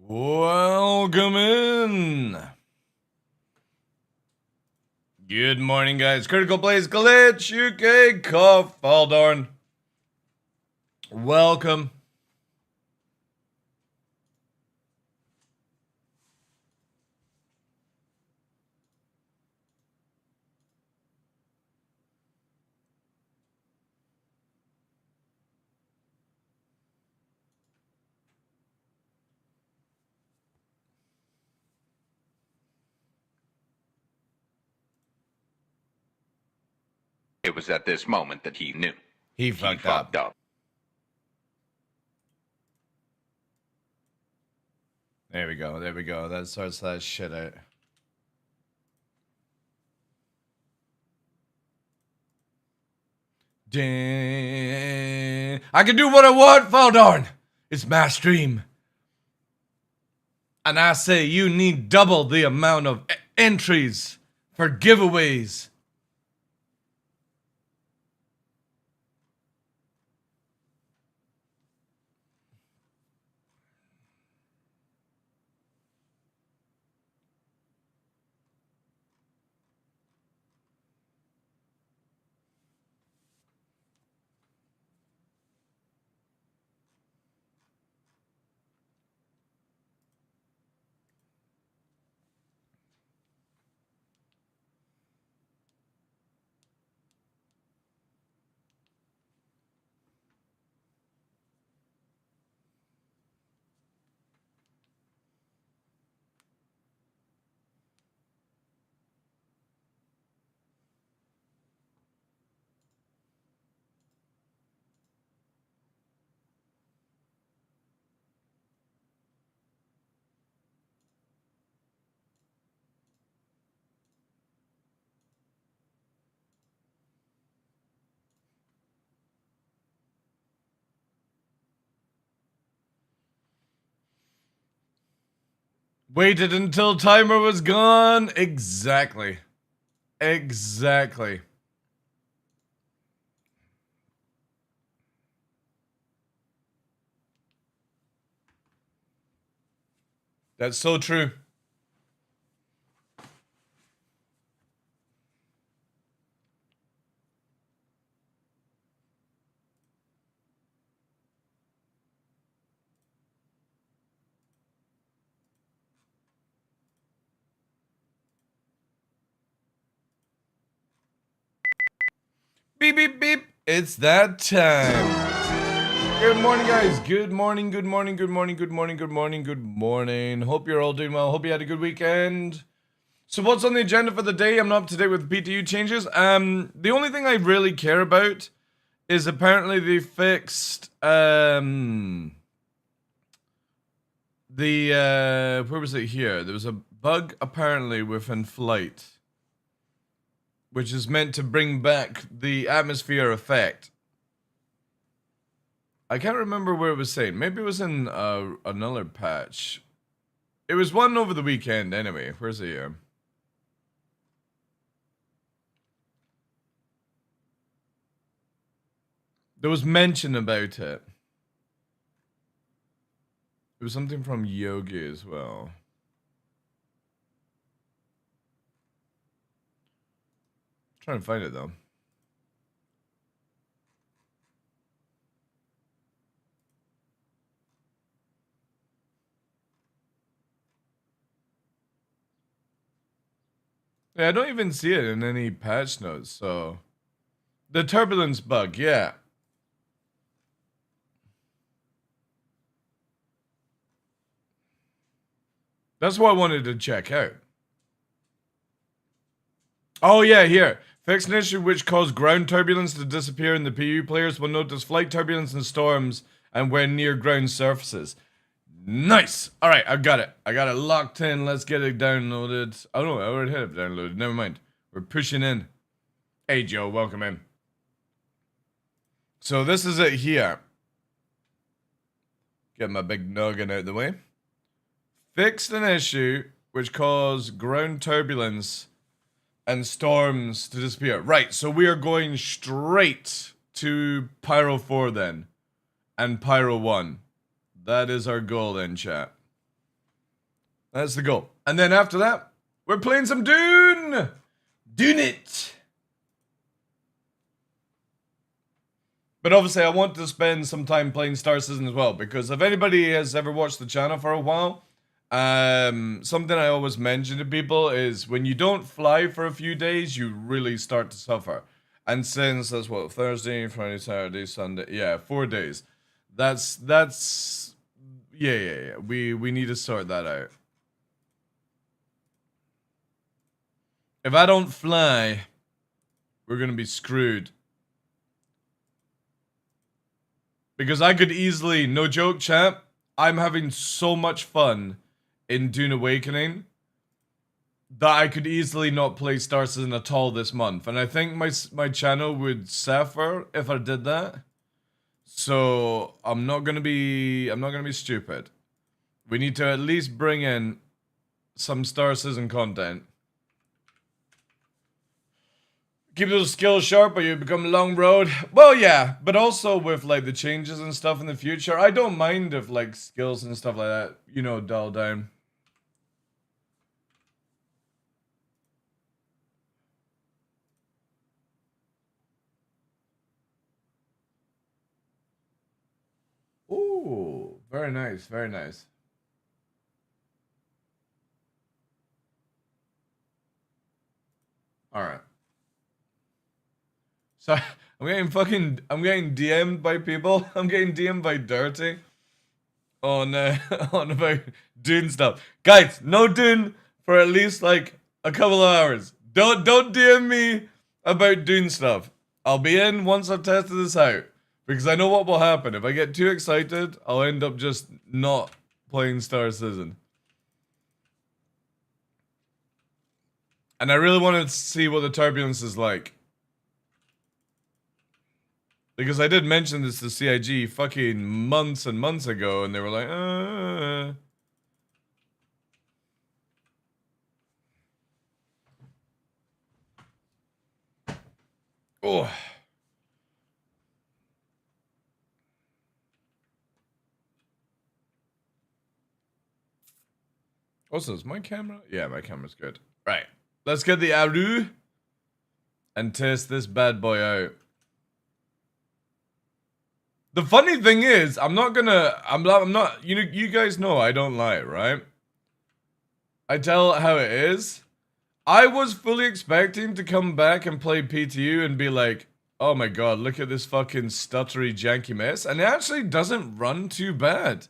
Welcome in. Good morning, guys. Critical Plays Glitch, UK, Cough, Faldorn. Welcome. It was at this moment that he knew. He fucked up. There we go. There we go. That sorts that shit out. I can do what I want, Faldorn. It's my stream. And I say you need double the amount of entries for giveaways. Waited until timer was gone. Exactly. Exactly. That's so true. Beep, beep, beep. It's that time. Good morning, guys. Good morning, good morning, good morning, good morning, good morning, good morning. Hope you're all doing well. Hope you had a good weekend. So what's on the agenda for the day? I'm not up to date with PTU changes. The only thing I really care about is apparently they fixed, where was it here? There was a bug apparently within Flight, which is meant to bring back the atmosphere effect. I can't remember where it was saying. Maybe it was in another patch. It was one over the weekend anyway. Where's it here? There was mention about it. It was something from Yogi as well. Trying to find it though. Yeah, I don't even see it in any patch notes, so... The turbulence bug, yeah. That's what I wanted to check out. Oh yeah, here. Fix an issue which caused ground turbulence to disappear in the PU. Players will notice flight turbulence in storms and when near ground surfaces. Nice! Alright, I got it. I got it locked in. Let's get it downloaded. Oh no, I already had it downloaded. Never mind. We're pushing in. Hey Joe, welcome in. So this is it here. Get my big noggin out of the way. Fixed an issue which caused ground turbulence and storms to disappear. Right, so we are going straight to Pyro 4 then. And Pyro 1. That is our goal then, chat. That's the goal. And then after that, we're playing some Dune! Dune it! But obviously, I want to spend some time playing Star Citizen as well, because if anybody has ever watched the channel for a while, something I always mention to people is when you don't fly for a few days, you really start to suffer. And since that's what, Thursday, Friday, Saturday, Sunday, yeah, 4 days. Yeah. We need to sort that out. If I don't fly, we're gonna be screwed. Because I could easily, no joke, chat, I'm having so much fun in Dune Awakening that I could easily not play Star Citizen at all this month. And I think my channel would suffer if I did that. So I'm not gonna be stupid. We need to at least bring in some Star Citizen content. Keep those skills sharp or you become a long road. Well, yeah, but also with like the changes and stuff in the future, I don't mind if like skills and stuff like that, you know, dull down. Ooh, very nice, very nice. All right. So I'm getting DM'd by people. I'm getting DM'd by Dirty on on about Dune stuff. Guys, no Dune for at least like a couple of hours. Don't DM me about Dune stuff. I'll be in once I've tested this out. Because I know what will happen. If I get too excited, I'll end up just not playing Star Citizen. And I really want to see what the turbulence is like. Because I did mention this to CIG fucking months and months ago, and they were like, Oh. Also, is my camera? Yeah, my camera's good. Right. Let's get the Aru and test this bad boy out. The funny thing is, I'm not, you guys know I don't lie, right? I tell it how it is. I was fully expecting to come back and play PTU and be like, oh my god, look at this fucking stuttery janky mess. And it actually doesn't run too bad.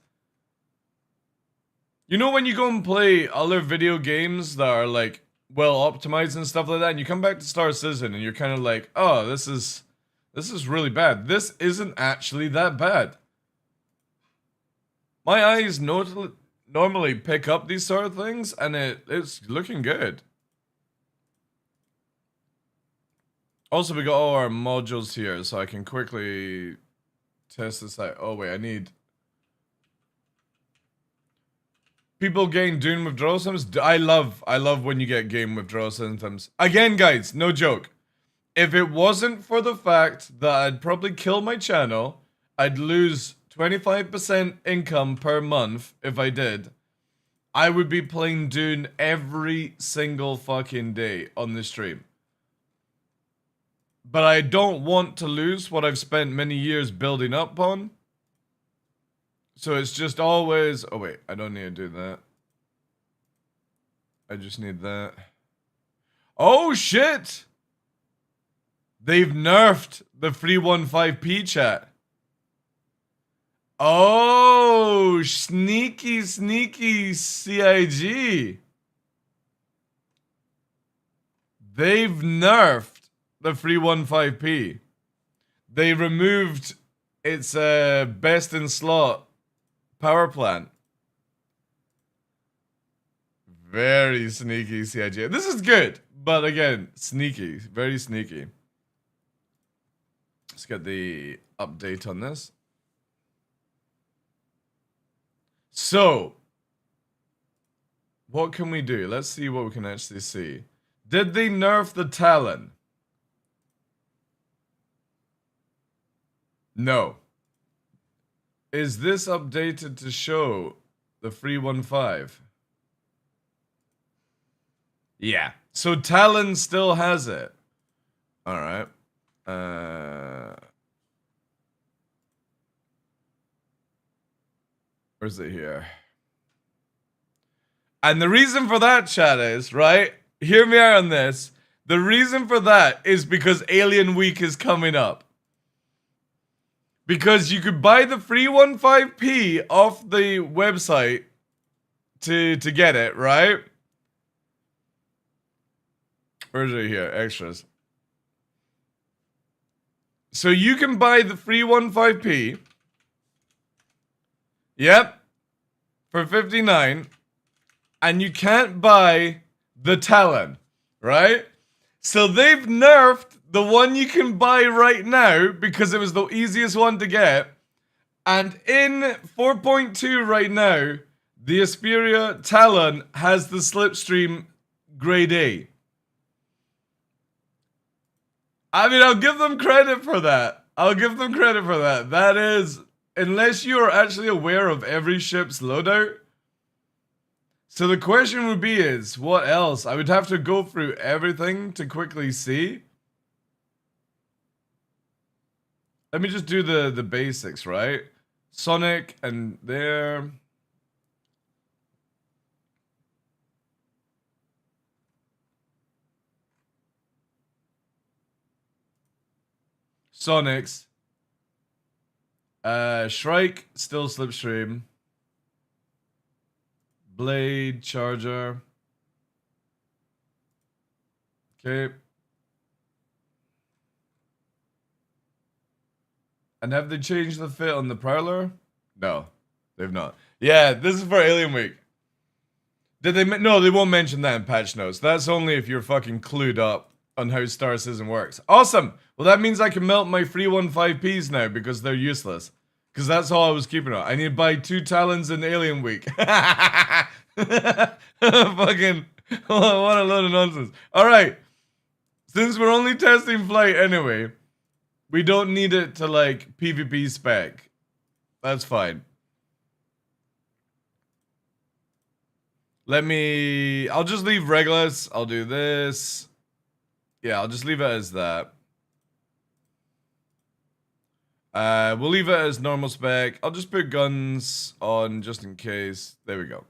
You know when you go and play other video games that are like well optimized and stuff like that, and you come back to Star Citizen and you're kind of like, oh, this is really bad. This isn't actually that bad. My eyes normally pick up these sort of things, and it's looking good. Also, we got all our modules here, so I can quickly test this out. Oh wait, I need... People getting Dune withdrawal symptoms? I love when you get game withdrawal symptoms. Again, guys, no joke. If it wasn't for the fact that I'd probably kill my channel, I'd lose 25% income per month if I did, I would be playing Dune every single fucking day on the stream. But I don't want to lose what I've spent many years building up on. So it's just always... Oh wait, I don't need to do that. I just need that. Oh shit! They've nerfed the 315p chat. Oh, sneaky CIG. They've nerfed the 315p. They removed its best in slot power plant. Very sneaky CIG. This is good, but again, sneaky. Very sneaky. Let's get the update on this. So, what can we do? Let's see what we can actually see. Did they nerf the Talon? No. Is this updated to show the 315? Yeah. So Talon still has it. All right. Where's it here? And the reason for that, chat, is, right? Hear me out on this. The reason for that is because Alien Week is coming up. Because you could buy the free 15p off the website to get it, right? Where's it here? Extras. So you can buy the free 15p. Yep. For 59. And you can't buy the Talon, right? So they've nerfed the one you can buy right now because it was the easiest one to get. And in 4.2 right now, the Asperia Talon has the Slipstream Grade A. I mean, I'll give them credit for that. That is, unless you are actually aware of every ship's loadout. So the question would be is, what else? I would have to go through everything to quickly see. Let me just do the basics, right? Sonic and there. Sonics. Shrike, still Slipstream. Blade, Charger. Okay. And have they changed the fit on the Prowler? No, they've not. Yeah, this is for Alien Week. Did they? No, they won't mention that in patch notes. That's only if you're fucking clued up on how Star Citizen works. Awesome. Well, that means I can melt my free 15Ps now because they're useless. Because that's all I was keeping on. I need to buy 2 Talons in Alien Week. Fucking, what a load of nonsense. Alright. Since we're only testing flight anyway, we don't need it to, like, PvP spec. That's fine. I'll just leave Regulus. I'll do this. Yeah, I'll just leave it as that. We'll leave it as normal spec. I'll just put guns on just in case. There we go.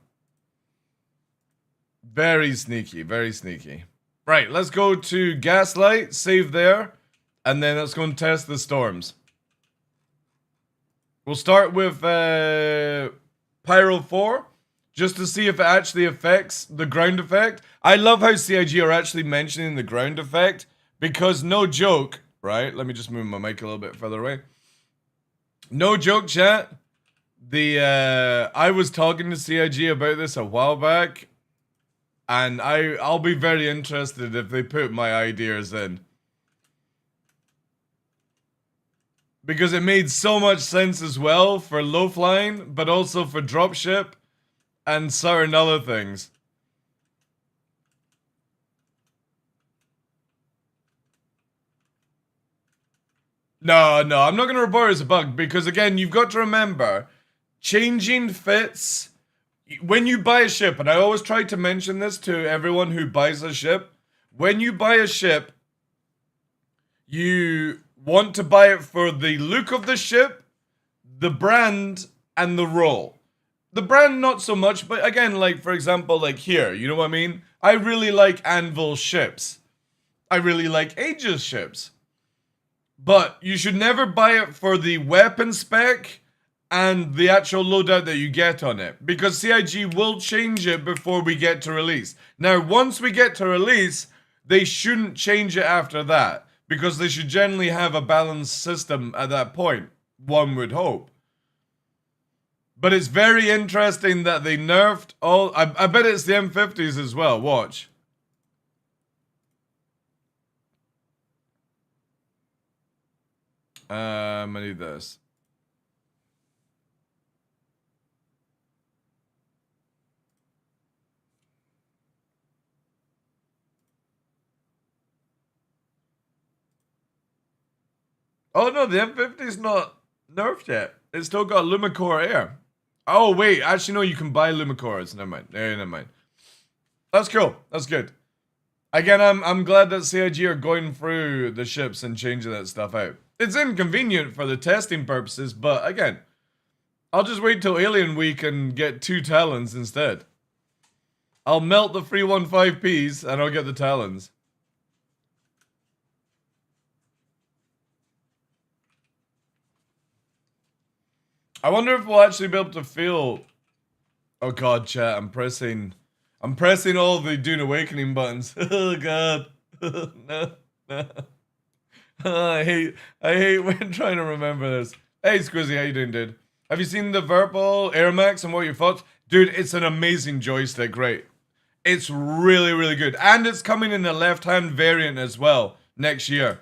Very sneaky, very sneaky. Right, let's go to Gaslight, save there, and then let's go and test the storms. We'll start with Pyro 4, just to see if it actually affects the ground effect. I love how CIG are actually mentioning the ground effect, because no joke, right? Let me just move my mic a little bit further away. No joke, chat. I was talking to CIG about this a while back, and I'll be very interested if they put my ideas in. Because it made so much sense as well for low flying, but also for dropship and certain other things. No, I'm not going to report it as a bug, because again, you've got to remember, changing fits, when you buy a ship, and I always try to mention this to everyone who buys a ship, when you buy a ship, you want to buy it for the look of the ship, the brand, and the role. The brand, not so much, but again, like, for example, like here, you know what I mean? I really like Anvil ships. I really like Aegis ships. But you should never buy it for the weapon spec and the actual loadout that you get on it, because CIG will change it before we get to release. Now, once we get to release, they shouldn't change it after that, because they should generally have a balanced system at that point, one would hope. But it's very interesting that they nerfed all... I bet it's the M50s as well, watch. I need this. Oh no, the M50's not nerfed yet. It's still got Lumicore Air. Oh wait, actually no, you can buy Lumicores. Never mind. Never mind. That's cool. That's good. Again, I'm glad that CIG are going through the ships and changing that stuff out. It's inconvenient for the testing purposes, but again, I'll just wait till Alien Week and get 2 Talons instead. I'll melt the 315Ps and I'll get the Talons. I wonder if we'll actually be able to feel... Oh god, chat, I'm pressing all the Dune Awakening buttons. Oh god. No. I hate when trying to remember this. Hey Squizzy, how you doing, dude? Have you seen the Virtual Airmax and what are your thoughts? Dude, it's an amazing joystick, right? It's really, really good. And it's coming in a left-hand variant as well next year.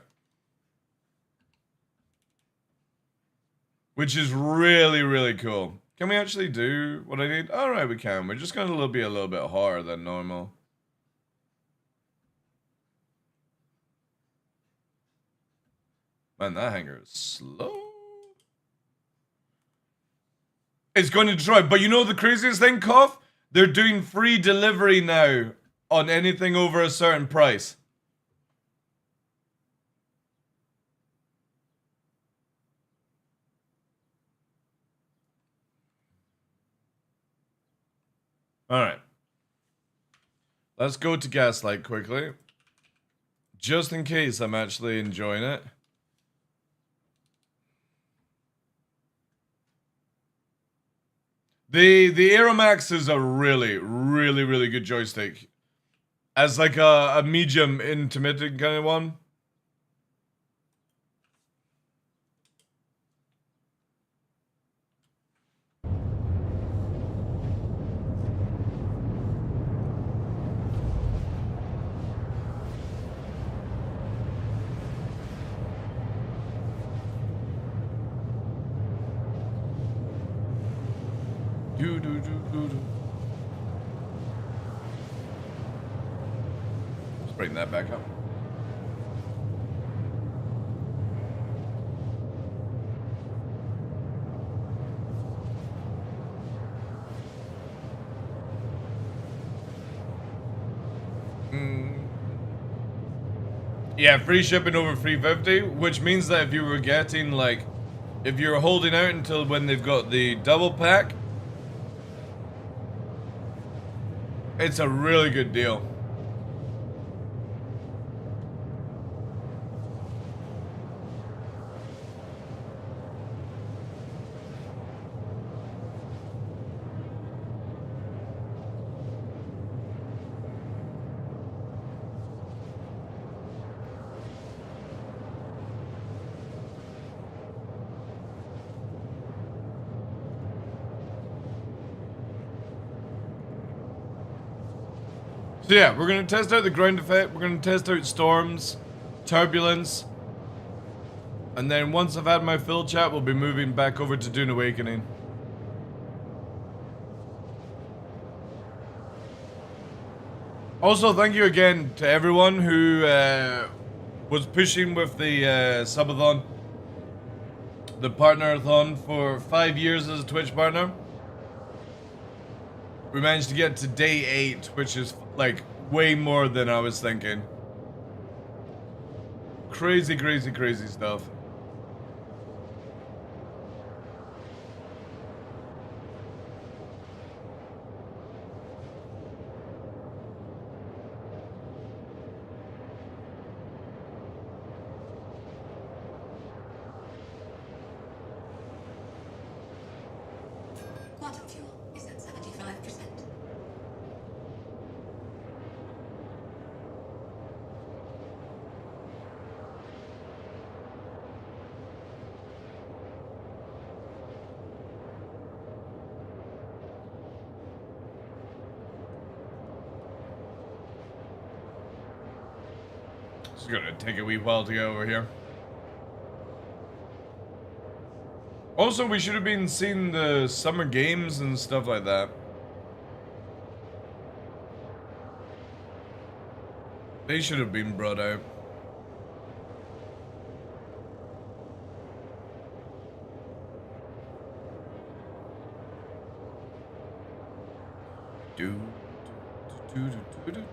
Which is really, really cool. Can we actually do what I need? Alright, we can. We're just going to be a little bit harder than normal. Man, that hanger is slow. It's going to Detroit. But you know the craziest thing, Koff? They're doing free delivery now on anything over a certain price. Alright. Let's go to Gaslight quickly. Just in case I'm actually enjoying it. The Aeromax is a really, really, really good joystick. As like a medium intermittent kind of one. Let's bring that back up. Yeah, free shipping over 350, which means that if you were getting like, if you're holding out until when they've got the double pack, it's a really good deal. So yeah, we're going to test out the ground effect, we're going to test out storms, turbulence, and then once I've had my fill chat, we'll be moving back over to Dune Awakening. Also, thank you again to everyone who was pushing with the subathon, the partner-a-thon for 5 years as a Twitch partner. We managed to get to day 8, which is like way more than I was thinking. Crazy, crazy, crazy stuff. Quantum fuel is at 75%. It's gonna take a wee while to get over here. Also, we should have been seeing the summer games and stuff like that. They should have been brought out. Do, do, do, do, do, do, do.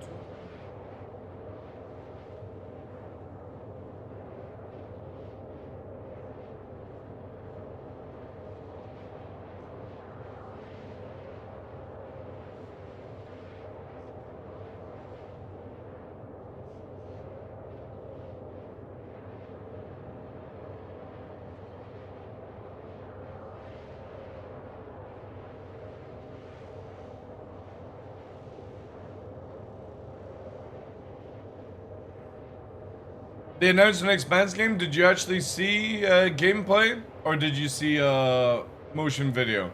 They announced an Expanse game. Did you actually see gameplay? Or did you see motion video?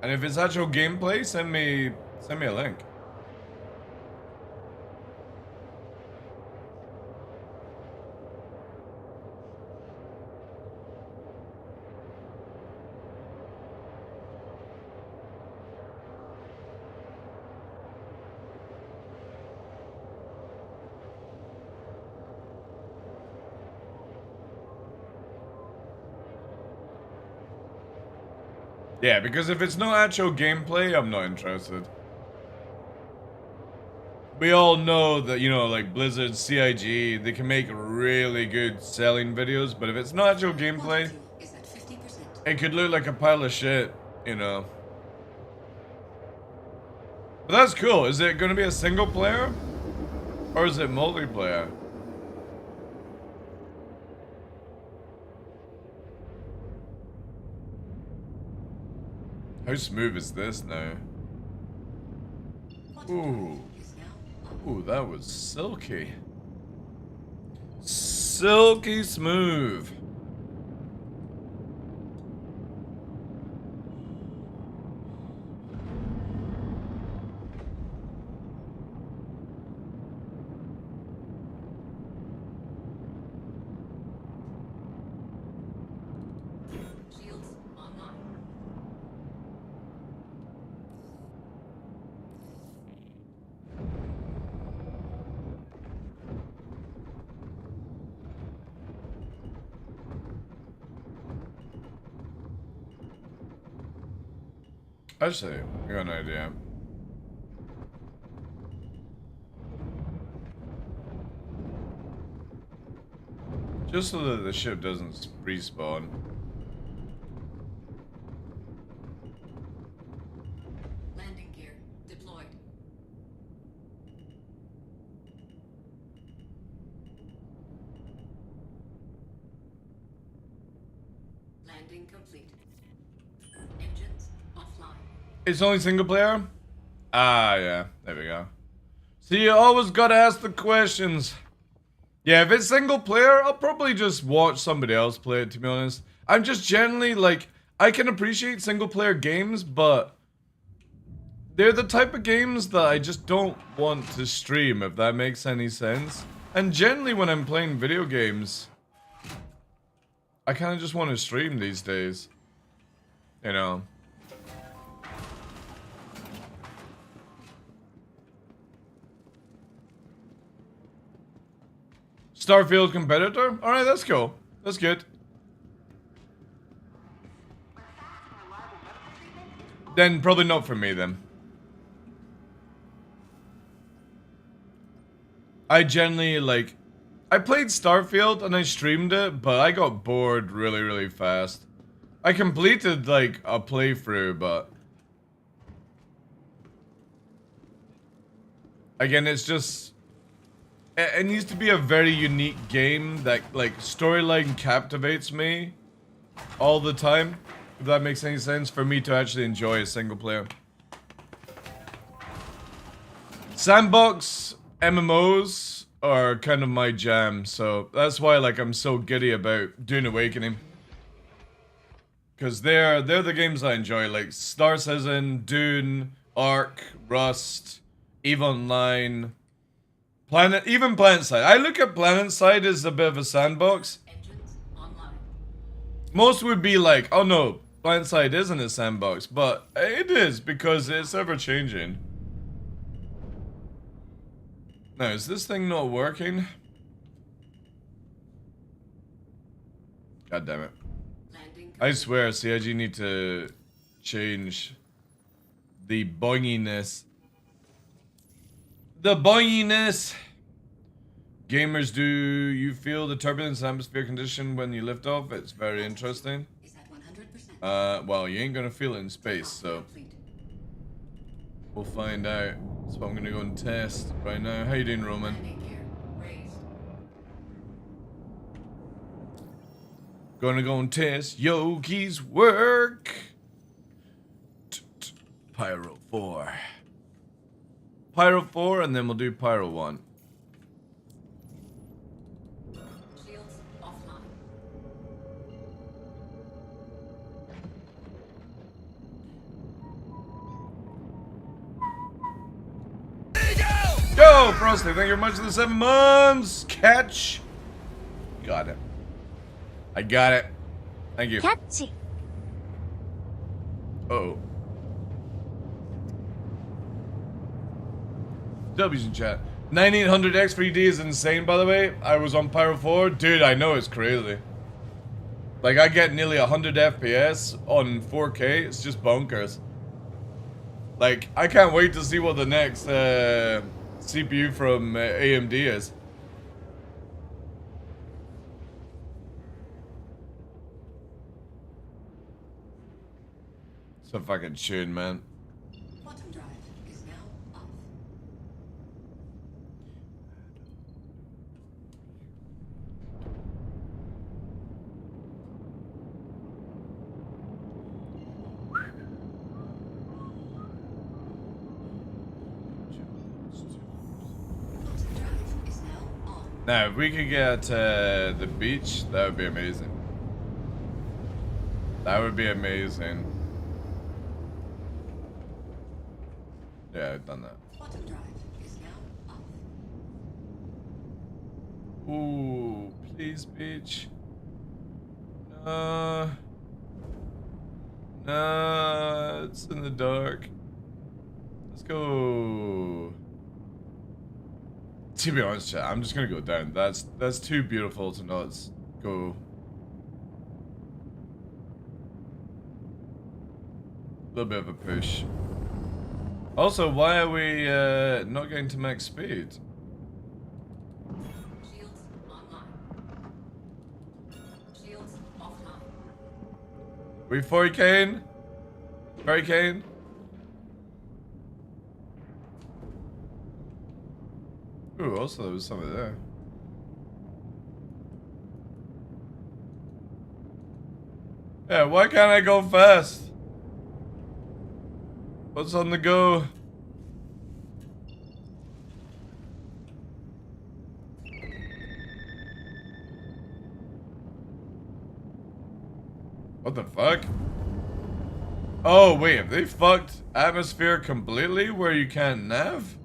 And if it's actual gameplay, send me a link. Yeah, because if it's no actual gameplay, I'm not interested. We all know that, you know, like Blizzard, CIG, they can make really good selling videos, but if it's not actual gameplay, it could look like a pile of shit, you know. But that's cool. Is it going to be a single player? Or is it multiplayer? How smooth is this now? Ooh. Ooh, that was silky. Silky smooth. Actually, I got an idea. Just so that the ship doesn't respawn. Landing gear deployed. Landing complete. Engines offline. It's only single player? Ah, yeah. There we go. See, you always gotta ask the questions. Yeah, if it's single player, I'll probably just watch somebody else play it, to be honest. I'm just generally, like, I can appreciate single player games, but they're the type of games that I just don't want to stream, if that makes any sense. And generally when I'm playing video games, I kind of just want to stream these days. You know. Starfield competitor? Alright, that's cool. That's good. Then probably not for me then. I generally like... I played Starfield and I streamed it, but I got bored really, really fast. I completed like a playthrough, but... Again, it's just... It needs to be a very unique game that, like, storyline captivates me all the time. If that makes any sense for me to actually enjoy a single player. Sandbox MMOs are kind of my jam, so that's why, like, I'm so giddy about Dune Awakening. Because they're the games I enjoy, like Star Citizen, Dune, Ark, Rust, EVE Online... Even PlanetSide. I look at PlanetSide as a bit of a sandbox. Engines online. Most would be like, oh no, PlanetSide isn't a sandbox, but it is because it's ever changing. Now, is this thing not working? God damn it. I swear, CIG need to change the boinginess. The boinginess. Gamers, do you feel the turbulence atmosphere condition when you lift off? It's very interesting. Well, you ain't gonna feel it in space, so we'll find out. So I'm gonna go and test right now. How you doing, Roman? Gonna go and test Yogi's work. Pyro 4. Pyro 4, and then we'll do Pyro 1. Shields offline. Go, Frosty! Thank you very much for the 7 months! Catch! Got it. I got it. Thank you. キャッチ Uh-oh. W's in chat. 9800X 3D is insane, by the way. I was on Pyro 4. Dude, I know it's crazy. Like, I get nearly 100 FPS on 4K. It's just bonkers. Like, I can't wait to see what the next CPU from AMD is. It's a fucking tune, man. Quantum drive is now off. Quantum drive is now on. Now, if we could get the beach, that would be amazing. That would be amazing. Yeah, I've done that. Quantum drive is now off. Ooh, please, beach. Nah, it's in the dark. Let's go. To be honest, chat, I'm just gonna go down. That's too beautiful to not go. A little bit of a push. Also, why are we not getting to max speed? Shields online. Shields offline. We 40K'ing? 30K'ing? Ooh, also there was something there. Yeah, why can't I go fast? What's on the go? What the fuck? Oh, wait, have they fucked atmosphere completely where you can't nav?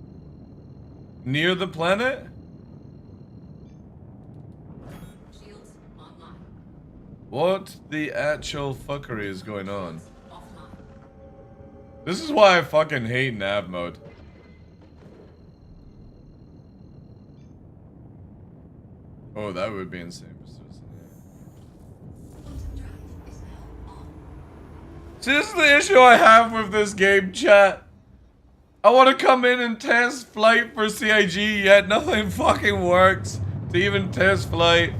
Near the planet? Shields online. What the actual fuckery is going on? Offline. This is why I fucking hate nav mode. Oh, that would be insane. Quantum drive is now on. See, this is the issue I have with this game, chat. I want to come in and test flight for CIG, yet nothing fucking works to even test flight.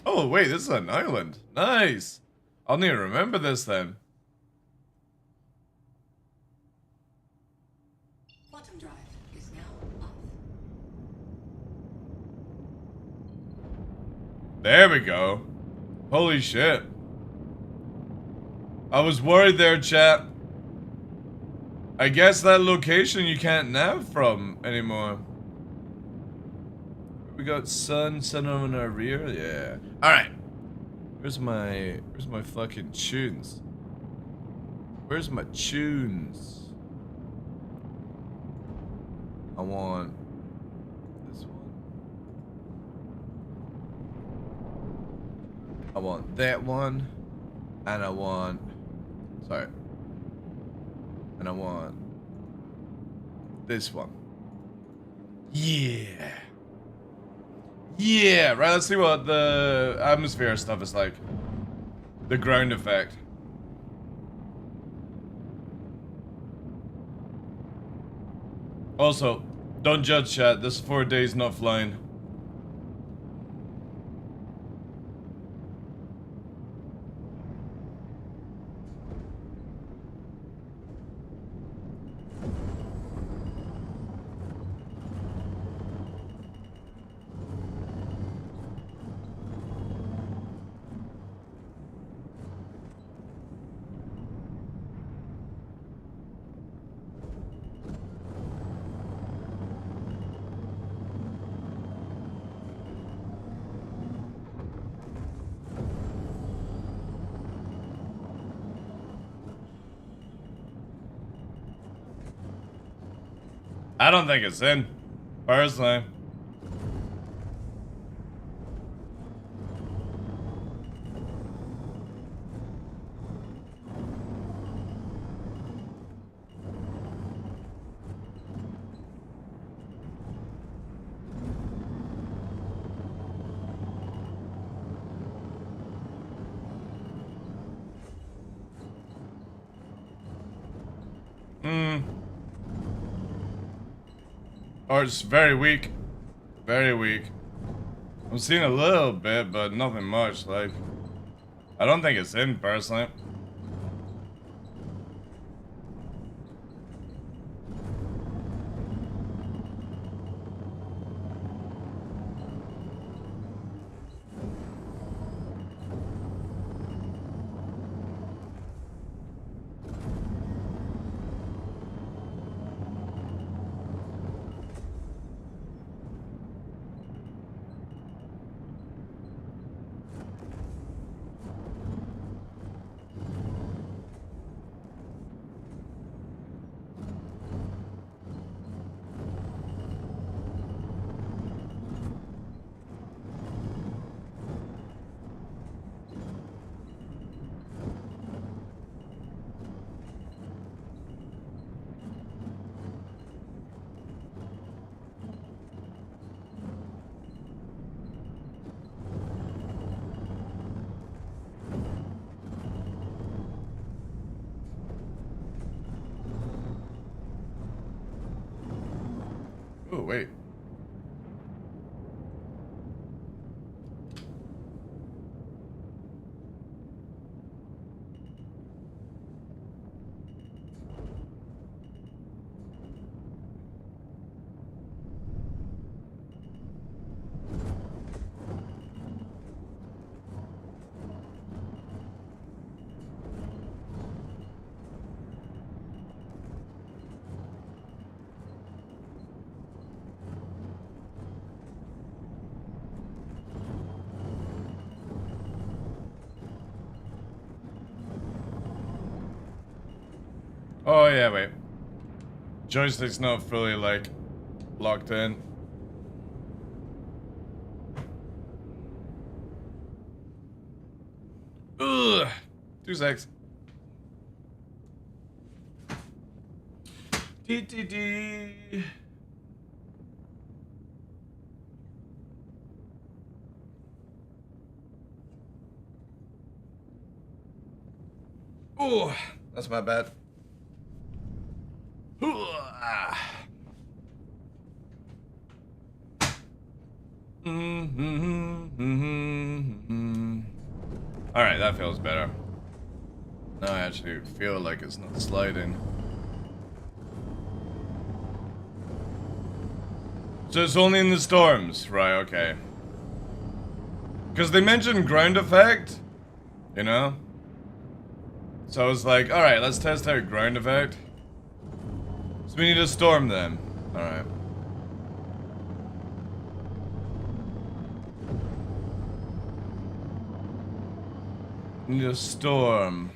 Oh, wait, this is an island. Nice. I'll need to remember this then. Quantum drive is now off. There we go. Holy shit. I was worried there, chat. I guess that location you can't nav from anymore. We got sun on our rear, yeah. Alright. Where's my fucking tunes? Where's my tunes? I want this one. I want that one. And I want... Sorry. And I want... this one. Yeah. Yeah, right, let's see what the atmosphere stuff is like. The ground effect. Also, don't judge, chat. This 4 days not flying. I don't think it's in, personally. Or it's very weak. Very weak. I'm seeing a little bit, but nothing much. Like, I don't think it's in, personally. Oh, wait. Oh, yeah, wait. Joystick's not fully, like, locked in. Ugh. 2 secs. TTT. Oh, that's my bad. Alright, that feels better. Now I actually feel like it's not sliding. So it's only in the storms, right? Okay. Because they mentioned ground effect, you know? So I was like, alright, let's test out ground effect. So we need a storm then. Alright. Need a storm.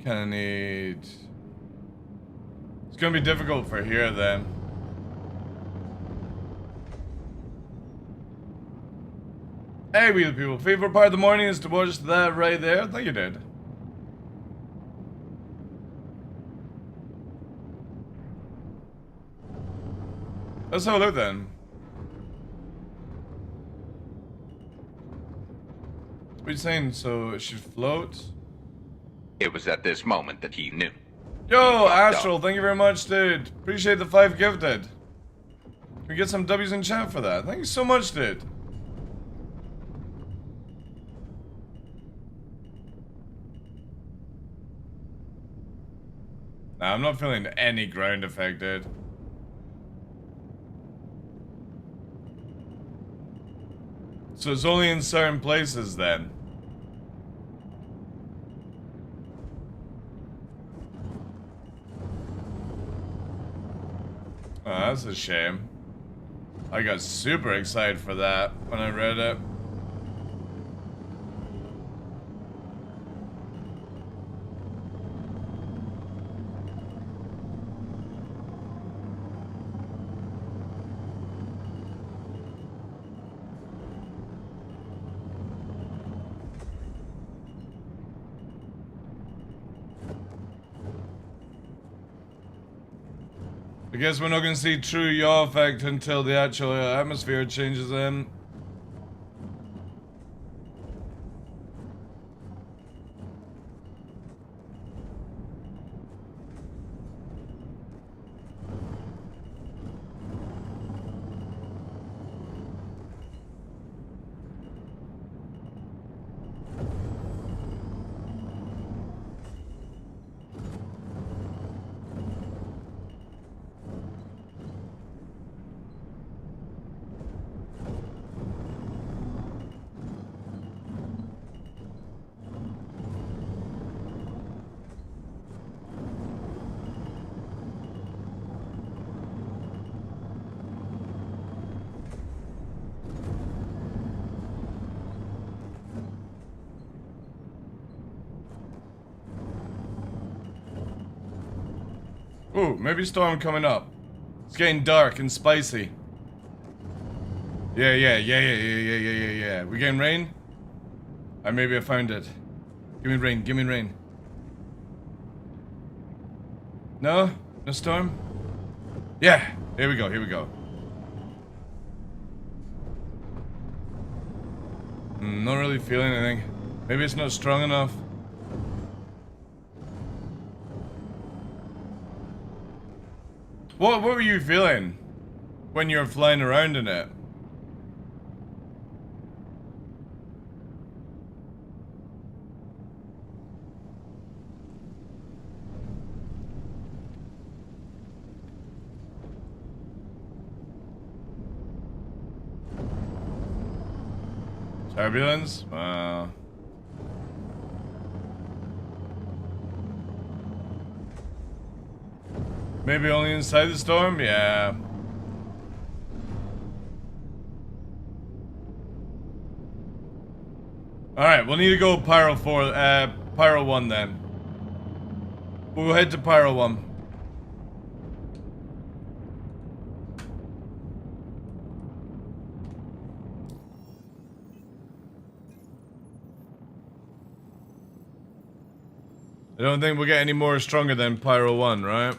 Kinda need... It's gonna be difficult for here then. Hey, we the people. Favorite part of the morning is to watch that right there. I think you did. Let's have a look then. What are you saying? So it should float? It was at this moment that he knew. Yo, Astral, thank you very much, dude. Appreciate the 5 gifted. Can we get some W's in chat for that? Thank you so much, dude. Nah, I'm not feeling any ground effect, dude. So it's only in certain places then. Oh, that's a shame. I got super excited for that when I read it. I guess we're not going to see true yaw effect until the actual atmosphere changes in. Ooh, maybe storm coming up. It's getting dark and spicy. Yeah. We getting rain? Maybe I found it. Give me rain, give me rain. No? No storm? Yeah, here we go, here we go. Not really feeling anything. Maybe it's not strong enough. What were you feeling when you were flying around in it? Turbulence? Wow. Maybe only inside the storm? Yeah. Alright, we'll need to go Pyro 4, Pyro 1 then. We'll head to Pyro 1. I don't think we'll get any more stronger than Pyro 1, right?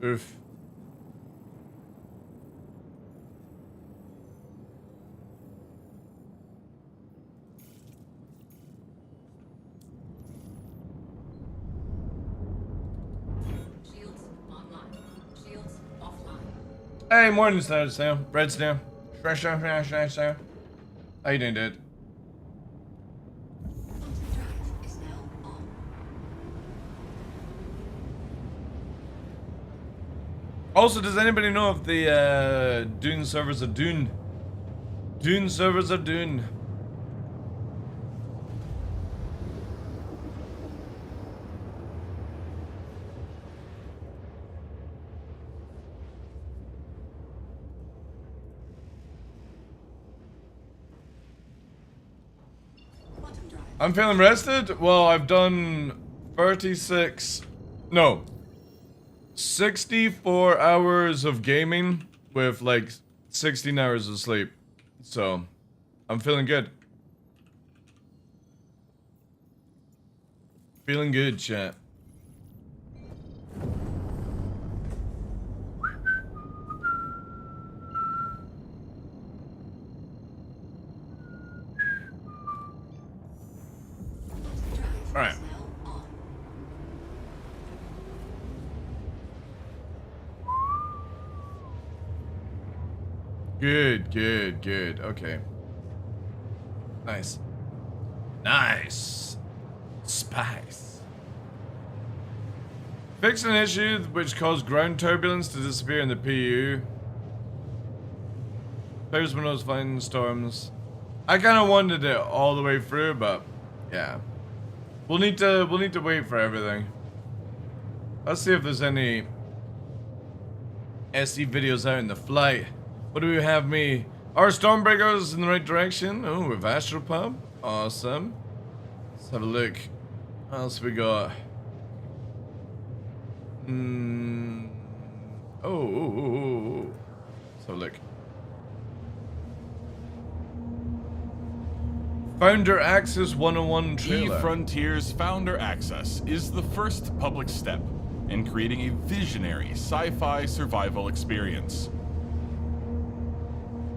Oof. Shields online. Shields offline. Hey, morning, Sam. Red Sam. Fresh. How you doing, dude? Quantum drive is now on. Also, does anybody know if the Dune servers are Dune? Dune servers are Dune. Quantum drive. I'm feeling rested. Well, I've done 64 hours of gaming with like 16 hours of sleep. So, I'm feeling good. Feeling good, chat. Quantum drive All right. is now on. Good. Okay. Nice. Spice. Fix an issue which caused ground turbulence to disappear in the PU. Players were notified in storms. I kind of wanted it all the way through, but yeah. We'll need to wait for everything. Let's see if there's any SE videos out in the flight. What do we have me? Our Stormbreaker's in the right direction. Oh, with Astropub. Awesome. Let's have a look. What else we got? Oh. Let's have a look. Founder Access 101 trailer. eFrontier's Founder Access is the first public step in creating a visionary sci-fi survival experience.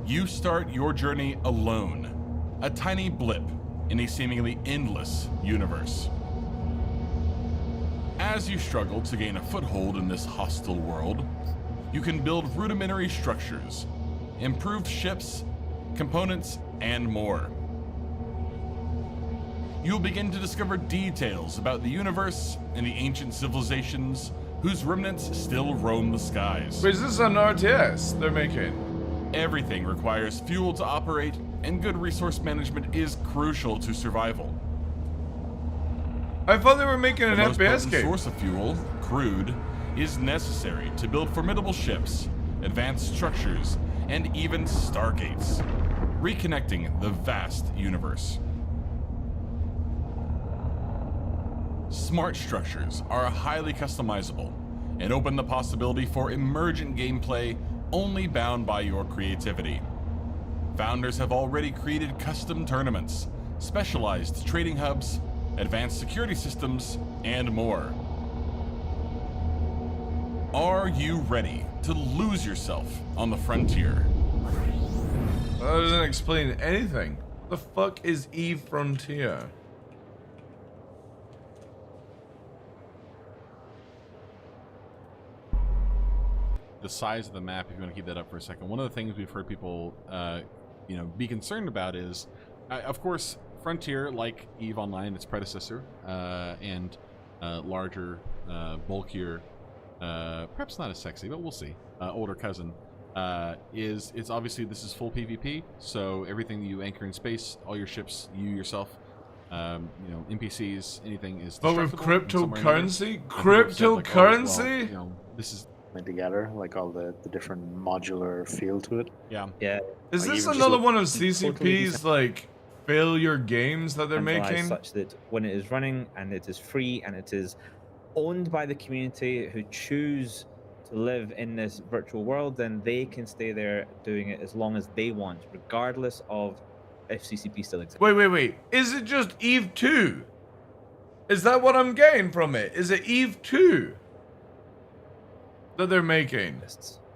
You start your journey alone, a tiny blip in a seemingly endless universe. As you struggle to gain a foothold in this hostile world, you can build rudimentary structures, improved ships, components, and more. You'll begin to discover details about the universe and the ancient civilizations whose remnants still roam the skies. Wait, is this an RTS they're making? Everything requires fuel to operate, and good resource management is crucial to survival. I thought they were making an The most FPS potent game. source of fuel, crude, is necessary to build formidable ships, advanced structures, and even stargates, reconnecting the vast universe. Smart structures are highly customizable and open the possibility for emergent gameplay only bound by your creativity. Founders have already created custom tournaments, specialized trading hubs, advanced security systems, and more. Are you ready to lose yourself on the frontier? That doesn't explain anything. The fuck is eFrontier? The size of the map, if you want to keep that up for a second, one of the things we've heard people be concerned about is, of course, Frontier, like EVE Online, its predecessor, and larger, bulkier, perhaps not as sexy, but we'll see, older cousin, it's obviously, this is full PvP, so everything that you anchor in space, all your ships, you yourself, NPCs, anything is But with destructible in some way or another. cryptocurrency? And people have said, like, oh, well, Cryptocurrency? this is, together, like all the different modular feel to it. yeah. Yeah. Is Like, this even just another look- one of totally CCP's decent- like failure games that they're centralized making? such that when it is running and it is free and it is owned by the community who choose to live in this virtual world, then they can stay there doing it as long as they want, regardless of if CCP still exists. Wait. Is it just Eve 2? Is that what I'm getting from it? Is it Eve 2 that they're making?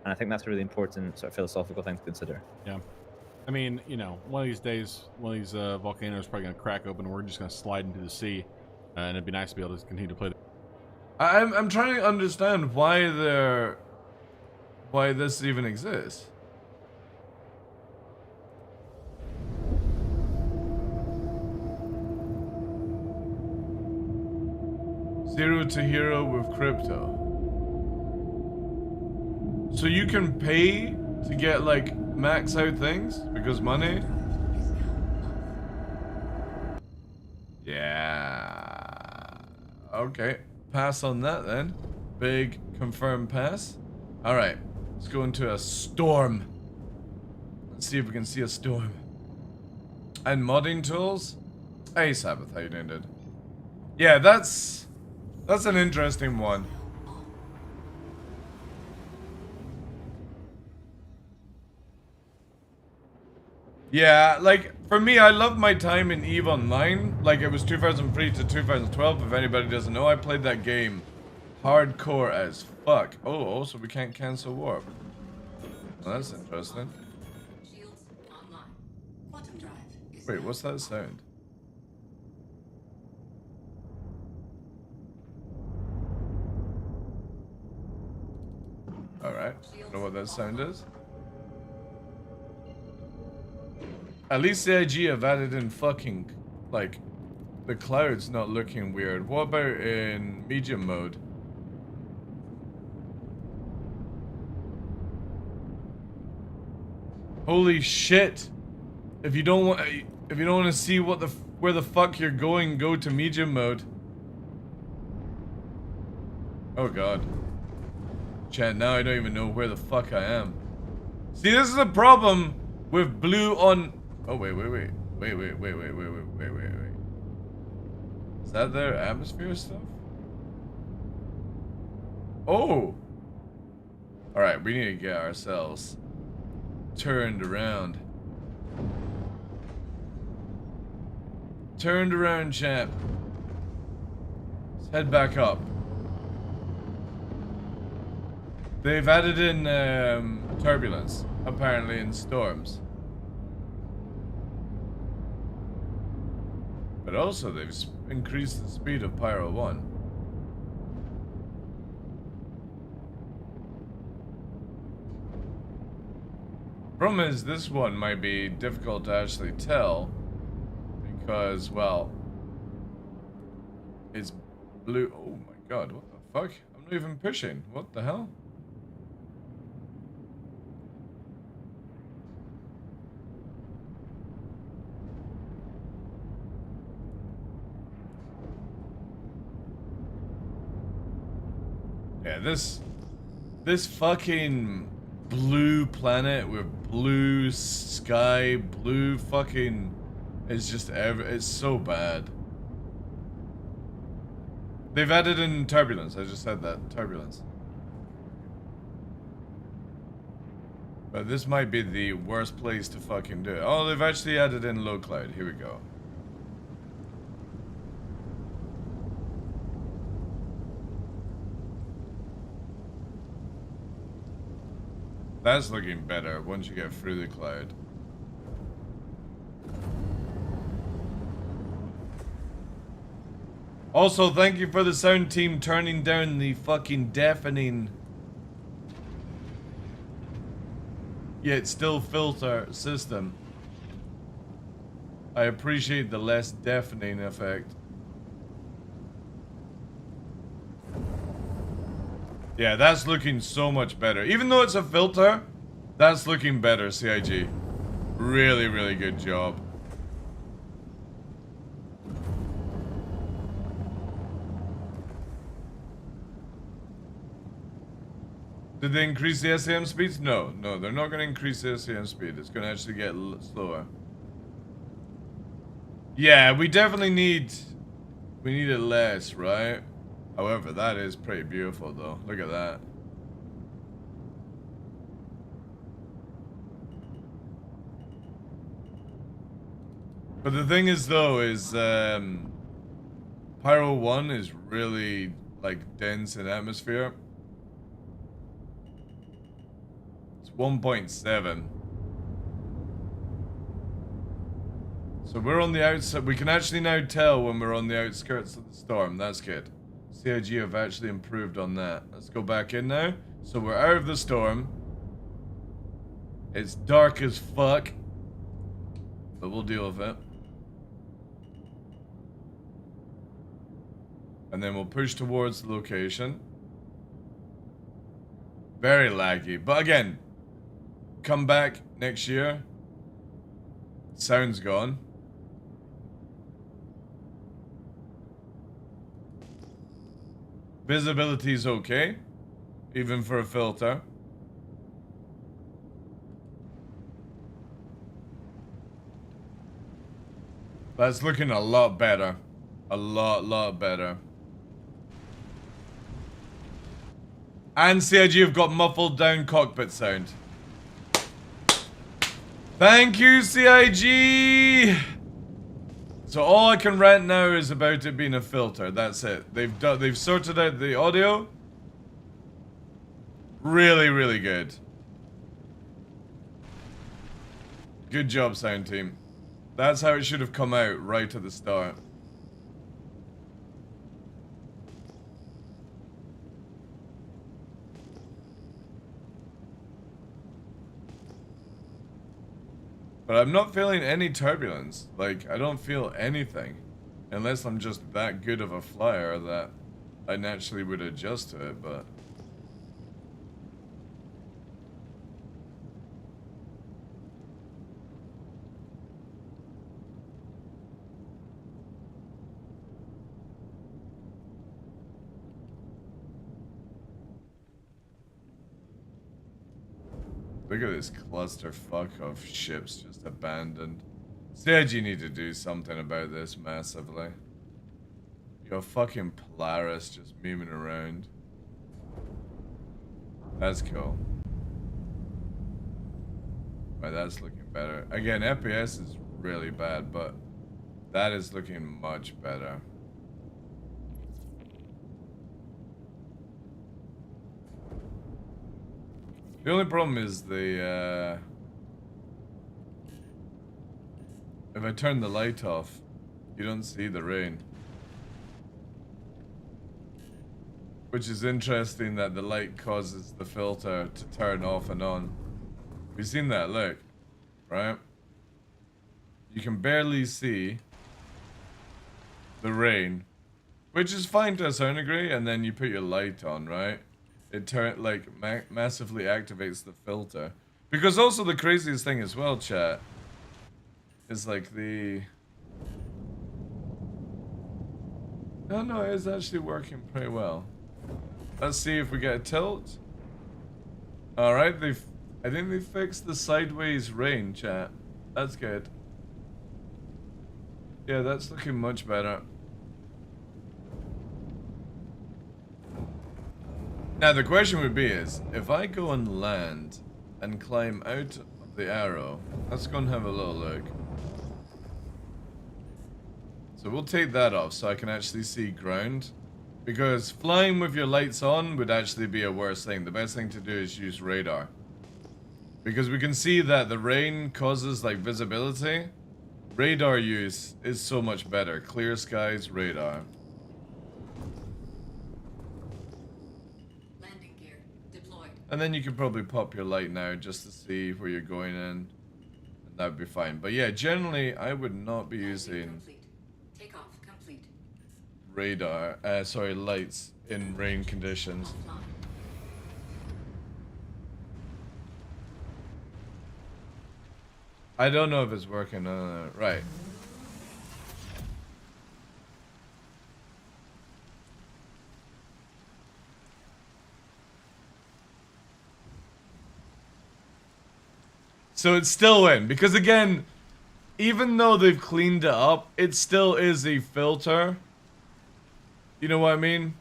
And I think that's a really important sort of philosophical thing to consider. Yeah. I mean, one of these days, one of these volcanoes is probably going to crack open and we're just going to slide into the sea. And it'd be nice to be able to continue to play. I'm trying to understand why this even exists. Zero to hero with crypto. So you can pay to get like max out things because money? Yeah. Okay. Pass on that then. Big confirmed pass. Alright. Let's go into a storm. Let's see if we can see a storm. And modding tools? Hey Sabbath, how you doing, dude? Yeah, that's an interesting one. Yeah, like, for me, I love my time in EVE Online. Like, it was 2003 to 2012. If anybody doesn't know, I played that game hardcore as fuck. Oh, also, we can't cancel warp. Well, that's interesting. Shields online. Quantum drive is Wait, now what's that sound? Alright, don't know what that sound is. At least the IG have added in fucking, like, the clouds not looking weird. What about in medium mode? Holy shit! If you don't want to see where the fuck you're going, go to medium mode. Oh god. Chat, now I don't even know where the fuck I am. See, this is a problem with blue on. Oh wait. Is that their atmosphere stuff? Oh. All right, we need to get ourselves turned around. turned around, champ. Let's head back up. They've added in turbulence, apparently, in storms. But also, they've increased the speed of Pyro 1. Problem is, this one might be difficult to actually tell because, well, it's blue. Oh my god, what the fuck? I'm not even pushing. What the hell? Yeah, this fucking blue planet with blue sky, blue fucking, it's just it's so bad. They've added in turbulence. I just said that, turbulence. But this might be the worst place to fucking do it. Oh, they've actually added in low cloud. Here we go. That's looking better once you get through the cloud. Also, thank you for the sound team turning down the fucking deafening yet still filter system. I appreciate the less deafening effect. Yeah, that's looking so much better. Even though it's a filter, that's looking better, CIG. Really, really good job. Did they increase the SAM speeds? No, no, they're not going to increase the SAM speed. It's going to actually get slower. Yeah, we definitely need it less, right? However, that is pretty beautiful, though. Look at that. But the thing is, though, is Pyro 1 is really, like, dense in atmosphere. It's 1.7. So we're on the outside. We can actually now tell when we're on the outskirts of the storm. That's good. CIG have actually improved on that. Let's go back in now. So we're out of the storm. It's dark as fuck. But we'll deal with it. And then we'll push towards the location. Very laggy. But again, come back next year. Sound's gone. Visibility is okay, even for a filter. That's looking a lot better. A lot better. And CIG have got muffled down cockpit sound. Thank you, CIG! So all I can rant now is about it being a filter. That's it. They've sorted out the audio. Really, really good. Good job, sound team. That's how it should have come out right at the start. But I'm not feeling any turbulence. Like, I don't feel anything. Unless I'm just that good of a flyer that I naturally would adjust to it, but... Look at this clusterfuck of ships just abandoned. CIG need to do something about this massively. Your fucking Polaris just memeing around. That's cool. Right, that's looking better. Again, FPS is really bad, but That is looking much better. The only problem is the, if I turn the light off, you don't see the rain. Which is interesting that the light causes the filter to turn off and on. We've seen that, look. Right? You can barely see the rain. Which is fine to a certain degree, and then you put your light on, right? It massively activates the filter. Because also the craziest thing as well, chat, is like the... Oh no, it's actually working pretty well. Let's see if we get a tilt. Alright, I think they fixed the sideways rain, chat. That's good. Yeah, that's looking much better. Now the question would be is, if I go on land and climb out of the arrow, let's go and have a little look. So we'll take that off so I can actually see ground. Because flying with your lights on would actually be a worse thing. The best thing to do is use radar. Because we can see that the rain causes like visibility. Radar use is so much better. Clear skies, radar. Landing gear deployed. And then you can probably pop your light now just to see where you're going in. And that would be fine. But yeah, generally I would not be using Complete. Takeoff complete. radar, lights in rain conditions. Offline. I don't know if it's working. No. Right. So it's still in, because again, even though they've cleaned it up, it still is a filter. You know what I mean?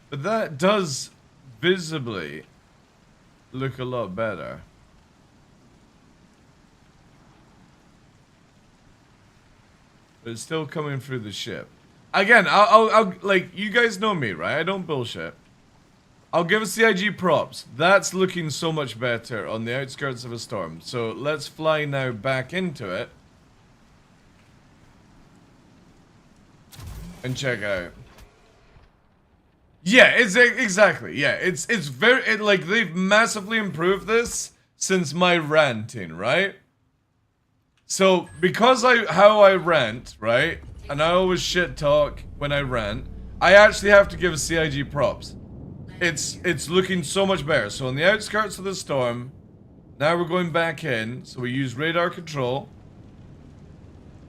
But that does visibly look a lot better. But it's still coming through the ship. Again, I'll like, you guys know me, right? I don't bullshit. I'll give CIG props. That's looking so much better on the outskirts of a storm. So let's fly now back into it. And check out. Yeah, it's exactly. Yeah, it's very like they've massively improved this since my ranting, right? So because how I rant, right? And I always shit talk when I rant, I actually have to give CIG props. It's looking so much better. So on the outskirts of the storm, now we're going back in, so we use radar control.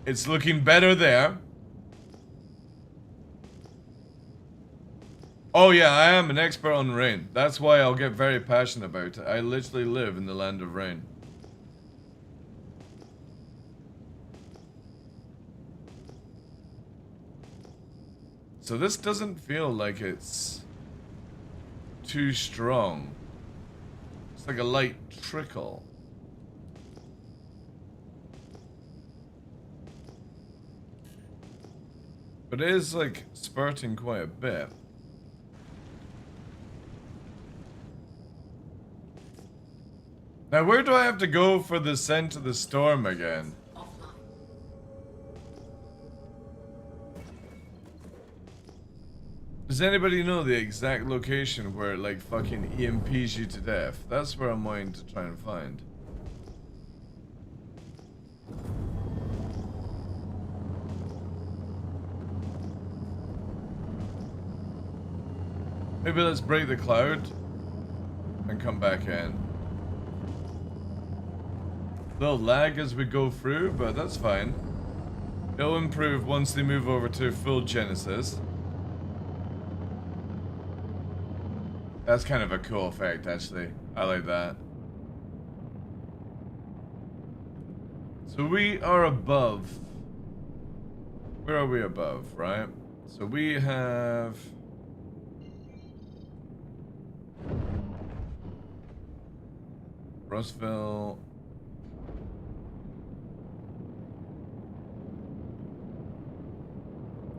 It's looking better there. Oh yeah, I am an expert on rain. That's why I'll get very passionate about it. I literally live in the land of rain. So this doesn't feel like it's too strong. It's like a light trickle. But it is like spurting quite a bit. Now where do I have to go for the scent of the storm again? Offline. Does anybody know the exact location where it like fucking EMPs you to death? That's where I'm wanting to try and find. Maybe let's break the cloud and come back in. They'll lag as we go through, but that's fine. It'll improve once they move over to full Genesis. That's kind of a cool effect, actually. I like that. So we are above. Where are we above, right? So we have... Rossville.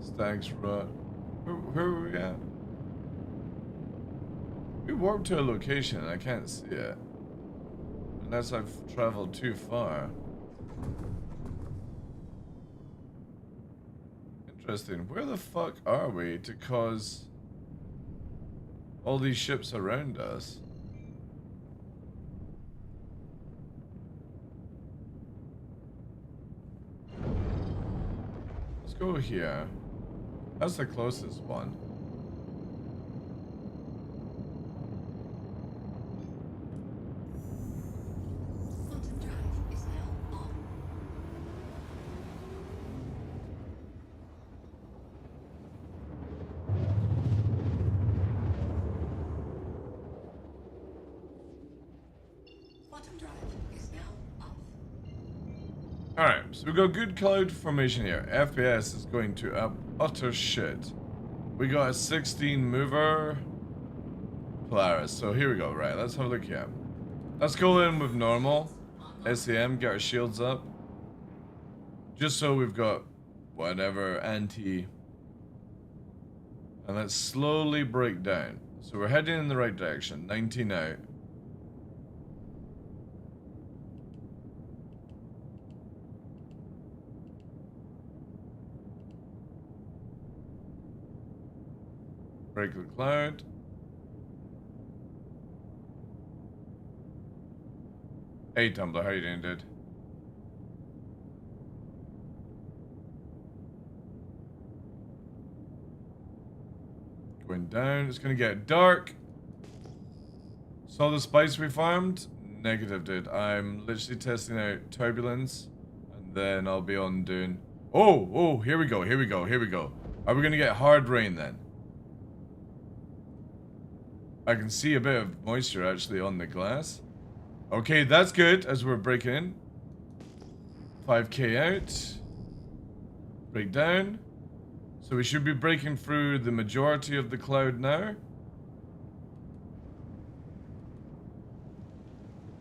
Stags Rut. Where are we at? We warped to a location and I can't see it. Unless I've traveled too far. Interesting. Where the fuck are we to cause all these ships around us? Let's go here. That's the closest one. Quantum drive is now on. Quantum drive is now off. Alright, so we got good cloud formation here. FPS is going to utter shit. We got a 16 mover Polaris. So here we go. Right, let's have a look here. Let's go in with normal. SEM, get our shields up. Just so we've got whatever anti. And let's slowly break down. So we're heading in the right direction. 19 out. Break the cloud. Hey Tumblr, how you doing, dude? Going down, it's gonna get dark. Saw the spice we farmed? Negative, dude. I'm literally testing out turbulence, and then I'll be on doing. Oh, here we go, here we go, here we go. Are we gonna get hard rain then? I can see a bit of moisture actually on the glass. Okay, that's good as we're breaking in. 5k out. Break down. So we should be breaking through the majority of the cloud now.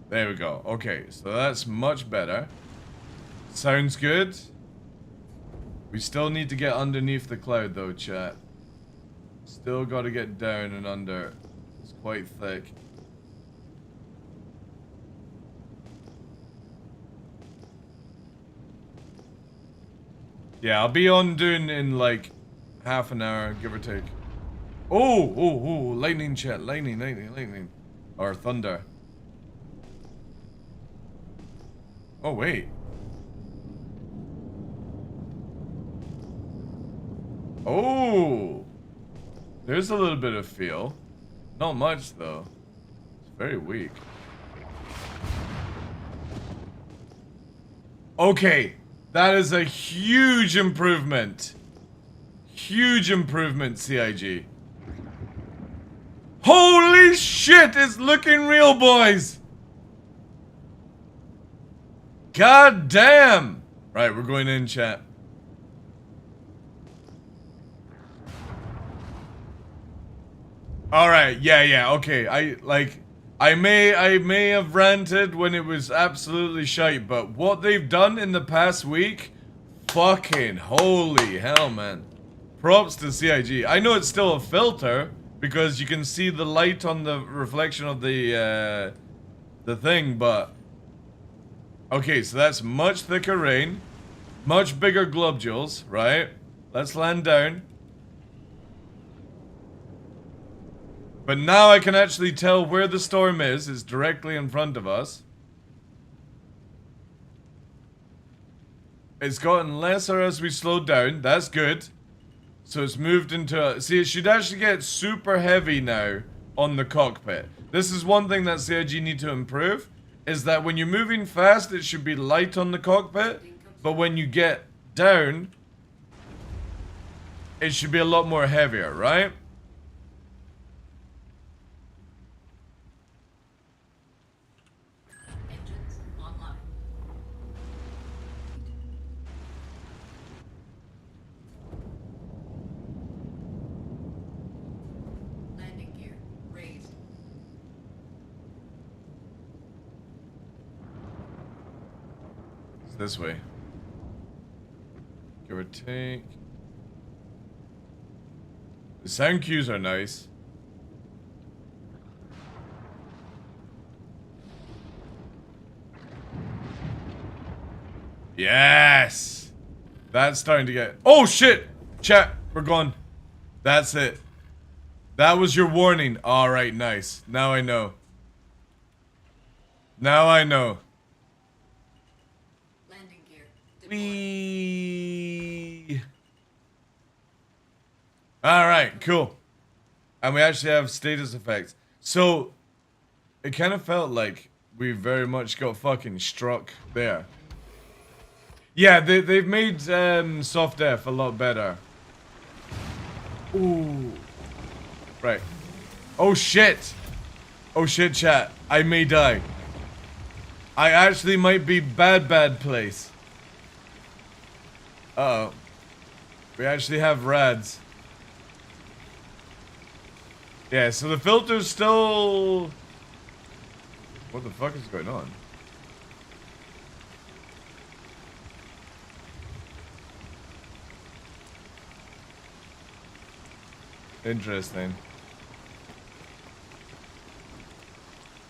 There we go. Okay, so that's much better. Sounds good. We still need to get underneath the cloud though, chat. Still got to get down and under. It's quite thick. Yeah, I'll be on doing in like half an hour, give or take. Oh, lightning chat, lightning. Or thunder. Oh, wait. Oh, there's a little bit of feel. Not much though. It's very weak. Okay, that is a huge improvement. Huge improvement, CIG. Holy shit, it's looking real, boys. God damn. Right, we're going in, chat. All right, yeah, okay. I may have ranted when it was absolutely shite, but what they've done in the past week, fucking holy hell, man. Props to CIG. I know it's still a filter because you can see the light on the reflection of the thing, but okay, so that's much thicker rain, much bigger globules, right? Let's land down. But now I can actually tell where the storm is. It's directly in front of us. It's gotten lesser as we slowed down. That's good. So it's moved into... See, it should actually get super heavy now on the cockpit. This is one thing that CIG need to improve. Is that when you're moving fast, it should be light on the cockpit. But when you get down, it should be a lot more heavier, right? Engines online. Landing gear raised. It's this way. Give or take. The sound cues are nice. Yes! That's starting to get... Oh, shit! Chat, we're gone. That's it. That was your warning. Alright, nice. Now I know. Now I know. Landing gear. Deployed. Wee. Alright, cool. And we actually have status effects. So, it kind of felt like we very much got fucking struck there. Yeah, they've made soft F a lot better. Ooh. Right. Oh shit. Oh shit, chat. I may die. I actually might be bad place. Uh-oh. We actually have rads. Yeah, so the filter's still... What the fuck is going on? Interesting.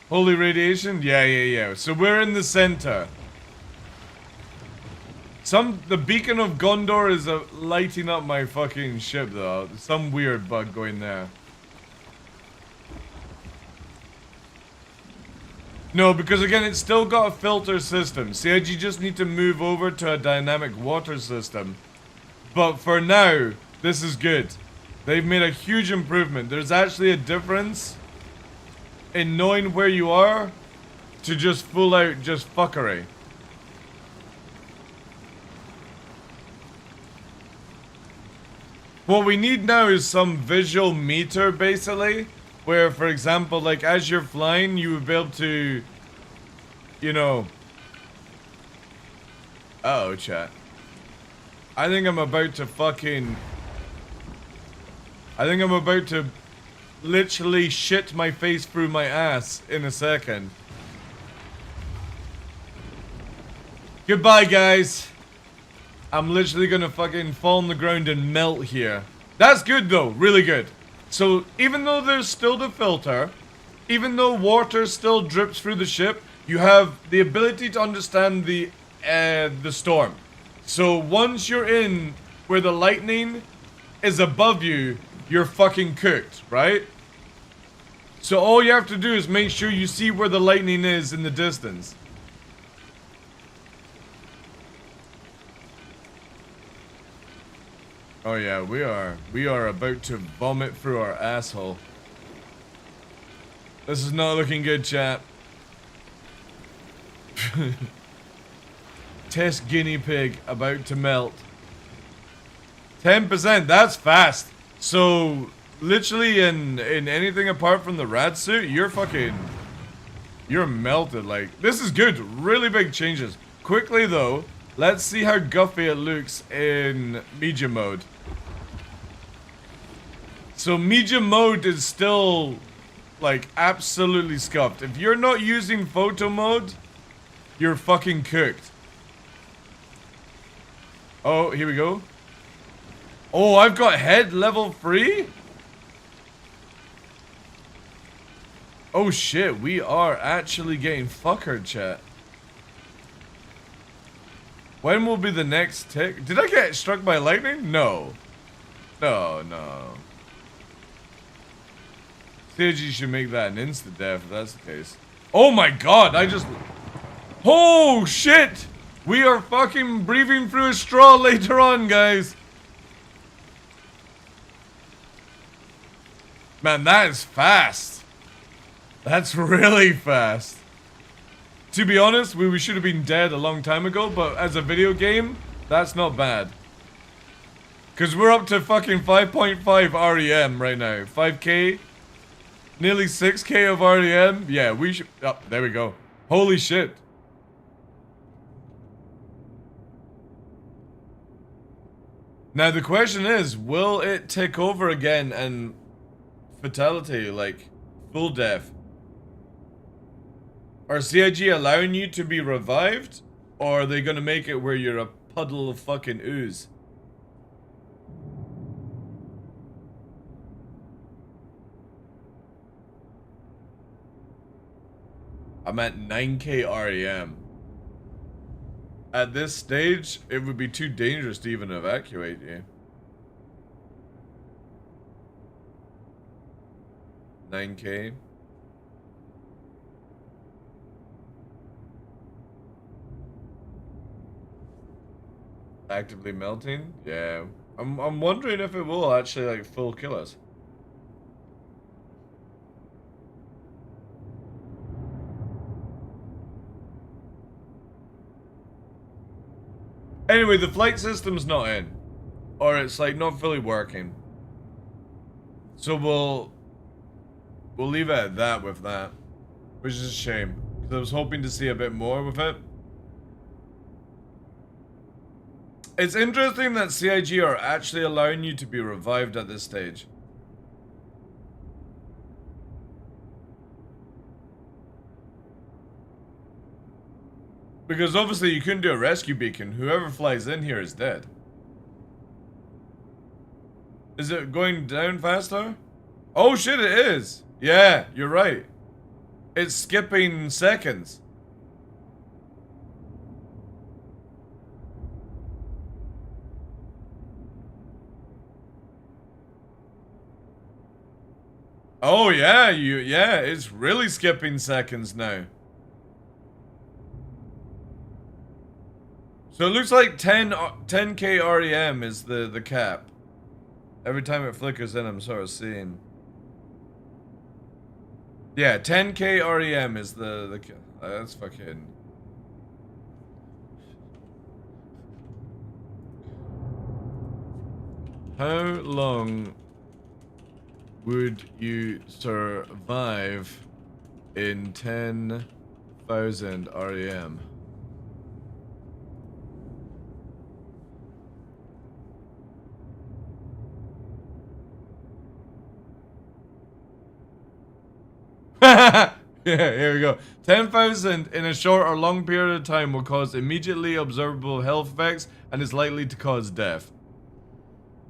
Holy radiation? Yeah. So we're in the center. The beacon of Gondor is lighting up my fucking ship though. Some weird bug going there. No, because again, it's still got a filter system. CIG just need to move over to a dynamic water system. But for now, this is good. They've made a huge improvement. There's actually a difference in knowing where you are to just full out just fuckery. What we need now is some visual meter, basically, where, for example, like, as you're flying, you would be able to, you know... Uh-oh, chat. I think I'm about to fucking... I think I'm about to literally shit my face through my ass in a second. Goodbye, guys. I'm literally gonna fucking fall on the ground and melt here. That's good though, really good. So even though there's still the filter, even though water still drips through the ship, you have the ability to understand the storm. So once you're in where the lightning is above you, you're fucking cooked, right? So all you have to do is make sure you see where the lightning is in the distance. Oh yeah, we are about to vomit through our asshole. This is not looking good, chat. Test guinea pig about to melt. 10%, that's fast. So, literally in anything apart from the rad suit, you're melted. Like, this is good. Really big changes. Quickly though, let's see how guffy it looks in medium mode. So medium mode is still, like, absolutely scuffed. If you're not using photo mode, you're fucking cooked. Oh, here we go. Oh, I've got head level 3? Oh shit, we are actually getting fuckered, chat. When will be the next tick? Did I get struck by lightning? No. No. CIG should make that an instant death if that's the case. Oh my god, oh shit! We are fucking breathing through a straw later on, guys. Man, that is fast. That's really fast. To be honest, we should have been dead a long time ago, but as a video game, that's not bad. Because we're up to fucking 5.5 REM right now. 5k. Nearly 6k of REM. Yeah, we should... Oh, there we go. Holy shit. Now the question is, will it tick over again and fatality, like full death? Are CIG allowing you to be revived? Or are they gonna make it where you're a puddle of fucking ooze? I'm at 9k REM. At this stage, it would be too dangerous to even evacuate you. 9k. Actively melting? Yeah. I'm wondering if it will actually like full kill us. Anyway, the flight system's not in. Or it's like not fully working. So we'll leave it at that with that. Which is a shame. Because I was hoping to see a bit more with it. It's interesting that CIG are actually allowing you to be revived at this stage. Because obviously you couldn't do a rescue beacon. Whoever flies in here is dead. Is it going down faster? Oh shit, it is. Yeah, you're right. It's skipping seconds. Oh yeah, yeah, it's really skipping seconds now. So it looks like 10k REM is the cap. Every time it flickers in, I'm sort of seeing. Yeah, 10k REM is the that's fucking. How long would you survive in 10,000 REM? Yeah, here we go. 10,000 in a short or long period of time will cause immediately observable health effects and is likely to cause death.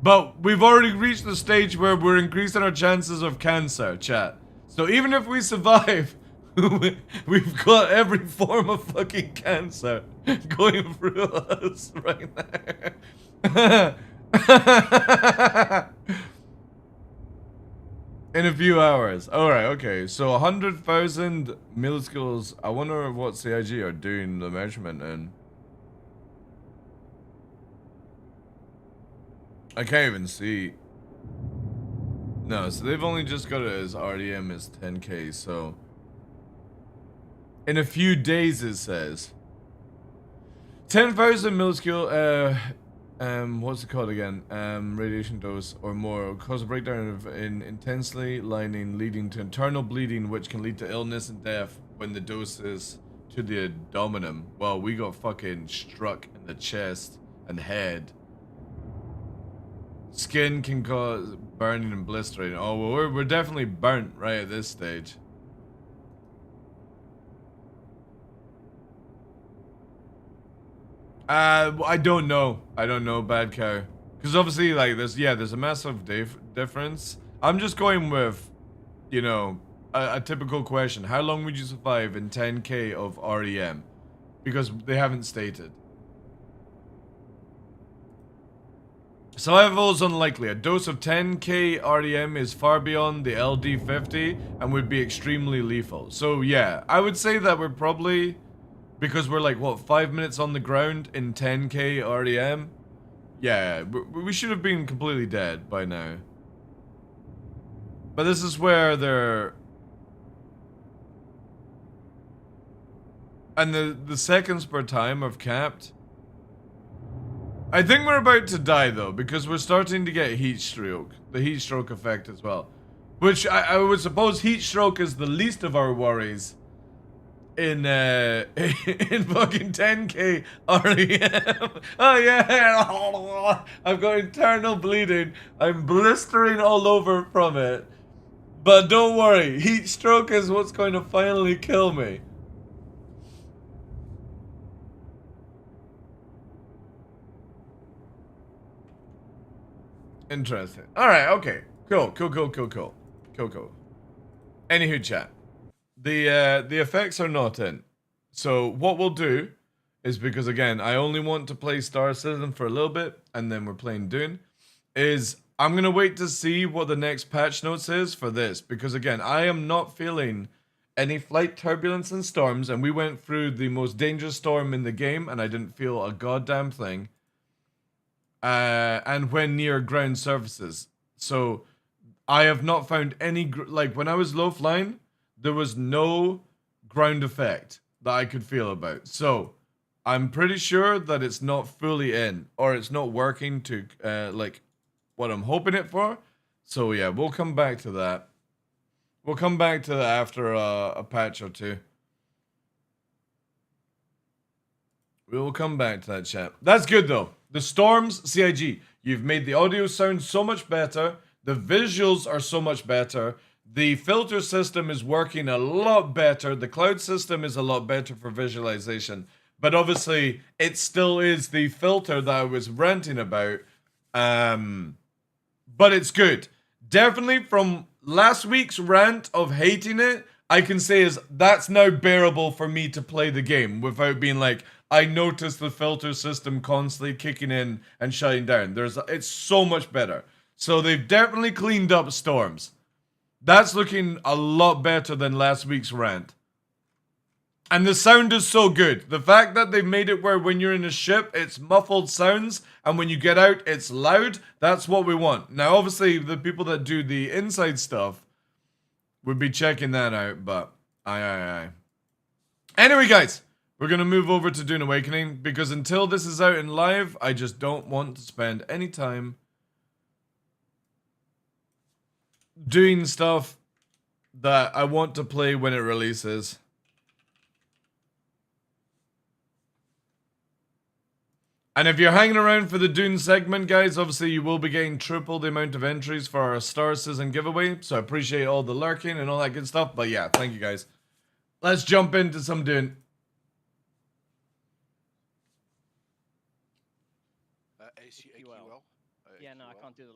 But we've already reached the stage where we're increasing our chances of cancer, chat. So even if we survive, we've got every form of fucking cancer going through us right now. In a few hours. Alright, okay. So 100,000 milliscales. I wonder what CIG are doing the measurement in. I can't even see. No, so they've only just got it as RDM is 10k, so in a few days it says 10,000 milliscale what's it called again? Radiation dose or more will cause a breakdown in intensely lining, leading to internal bleeding, which can lead to illness and death when the dose is to the abdomen. Well, we got fucking struck in the chest and head. Skin can cause burning and blistering. Oh, well, we're definitely burnt right at this stage. I don't know. I don't know, bad cow. Because obviously, like, there's a massive difference. I'm just going with, you know, a typical question. How long would you survive in 10k of REM? Because they haven't stated. Survival is unlikely. A dose of 10k REM is far beyond the LD50 and would be extremely lethal. So yeah, I would say that we're probably, because we're like, what, 5 minutes on the ground in 10k REM? Yeah, we should have been completely dead by now. But this is where they're... And the seconds per time I've capped. I think we're about to die though, because we're starting to get heat stroke. The heat stroke effect as well. Which I would suppose heat stroke is the least of our worries in fucking 10k REM. Oh yeah, I've got internal bleeding. I'm blistering all over from it. But don't worry, heat stroke is what's going to finally kill me. Interesting. Alright, okay. Cool. Anywho, chat. the effects are not in. So what we'll do is, because again, I only want to play Star Citizen for a little bit, and then we're playing Dune, is I'm going to wait to see what the next patch notes is for this, because again, I am not feeling any flight turbulence and storms, and we went through the most dangerous storm in the game, and I didn't feel a goddamn thing. And when near ground surfaces. So I have not found any, like when I was low flying, there was no ground effect that I could feel about. So I'm pretty sure that it's not fully in, or it's not working to like what I'm hoping it for. So yeah, we'll come back to that. We'll come back to that after a patch or two. We will come back to that, chat. That's good though. The storms, CIG, you've made the audio sound so much better. The visuals are so much better. The filter system is working a lot better. The cloud system is a lot better for visualization. But obviously, it still is the filter that I was ranting about. But it's good. Definitely from last week's rant of hating it, I can say is that's now bearable for me to play the game without being like, I noticed the filter system constantly kicking in and shutting down. It's so much better. So they've definitely cleaned up storms. That's looking a lot better than last week's rant. And the sound is so good. The fact that they've made it where when you're in a ship, it's muffled sounds, and when you get out, it's loud, that's what we want. Now, obviously, the people that do the inside stuff would be checking that out, but aye. Anyway, guys, we're going to move over to Dune Awakening, because until this is out in live, I just don't want to spend any time doing stuff that I want to play when it releases. And if you're hanging around for the Dune segment, guys, obviously you will be getting triple the amount of entries for our Star Citizen giveaway. So I appreciate all the lurking and all that good stuff. But yeah, thank you guys. Let's jump into some Dune. AQL. Yeah, no, I can't do the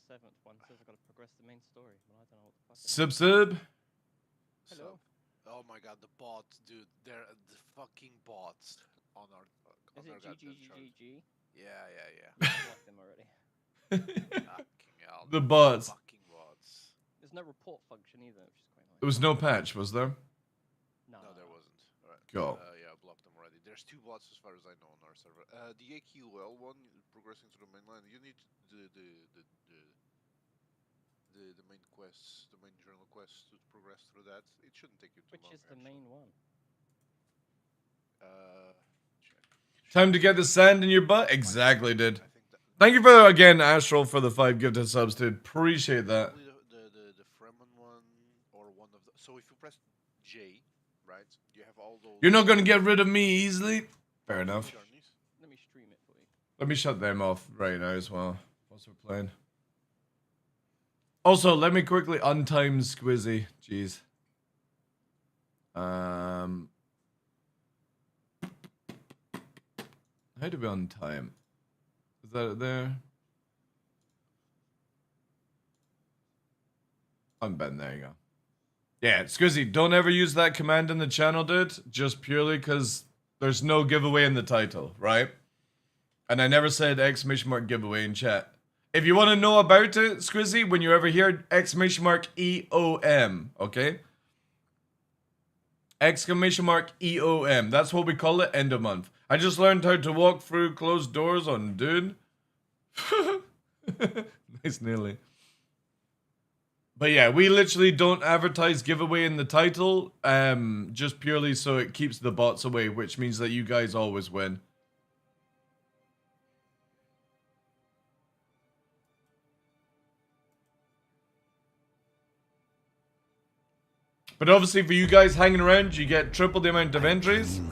seventh one. Says I've got to progress the main story. Well, I don't know what the fuck. Sub. Hello. Oh my god, the bots, dude. They're the fucking bots on our. Is it GGGGG? Yeah. I blocked them already. Fucking hell. The bots. Fucking bots. There's no report function either, which is quite nice. There was no patch, was there? No, There wasn't. Alright. Go. Yeah, I blocked them already. There's 2 bots as far as I know on our server. The AQL one, progressing to the main line. You need the main quests, the main journal quests to progress through that. It shouldn't take you too long. Which is the main one? Time to get the sand in your butt? Exactly, dude. I think that Thank you for, again, Astral, for the 5 gifted subs, dude. Appreciate that. probably the Fremen one or one of the. So if you press J, right, you have all those. You're not going to get rid of me easily. Fair enough. journeys. Let me stream it for you. Let me shut them off right now as well. Whilst we're playing. Also, let me quickly untime Squizzy. Jeez. How do we untime? Is that it there? Unbend, there you go. Yeah, Squizzy, don't ever use that command in the channel, dude. Just purely because there's no giveaway in the title, right? And I never said exclamation mark giveaway in chat. If you want to know about it, Squizzy, when you ever hear exclamation mark EOM, okay? Exclamation mark EOM. That's what we call it, end of month. I just learned how to walk through closed doors on Dune. Nice, nearly. But yeah, we literally don't advertise giveaway in the title, just purely so it keeps the bots away, which means that you guys always win. But obviously for you guys hanging around, you get triple the amount of entries.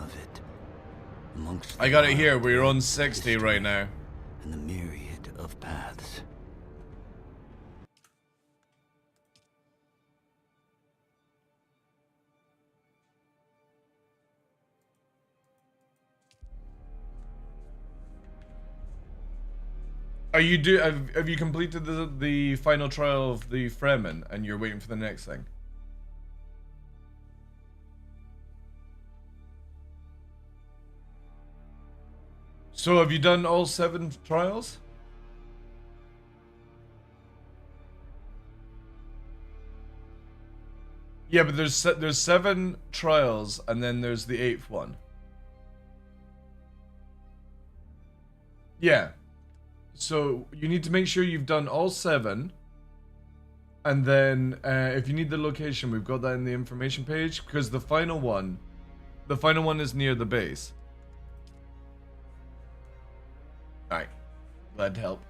I got it here, we're on 60 right now. And the myriad of paths. Are you have you completed the final trial of the Fremen and you're waiting for the next thing? So have you done all 7 trials? Yeah, but there's 7 trials, and then there's the 8th one. Yeah. So you need to make sure you've done all 7. And then if you need the location, we've got that in the information page, because the final one is near the base. Alright. Glad to help.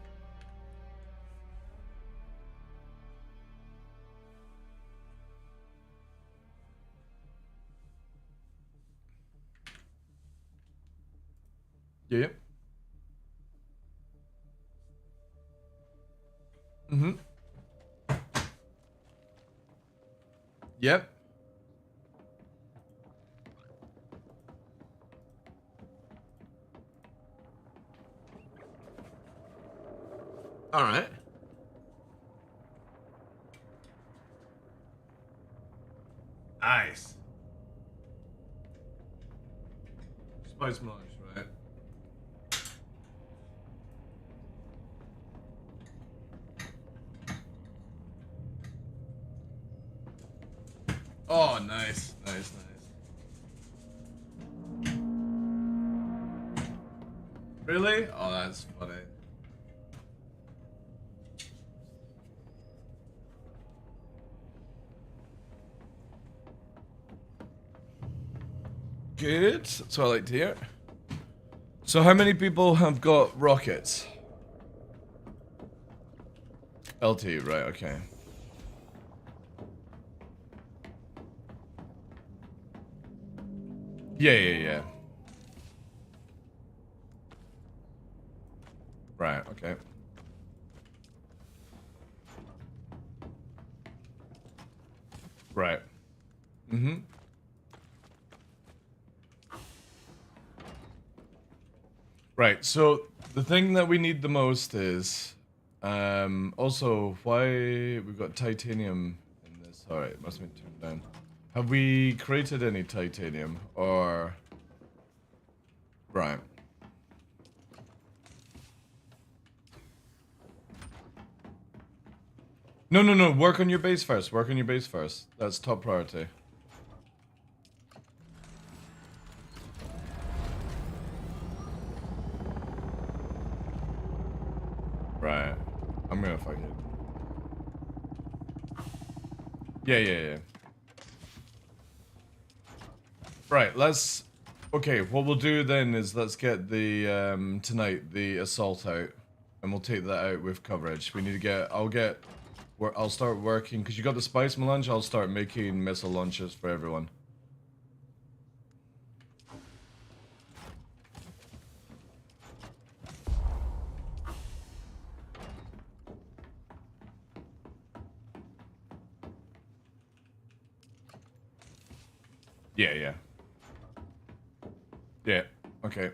Yeah. Mm-hmm. Yep. Alright. Nice. Spice melange, right? Oh, nice, nice, nice. Really? Oh, that's funny. Good. That's what I like to hear. So how many people have got rockets? LT, right, okay. Yeah. Right, okay. Right. Mm-hmm. Right, so the thing that we need the most is also why we've got titanium in this. Alright, it must be turned down. Have we created any titanium or right. No, work on your base first. Work on your base first. That's top priority. Right. I'm gonna fuck it. Yeah. Right, let's... Okay, what we'll do then is let's get the, tonight, the assault out. And we'll take that out with coverage. We need to get... I'll start working... Because you got the spice melange, I'll start making missile launchers for everyone. Yeah. Yeah, okay.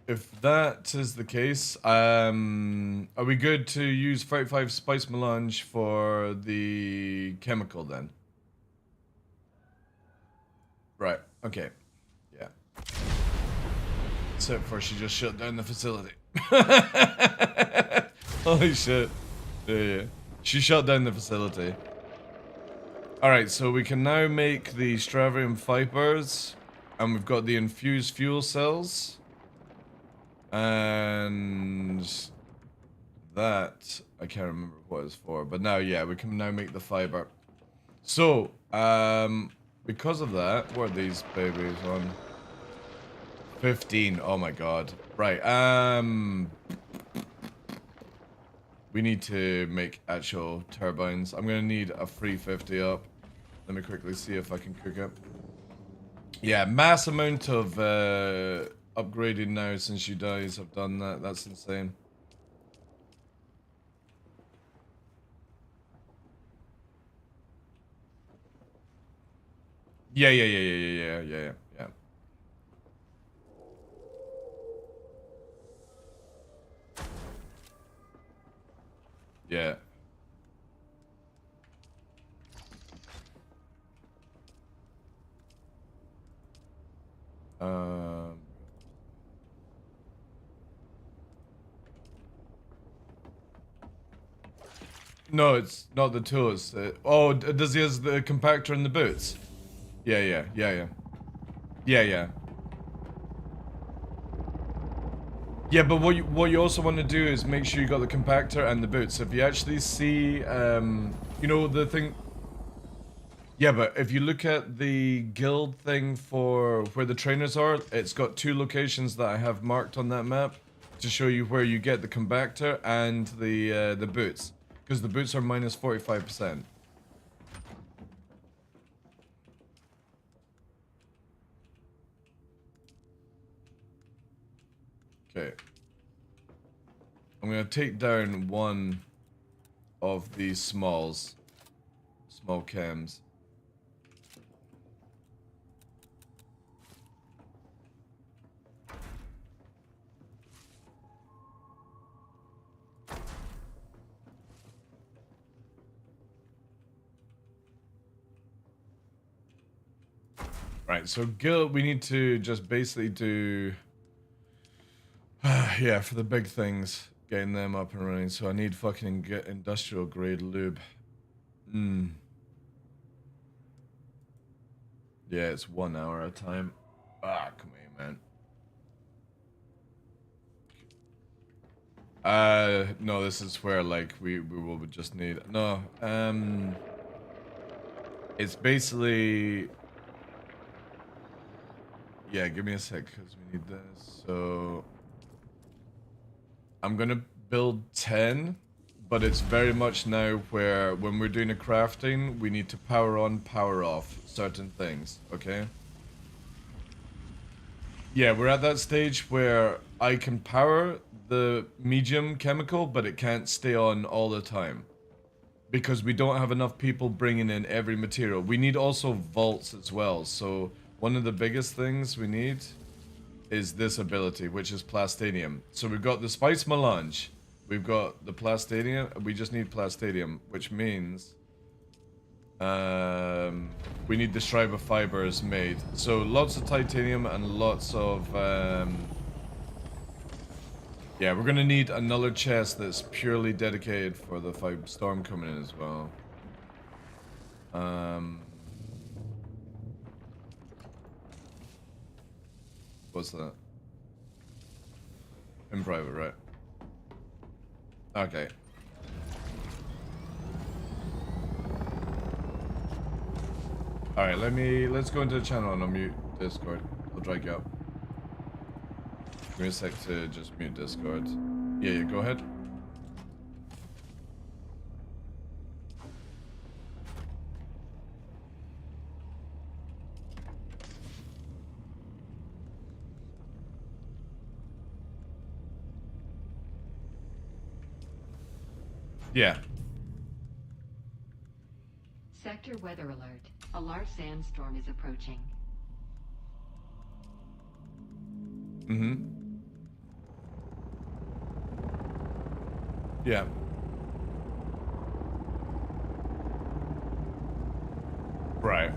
If that is the case, are we good to use 35 spice melange for the chemical then? Right, okay. Yeah. Except for she just shut down the facility. Holy shit. Yeah. She shut down the facility. Alright, so we can now make the Stravarium fibers. And we've got the infused fuel cells. And that I can't remember what it's for, but now yeah, we can now make the fiber. So, because of that, what are these babies on? 15. Oh my god. Right. We need to make actual turbines. I'm gonna need a 350 up. Let me quickly see if I can cook it. Yeah, mass amount of upgrading now since you guys have done that. That's insane. Yeah. Yeah. No, it's not the tools. Does he has the compactor in the boots? Yeah. Yeah, but what you also want to do is make sure you got the compactor and the boots. If you actually see, you know the thing. Yeah, but if you look at the guild thing for where the trainers are, it's got 2 locations that I have marked on that map to show you where you get the compactor and the boots, because the boots are minus 45%. Okay. I'm gonna take down one of these small cams. Right, so guild, we need to just basically do, yeah, for the big things, getting them up and running. So I need fucking industrial grade lube. Yeah, it's 1 hour at a time. Ah, come on, man. No, this is where like we will just need no. It's basically. Yeah, give me a sec, because we need this. So I'm gonna build 10, but it's very much now where when we're doing a crafting, we need to power on, power off certain things, okay? Yeah, we're at that stage where I can power the medium chemical, but it can't stay on all the time. Because we don't have enough people bringing in every material. We need also vaults as well, so one of the biggest things we need is this ability, which is Plastadium. So we've got the Spice Melange, we've got the Plastadium, we just need Plastadium, which means we need the Schreiber fibers made. So lots of titanium and lots of yeah, we're gonna need another chest that's purely dedicated for the storm coming in as well. What's that? In private, right? Okay. Alright, let's go into the channel and unmute Discord. I'll drag you up. Give me a sec to just mute Discord. Yeah, go ahead. Yeah. Sector weather alert. A large sandstorm is approaching. Yeah. Right.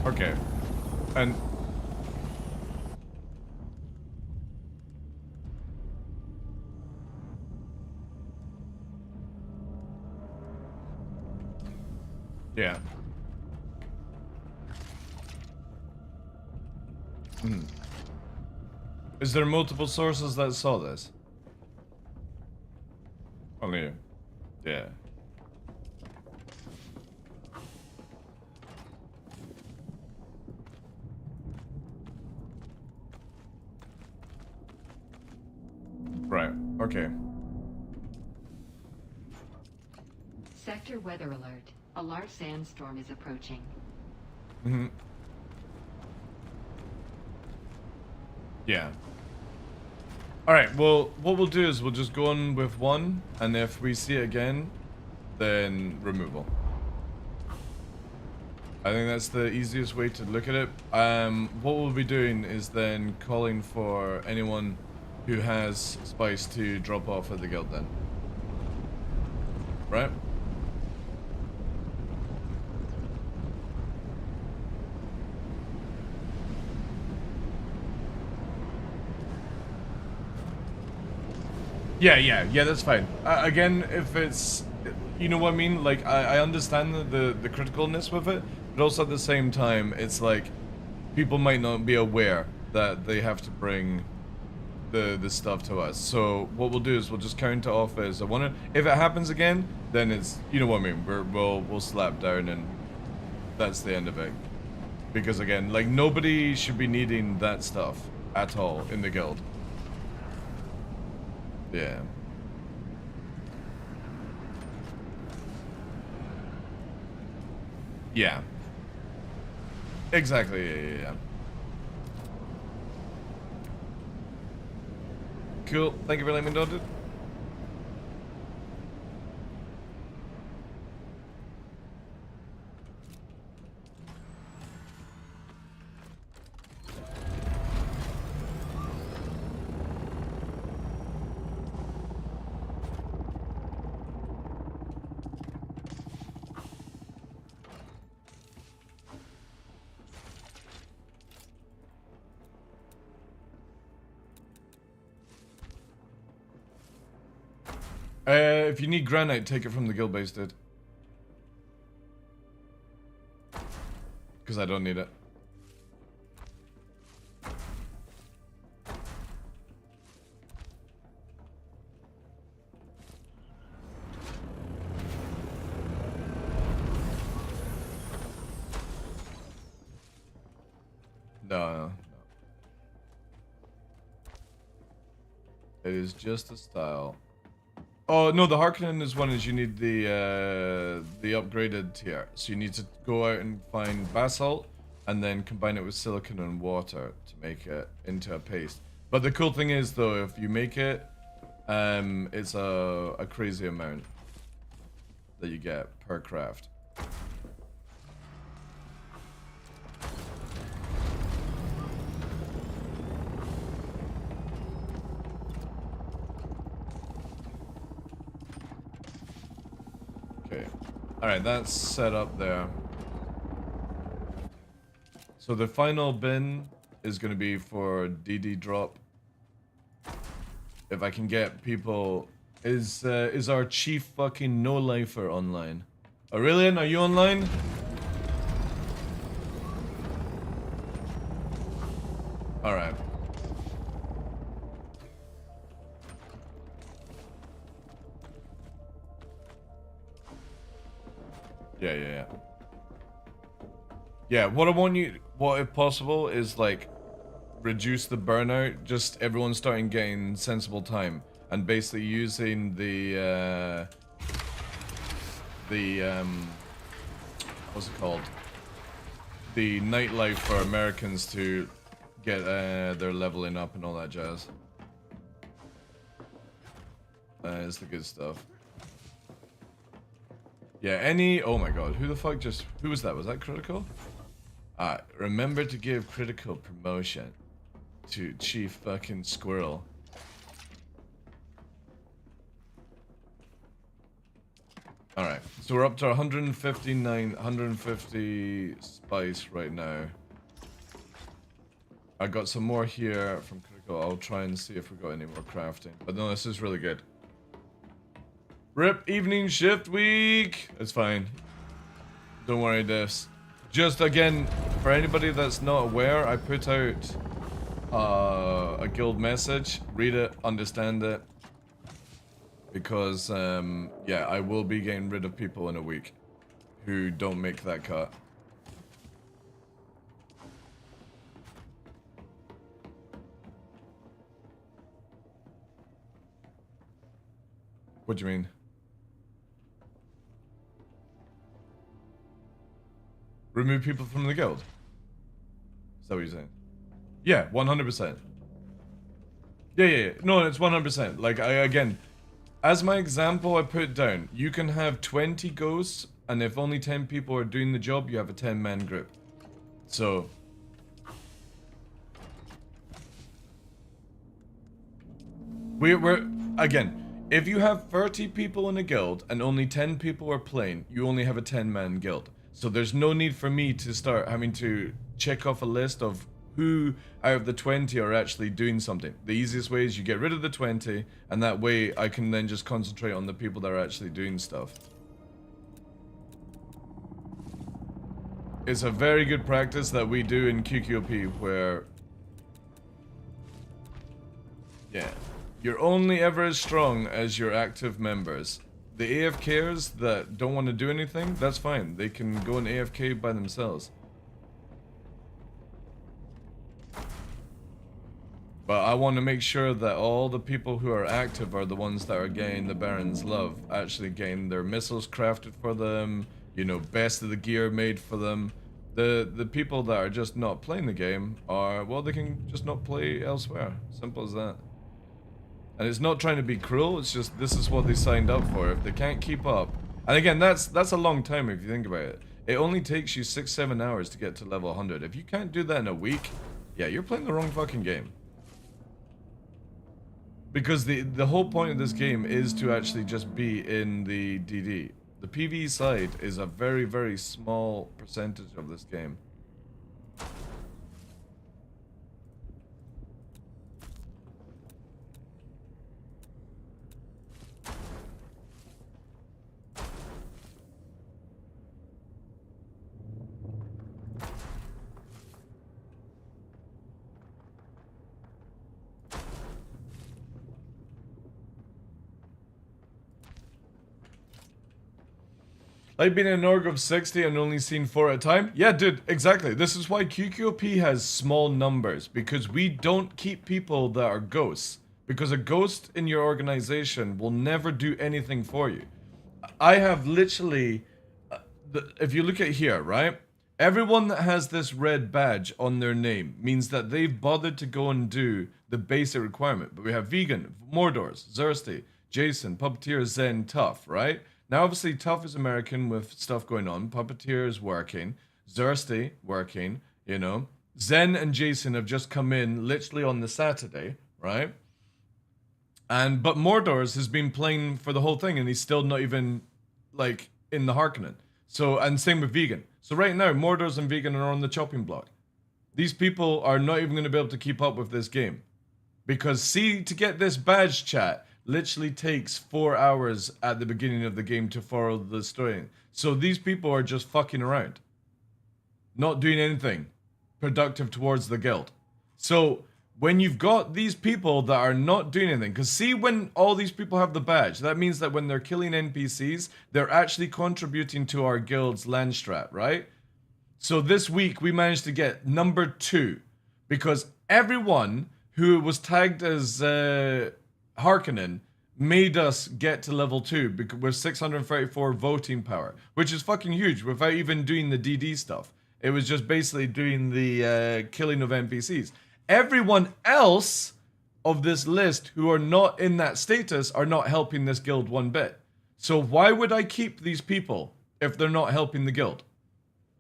Okay. And yeah. Is there multiple sources that saw this? Only you. Yeah. Right. Okay. Sector weather alert. A large sandstorm is approaching. Yeah. Alright, well, what we'll do is we'll just go on with one, and if we see it again, then removal. I think that's the easiest way to look at it. What we'll be doing is then calling for anyone who has spice to drop off at the guild then. Right? Yeah, that's fine. Again, if it's, you know what I mean? Like, I understand the criticalness with it, but also at the same time, it's like, people might not be aware that they have to bring the stuff to us. So what we'll do is we'll just count it off as a one. If it happens again, then it's, you know what I mean? We'll slap down and that's the end of it. Because again, like, nobody should be needing that stuff at all in the guild. Yeah. Yeah. Exactly, yeah. Cool. Thank you for letting me know, dude. If you need granite, take it from the guild base, dude. Because I don't need it. No. It is just a style. Oh no, the Harkonnen is one is you need the upgraded tier. So you need to go out and find basalt and then combine it with silicon and water to make it into a paste. But the cool thing is though, if you make it, it's a crazy amount that you get per craft. Alright, that's set up there. So the final bin is going to be for DD drop. If I can get people... Is our chief fucking no-lifer online? Aurelian, are you online? Alright. Yeah. Yeah, what I want you, what if possible, is like reduce the burnout. Just everyone starting getting sensible time and basically using the what's it called? The nightlife for Americans to get their leveling up and all that jazz. It's the good stuff. Yeah, oh my god, who the fuck who was that? Was that Critical? Remember to give Critical promotion to Chief fucking Squirrel. Alright, so we're up to 150 spice right now. I got some more here from Critical. I'll try and see if we got any more crafting. But no, this is really good. RIP evening shift week. It's fine. Don't worry, this. Just again, for anybody that's not aware, I put out a guild message. Read it, understand it. Because, yeah, I will be getting rid of people in a week who don't make that cut. What do you mean? Remove people from the guild? Is that what you're saying? Yeah, 100%. Yeah. No, it's 100%. Like, again, as my example, I put down, you can have 20 ghosts, and if only 10 people are doing the job, you have a 10-man group. So... We're... Again, if you have 30 people in a guild, and only 10 people are playing, you only have a 10-man guild. So there's no need for me to start having to check off a list of who out of the 20 are actually doing something. The easiest way is you get rid of the 20, and that way I can then just concentrate on the people that are actually doing stuff. It's a very good practice that we do in QQP where, yeah, you're only ever as strong as your active members. The AFKers that don't want to do anything, that's fine. They can go and AFK by themselves. But I want to make sure that all the people who are active are the ones that are getting the Baron's love. Actually getting their missiles crafted for them, you know, best of the gear made for them. The people that are just not playing the game are, well, they can just not play elsewhere. Simple as that. And it's not trying to be cruel, it's just this is what they signed up for. If they can't keep up, and again, that's a long time if you think about it. It only takes you 6-7 hours to get to level 100. If you can't do that in a week, yeah, you're playing the wrong fucking game. Because the whole point of this game is to actually just be in the DD. The PvE side is a very, very small percentage of this game. I've been an org of 60 and only seen 4 at a time. Yeah, dude, exactly. This is why QQP has small numbers, because we don't keep people that are ghosts. Because a ghost in your organization will never do anything for you. I have literally, if you look at here, right? Everyone that has this red badge on their name means that they've bothered to go and do the basic requirement. But we have Vegan, Mordors, Xursty, Jason, Puppeteer, Zen, Tough, right? Now, obviously, Tough is American with stuff going on. Puppeteer is working. Xursty, working, you know. Zen and Jason have just come in literally on the Saturday, right? But Mordors has been playing for the whole thing, and he's still not even, like, in the Harkonnen. So, and same with Vegan. So right now, Mordors and Vegan are on the chopping block. These people are not even going to be able to keep up with this game. Because, see, to get this badge, chat, literally takes 4 hours at the beginning of the game to follow the story. So these people are just fucking around. Not doing anything productive towards the guild. So when you've got these people that are not doing anything, because see, when all these people have the badge, that means that when they're killing NPCs, they're actually contributing to our guild's land strat, right? So this week we managed to get number 2, because everyone who was tagged as Harkonnen made us get to level 2 with 634 voting power, which is fucking huge without even doing the DD stuff. It was just basically doing the killing of NPCs. Everyone else of this list who are not in that status are not helping this guild one bit. So why would I keep these people if they're not helping the guild?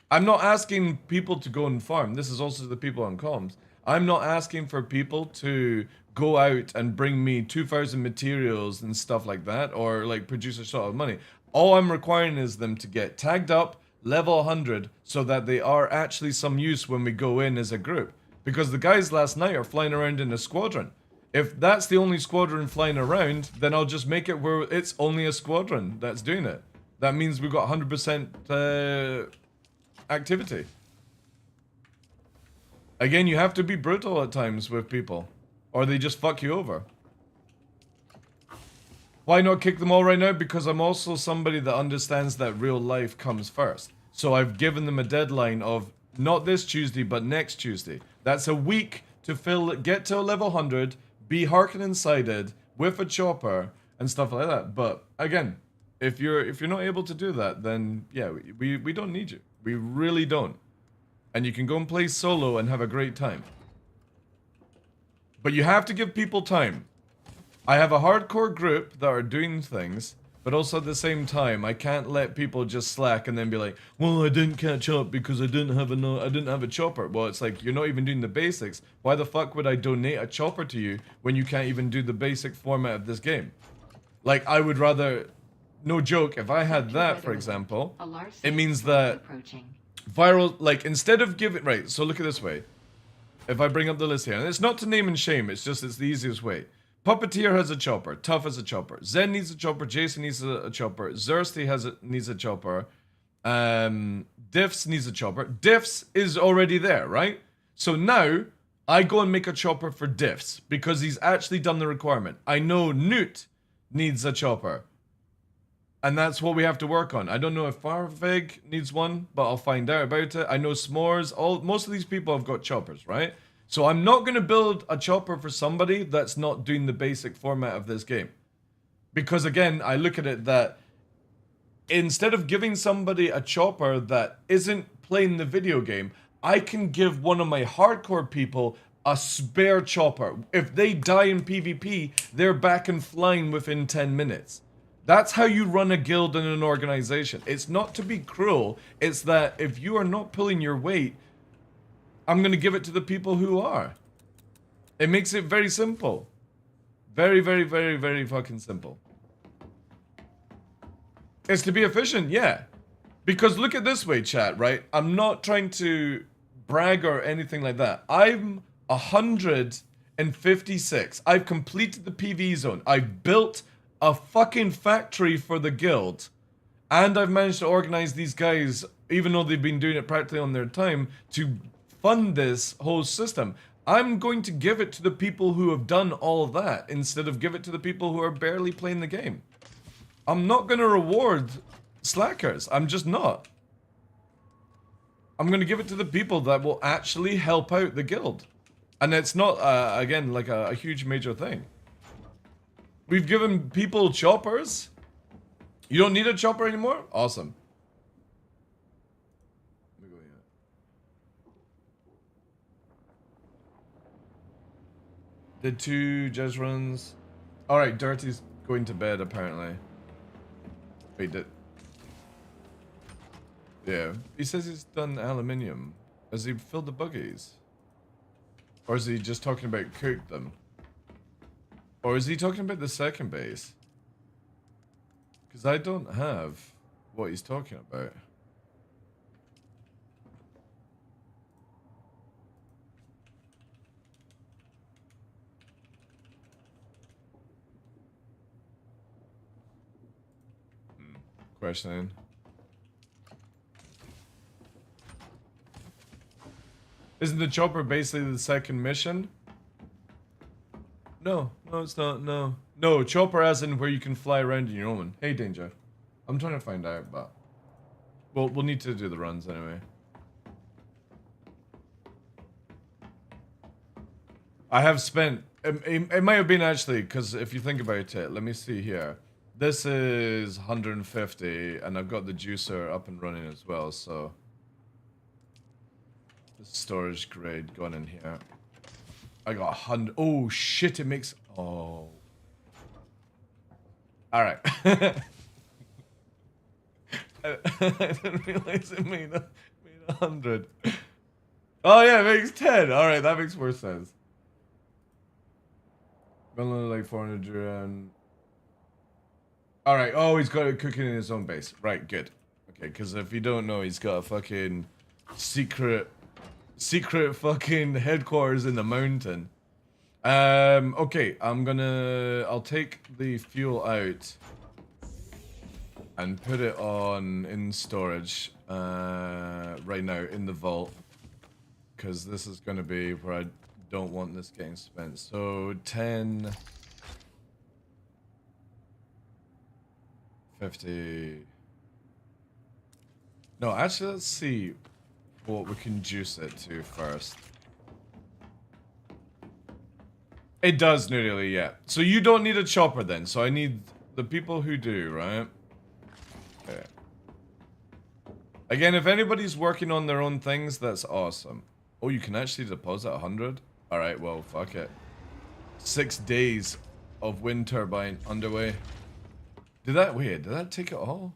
I'm not asking people to go and farm. This is also the people on comms. I'm not asking for people to go out and bring me 2,000 materials and stuff like that, or like produce a shot of money. All I'm requiring is them to get tagged up, level 100, so that they are actually some use when we go in as a group. Because the guys last night are flying around in a squadron. If that's the only squadron flying around, then I'll just make it where it's only a squadron that's doing it. That means we've got 100% activity. Again, you have to be brutal at times with people, or they just fuck you over. Why not kick them all right now? Because I'm also somebody that understands that real life comes first. So I've given them a deadline of not this Tuesday, but next Tuesday. That's a week to get to a level 100, be Harkonnen-sided with a chopper and stuff like that. But again, if you're not able to do that, then yeah, we don't need you. We really don't. And you can go and play solo and have a great time. But you have to give people time. I have a hardcore group that are doing things, but also at the same time, I can't let people just slack and then be like, well, I didn't catch up because I didn't have a chopper. Well, it's like, you're not even doing the basics. Why the fuck would I donate a chopper to you when you can't even do the basic format of this game? Like, I would rather, no joke, if I had that, for example, it means that viral, like, instead of giving, right, so look at it this way. if I bring up the list here, and it's not to name and shame, it's just it's the easiest way. Puppeteer has a chopper. Tough has a chopper. Zen needs a chopper. Jason needs a chopper. Zersty needs a chopper. Diffs needs a chopper. Diffs is already there, right? So now I go and make a chopper for Diffs because he's actually done the requirement. I know Newt needs a chopper. And that's what we have to work on. I don't know if Farvig needs one, but I'll find out about it. I know S'mores, most of these people have got choppers, right? So I'm not going to build a chopper for somebody that's not doing the basic format of this game. Because again, I look at it that instead of giving somebody a chopper that isn't playing the video game, I can give one of my hardcore people a spare chopper. If they die in PvP, they're back and flying within 10 minutes. That's how you run a guild and an organization. It's not to be cruel. It's that if you are not pulling your weight, I'm going to give it to the people who are. It makes it very simple. Very, very, very, very fucking simple. It's to be efficient, yeah. Because look at this way, chat, right? I'm not trying to brag or anything like that. I'm 156. I've completed the PV zone. I've built a fucking factory for the guild. And I've managed to organize these guys, even though they've been doing it practically on their time, to fund this whole system. I'm going to give it to the people who have done all of that instead of give it to the people who are barely playing the game. I'm not going to reward slackers. I'm just not. I'm going to give it to the people that will actually help out the guild. And it's not, again, like a huge major thing. We've given people choppers. You don't need a chopper anymore? Awesome. Let me go here. Did 2 jazz runs. Alright, Dirty's going to bed apparently. Wait, did... Yeah. He says he's done aluminium. Has he filled the buggies? Or is he just talking about cooked them? Or is he talking about the second base? Because I don't have what he's talking about. Questioning. Isn't the chopper basically the second mission? No, it's not. No, chopper as in where you can fly around in your own. Hey, Danger. I'm trying to find out, but we'll need to do the runs anyway. I have spent. It might have been actually because if you think about it, let me see here. This is 150, and I've got the juicer up and running as well. So the storage grade going in here. I got 100. Oh shit! It makes. Oh. All right. I didn't realize it made 100. Oh yeah, it makes 10. All right, that makes more sense. Melon like 400 dirham. All right. Oh, he's got it cooking in his own base. Right. Good. Okay, because if you don't know, he's got a fucking secret fucking headquarters in the mountain. Okay, I'll take the fuel out and put it on in storage right now in the vault, because this is gonna be where I don't want this getting spent. So 10, 50. No, actually, let's see what we can juice it to first. It does nearly, yeah. So you don't need a chopper then. So I need the people who do, right? Okay. Again, if anybody's working on their own things, that's awesome. Oh, you can actually deposit 100? Alright, well, fuck it. 6 days of wind turbine underway. Did that take it all?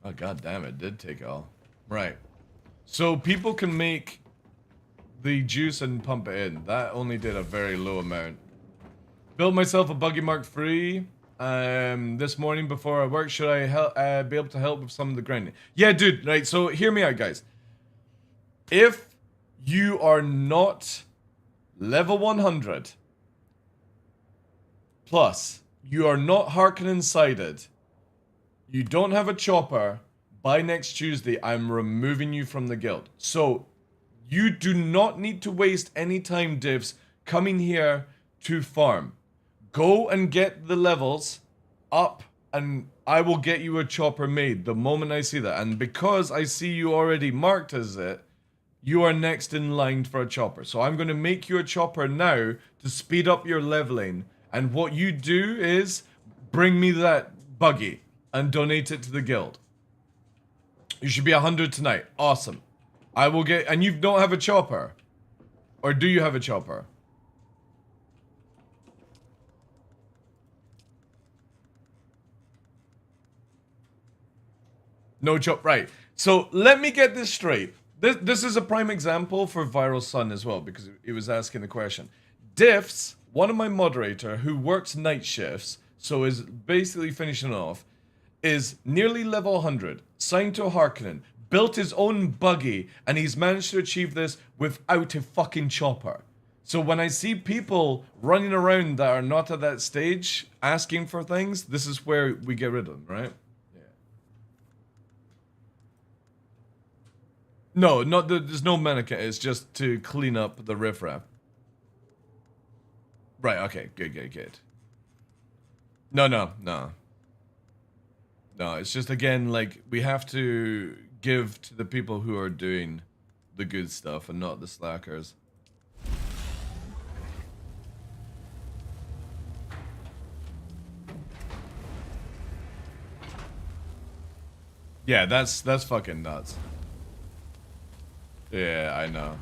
Oh, god damn it, did take it all. Right. So people can make the juice and pump it in. That only did a very low amount. Built myself a buggy Mark III this morning before I work. Should I be able to help with some of the grinding? Yeah, dude, right, so hear me out, guys. If You are not level 100. Plus, you are not Harkonnen sided. You don't have a chopper. By next Tuesday, I'm removing you from the guild. So, you do not need to waste any time, divs, coming here to farm. Go and get the levels up, and I will get you a chopper made the moment I see that. And because I see you already marked as it, you are next in line for a chopper. So I'm going to make you a chopper now to speed up your leveling. And what you do is bring me that buggy and donate it to the guild. You should be 100 tonight. Awesome. I will get... And you don't have a chopper? Or do you have a chopper? No chop. Right. So let me get this straight. This is a prime example for Viral Sun as well, because he was asking the question. Diffs, one of my moderator who works night shifts, so is basically finishing off, is nearly level 100, signed to a Harkonnen, built his own buggy, and he's managed to achieve this without a fucking chopper. So when I see people running around that are not at that stage, asking for things, this is where we get rid of them, right? No, not there's no mannequin. It's just to clean up the riffraff. Right. Okay. Good. No. It's just again like we have to give to the people who are doing the good stuff and not the slackers. Yeah, that's fucking nuts. Yeah, I know.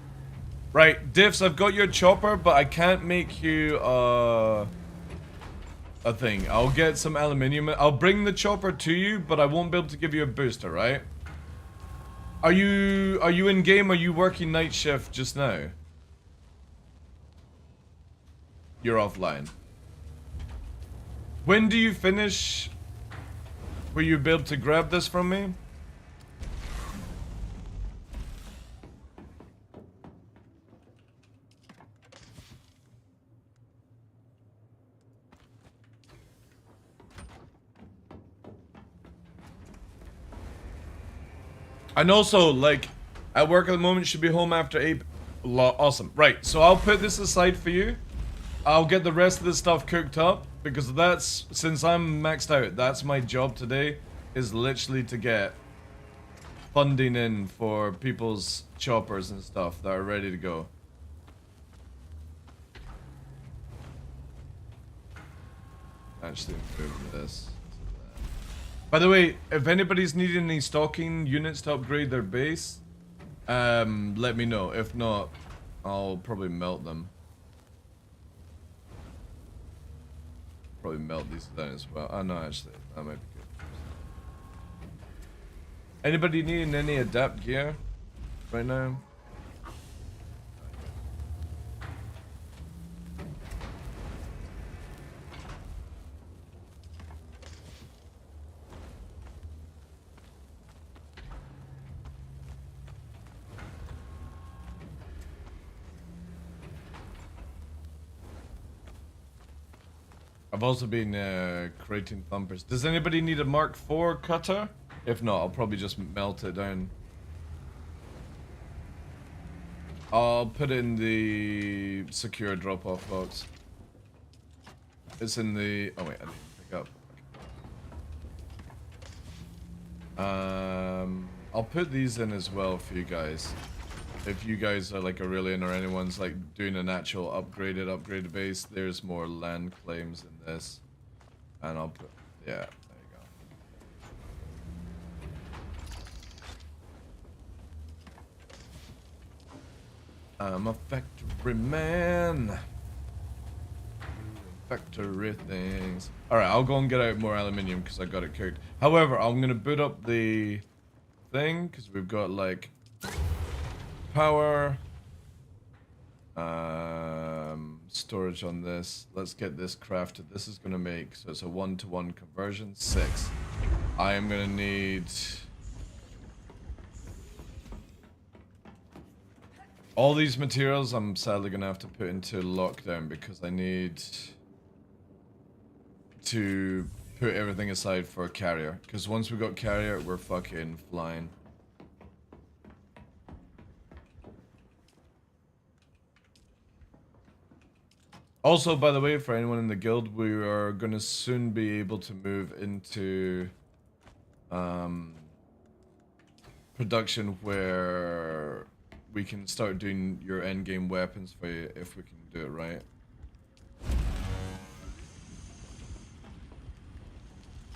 Right, Diffs, I've got your chopper, but I can't make you a thing. I'll get some aluminium. I'll bring the chopper to you, but I won't be able to give you a booster, right? Are you in game? Are you working night shift just now? You're offline. When do you finish? Will you be able to grab this from me? And also, like, at work at the moment, should be home after 8. Awesome. Right, so I'll put this aside for you. I'll get the rest of the stuff cooked up, because that's, since I'm maxed out, that's my job today, is literally to get funding in for people's choppers and stuff that are ready to go. Actually, move this. By the way, if anybody's needing any stocking units to upgrade their base, let me know. If not, I'll probably melt them. Probably melt these down as well. Oh no, actually, that might be good. Anybody needing any adapt gear right now? I've also been creating thumpers. Does anybody need a Mark IV cutter? If not, I'll probably just melt it down. I'll put it in the secure drop-off box. It's in the... Oh wait, I didn't pick up. Okay. I'll put these in as well for you guys. If you guys are like Aurelian or anyone's like doing an actual upgraded base, there's more land claims in this. And I'll put, yeah, there you go. I'm a factory man. Factory things. Alright, I'll go and get out more aluminium because I got it cooked. However, I'm going to boot up the thing because we've got like power, storage on this. Let's get this crafted. This is gonna make, so it's a 1-to-1 conversion, 6. I am gonna need All these materials I'm sadly gonna have to put into lockdown because I need to put everything aside for carrier. Because once we got carrier, we're fucking flying. Also, by the way, for anyone in the guild, we are gonna soon be able to move into production where we can start doing your endgame weapons for you if we can do it right.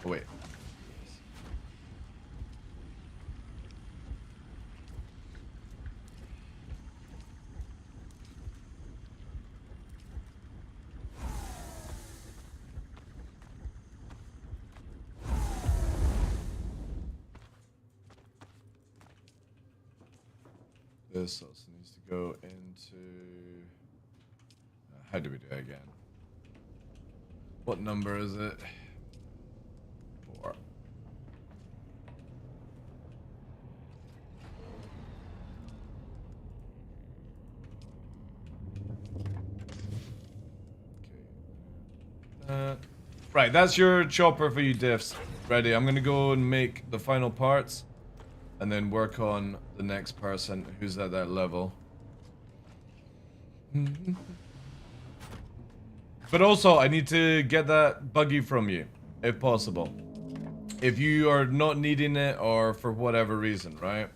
Oh wait. This also needs to go into... how do we do it again? What number is it? 4. Okay. Right, that's your chopper for you diffs. Ready, I'm gonna go and make the final parts and then work on the next person who's at that level. But also, I need to get that buggy from you, if possible. If you are not needing it or for whatever reason, right?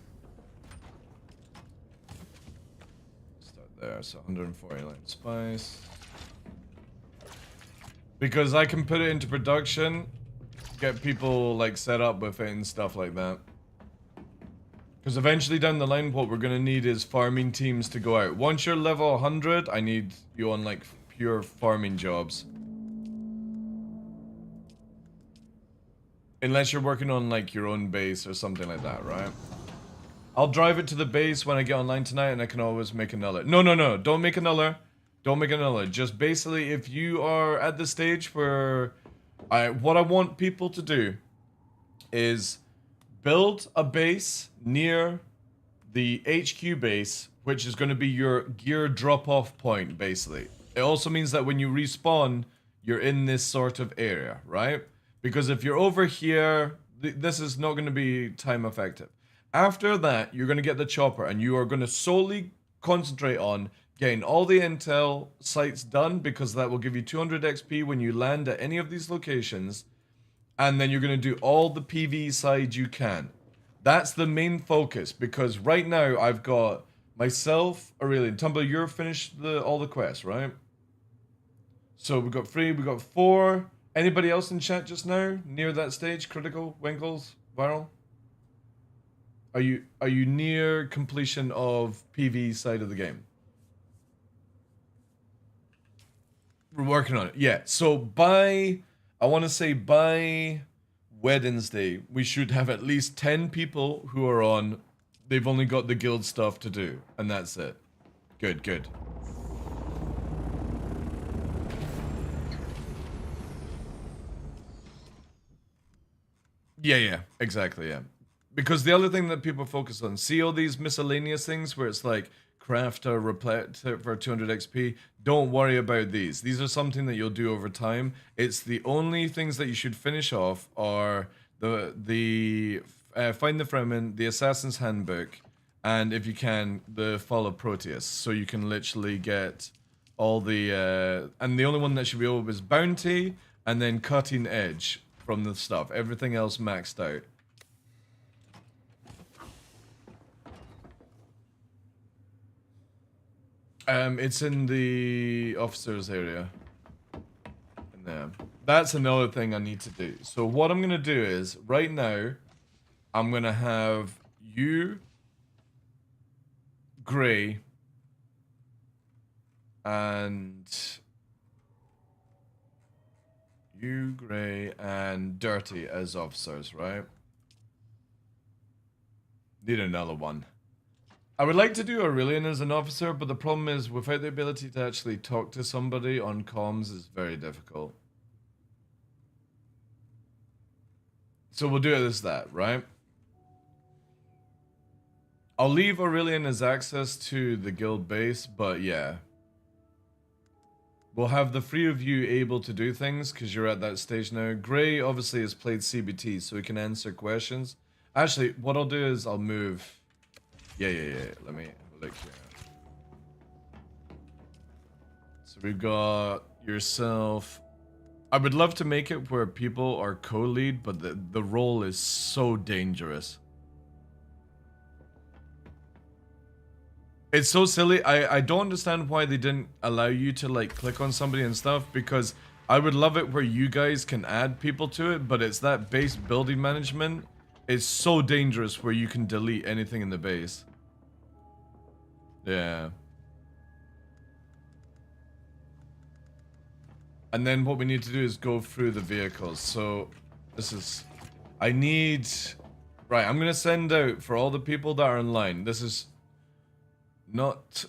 Start there, so 149 spice. Because I can put it into production, get people like set up with it and stuff like that. Because eventually down the line, what we're going to need is farming teams to go out. Once you're level 100, I need you on like pure farming jobs. Unless you're working on like your own base or something like that, right? I'll drive it to the base when I get online tonight and I can always make another. No, no, no, don't make another. Don't make another. Just basically if you are at the stage where what I want people to do is build a base near the HQ base, which is going to be your gear drop-off point, basically. It also means that when you respawn, you're in this sort of area, right? Because if you're over here, this is not going to be time effective. After that, you're going to get the chopper, and you are going to solely concentrate on getting all the intel sites done, because that will give you 200 XP when you land at any of these locations. And then you're going to do all the PV side you can. That's the main focus, because right now I've got myself, Aurelian. Tumblr, you're finished all the quests, right? So we've got 3, we've got 4. Anybody else in chat just now? Near that stage? Critical? Winkles? Viral? Are you near completion of PV side of the game? We're working on it. Yeah, so by... I want to say by Wednesday, we should have at least 10 people who are on. They've only got the guild stuff to do, and that's it. Good, good. Yeah, exactly, yeah. Because the other thing that people focus on, see all these miscellaneous things where it's like, craft a replet for 200 XP. Don't worry about these. These are something that you'll do over time. It's the only things that you should finish off are the Find the Fremen, the Assassin's Handbook, and if you can, the Fall of Proteus. So you can literally get all the... and the only one that should be over is Bounty, and then Cutting Edge from the stuff. Everything else maxed out. It's in the officers area. In there. That's another thing I need to do. So what I'm gonna do is, right now, I'm gonna have you, Gray, and Dirty as officers, right? Need another one. I would like to do Aurelian as an officer, but the problem is, without the ability to actually talk to somebody on comms, is very difficult. So we'll do it as that, right? I'll leave Aurelian as access to the guild base, but yeah. We'll have the three of you able to do things because you're at that stage now. Gray obviously has played CBT, so he can answer questions. Actually, what I'll do is I'll move. Yeah. Let me have a look here. So we've got yourself. I would love to make it where people are co-lead, but the role is so dangerous. It's so silly. I don't understand why they didn't allow you to like click on somebody and stuff, because I would love it where you guys can add people to it, but it's that base building management. It's so dangerous where you can delete anything in the base. Yeah. And then what we need to do is go through the vehicles. So this is, I need, right, I'm gonna send out for all the people that are online. This is not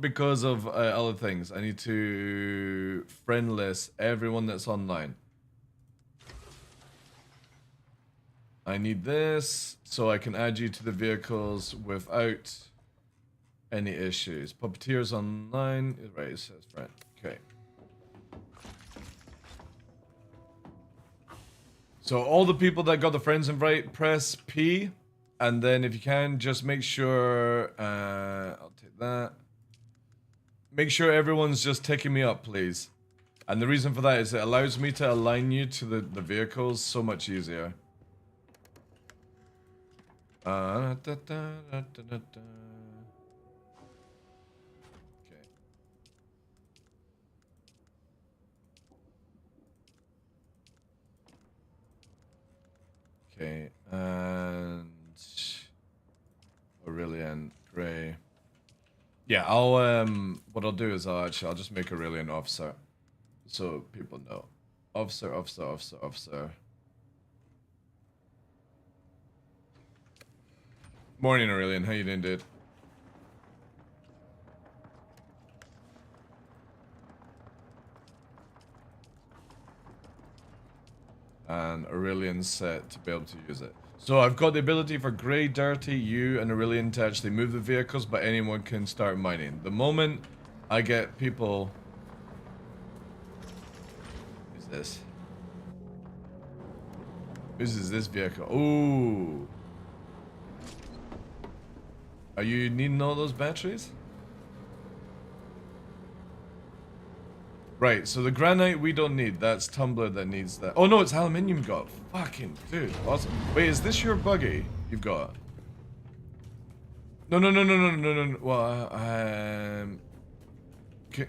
because of other things. I need to friend list everyone that's online. I need this so I can add you to the vehicles without any issues. Puppeteers online, right? It says right. Okay. So all the people that got the friends invite, press P. And then if you can, just make sure, I'll take that. Make sure everyone's just ticking me up, please. And the reason for that is it allows me to align you to the vehicles so much easier. Okay. Okay, and Aurelian Gray. Yeah, I'll what I'll do is I'll just make Aurelian officer, so people know. Officer. Morning, Aurelian. How you doing, dude? And Aurelian's set to be able to use it. So I've got the ability for Grey, Dirty, you, and Aurelian to actually move the vehicles, but anyone can start mining. The moment I get people... Who's this? Whose is this vehicle? Ooh. Are you needing all those batteries? Right, so the granite we don't need. That's Tumbler that needs that. Oh no, it's aluminium you got. Fucking dude, awesome. Wait, is this your buggy you've got? No. Well, okay.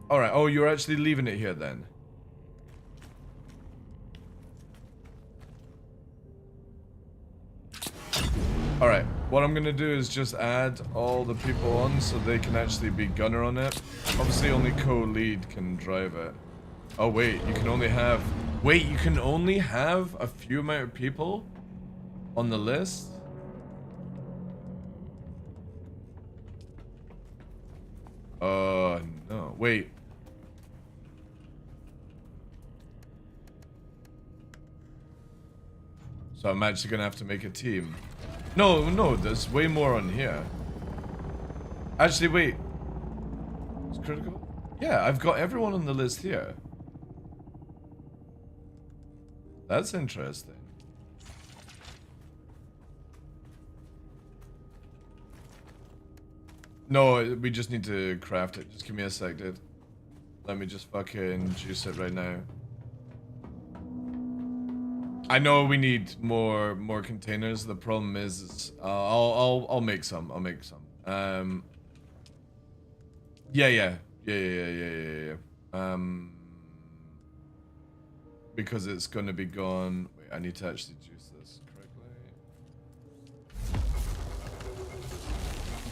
All right. Oh, you're actually leaving it here then. All right. What I'm gonna do is just add all the people on so they can actually be gunner on it. Obviously, only co-lead can drive it. Oh wait, you can only have. Wait, you can only have a few amount of people on the list. No. Wait. So I'm actually gonna have to make a team. No, there's way more on here. Actually, wait. It's critical? Yeah, I've got everyone on the list here. That's interesting. No, we just need to craft it. Just give me a sec, dude. Let me just fucking juice it right now. I know we need more containers. The problem is I'll make some. I'll make some. Yeah. Because it's gonna be gone. Wait, I need to actually juice this correctly.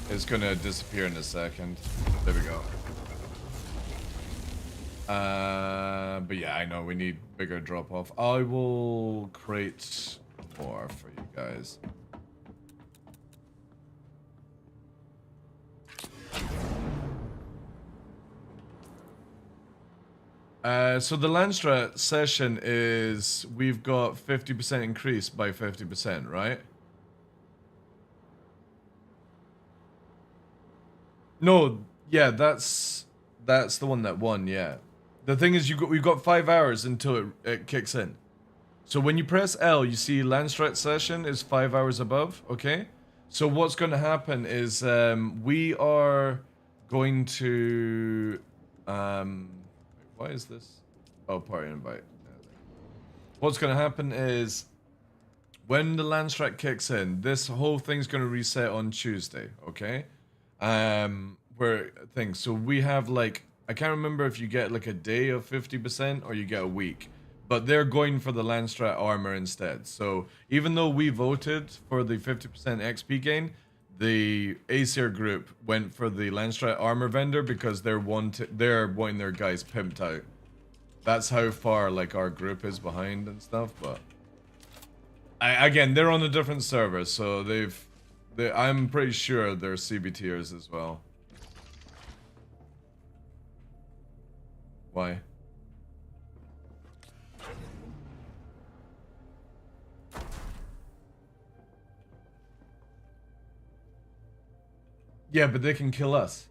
It's gonna disappear in a second. There we go. But yeah, I know we need bigger drop off. I will create more for you guys. So the Landstrat session is we've got 50% increase by 50%, right? No, yeah, that's the one that won. Yeah, the thing is, we've got 5 hours until it kicks in. So when you press L, you see Landstrat session is 5 hours above. Okay, so what's going to happen is we are going to why is this? Oh, party invite. What's going to happen is when the Landstrat kicks in, this whole thing's going to reset on Tuesday. Okay. Where things, so we have like, I can't remember if you get like a day of 50% or you get a week, but they're going for the Landstrat armor instead. So even though we voted for the 50% XP gain, the Aesir group went for the Landstrat armor vendor because they're wanting their guys pimped out. That's how far like our group is behind and stuff, but again, they're on a different server, so I'm pretty sure they're CBTers as well. Why? Yeah, but they can kill us.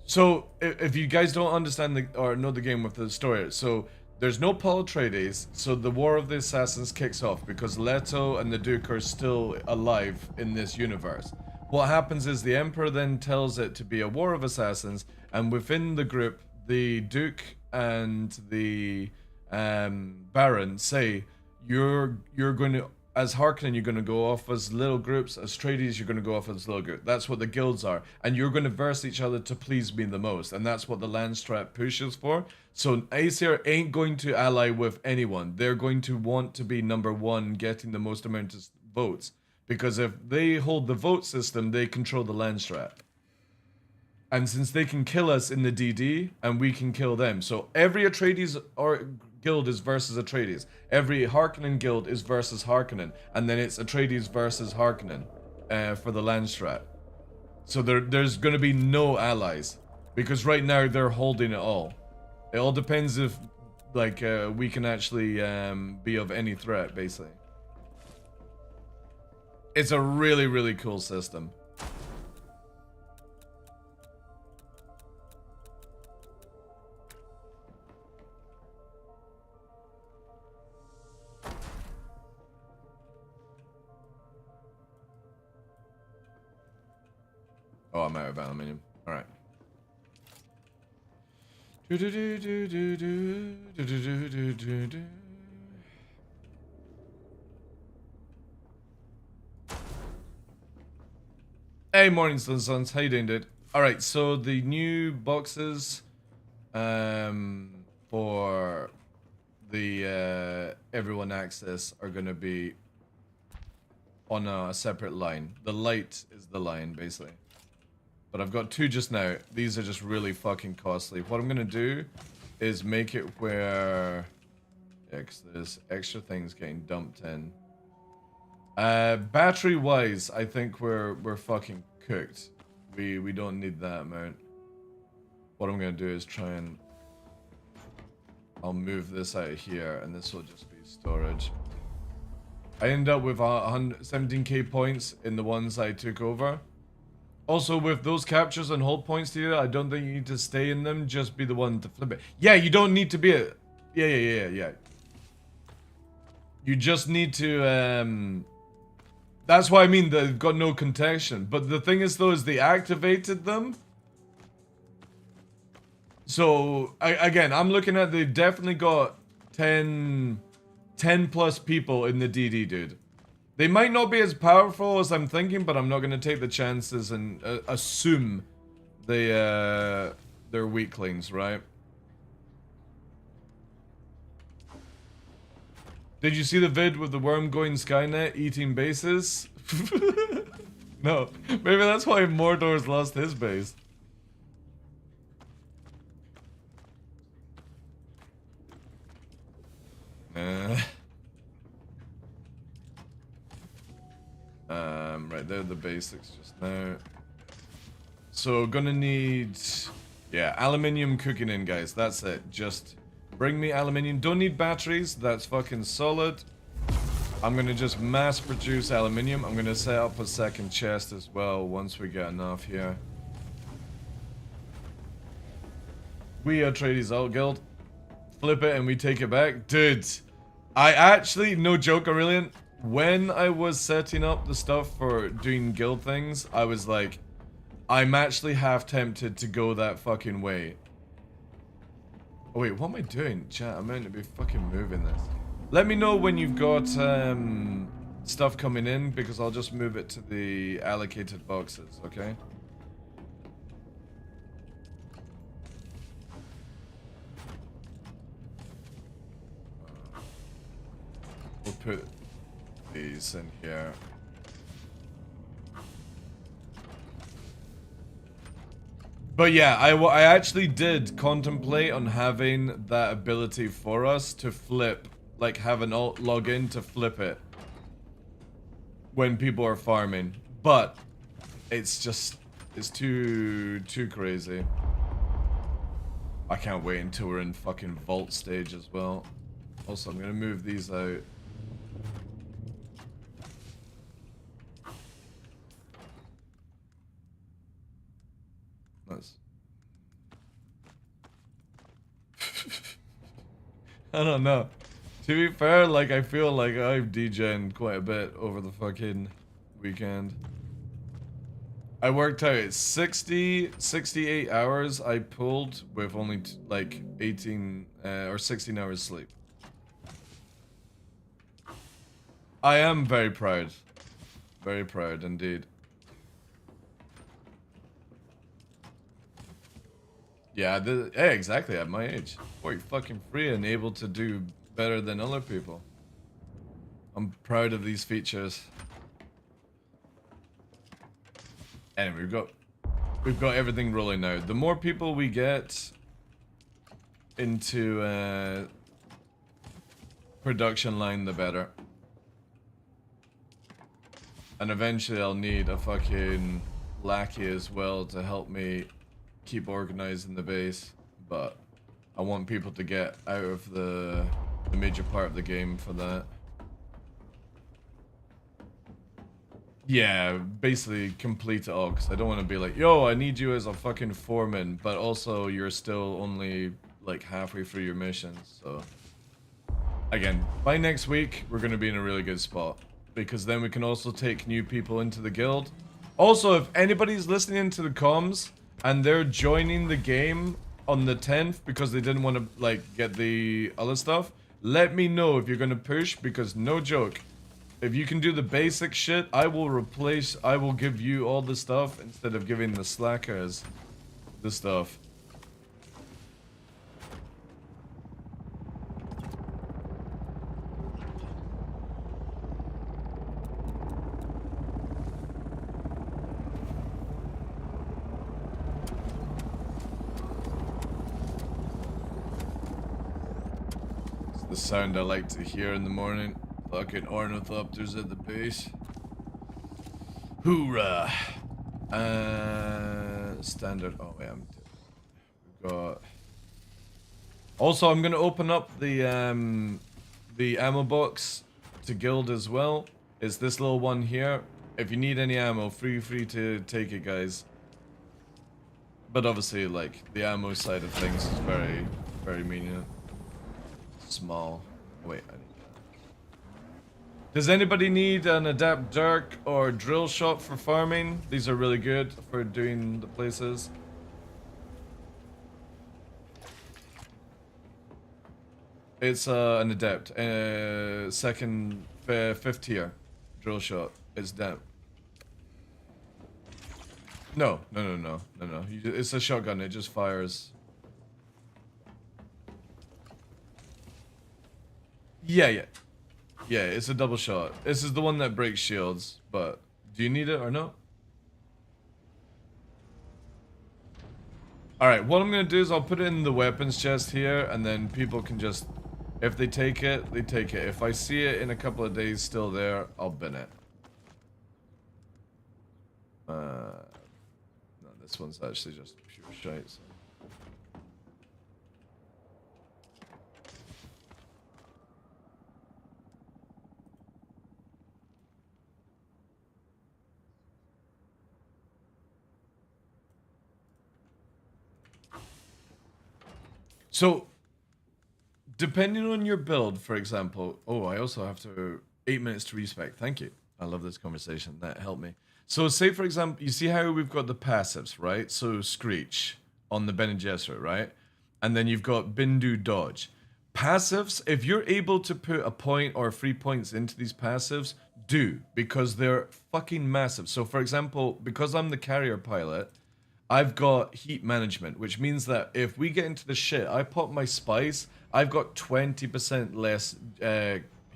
So, if you guys don't understand or know the game with the story, so there's no Paul Atreides, so the War of the Assassins kicks off because Leto and the Duke are still alive in this universe. What happens is the Emperor then tells it to be a War of Assassins, and within the group, the Duke and the Baron say, you're going to, as Harkonnen, you're going to go off as little groups. As Atreides, you're going to go off as little groups. That's what the guilds are. And you're going to verse each other to please me the most. And that's what the Landstrat pushes for. So Aesir ain't going to ally with anyone. They're going to want to be number one, getting the most amount of votes. Because if they hold the vote system, they control the Landstrat. And since they can kill us in the DD, and we can kill them. So every Atreides or guild is versus Atreides. Every Harkonnen guild is versus Harkonnen. And then it's Atreides versus Harkonnen for the Landstrat. So there's going to be no allies. Because right now they're holding it all. It all depends if like we can actually be of any threat, basically. It's a really, really cool system. Oh, I'm out of aluminium. All right. Hey, morning, Sons. How you doing, dude? All right, so the new boxes for the everyone access are gonna be on a separate line. The light is the line, basically. But I've got two just now. These are just really fucking costly. What I'm gonna do is make it where there's extra things getting dumped in. Battery wise, I think we're fucking cooked. We don't need that amount. What I'm gonna do is try and I'll move this out of here, and this will just be storage. I end up with 117k points in the ones I took over. Also, with those captures and hold points here, I don't think you need to stay in them. Just be the one to flip it. Yeah, you don't need to be a... Yeah. You just need to... That's why I mean they've got no context. But the thing is, though, is they activated them. So, again, I'm looking at... They've definitely got 10 plus people in the DD, dude. They might not be as powerful as I'm thinking, but I'm not going to take the chances and assume they're weaklings, right? Did you see the vid with the worm going Skynet eating bases? No, maybe that's why Mordor's lost his base. Right, they're the basics just now. So gonna need, yeah, aluminium cooking in, guys. That's it. Just bring me aluminium. Don't need batteries. That's fucking solid. I'm gonna just mass produce aluminium. I'm gonna set up a second chest as well once we get enough here. We are Tradies Out Guild. Flip it and we take it back. Dude, I actually, no joke, Aurelian, when I was setting up the stuff for doing guild things, I was like, I'm actually half tempted to go that fucking way. Oh wait, what am I doing? Chat, I'm meant to be fucking moving this. Let me know when you've got stuff coming in, because I'll just move it to the allocated boxes, okay? We'll put these in here. But yeah, I actually did contemplate on having that ability for us to flip, like have an alt login to flip it when people are farming. But it's just, it's too crazy. I can't wait until we're in fucking vault stage as well. Also, I'm gonna move these out. Nice. I don't know. To be fair, like, I feel like I've DJ'd quite a bit over the fucking weekend. I worked out 68 hours I pulled with only like 18 or 16 hours sleep. I am very proud. Very proud indeed. Yeah, yeah, exactly, at my age. We're fucking free and able to do better than other people. I'm proud of these features. Anyway, we've got everything rolling now. The more people we get into production line, the better. And eventually I'll need a fucking lackey as well to help me keep organizing the base, but I want people to get out of the major part of the game for that. Yeah, basically complete it all, because I don't want to be like, yo, I need you as a fucking foreman, but also you're still only like halfway through your missions, so. Again, by next week, we're going to be in a really good spot, because then we can also take new people into the guild. Also, if anybody's listening to the comms, and they're joining the game on the 10th because they didn't want to, like, get the other stuff, let me know if you're going to push, because no joke, if you can do the basic shit, I will give you all the stuff instead of giving the slackers the stuff. The sound I like to hear in the morning. Fucking ornithopters at the base. Hoorah! Standard. Oh, yeah. We've got. Also, I'm gonna open up the ammo box to guild as well. It's this little one here. If you need any ammo, free to take it, guys. But obviously, like, the ammo side of things is very meaningless. Small. Wait, I need that. Does anybody need an adapt dark or drill shot for farming? These are really good for doing the places. It's an adept, fifth tier drill shot. It's damp. No. It's a shotgun. It just fires. Yeah, it's a double shot. This is the one that breaks shields, but do you need it or no? Alright, what I'm gonna do is I'll put it in the weapons chest here, and then people can just, if they take it, they take it. If I see it in a couple of days still there, I'll bin it. No, this one's actually just pure shite, so. So, depending on your build, for example, oh, I also have to 8 minutes to respec. Thank you. I love this conversation. That helped me. So, say for example, you see how we've got the passives, right? So, Screech on the Bene Gesserit, right? And then you've got Bindu Dodge. Passives, if you're able to put a point or 3 points into these passives, do, because they're fucking massive. So, for example, because I'm the carrier pilot, I've got heat management, which means that if we get into the shit, I pop my spice, I've got 20% less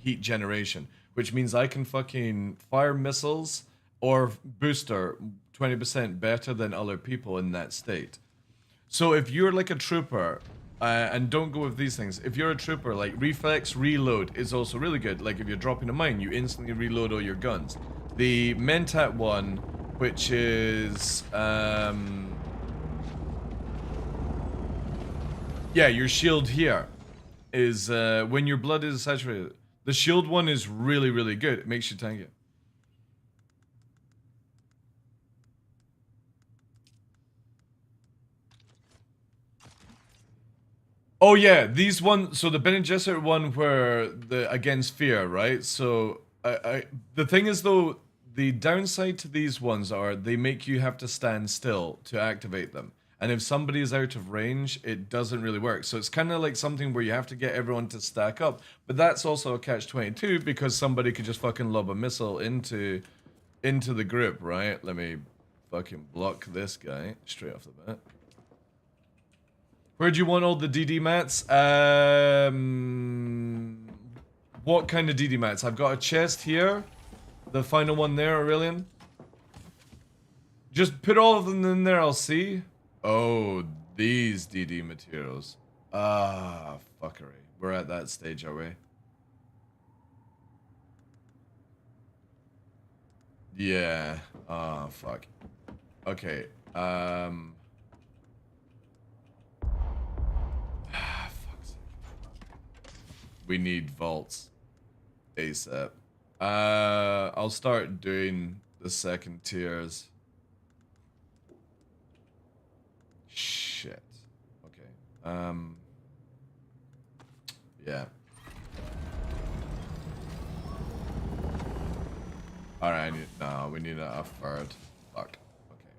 heat generation, which means I can fucking fire missiles or booster 20% better than other people in that state. So if you're like a trooper, and don't go with these things, if you're a trooper, like reflex reload is also really good. Like if you're dropping a mine, you instantly reload all your guns. The Mentat one, which is yeah, your shield here is when your blood is saturated. The shield one is really, really good. It makes you tanky. Oh yeah, these one. So the Bene Gesserit one, where the against fear, right? So the thing is though, the downside to these ones are they make you have to stand still to activate them, and if somebody is out of range, it doesn't really work. So it's kind of like something where you have to get everyone to stack up, but that's also a catch-22 because somebody could just fucking lob a missile into the group, right? Let me fucking block this guy straight off the bat. Where do you want all the DD mats? What kind of DD mats? I've got a chest here. The final one there, Aurelian. Just put all of them in there, I'll see. Oh, these DD materials. Ah, fuckery. We're at that stage, are we? Yeah. Ah, fuck. Okay. We need vaults ASAP. I'll start doing the second tiers. Shit. Okay. Yeah. Alright, no, we need a third. Fuck. Okay.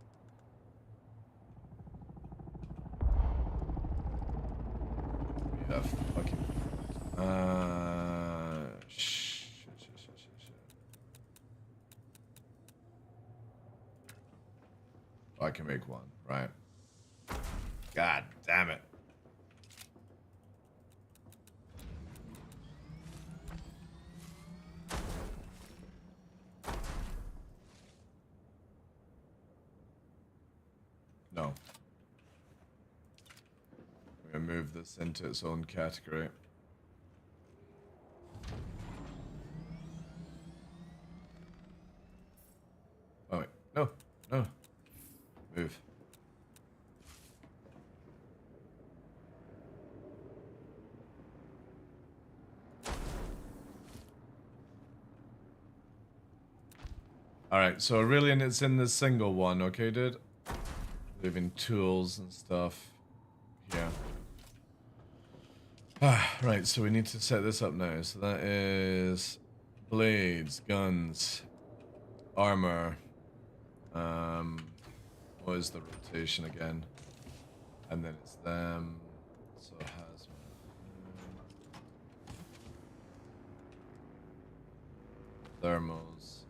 We need a fucking shit. I can make one, right? God damn it. No. I'm gonna move this into its own category. Oh wait, no, no. Move. Alright, so Aurelian, it's in the single one, okay, dude? Leaving tools and stuff. Yeah. Right, so we need to set this up now. So that is blades, guns, armor. What is the rotation again? And then it's them. So hazmat. Thermals.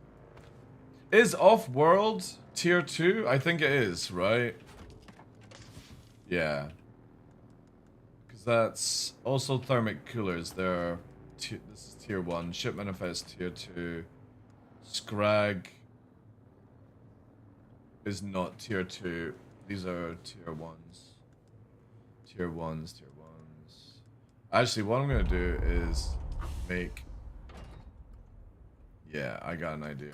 Is off-world tier 2? I think it is, right? Yeah. Because that's also thermic coolers. They're this is tier 1. Ship manifest tier 2. Scrag is not tier 2. These are tier 1s. Tier 1s, tier 1s. Actually, what I'm going to do is make... Yeah, I got an idea.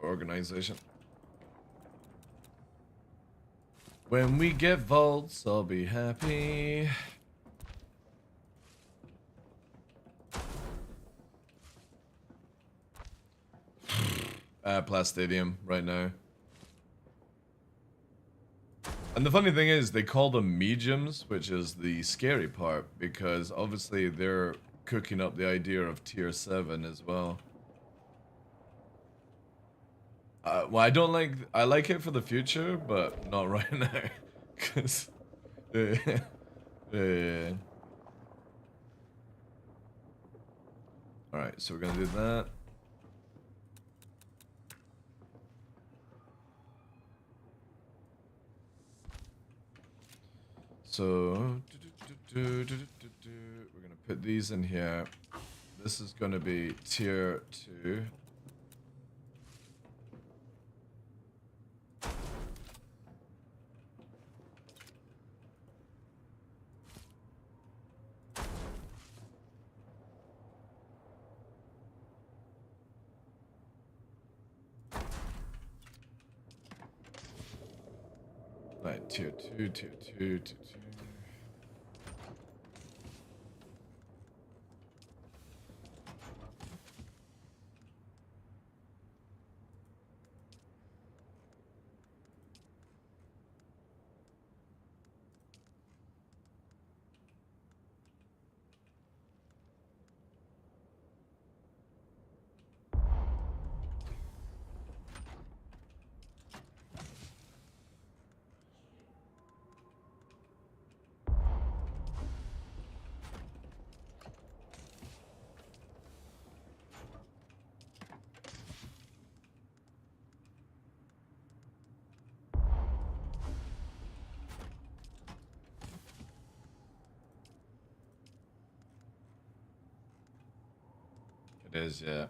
Organization. When we get vaults, I'll be happy. Plastadium right now. And the funny thing is, they call them mediums, which is the scary part, because obviously they're cooking up the idea of tier 7 as well. Well, I like it for the future, but not right now, because all right, so we're gonna do that. So we're gonna put these in here. This is gonna be tier 2. Right, tier 2, tier 2, tier 2. It is, yeah.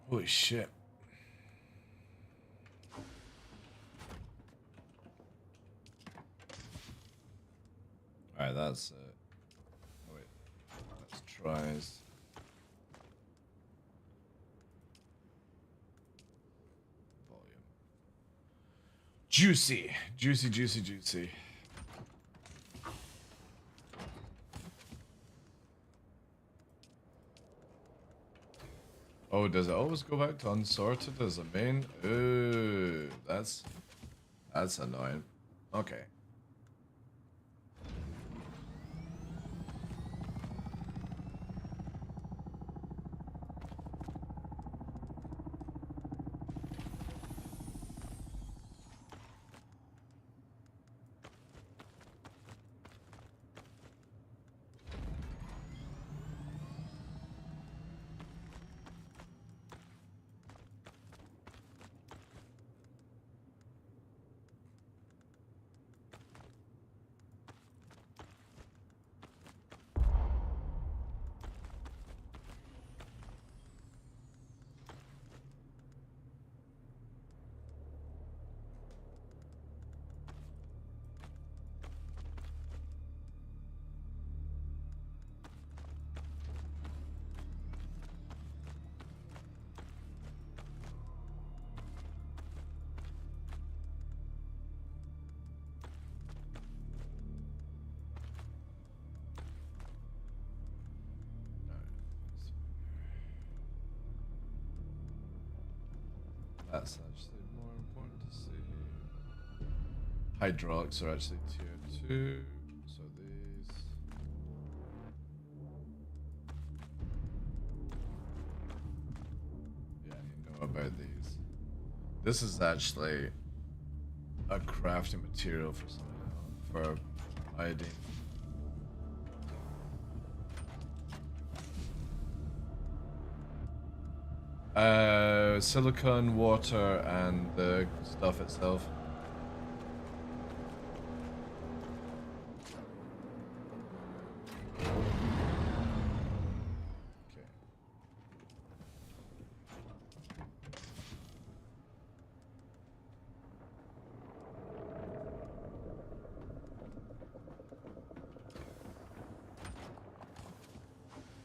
Holy shit. Alright, that's it. Oh, wait. Let's tries. Volume. Juicy. Juicy, juicy, juicy. Oh, does it always go back to unsorted as a main? Ooh, that's annoying. Okay. That's actually more important to see. Hydraulics are actually tier 2, so these. Yeah, you know about these. This is actually a crafting material for something else, for iodine. Silicon, water, and the stuff itself.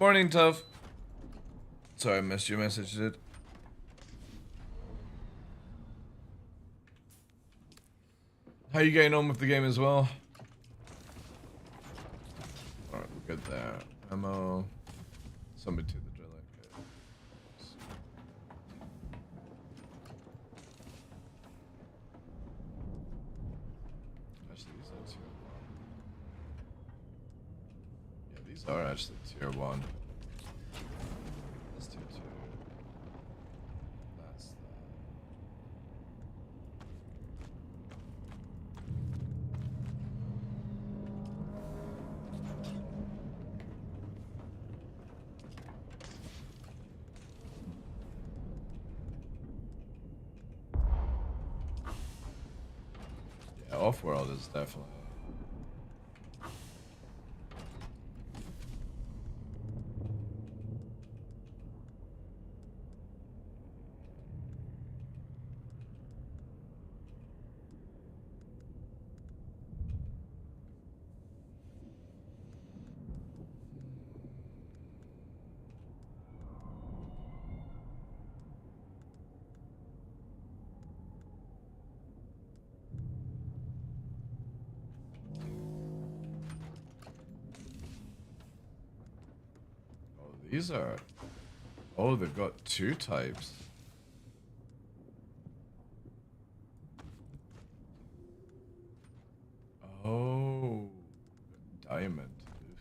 Morning, Tough. Sorry, I missed your message, dude. How you getting on with the game as well? Alright, we're good there. Ammo. Somebody to the driller. Okay. Actually, these are tier 1. Yeah, these are actually tier 1. That's tier 2. That's that. Yeah, off-world is definitely. Oh, these are. Oh, they've got 2 types. Oh, diamond. Oof.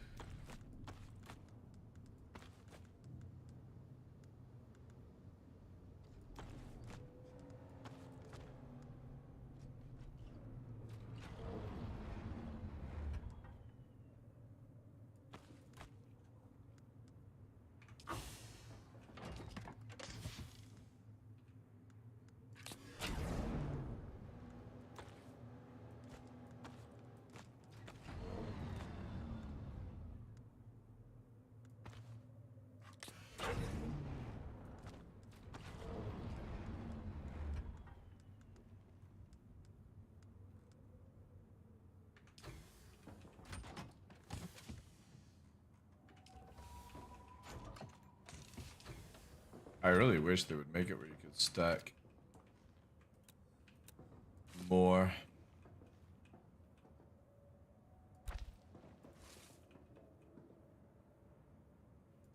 I really wish they would make it where you could stack more.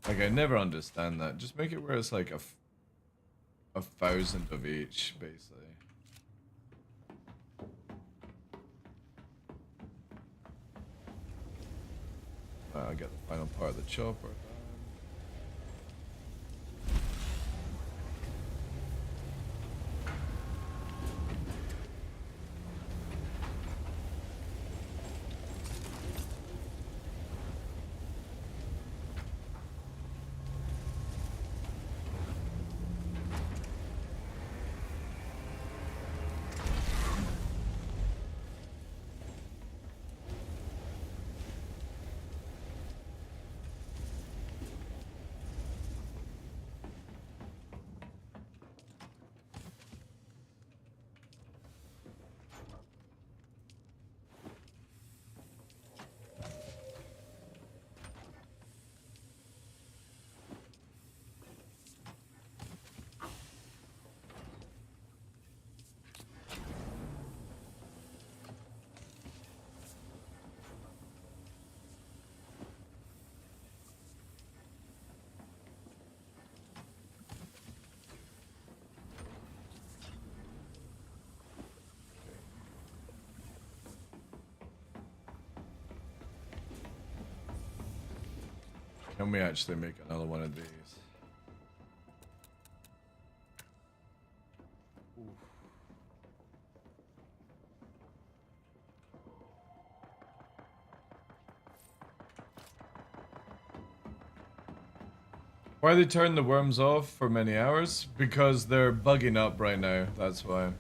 Like, I never understand that. Just make it where it's like a 1,000 of each, basically. I'll get the final part of the chopper. Can we actually make another one of these? Oof. Why they turn the worms off for many hours? Because they're bugging up right now, that's why.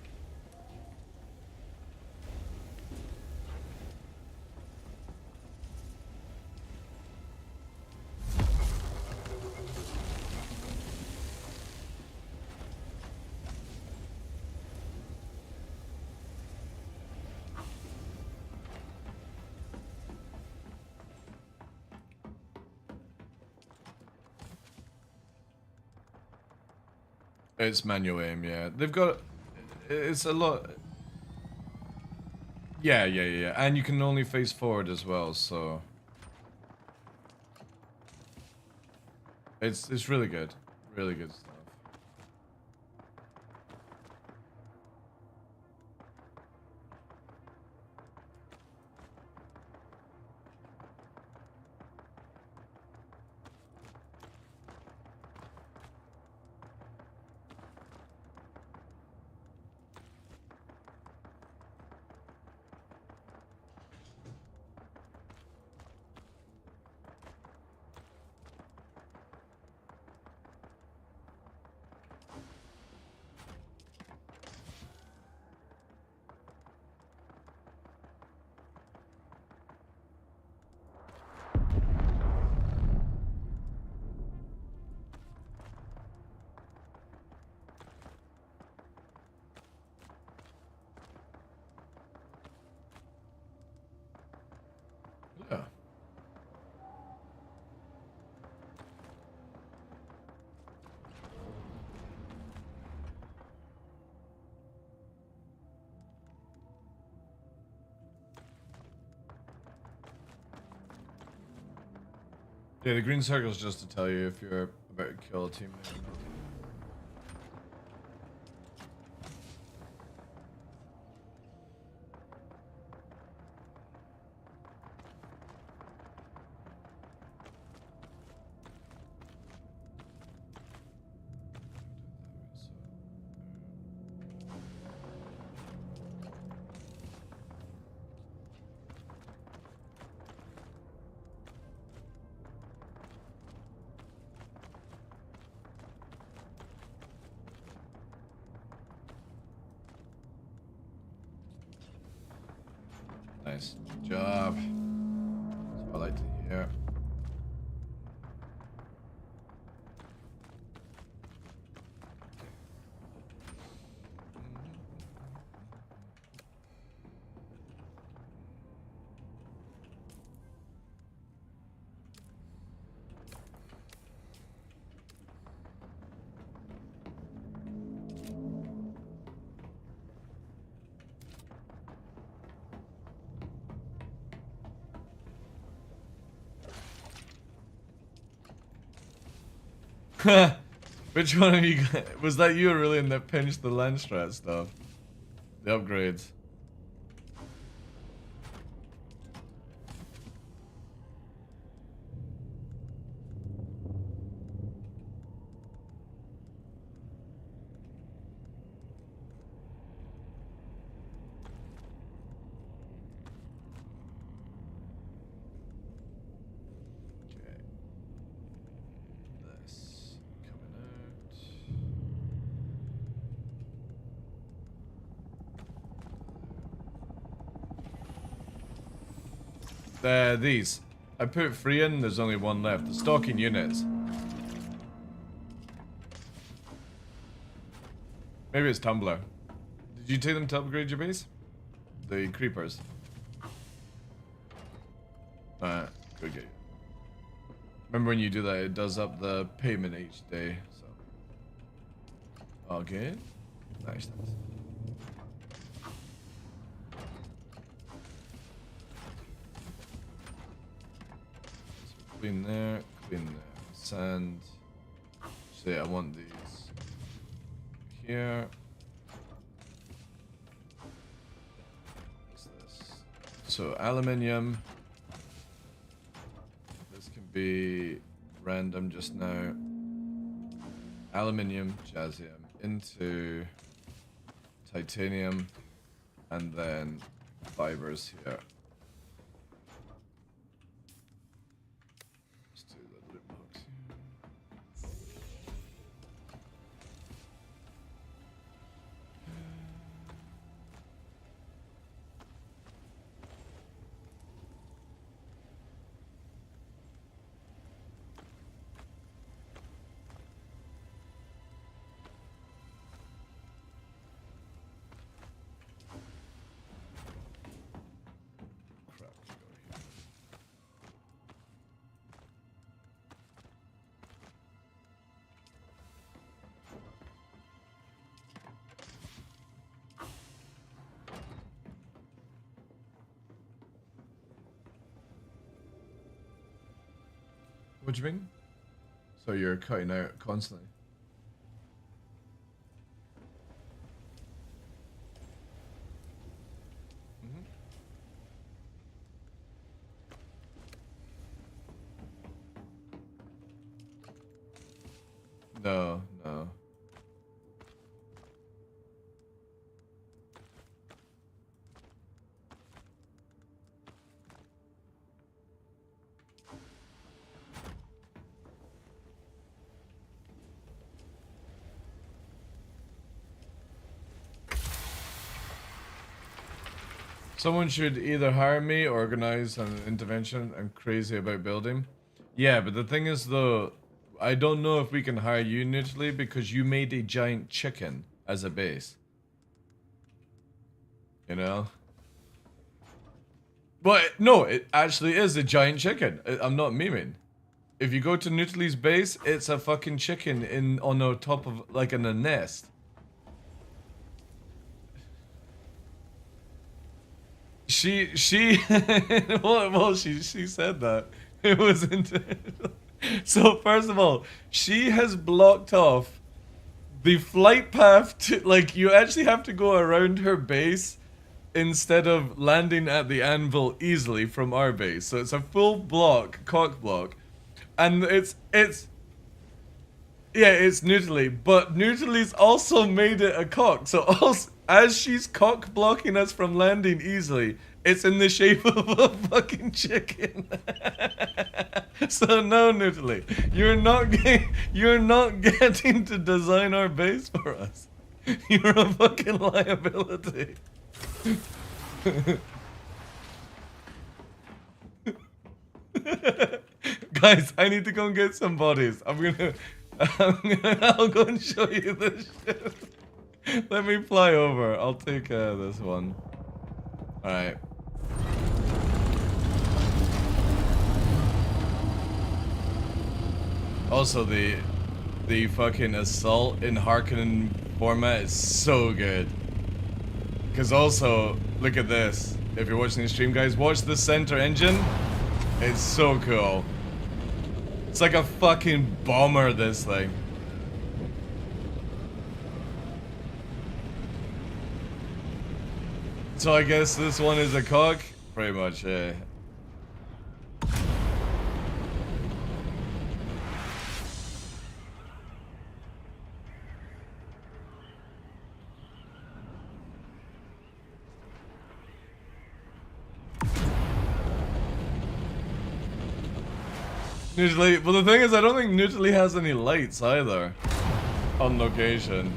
It's manual aim, yeah. They've got... It's a lot... Yeah. And you can only face forward as well, so... It's really good. Really good stuff. Yeah. Yeah, the green circle's just to tell you if you're about to kill a teammate or not. Nice job. That's what I like to hear. Which one of you was that? You really in that pinched the lens strat stuff? The upgrades. Okay. This coming out. These. I put 3 in, there's only 1 left. The stalking units. Maybe it's Tumblr. Did you take them to upgrade your base? The creepers. Alright, good game. Remember when you do that, it does up the payment each day, so. Okay. Nice. Clean there, clean there. Sand. So yeah, I want these here. What's this? So aluminium. This can be random just now. Aluminium, jazzium into titanium, and then fibers here. Let's do the loot box here. What do you mean? So you're cutting out constantly. No, no. Someone should either hire me or organize an intervention. I'm crazy about building. Yeah, but the thing is though, I don't know if we can hire you initially because you made a giant chicken as a base. You know? But no, it actually is a giant chicken. I'm not memeing. If you go to Nutley's base, it's a fucking chicken on the top of, like, in a nest. She well, she said that. It was so first of all, she has blocked off the flight path to, like, you actually have to go around her base instead of landing at the anvil easily from our base. So it's a full block, cock block. And it's Nutley, but Nutley's also made it a cock. So also, as she's cock blocking us from landing easily, it's in the shape of a fucking chicken. So no, Nutley, you're not getting to design our base for us. You're a fucking liability. Guys, I need to go and get some bodies. I'll go and show you this shit. Let me fly over. I'll take this one. Alright. Also, the fucking assault in Harkonnen format is so good. Because also, look at this. If you're watching the stream, guys, watch the center engine. It's so cool. It's like a fucking bomber, this thing. So I guess this one is a cock? Pretty much, yeah. Usually, well, the thing is, I don't think Nutley has any lights either on location.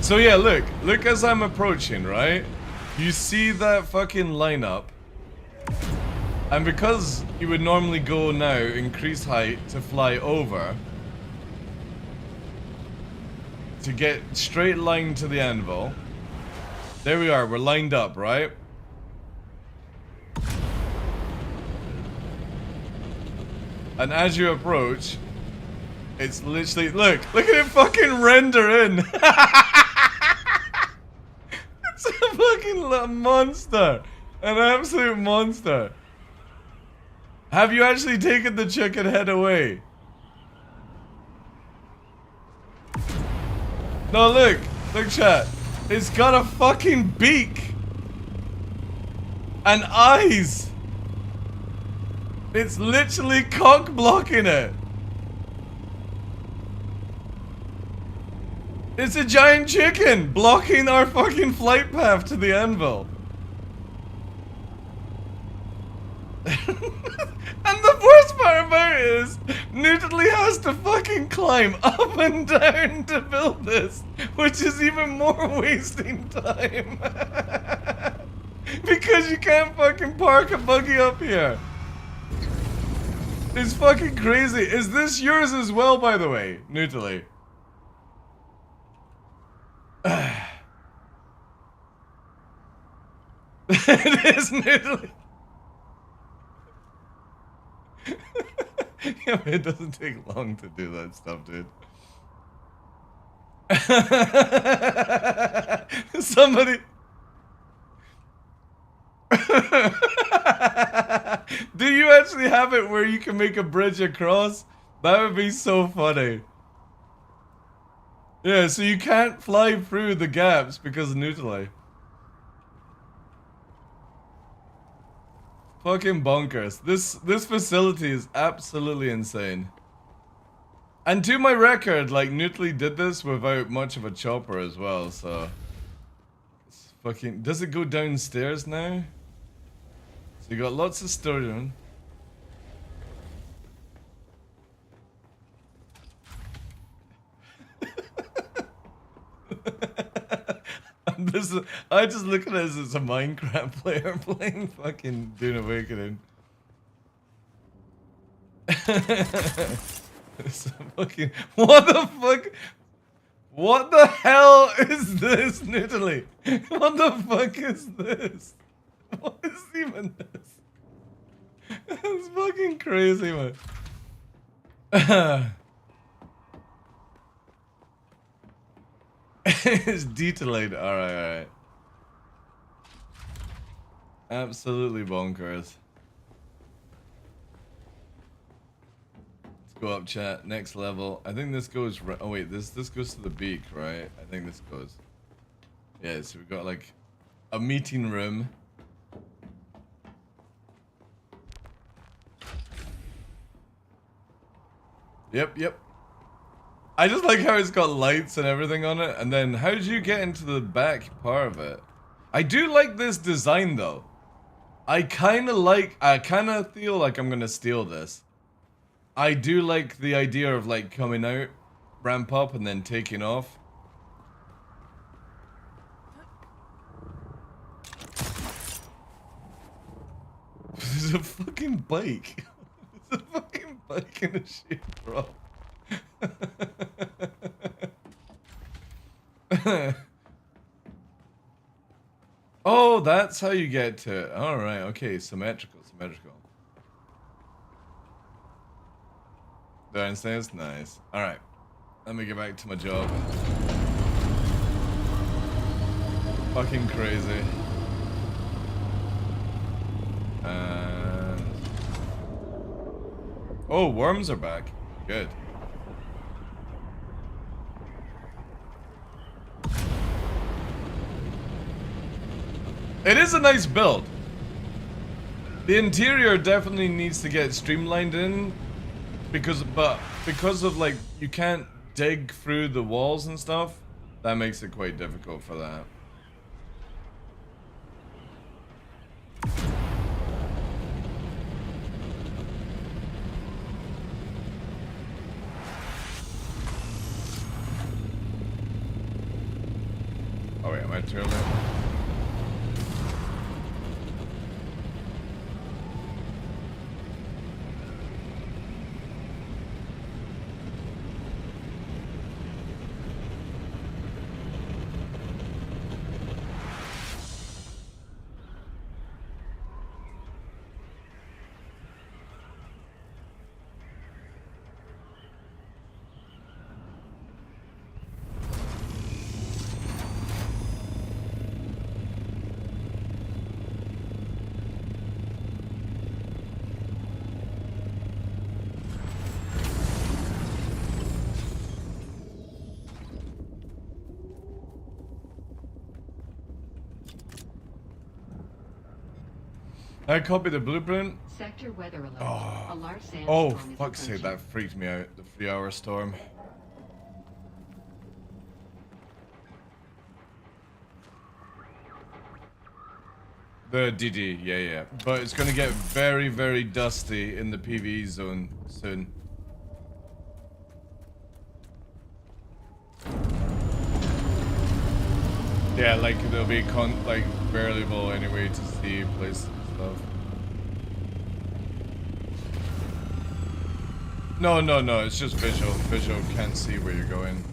So yeah, look as I'm approaching, right? You see that fucking lineup, and because you would normally go now, increase height to fly over, to get straight line to the anvil. There we are, we're lined up, right? And as you approach, it's literally, look at it fucking render in. It's a fucking monster. An absolute monster. Have you actually taken the chicken head away? No, look chat. It's got a fucking beak. And eyes. It's literally cock blocking it. It's a giant chicken blocking our fucking flight path to the anvil. And the worst part about it is, Nutley has to fucking climb up and down to build this, which is even more wasting time. Because you can't fucking park a buggy up here. It's fucking crazy. Is this yours as well, by the way, Nutley? It is Nutley. Yeah, but it doesn't take long to do that stuff, dude. Somebody... Do you actually have it where you can make a bridge across? That would be so funny. Yeah, so you can't fly through the gaps because of Nutelai. Fucking bonkers. This facility is absolutely insane. And to my record, like, Nutelai did this without much of a chopper as well, so... It's fucking... Does it go downstairs now? So you got lots of storing. I just look at it as it's a Minecraft player playing fucking Dune Awakening. It's fucking... What the fuck? What the hell is this, Nutelai? What the fuck is this? What is even this? It's fucking crazy, man. It's detailed. Alright. Absolutely bonkers. Let's go up, chat. Next level. I think this goes... Oh wait, this goes to the beak, right? I think this goes... Yeah, so we've got like a meeting room. Yep. I just like how it's got lights and everything on it. And then how did you get into the back part of it? I do like this design though. I kind of feel like I'm gonna steal this. I do like the idea of like coming out, ramp up, and then taking off. There's a fucking bike. There's a fucking bike in a ship, bro. Oh, that's how you get to it. Alright, okay, symmetrical. Downstairs? Nice. Alright. Let me get back to my job. Fucking crazy. Oh, worms are back. Good. It is a nice build. The interior definitely needs to get streamlined in because of like you can't dig through the walls and stuff. That makes it quite difficult for that. Oh wait, am I too late? I copied the blueprint. Sector weather alert. Oh, A large sandstorm oh is fuck's sake, approaching. that freaked me out. The 3-hour storm. The DD, yeah. But it's gonna get very, very dusty in the PvE zone soon. Yeah, like there'll be like variable anyway to see places and stuff. No, it's just visual. Visual can't see where you're going.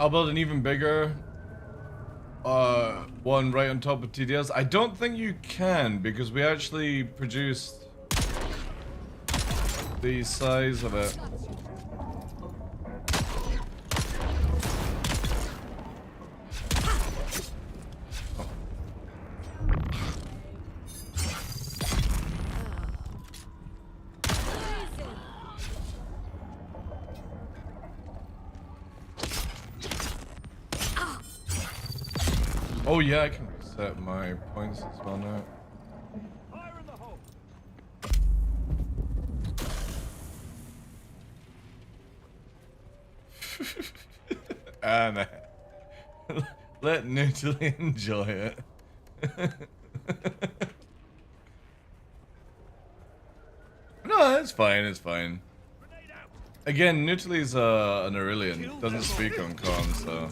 I'll build an even bigger one right on top of TDLs. I don't think you can, because we actually produced the size of it. Oh yeah, I can set my points as well now. And let Nutily enjoy it. No, it's fine, it's fine. Again, Nutily's an Aurelian, doesn't speak on comms, so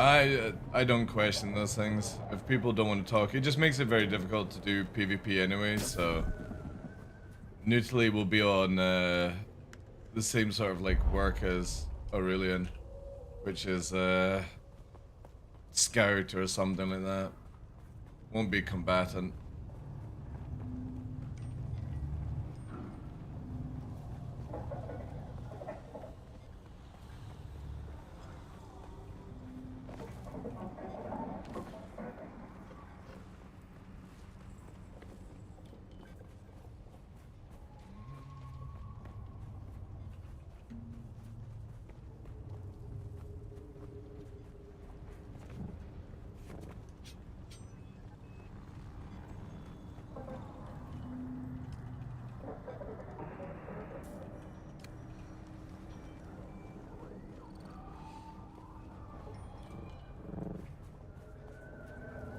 I don't question those things. If people don't want to talk, it just makes it very difficult to do PvP anyway, so Nutily will be on the same sort of like work as Aurelian, which is scout or something like that. Won't be combatant.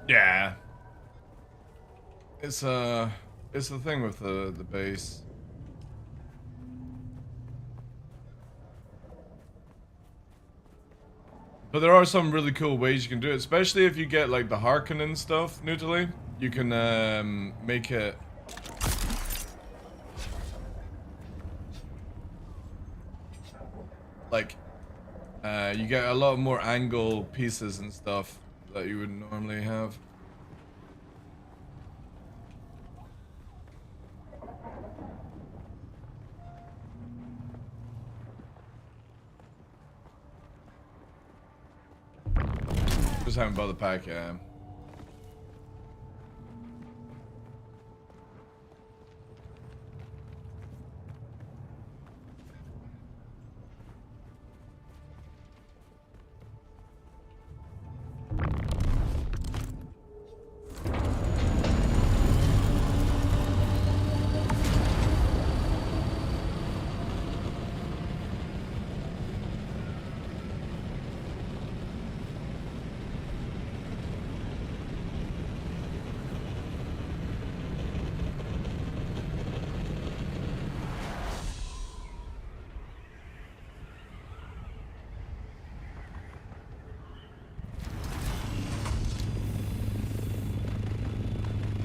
Yeah. It's the thing with the base. But there are some really cool ways you can do it, especially if you get like the Harkonnen stuff, Nutily. You can make it like you get a lot more angle pieces and stuff that you would normally have. Just haven't bought the pack yet.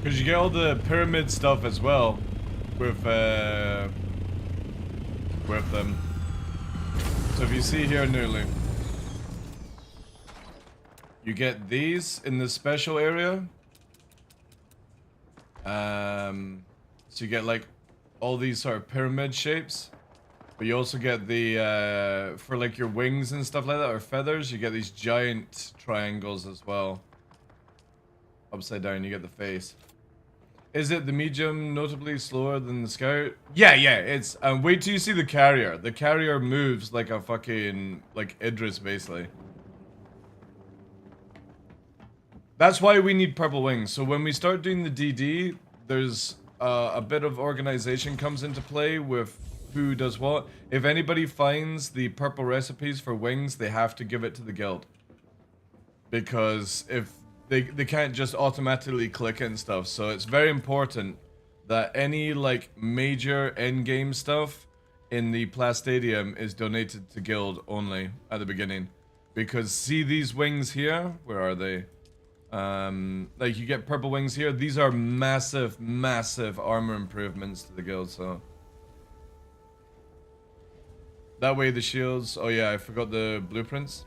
Because you get all the pyramid stuff as well with them. So if you see here newly, you get these in the special area. So you get like all these sort of pyramid shapes, but you also get the for like your wings and stuff like that, or feathers, you get these giant triangles as well. Upside down, you get the face. Is it the medium notably slower than the scout? Yeah, it's wait till you see the carrier. The carrier moves like a fucking like Idris basically. That's why we need purple wings. So when we start doing the DD, there's a bit of organization comes into play with who does what. If anybody finds the purple recipes for wings, they have to give it to the guild. Because if they can't just automatically click it and stuff, so it's very important that any like major end game stuff in the Plastadium is donated to guild only at the beginning. Because see these wings here? Where are they? Like you get purple wings here. These are massive armor improvements to the guild, so That way the shields... Oh yeah, I forgot the blueprints.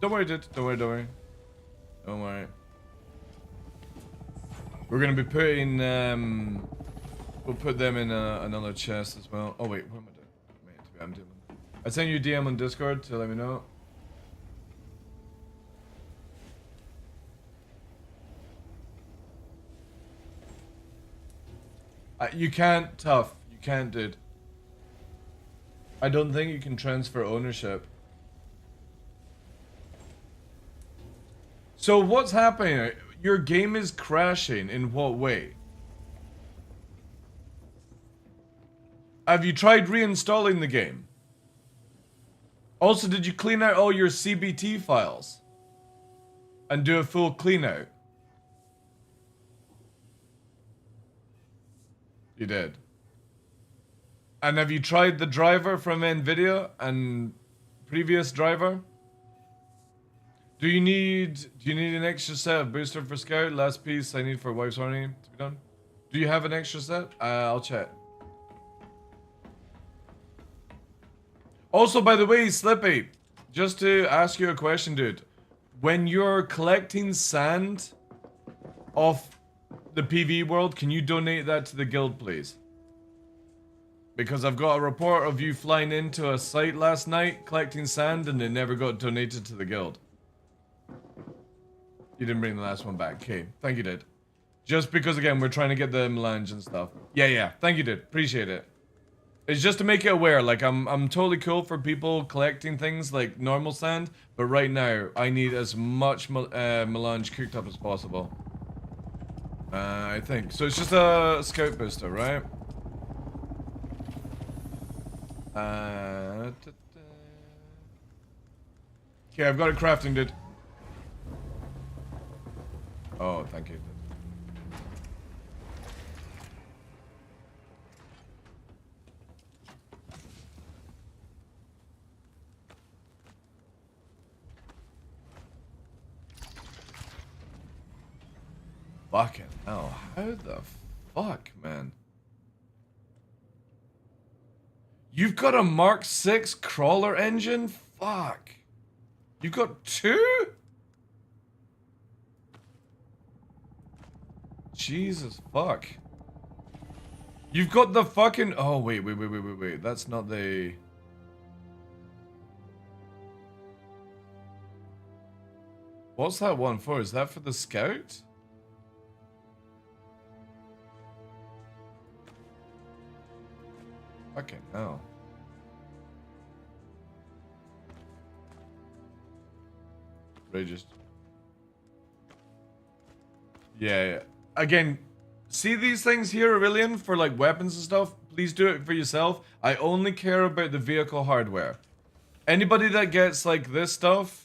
Don't worry, dude. Don't worry, don't worry. Don't worry. We're gonna be putting... We'll put them in another chest as well. Oh wait, what am I doing? Wait, I'm doing... I sent you a DM on Discord to let me know. You can't, Tough. You can't, dude. I don't think you can transfer ownership. So what's happening? Your game is crashing. In what way? Have you tried reinstalling the game? Also, did you clean out all your CBT files? And do a full clean out? You did. And have you tried the driver from NVIDIA and previous driver? Do you need an extra set of booster for Scout? Last piece I need for Wife's Horny to be done. Do you have an extra set? I'll check. Also, by the way, Slippy, just to ask you a question, dude. When you're collecting sand off the PV world, can you donate that to the guild, please? Because I've got a report of you flying into a site last night, collecting sand, and it never got donated to the guild. You didn't bring the last one back. Okay, thank you, dude. Just because, again, we're trying to get the melange and stuff. Yeah, thank you, dude. Appreciate it. It's just to make you aware, like, I'm totally cool for people collecting things like normal sand, but right now, I need as much melange cooked up as possible. I think. So it's just a scout booster, right? Okay, I've got it crafting, dude. Oh, thank you. Fucking hell, how the fuck, man? You've got a Mark 6 crawler engine? Fuck. You've got 2? Jesus fuck. You've got the fucking... Oh, wait. That's not the... What's that one for? Is that for the scout? Fucking hell. Just... Yeah. Again, see these things here, Aurelian, for like weapons and stuff? Please do it for yourself. I only care about the vehicle hardware. Anybody that gets like this stuff...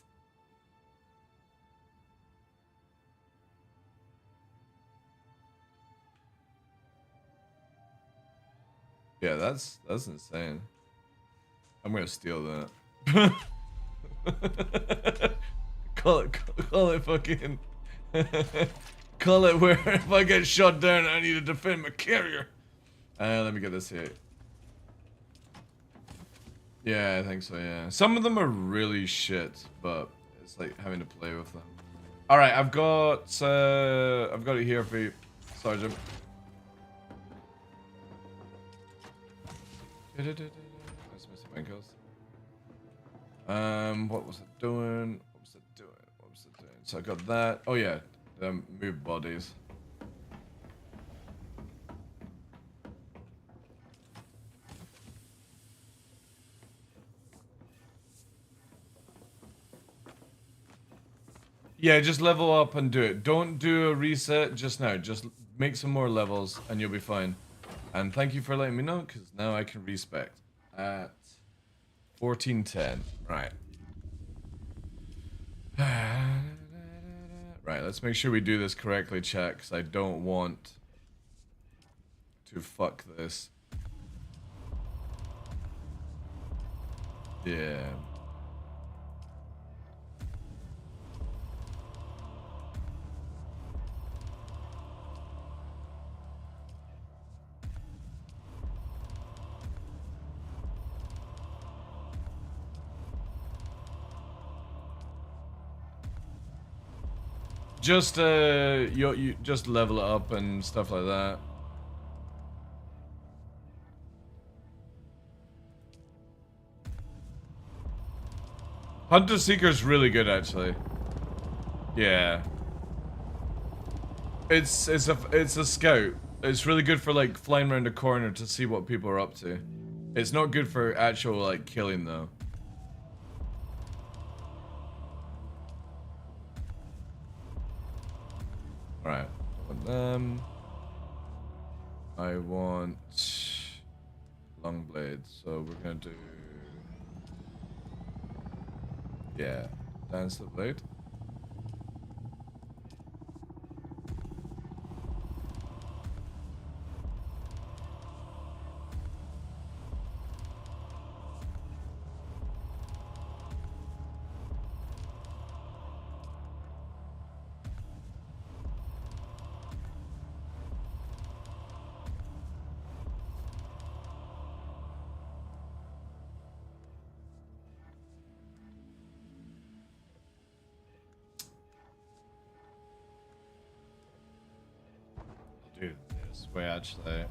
Yeah, that's insane. I'm gonna steal that. Call it fucking... Call it where if I get shot down, I need to defend my carrier. Let me get this here. Yeah, I think so, yeah. Some of them are really shit, but it's like having to play with them. Alright, I've got it here for you, Sergeant. Let's miss the ankles. What was it doing? So I got that. Oh yeah, move bodies. Yeah, just level up and do it. Don't do a reset just now. Just make some more levels and you'll be fine. And thank you for letting me know, because now I can respec at 1410. Right. Right, let's make sure we do this correctly, chat, because I don't want to fuck this. Yeah. Just you just level it up and stuff like that. Hunter Seeker's really good, actually. Yeah. It's a scout. It's really good for like flying around a corner to see what people are up to. It's not good for actual like killing though. All right. I want them. I want long blades. So we're gonna do. Yeah, dance the blade. I'll do this way actually.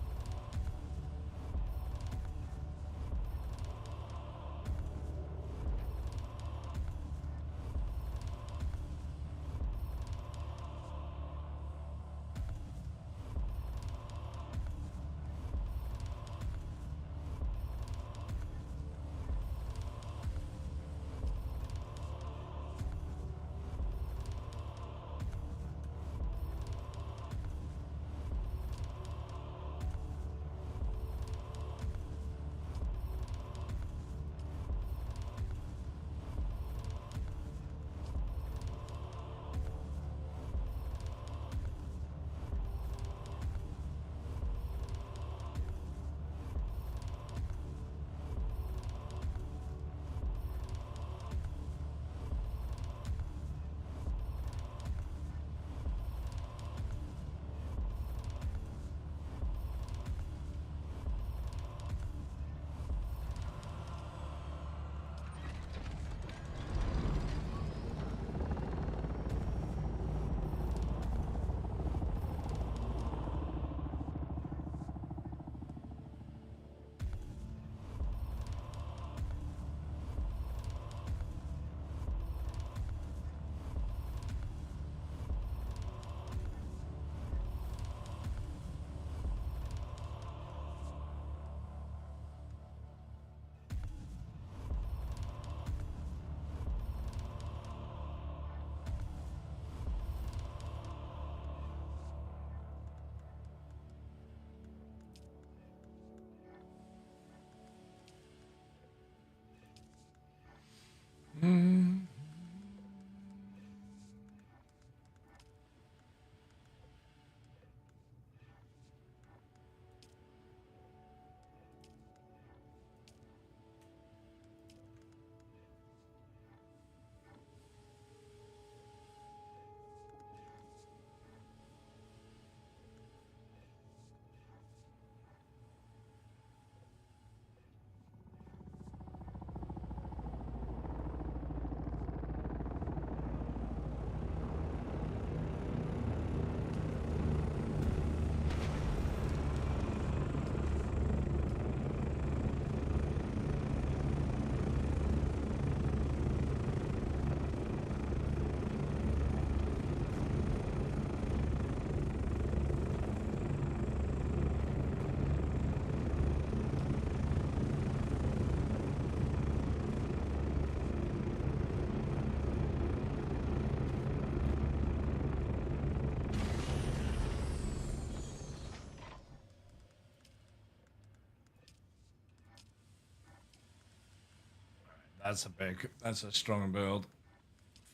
That's a strong build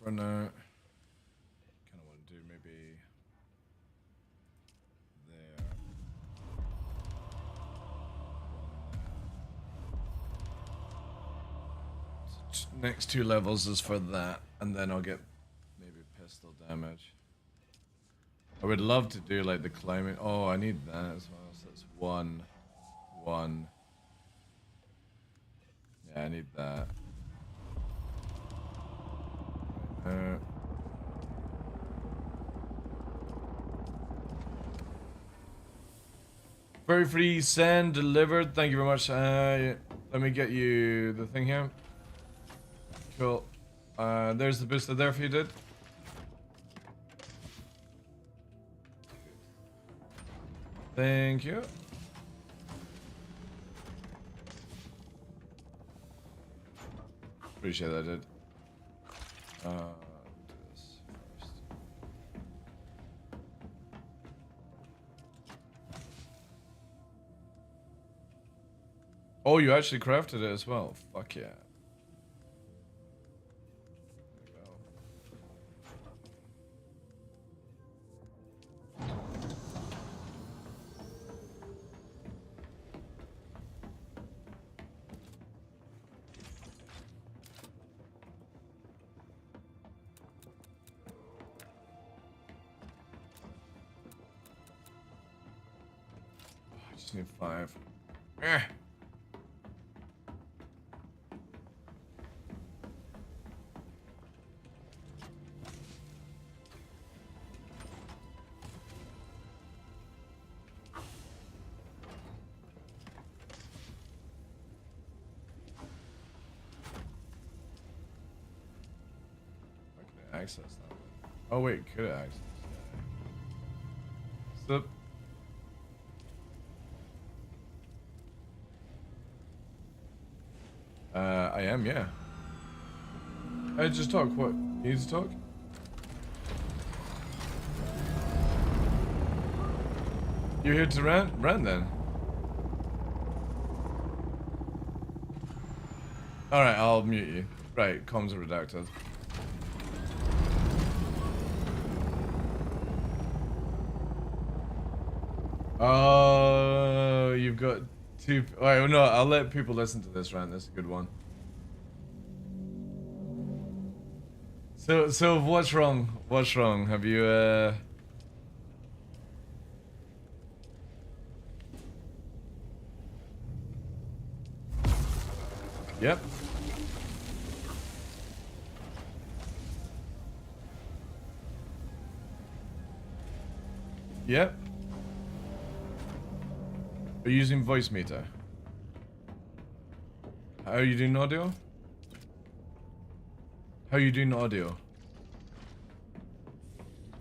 for now. Kind of want to do maybe there. Next 2 levels is for that, and then I'll get maybe pistol damage. I would love to do like the climbing. Oh, I need that as well. So that's 1, 1. Yeah, I need that. Very free send delivered. Thank you very much. Let me get you the thing here. Cool. There's the booster there for you, dude. Thank you. Appreciate that, dude. Do this first. Oh, you actually crafted it as well. Fuck yeah. I just need 5. Eh. Access that. Oh wait, could I access that? Sup? I am, yeah. I just talk. What? You need to talk? You're here to rant? Rant then. Alright, I'll mute you. Right, comms are redacted. Oh, you've got 2. Alright, no, I'll let people listen to this rant. That's a good one. So what's wrong? What's wrong? Have you Yep. Yep. Are you using voice meter? How are you doing audio? How are you doing audio?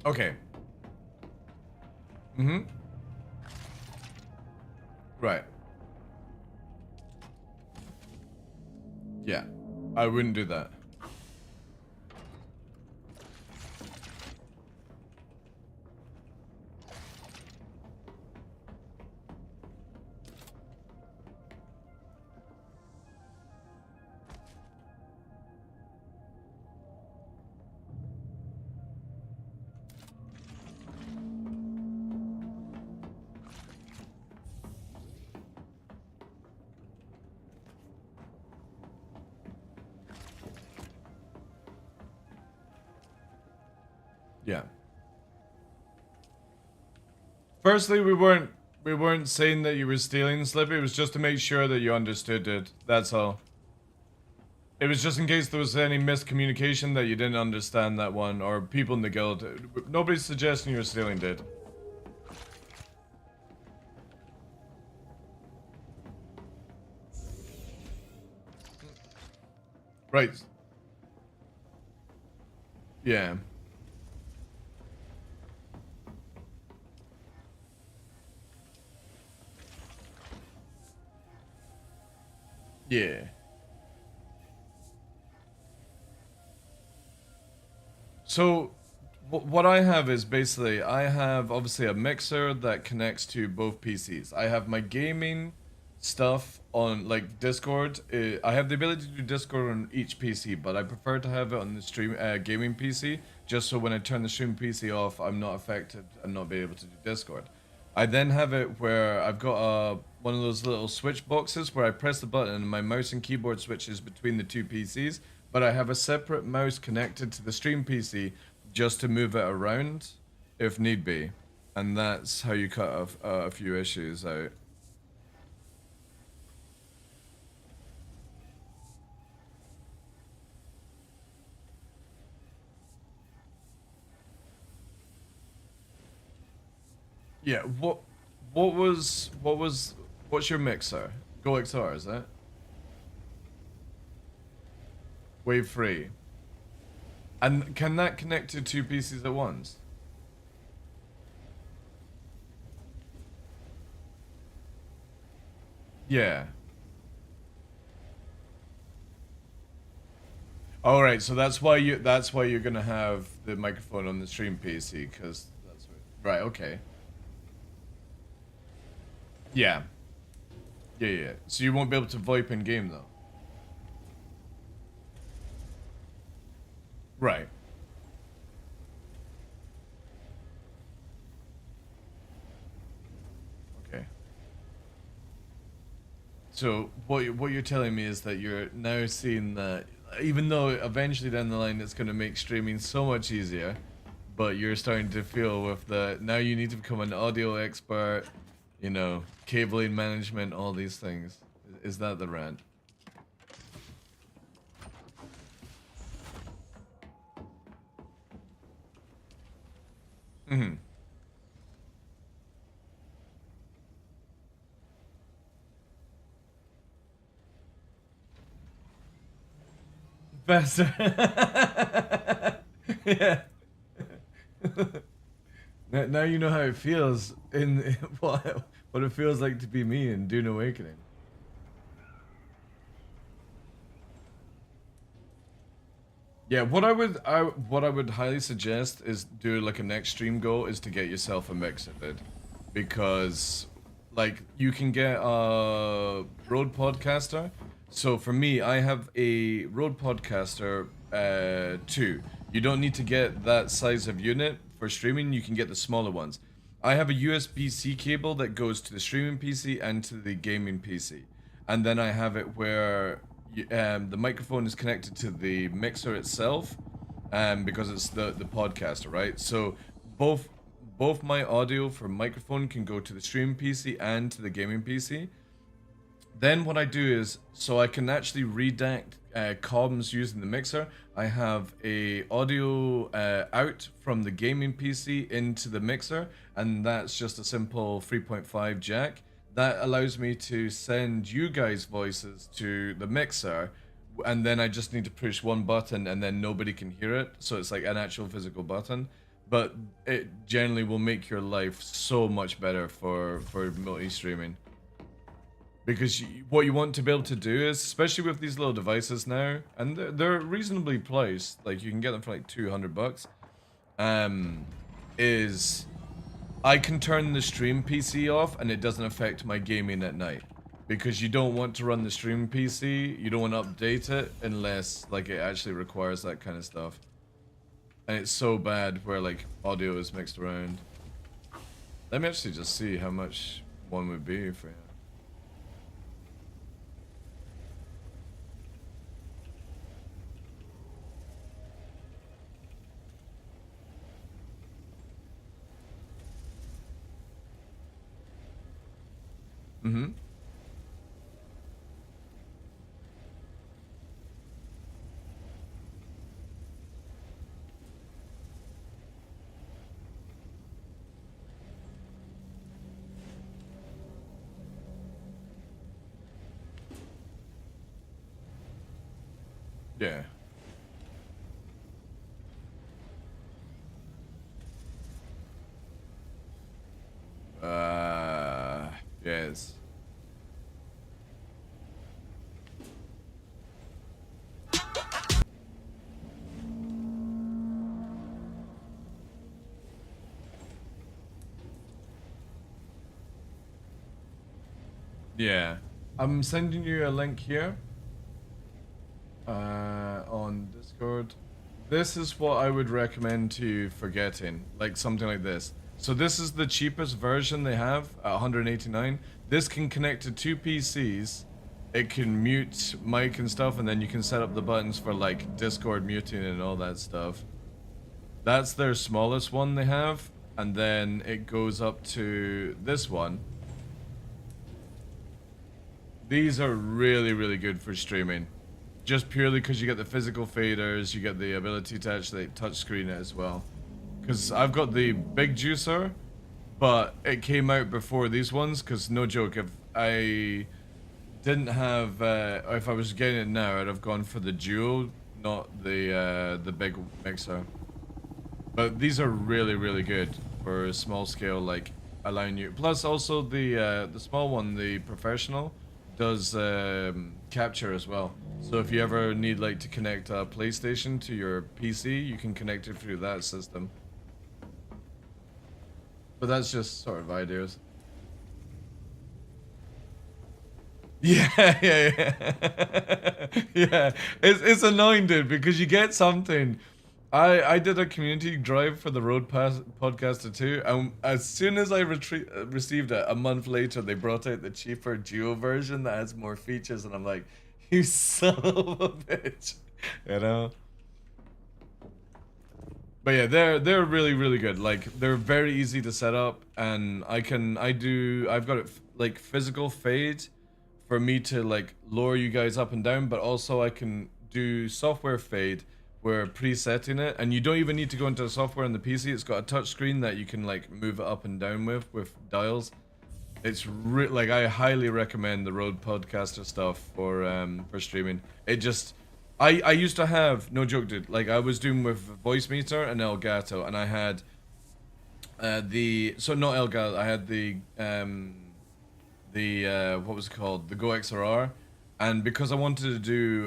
Okay. Mm-hmm. Right. Yeah. I wouldn't do that. Yeah. Firstly, we weren't saying that you were stealing, Slippy. It was just to make sure that you understood it. That's all. It was just in case there was any miscommunication that you didn't understand that one, or people in the guild. Nobody's suggesting you were stealing, dude. Right. Yeah. Yeah. So, what I have is basically, I have obviously a mixer that connects to both PCs. I have my gaming stuff on like Discord. I have the ability to do Discord on each PC, but I prefer to have it on the stream gaming PC, just so when I turn the stream PC off, I'm not affected and not be able to do Discord. I then have it where I've got one of those little switch boxes where I press the button and my mouse and keyboard switches between the two PCs, but I have a separate mouse connected to the stream PC just to move it around if need be. And that's how you cut a few issues out. Yeah, what's your mixer? Go XR, is that? Wave 3. And can that connect to 2 PCs at once? Yeah. All right, so that's why you're gonna have the microphone on the stream PC, because that's right. Okay. Yeah. Yeah. So you won't be able to VoIP in game though. Right. Okay. So what you're telling me is that you're now seeing that even though eventually down the line it's going to make streaming so much easier, but you're starting to feel with the now you need to become an audio expert, you know, cabling management, all these things. Is that the rant? Mm-hmm. Faster. Yeah. Now you know how it feels in what it feels like to be me in Dune Awakening. Yeah, what I would highly suggest is do like a next stream goal is to get yourself a mixer, dude, because like you can get a Rode Podcaster. So for me, I have a Rode Podcaster 2. You don't need to get that size of unit for streaming. You can get the smaller ones. I have a USB-C cable that goes to the streaming PC and to the gaming PC, and then I have it where the microphone is connected to the mixer itself, because it's the podcaster, right? So both my audio for microphone can go to the streaming PC and to the gaming PC. Then what I do is, so I can actually redact comms using the mixer, I have a audio out from the gaming PC into the mixer, and that's just a simple 3.5 jack. That allows me to send you guys voices to the mixer, and then I just need to push one button and then nobody can hear it, so it's like an actual physical button. But it generally will make your life so much better for multi-streaming. Because what you want to be able to do is, especially with these little devices now, and they're reasonably priced, like you can get them for like $200, is I can turn the stream PC off and it doesn't affect my gaming at night. Because you don't want to run the stream PC, you don't want to update it unless like it actually requires that kind of stuff. And it's so bad where like audio is mixed around. Let me actually just see how much one would be for you. Mm-hmm. Yeah. Yes. Yeah. I'm sending you a link here. On Discord. This is what I would recommend to you for getting, like something like this. So this is the cheapest version they have at 189. This can connect to 2 PCs. It can mute mic and stuff, and then you can set up the buttons for like Discord muting and all that stuff. That's their smallest one they have, and then it goes up to this one. These are really, really good for streaming. Just purely because you get the physical faders, you get the ability to actually touchscreen it as well. Because I've got the big juicer, but it came out before these ones, because no joke, if I didn't have, if I was getting it now, I'd have gone for the duo, not the big mixer. But these are really, really good for small scale, like allowing you. Plus, also the small one, the professional, does capture as well. So if you ever need like to connect a PlayStation to your PC, you can connect it through that system. But that's just sort of ideas. Yeah, yeah. It's annoying, dude, because you get something. I did a community drive for the Road Pass Podcaster 2, and as soon as I received it, a month later, they brought out the cheaper Duo version that has more features, and I'm like, you son of a bitch, you know? But yeah, they're really, really good. Like, they're very easy to set up, and I've got it like physical fade for me to like lower you guys up and down, but also I can do software fade. We're presetting it, and you don't even need to go into the software on the PC. It's got a touch screen that you can like move it up and down with dials. It's like I highly recommend the Rode Podcaster stuff for streaming. It just I used to have, no joke, dude, like I was doing with Voice Meter and Elgato, and I had not Elgato, I had the what was it called, the Go XLR, and because I wanted to do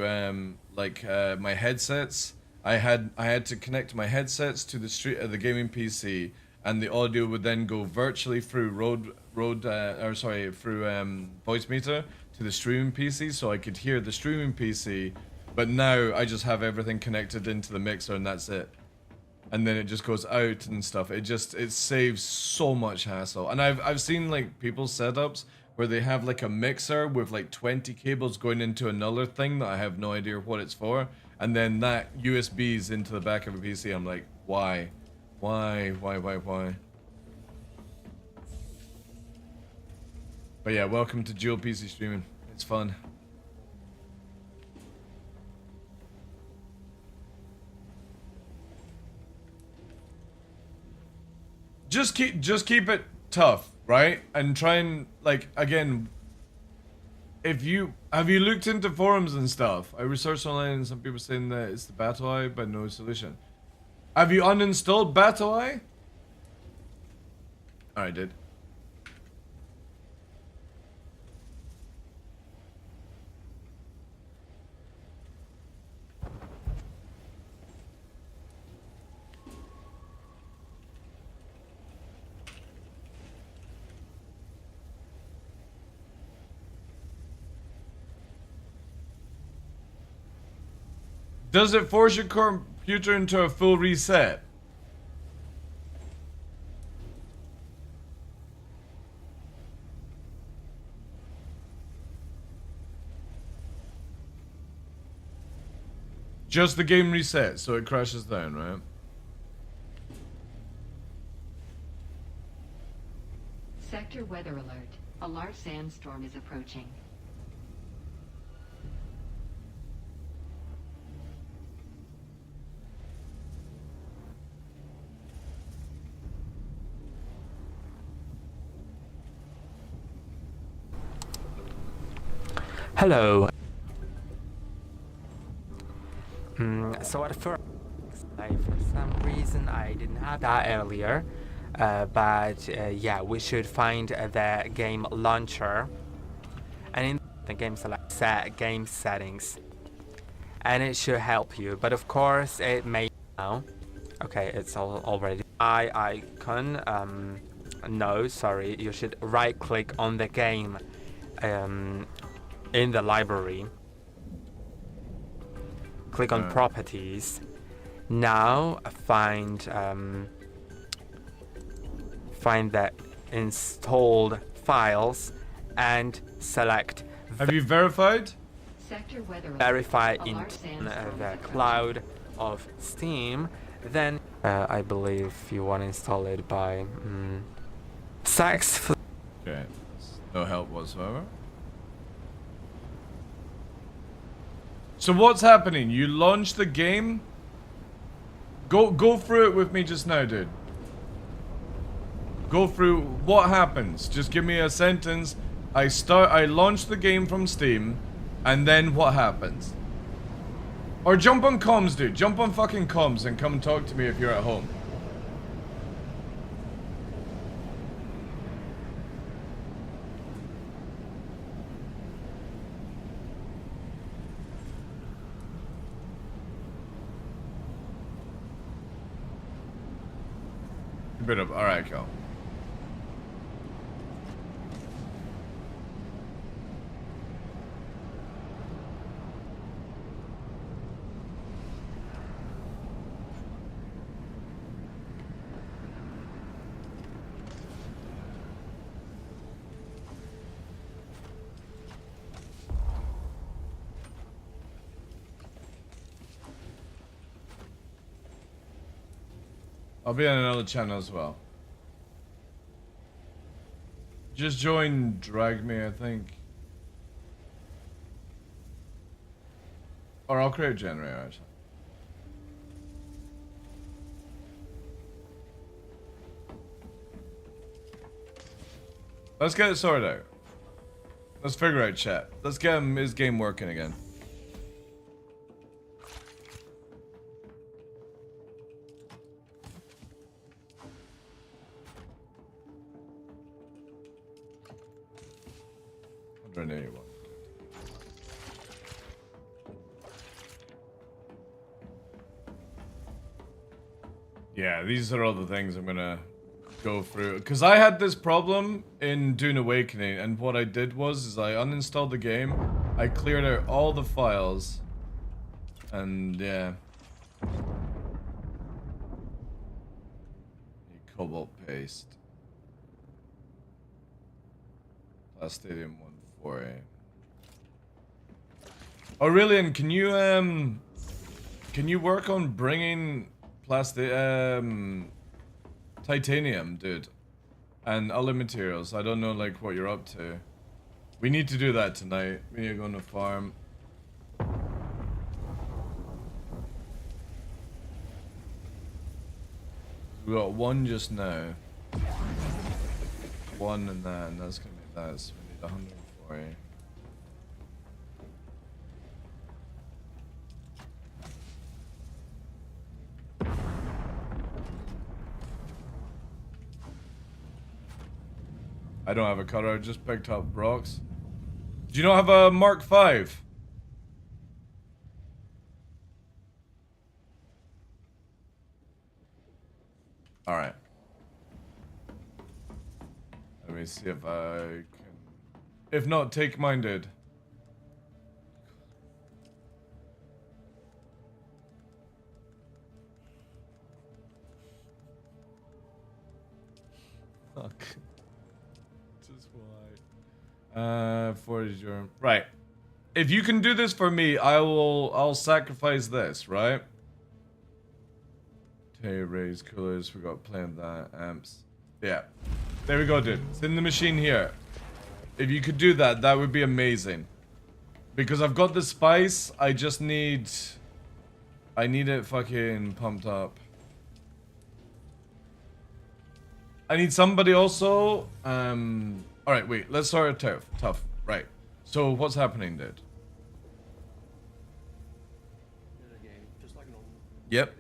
my headsets, I had to connect my headsets to the gaming PC, and the audio would then go virtually through Voice Meter to the streaming PC, so I could hear the streaming PC. But now I just have everything connected into the mixer, and that's it. And then it just goes out and stuff. It saves so much hassle. And I've seen like people's setups where they have like a mixer with like 20 cables going into another thing that I have no idea what it's for, and then that USB's into the back of a PC. I'm like, why? Why? But yeah, welcome to dual PC streaming. It's fun. Just keep it tough, right? And try and, like, again, have you looked into forums and stuff? I researched online and some people saying that it's the Battle Eye, but no solution. Have you uninstalled Battle Eye? I did. Does it force your computer into a full reset? Just the game reset, so it crashes down, right? Sector weather alert. A large sandstorm is approaching. Hello. So at first, for some reason I didn't have that earlier, but yeah, we should find the game launcher, and in the game select set game settings, and it should help you. But of course, it may now. Okay, it's already icon. No, sorry, you should right-click on the game. In the library, click on properties. Now find the installed files and select. Have you verified? Sector weather alert. Verify A in large sandstorm the is cloud of Steam. Then I believe you want to install it by Sax. Okay, no help whatsoever. So what's happening? You launch the game? Go through it with me just now, dude. Go through what happens. Just give me a sentence. I launch the game from Steam, and then what happens? Or jump on comms, dude. Jump on fucking comms and come and talk to me if you're at home. Bit of, alright, go. I'll be on another channel as well. Just join Drag Me, I think. Or I'll create a generator, actually. Let's get it sorted out. Let's figure out chat. Let's get his game working again. Anyone. Yeah, these are all the things I'm gonna go through. Because I had this problem in Dune Awakening, and what I did was I uninstalled the game, I cleared out all the files, and yeah. Cobalt paste. Stadium 148. Aurelian, can you work on bringing titanium, dude, and other materials? I don't know like what you're up to. We need to do that tonight. We need to go on the farm. We got one just now. One and that, and that's gonna be that. So we need 140. I don't have a cutter, I just picked up rocks. Do you not have a Mark V? Alright. Let me see if I can... If not, take mine, dude. Fuck. Just why? For your... Right. If you can do this for me, I'll sacrifice this, right? Okay, raise coolers, we got plenty of that. Amps. Yeah. There we go, dude. It's in the machine here. If you could do that, that would be amazing. Because I've got the spice, I just need... I need it fucking pumped up. I need somebody also... Alright, wait. Let's start at tough. Right. So, what's happening, dude? Yep.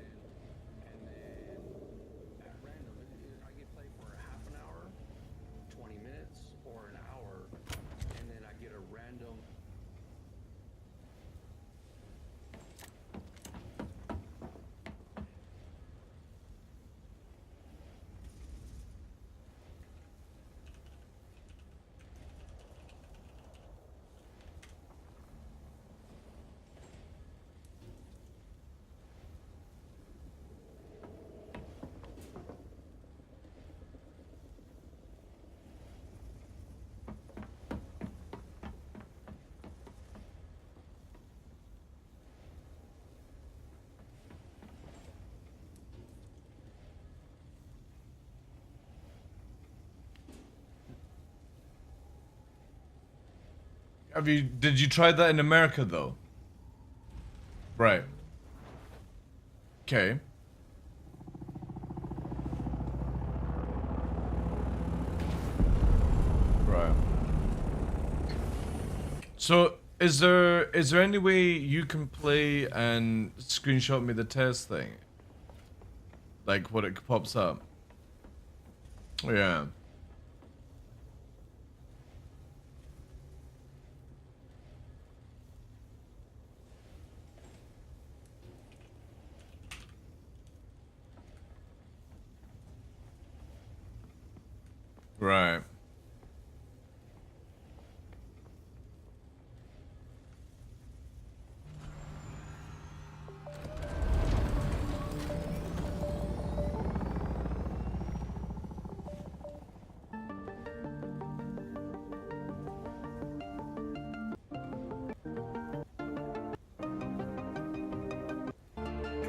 Did you try that in America though? Right. Okay. So is there any way you can play and screenshot me the test thing? Like what it pops up? Yeah. Right.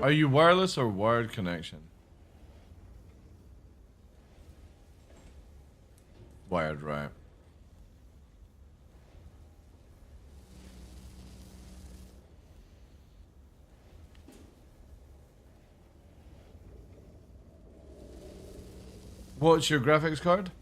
Are you wireless or wired connection? Wired, right. What's your graphics card?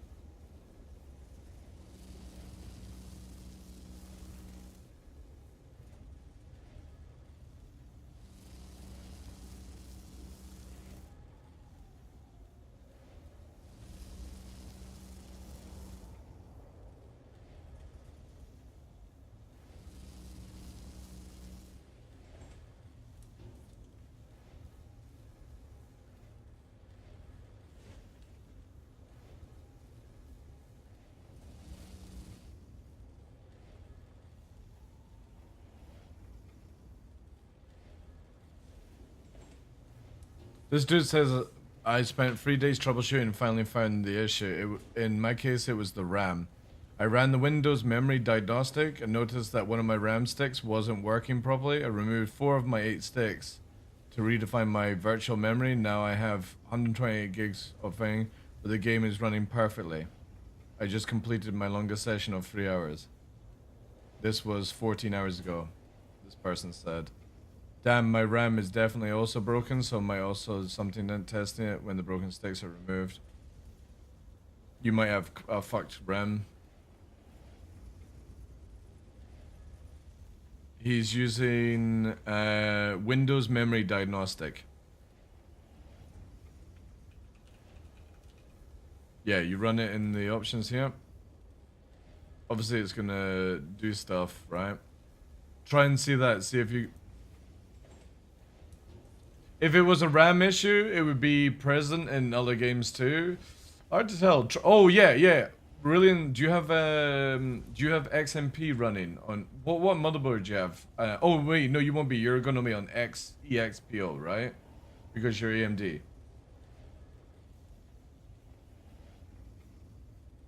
This dude says, I spent 3 days troubleshooting and finally found the issue. In my case, it was the RAM. I ran the Windows memory diagnostic and noticed that one of my RAM sticks wasn't working properly. I removed 4 of my 8 sticks to redefine my virtual memory. Now I have 128 gigs of thing, but the game is running perfectly. I just completed my longest session of 3 hours. This was 14 hours ago, this person said. Damn, my RAM is definitely also broken, so might also something done testing it when the broken sticks are removed. You might have a fucked RAM. He's using Windows memory diagnostic. Yeah, you run it in the options here. Obviously it's gonna do stuff, right? Try and see that, see if you... If it was a RAM issue, it would be present in other games too. Hard to tell. Oh yeah. Brilliant. Do you have XMP running on what motherboard do you have? Oh wait, no, you won't be. You're gonna be on EXPO, right? Because you're AMD.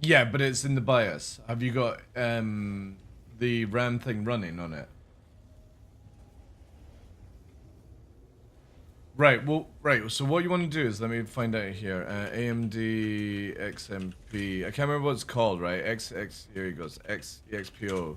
Yeah, but it's in the BIOS. Have you got the RAM thing running on it? Right, well, right, so what you want to do is, let me find out here, AMD XMP, I can't remember what it's called, right, here he goes, EXPO.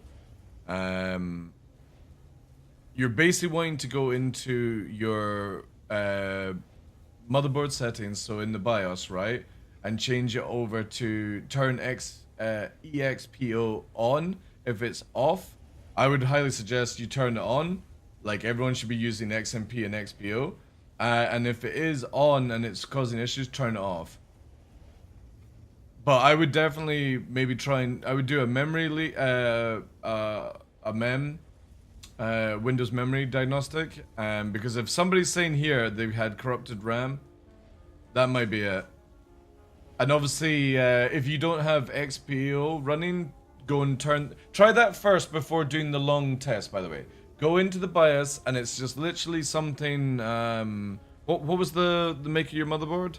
You're basically wanting to go into your motherboard settings, so in the BIOS, right, and change it over to turn EXPO on. If it's off, I would highly suggest you turn it on, like everyone should be using XMP and XPO. And if it is on and it's causing issues, turn it off. But I would definitely maybe try and I would do a memory Windows memory diagnostic. Because if somebody's saying here they've had corrupted RAM, that might be it. And obviously, if you don't have XPO running, go and try that first before doing the long test. By the way. Go into the BIOS, and it's just literally something, what was the make of your motherboard?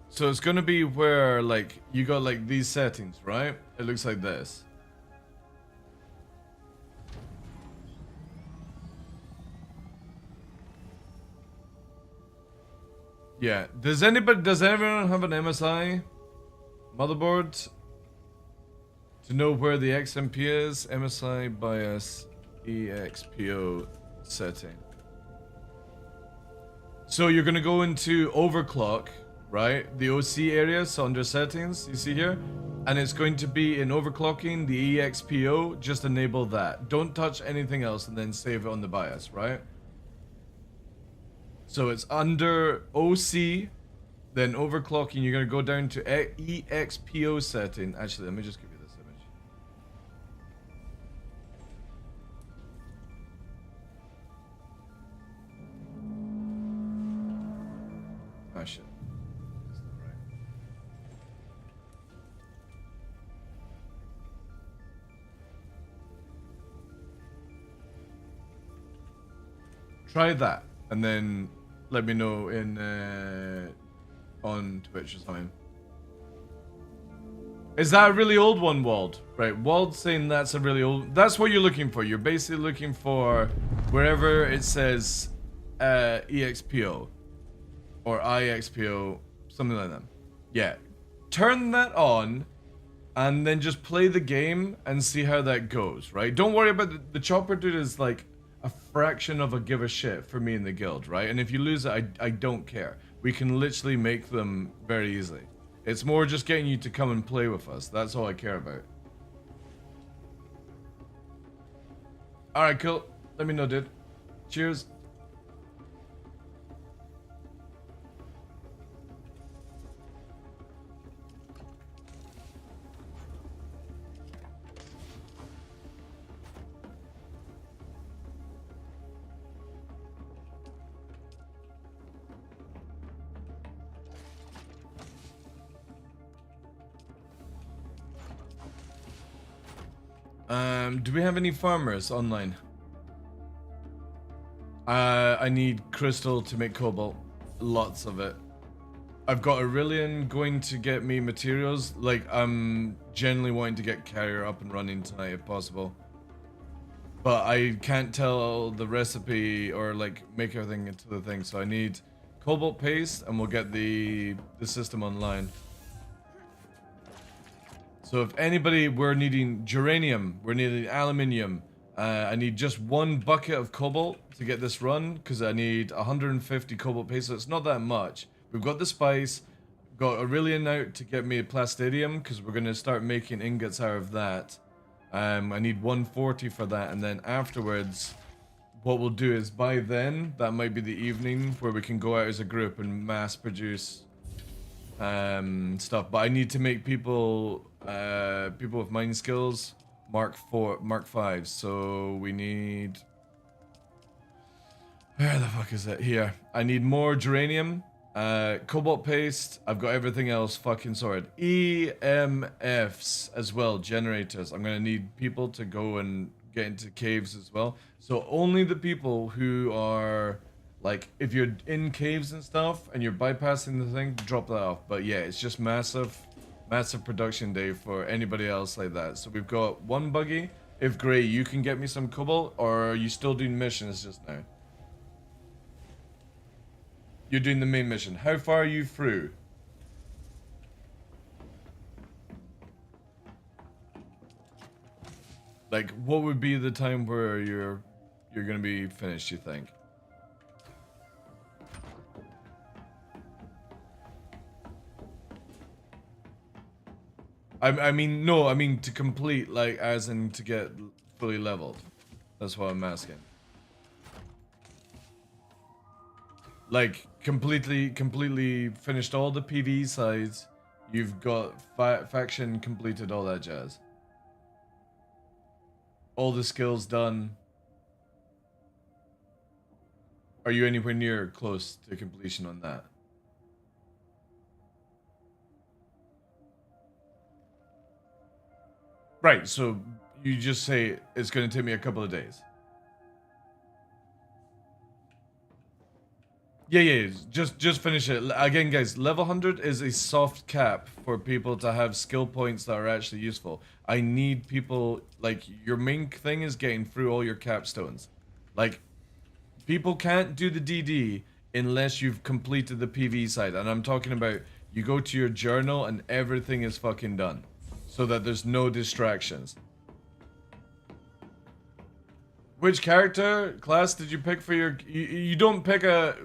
So it's gonna be where, like, you got, like, these settings, right? It looks like this. Yeah. Does everyone have an MSI motherboard to know where the XMP is? MSI BIOS EXPO setting. So you're gonna go into overclock, right? The OC area, so under settings, you see here? And it's going to be in overclocking the EXPO, just enable that. Don't touch anything else and then save it on the BIOS, right? So it's under OC, then overclocking, you're gonna go down to EXPO setting. Actually, let me just give you this image. Oh shit. That's not right. Try that, and then let me know in on Twitch or something. Is that a really old one, Wald? Right, Wald's saying that's a really old... That's what you're looking for. You're basically looking for wherever it says EXPO or IXPO, something like that. Yeah. Turn that on and then just play the game and see how that goes, right? Don't worry about the chopper dude is like a fraction of a give a shit for me in the guild, right? And if you lose it, I don't care. We can literally make them very easily. It's more just getting you to come and play with us. That's all I care about. Alright, cool. Let me know, dude. Cheers. Do we have any farmers online? I need crystal to make cobalt. Lots of it. I've got Aurelian going to get me materials. Like, I'm generally wanting to get Carrier up and running tonight if possible. But I can't tell the recipe or, like, make everything into the thing. So I need cobalt paste and we'll get the system online. So if anybody, we're needing geranium, we're needing aluminium. I need just 1 bucket of cobalt to get this run because I need 150 cobalt paste. So it's not that much. We've got the spice, got Aurelian out to get me a plastadium because we're going to start making ingots out of that. I need 140 for that, and then afterwards, what we'll do is by then, that might be the evening where we can go out as a group and mass produce stuff. But I need to make people with mine skills Mark 5. So we need, where the fuck is it? Here. I need more geranium, cobalt paste. I've got everything else fucking sorted. EMFs as well, generators. I'm gonna need people to go and get into caves as well. So only the people who are, like, if you're in caves and stuff and you're bypassing the thing, drop that off. But yeah, it's just massive production day for anybody else like that. So we've got 1 buggy. If Gray, you can get me some cobalt, or are you still doing missions just now? You're doing the main mission. How far are you through? Like, what would be the time where you're gonna be finished, you think? I mean, no, I mean to complete, like, as in to get fully leveled. That's what I'm asking. Like, completely finished all the PV sides. You've got faction completed, all that jazz. All the skills done. Are you anywhere near close to completion on that? Right, so you just say it's going to take me a couple of days. Yeah, just finish it. Again, guys, level 100 is a soft cap for people to have skill points that are actually useful. I need people, like, your main thing is getting through all your capstones. Like, people can't do the DD unless you've completed the PV side. And I'm talking about you go to your journal and everything is fucking done. So that there's no distractions. Which character class did you pick for your... You don't pick a...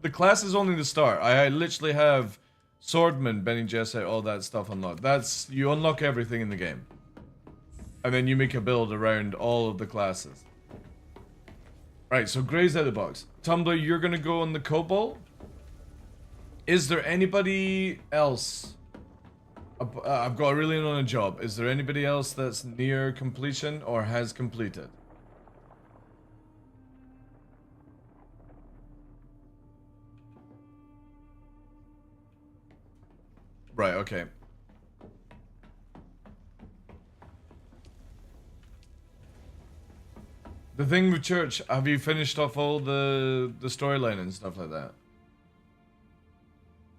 the class is only the start. I literally have Swordman, Benny Jesset, all that stuff unlocked. That's, you unlock everything in the game. And then you make a build around all of the classes. Right, so Gray's out of the box. Tumblr, you're gonna go on the Cobalt. Is there anybody else? I've got a really annoying job. Is there anybody else that's near completion or has completed? Right, okay. The thing with Church, have you finished off all the storyline and stuff like that?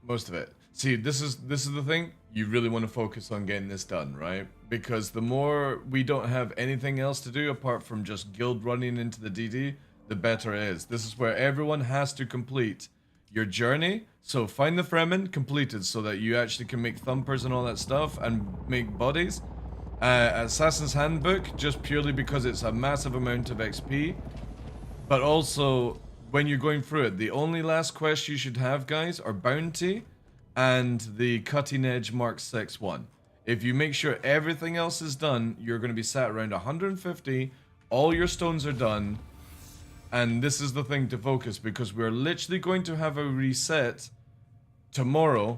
Most of it. See, this is the thing. You really want to focus on getting this done, right? Because the more we don't have anything else to do apart from just guild running into the DD, the better it is. This is where everyone has to complete your journey. So find the Fremen completed so that you actually can make thumpers and all that stuff and make bodies. Assassin's Handbook, just purely because it's a massive amount of XP. But also, when you're going through it, the only last quest you should have, guys, are Bounty and the Cutting Edge Mark 6 one. If you make sure everything else is done, you're going to be sat around 150, all your stones are done, and this is the thing to focus, because we're literally going to have a reset tomorrow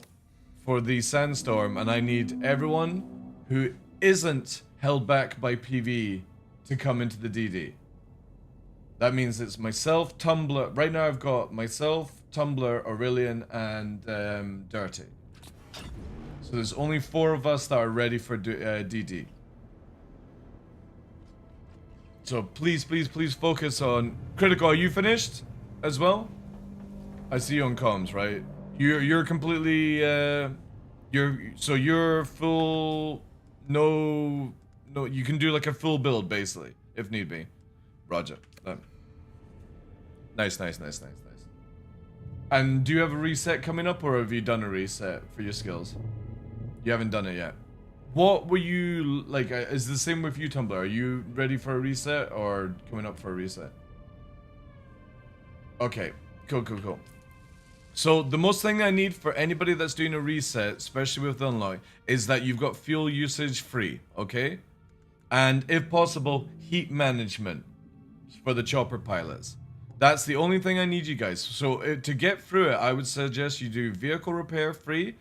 for the Sandstorm, and I need everyone who isn't held back by PvE to come into the DD. That means it's myself, Tumblr. Right now I've got myself, Tumblr, Aurelian, and Dirty. So there's only 4 of us that are ready for DD. So please, please, please focus on... Critical, are you finished as well? I see you on comms, right? You're completely... you're full... No, you can do like a full build, basically, if need be. Roger. Nice. And do you have a reset coming up, or have you done a reset for your skills? You haven't done it yet. What were you, like, is the same with you, Tumblr? Are you ready for a reset, or coming up for a reset? Okay, cool. So the most thing I need for anybody that's doing a reset, especially with the unlock, is that you've got fuel usage free, okay? And if possible, heat management for the chopper pilots. That's the only thing I need you guys. So to get through it, I would suggest you do vehicle repair free,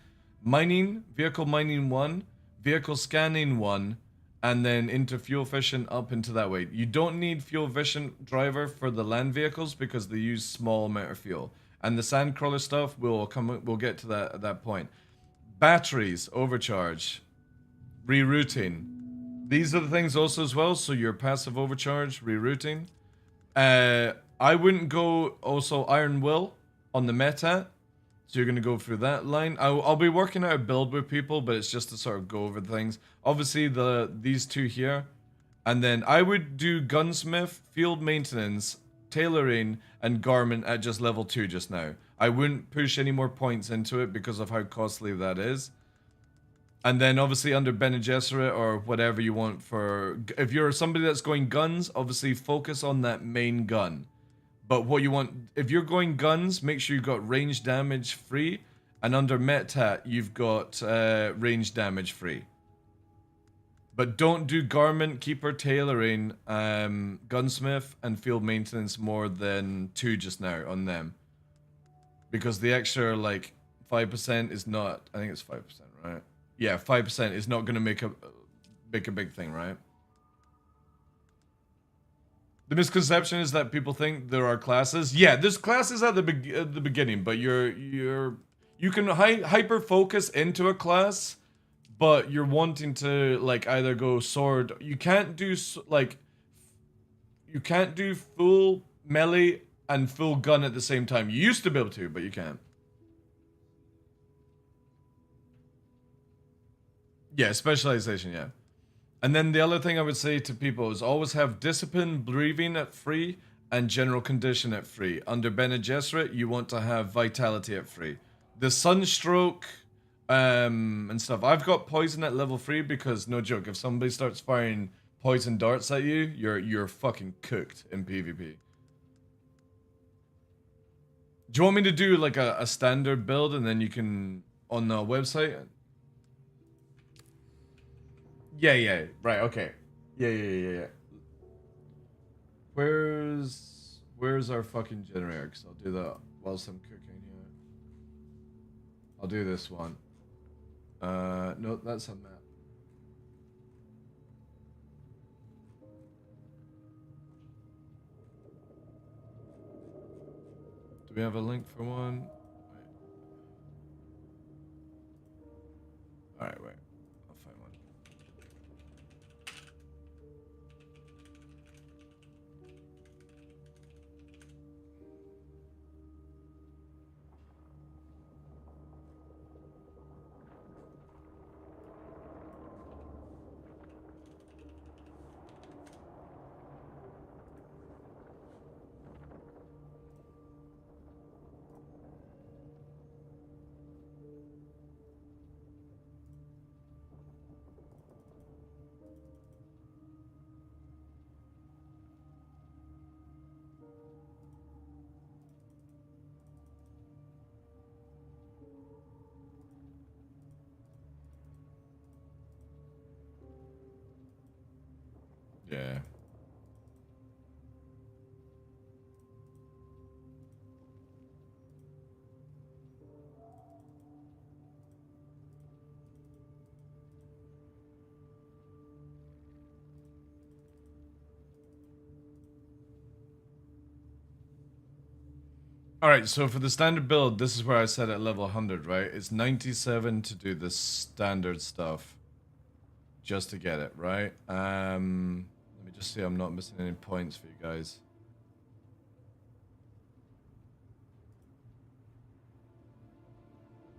mining, vehicle mining 1, vehicle scanning 1, and then into fuel efficient up into that way. You don't need fuel efficient driver for the land vehicles because they use small amount of fuel. And the sandcrawler stuff, we'll get to that at that point. Batteries, overcharge, rerouting. These are the things also as well, so your passive overcharge, rerouting. I wouldn't go also Iron Will on the meta. So you're going to go through that line. I'll be working out a build with people, but it's just to sort of go over things. Obviously, these 2 here. And then I would do Gunsmith, Field Maintenance, Tailoring, and Garment at just level 2 just now. I wouldn't push any more points into it because of how costly that is. And then obviously under Bene Gesserit or whatever you want for... If you're somebody that's going guns, obviously focus on that main gun. But what you want... If you're going guns, make sure you've got range damage free. And under Metat, you've got range damage free. But don't do Garment, Keeper, Tailoring, Gunsmith, and Field Maintenance more than 2 just now on them. Because the extra, like, 5% is not... I think it's 5%, right? Yeah, 5% is not going to make a big thing, right? The misconception is that people think there are classes. Yeah, there's classes at the beginning, but you can hyper focus into a class, but you're wanting to like either go sword. You can't do full melee and full gun at the same time. You used to be able to, but you can't. Yeah, specialization, yeah. And then the other thing I would say to people is always have discipline, breathing at free, and general condition at free. Under Bene Gesserit, you want to have vitality at free. The sunstroke and stuff. I've got poison at level 3 because, no joke, if somebody starts firing poison darts at you, you're fucking cooked in PvP. Do you want me to do like a standard build and then you can on the website? Yeah. Right. Okay. Yeah. Where's our fucking generator? 'Cause I'll do that whilst I'm cooking here. I'll do this one. No, that's a map. Do we have a link for one? Alright, wait. I'll find one. Yeah. Alright, so for the standard build, this is where I set at level 100, right? It's 97 to do the standard stuff. Just to get it, right? Let me just see I'm not missing any points for you guys.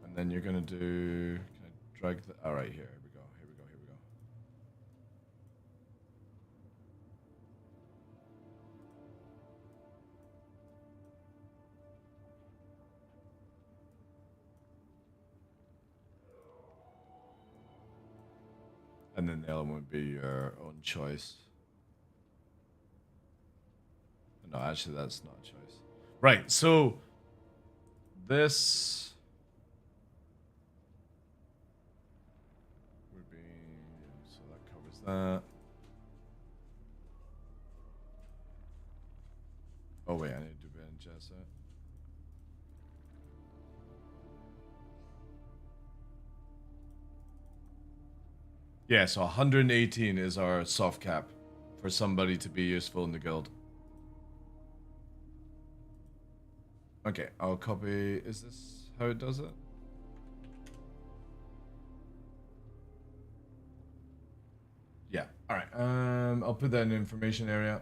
And then you're gonna do... Can I drag the... Alright, here we go. And then the other one would be your own choice. No, actually, that's not a choice. Right, so this would be, so that covers that. Oh wait, I need to do Ben Jessa. Yeah, so 118 is our soft cap for somebody to be useful in the guild. Okay, I'll copy. Is this how it does it? Yeah. All right. I'll put that in the information area.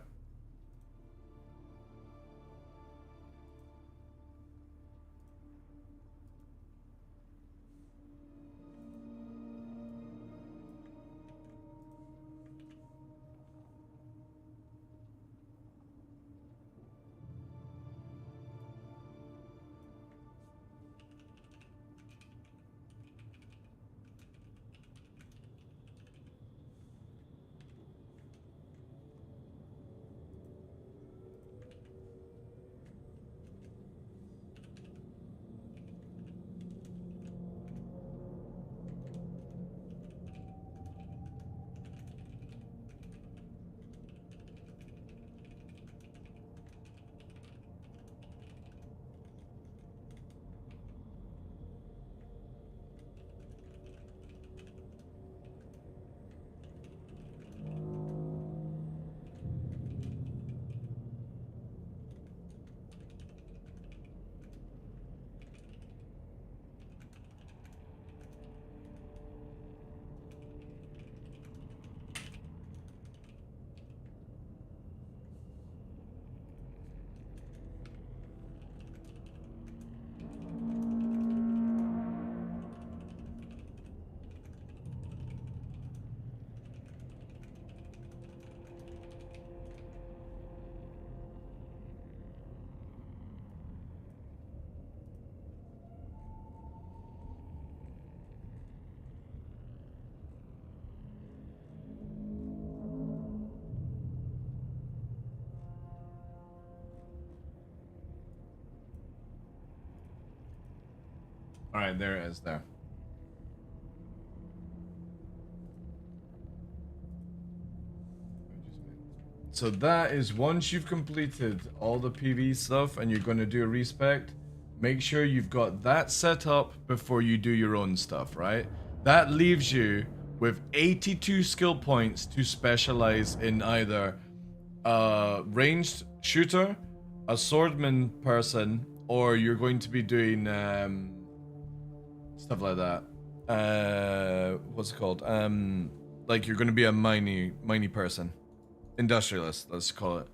Alright, there it is there. So that is once you've completed all the PV stuff and you're going to do a respect, make sure you've got that set up before you do your own stuff, right? That leaves you with 82 skill points to specialize in either a ranged shooter, a swordman person, or you're going to be doing stuff like that. What's it called? Like you're going to be a miney person. Industrialist, let's call it.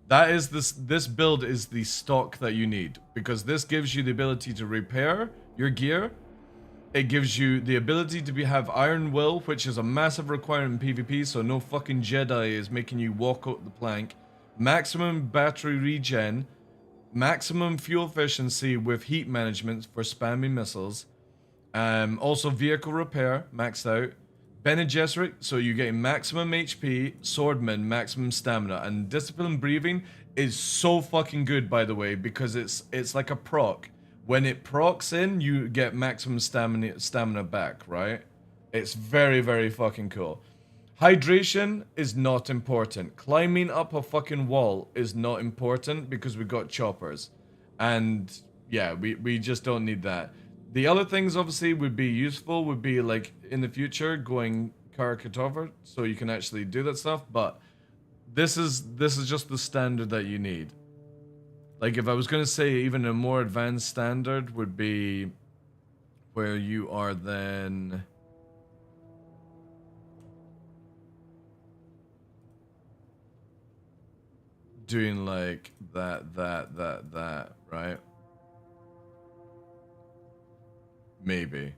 That is this build is the stock that you need, because this gives you the ability to repair your gear. It gives you the ability to have Iron Will, which is a massive requirement in PvP, so no fucking Jedi is making you walk out the plank. Maximum battery regen, maximum fuel efficiency with heat management for spamming missiles. Also vehicle repair, maxed out. Bene Gesserit, so you're getting maximum HP, Swordman, maximum stamina, and Discipline Breathing is so fucking good, by the way, because it's like a proc. When it procs in, you get maximum stamina back, right? It's very, very fucking cool. Hydration is not important. Climbing up a fucking wall is not important because we got choppers. And yeah, we just don't need that. The other things obviously would be useful, would be like in the future going Karakatover, so you can actually do that stuff, but this is just the standard that you need. Like if I was gonna say even a more advanced standard would be where you are then doing like that, right? Maybe.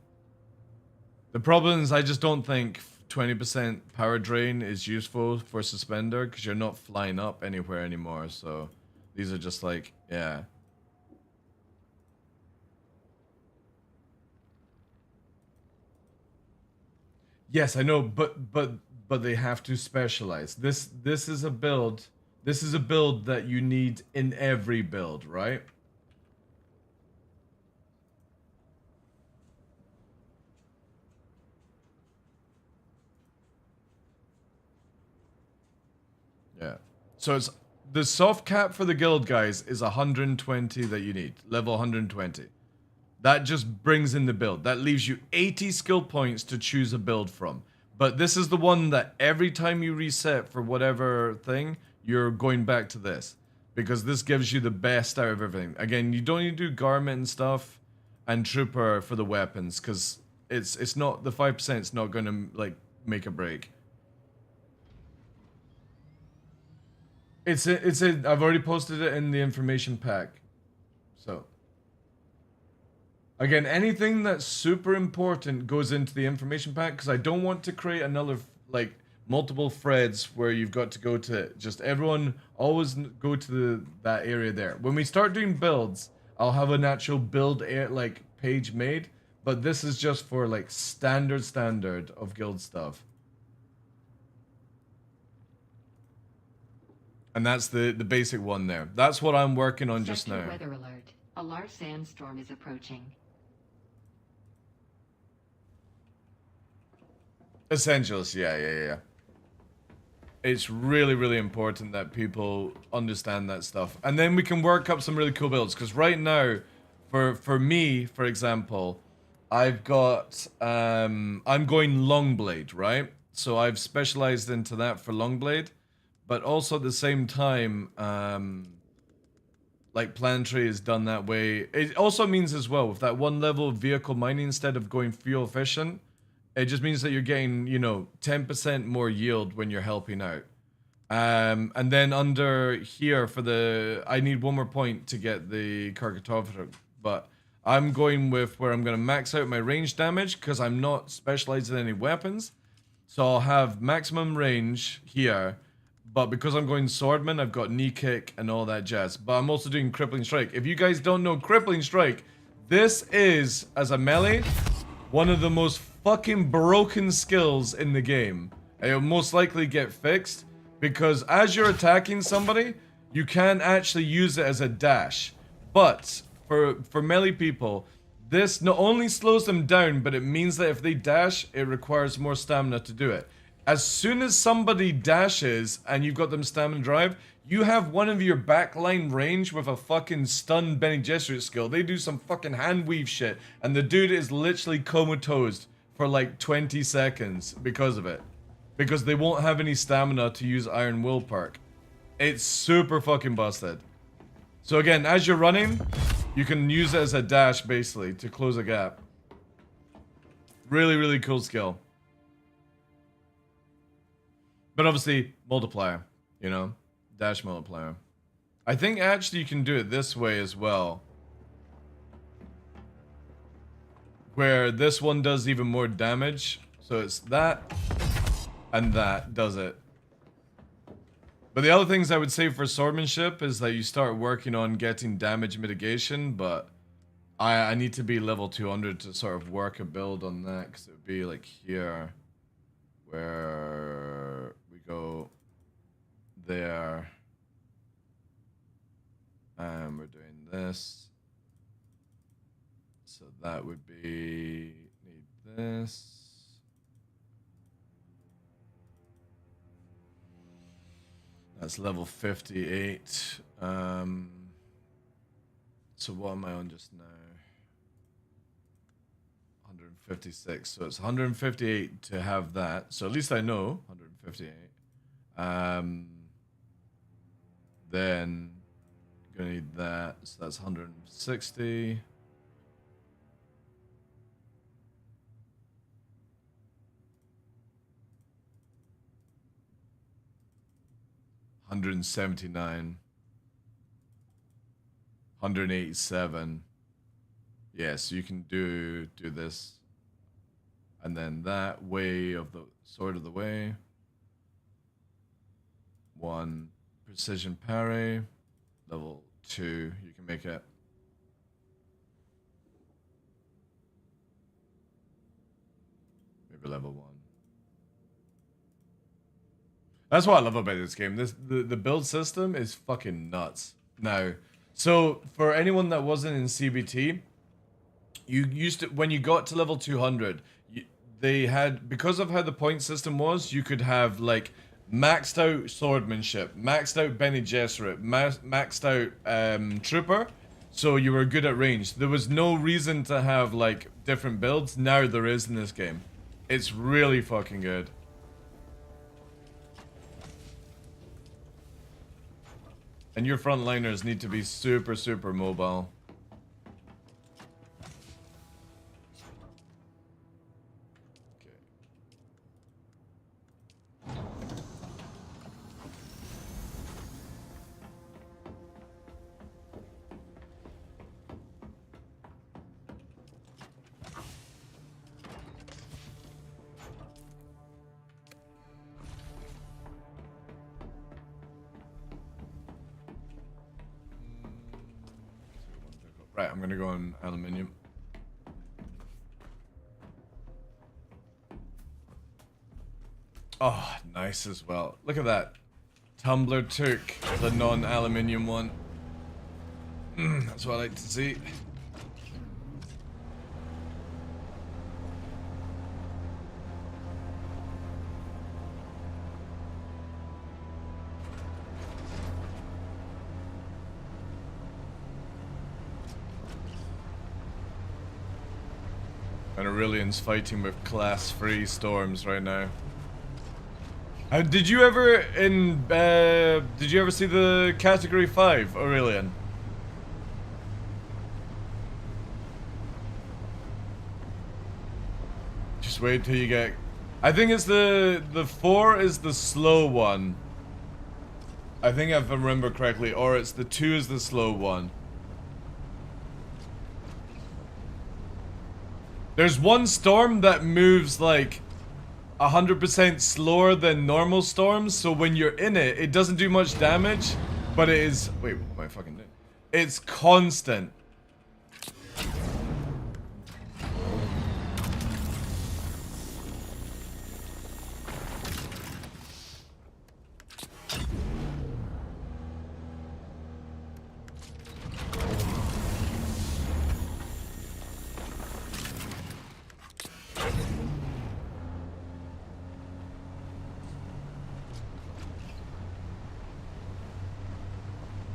The problem is I just don't think 20% power drain is useful for Suspender because you're not flying up anywhere anymore. So these are just like, yeah. Yes, I know, but they have to specialize. This is a build. This is a build that you need in every build, right? Yeah. So it's the soft cap for the guild guys is 120 that you need. Level 120. That just brings in the build. That leaves you 80 skill points to choose a build from. But this is the one that every time you reset for whatever thing, you're going back to this. Because this gives you the best out of everything. Again, you don't need to do garment and stuff and trooper for the weapons, because it's not the 5%. It's not going to like make a break. I've already posted it in the information pack. So again, anything that's super important goes into the information pack, because I don't want to create another like multiple threads where you've got to go to just everyone always go to that area there. When we start doing builds, I'll have an actual build like page made, but this is just for like standard of guild stuff. And that's the basic one there. That's what I'm working on just now. Weather alert. A large sandstorm is approaching. Essentials, yeah. It's really, really important that people understand that stuff. And then we can work up some really cool builds. Because right now, for me, for example, I've got... I'm going Longblade, right? So I've specialized into that for Longblade. But also at the same time, like Planetary is done that way. It also means as well, with that one level of vehicle mining, instead of going fuel efficient, it just means that you're getting, 10% more yield when you're helping out. And then under here for I need one more point to get the Kargatov, but I'm going with where I'm going to max out my range damage because I'm not specialized in any weapons. So I'll have maximum range here. But because I'm going Swordman, I've got Knee Kick and all that jazz. But I'm also doing Crippling Strike. If you guys don't know Crippling Strike, this is, as a melee, one of the most fucking broken skills in the game. It'll most likely get fixed, because as you're attacking somebody, you can actually use it as a dash. But for melee people, this not only slows them down, but it means that if they dash, it requires more stamina to do it. As soon as somebody dashes and you've got them stamina drive, you have one of your backline range with a fucking stun Benny Gesserit skill. They do some fucking hand weave shit, and the dude is literally comatose for like 20 seconds because of it. Because they won't have any stamina to use Iron Will perk. It's super fucking busted. So again, as you're running, you can use it as a dash basically to close a gap. Really, really cool skill. But obviously, multiplier, you know? Dash multiplier. I think actually you can do it this way as well. Where this one does even more damage. So it's that and that does it. But the other things I would say for swordsmanship is that you start working on getting damage mitigation, but I need to be level 200 to sort of work a build on that, because it would be like here, where we go there, and we're doing this, so that would be, need this. That's level 58. So what am I on just now? 156. So it's 158 to have that. So at least I know 158. Then gonna need that. So that's 160. $179, 187. Yeah, so you can do this, and then that way of the sword of the way. 1 precision parry, level 2. You can make it. Maybe level 1. That's what I love about this game. The build system is fucking nuts. Now, so for anyone that wasn't in CBT, you used to, when you got to level 200, they had, because of how the point system was, you could have like maxed out swordsmanship, maxed out Bene Gesserit, maxed out trooper, so you were good at range. There was no reason to have like different builds. Now there is in this game. It's really fucking good. And your frontliners need to be super, super mobile. Right, I'm gonna go on aluminium. Oh, nice as well. Look at that. Tumbler took the non-aluminium one. That's what I like to see. And Aurelian's fighting with class 3 storms right now. Did you ever see the category 5 Aurelian? Just wait till you get, I think it's the 4 is the slow one. I think if I remember correctly, or it's the 2 is the slow one. There's one storm that moves like 100% slower than normal storms, so when you're in it, it doesn't do much damage, but it is... Wait, what am I fucking doing? It's constant.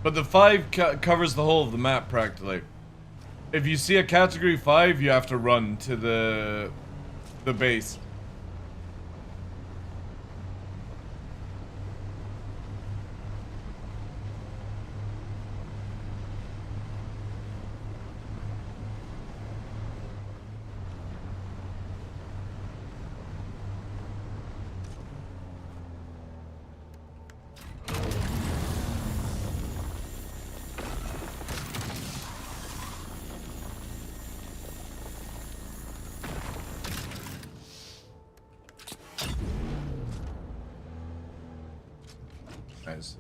But the 5 covers the whole of the map practically. If you see a category 5, you have to run to the base. Nice.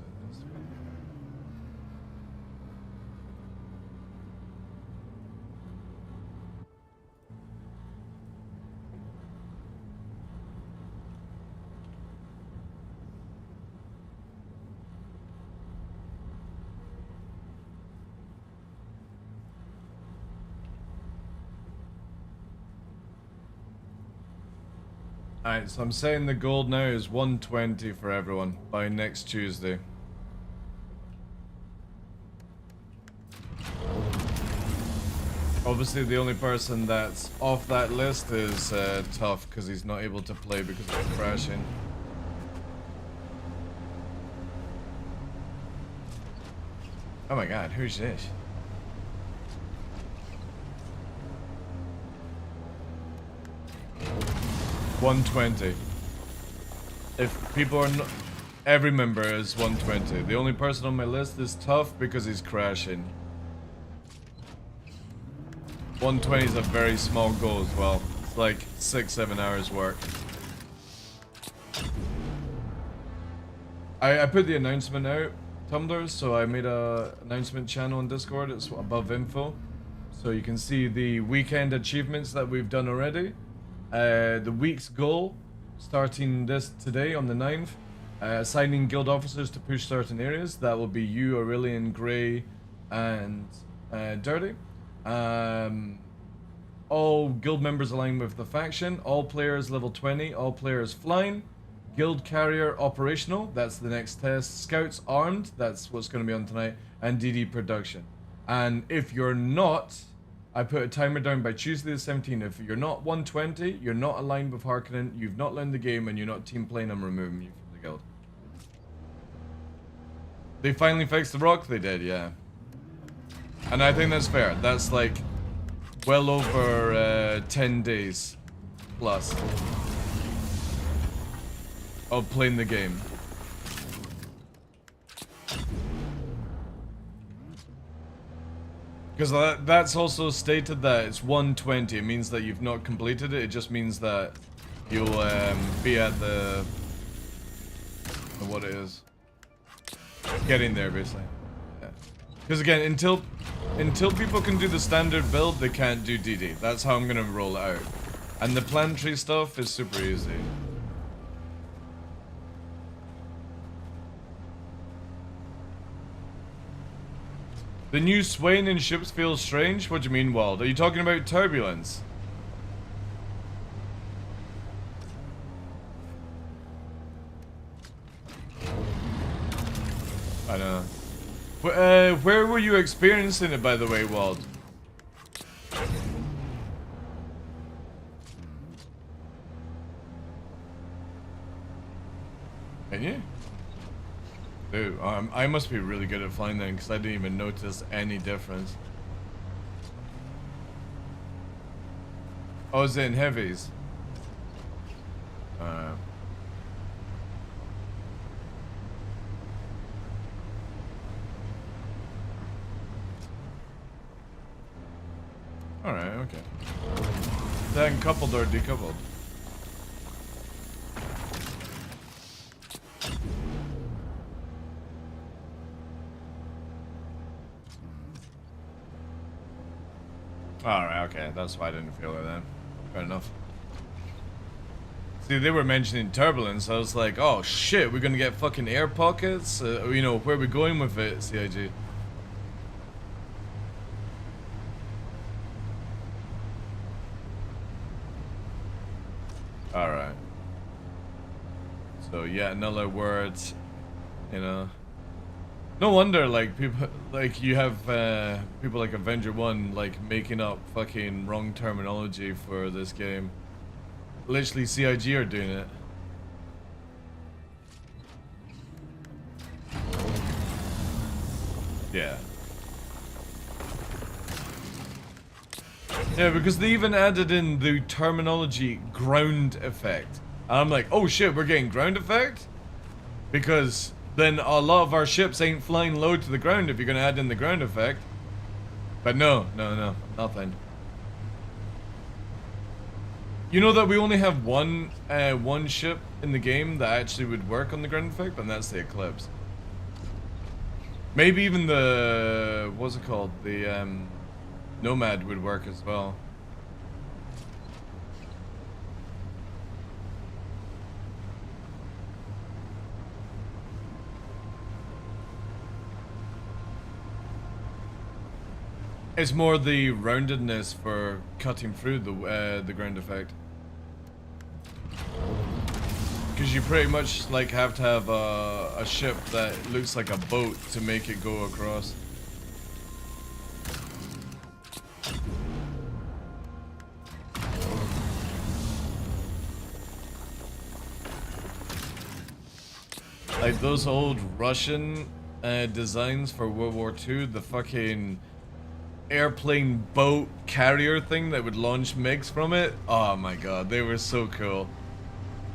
Alright, so I'm saying the gold now is 120 for everyone by next Tuesday. Obviously, the only person that's off that list is Tough, because he's not able to play because of crashing. Oh my god, who's this? $120. If people are not... Every member is 120. The only person on my list is Tough because he's crashing. 120 is a very small goal as well. It's like 6-7 hours work. I put the announcement out, Tumblr, so I made a announcement channel on Discord. It's above info. So you can see the weekend achievements that we've done already. The week's goal, starting this today on the 9th, assigning guild officers to push certain areas. That will be you, Aurelian, Grey, and Dirty. All guild members align with the faction. All players level 20. All players flying. Guild carrier operational. That's the next test. Scouts armed. That's what's going to be on tonight. And DD production. And if you're not... I put a timer down by Tuesday the 17th. If you're not 120, you're not aligned with Harkonnen, you've not learned the game, and you're not team playing, I'm removing you from the guild. They finally fixed the rock? They did, yeah. And I think that's fair. That's like well over 10 days plus of playing the game. Because that's also stated that it's 120. It means that you've not completed it. It just means that you'll be at the what it is. Getting there, basically. Because again, until people can do the standard build, they can't do DD. That's how I'm going to roll it out. And the planetary stuff is super easy. The new swaying in ships feels strange? What do you mean, Wald? Are you talking about turbulence? I don't know. Where were you experiencing it, by the way, Wald? Can you? Dude, I must be really good at flying then, because I didn't even notice any difference. Oh, is it in heavies? Alright, okay. Then coupled or decoupled? Alright, okay, that's why I didn't feel it then. Fair enough. See, they were mentioning turbulence, I was like, oh shit, we're gonna get fucking air pockets? You know, where are we going with it, CIG? Alright. So, yeah, another word, you know. No wonder, like, people, like, you have, people like Avenger 1, like, making up fucking wrong terminology for this game. Literally, CIG are doing it. Yeah. Yeah, because they even added in the terminology ground effect. And I'm like, oh shit, we're getting ground effect? Because then a lot of our ships ain't flying low to the ground if you're gonna add in the ground effect. But no, nothing. You know that we only have one ship in the game that actually would work on the ground effect, and that's the Eclipse. Maybe even the, what's it called? The Nomad would work as well. It's more the roundedness for cutting through the ground effect. Because you pretty much like have to have a ship that looks like a boat to make it go across. Like those old Russian designs for World War II, the fucking airplane boat carrier thing that would launch MiGs from it. Oh my god, they were so cool.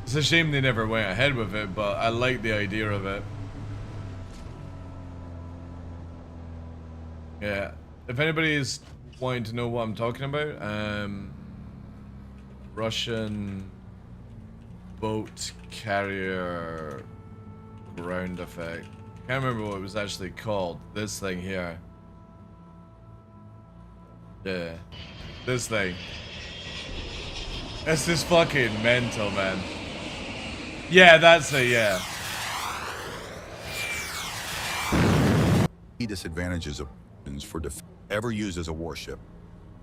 It's a shame they never went ahead with it, but I like the idea of it. Yeah, if anybody is wanting to know what I'm talking about, Russian boat carrier ground effect. Can't remember what it was actually called. This thing here. Yeah, this thing. That's just fucking mental, man. Yeah, that's it, yeah. Key disadvantages of for ever used as a warship.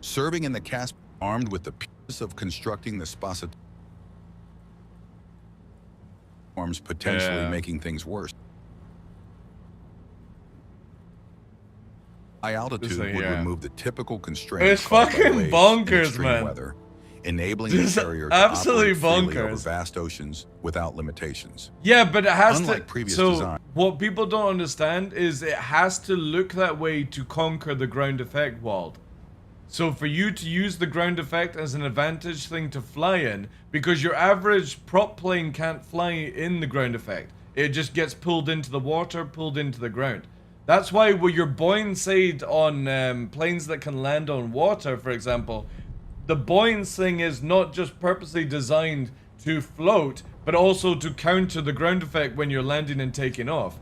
Serving in the Caspian armed with the purpose of constructing the Spasa arms, potentially making things worse. High altitude would remove the typical constraints. It's fucking bonkers, man. Weather, enabling the carrier to absolutely operate freely over bonkers. vast oceans without limitations. Yeah, but it has Unlike to. previous So design. what people don't understand is it has to look that way to conquer the ground effect, Wald. So for you to use the ground effect as an advantage thing to fly in, because your average prop plane can't fly in the ground effect. It just gets pulled into the water, pulled into the ground. That's why with your buoyancy on planes that can land on water, for example, the buoyancy thing is not just purposely designed to float, but also to counter the ground effect when you're landing and taking off.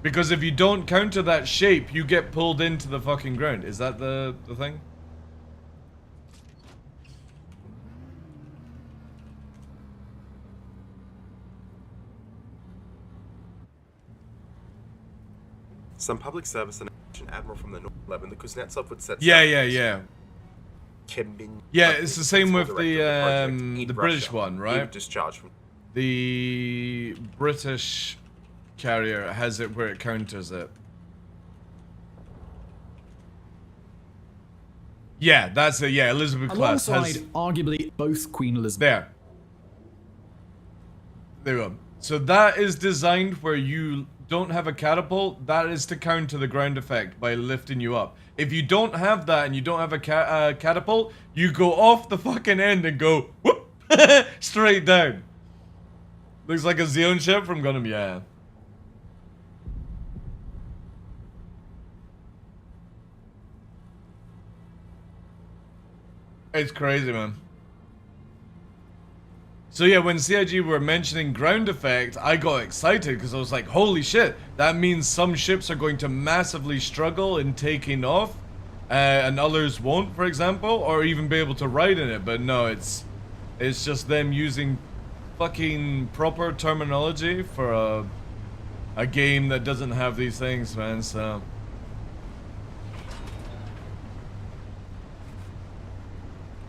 Because if you don't counter that shape, you get pulled into the fucking ground. Is that the thing? Some public service announced admiral from the North 11, the Kuznetsov would set. Yeah. Yeah, it's the same with the British one, right? Discharged from the British carrier has it where it counters it. Yeah, that's it. Yeah, Elizabeth class has arguably both Queen Elizabeth. There we go. So that is designed where you don't have a catapult. That is to counter the ground effect by lifting you up. If you don't have that and you don't have a catapult, you go off the fucking end and go whoop straight down. Looks like a Xeon ship from Gundam. Yeah. It's crazy, man. So yeah, when CIG were mentioning ground effect, I got excited because I was like, holy shit, that means some ships are going to massively struggle in taking off, and others won't, for example, or even be able to ride in it. But no, it's just them using fucking proper terminology for a game that doesn't have these things, man, so...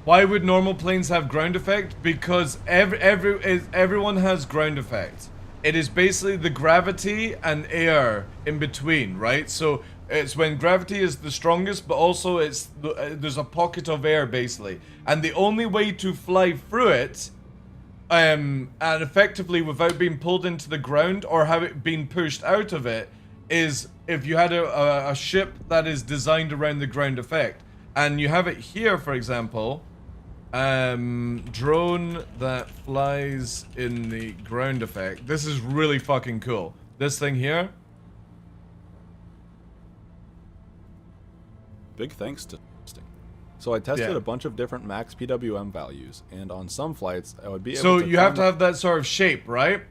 Why would normal planes have ground effect? Because everyone has ground effect. it is basically the gravity and air in between, right? So it's when gravity is the strongest, but also there's a pocket of air basically, and the only way to fly through it, and effectively without being pulled into the ground or have it been pushed out of it, is if you had a ship that is designed around the ground effect. And you have it here, for example, drone that flies in the ground effect. This is really fucking cool. This thing here. Big thanks to testing. So I tested a bunch of different max PWM values, and on some flights I would be able to... So you have to have that sort of shape, right?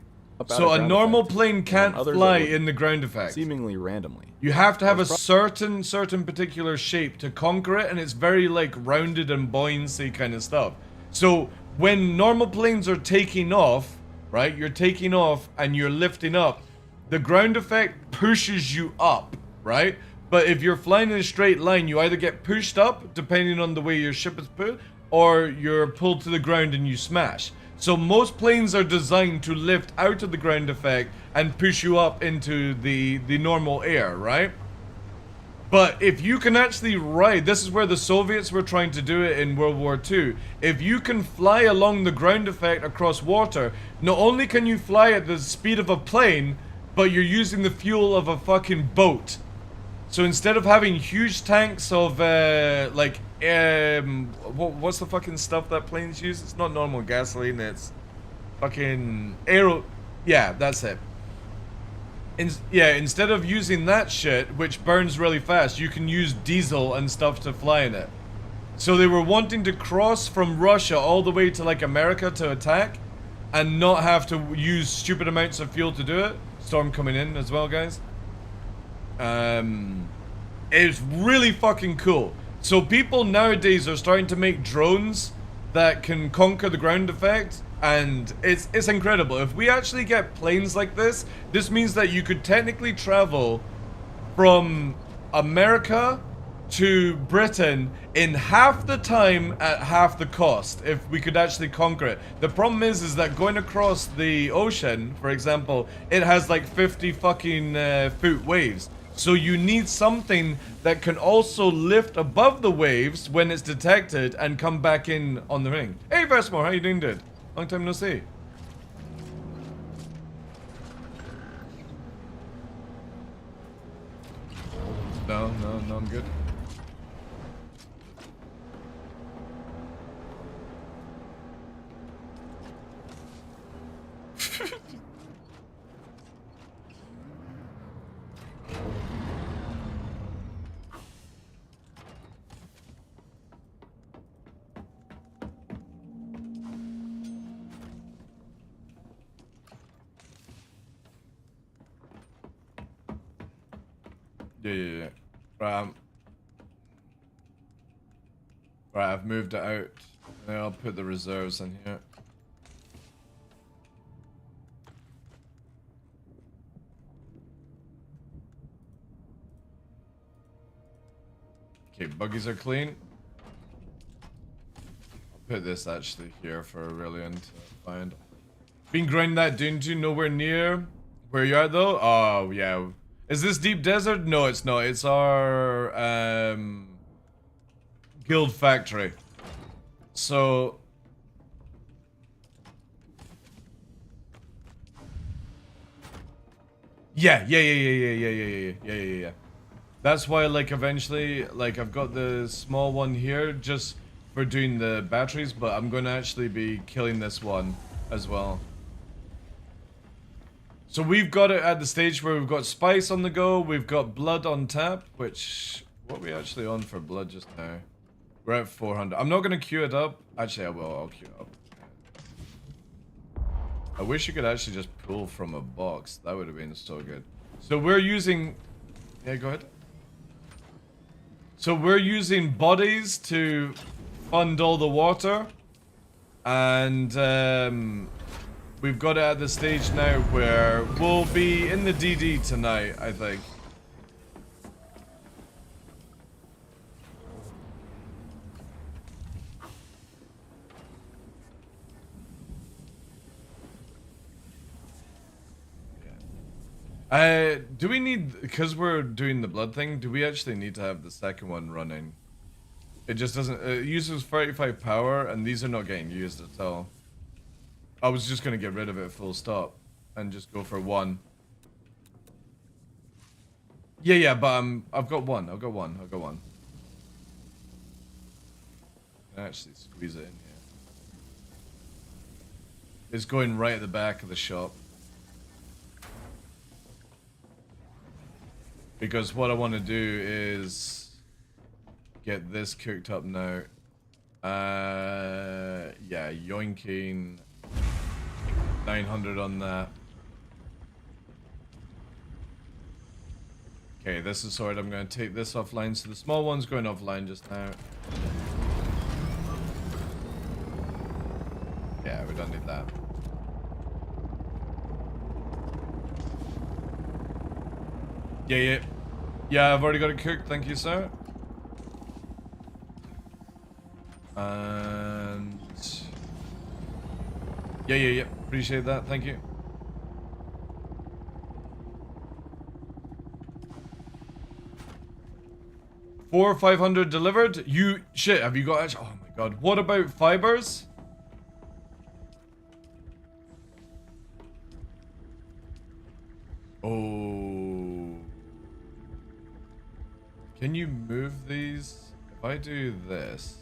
So a normal plane can't fly in the ground effect. Seemingly randomly. You have to have a certain particular shape to conquer it, and it's very like rounded and buoyancy kind of stuff. So when normal planes are taking off, right? You're taking off and you're lifting up. The ground effect pushes you up, right? But if you're flying in a straight line, you either get pushed up, depending on the way your ship is put, or you're pulled to the ground and you smash. So most planes are designed to lift out of the ground effect and push you up into the normal air, right? But if you can actually ride, this is where the Soviets were trying to do it in World War II. If you can fly along the ground effect across water, not only can you fly at the speed of a plane, but you're using the fuel of a fucking boat. So instead of having huge tanks of what's the fucking stuff that planes use? It's not normal gasoline, it's fucking yeah, that's it. Instead of using that shit, which burns really fast, you can use diesel and stuff to fly in it. So they were wanting to cross from Russia all the way to like America to attack and not have to use stupid amounts of fuel to do it. Storm coming in as well, guys. It's really fucking cool. So people nowadays are starting to make drones that can conquer the ground effect, and it's incredible. If we actually get planes like this, this means that you could technically travel from America to Britain in half the time at half the cost if we could actually conquer it. The problem is that going across the ocean, for example, it has like 50 fucking foot waves. So you need something that can also lift above the waves when it's detected and come back in on the ring. Hey Versmore, how you doing, dude? Long time no see. No, I'm good. Yeah. Right, I've moved it out. Now I'll put the reserves in here. Okay, buggies are clean. I'll put this actually here for Aurelian to find. Been grinding that Dune 2 nowhere near where you are though? Oh yeah. Is this Deep Desert? No, it's not. It's our guild factory. So yeah. That's why, like, eventually, like, I've got the small one here just for doing the batteries, but I'm going to actually be killing this one as well. So we've got it at the stage where we've got spice on the go, we've got blood on tap, which, what are we actually on for blood just now? We're at 400. I'm not going to queue it up. Actually, I will. I'll queue it up. I wish you could actually just pull from a box. That would have been so good. So we're using... Yeah, go ahead. So we're using bodies to fund all the water. And we've got it at the stage now where we'll be in the DD tonight, I think. Do we need, because we're doing the blood thing, do we actually need to have the second one running? It just doesn't, it uses 35 power, and these are not getting used at all. I was just going to get rid of it full stop, and just go for one. Yeah, but I've got one, I've got one. I can actually squeeze it in here. It's going right at the back of the shop. Because what I want to do is get this cooked up now. Yeah, yoinking 900 on that. Okay, this is sorted. I'm going to take this offline. So the small one's going offline just now. Yeah, we don't need that. Yeah, I've already got it cooked. Thank you, sir. And yeah. Appreciate that. Thank you. $400, 500 delivered. You shit. Have you got? Oh my god. What about fibers? Oh. Can you move these? If I do this.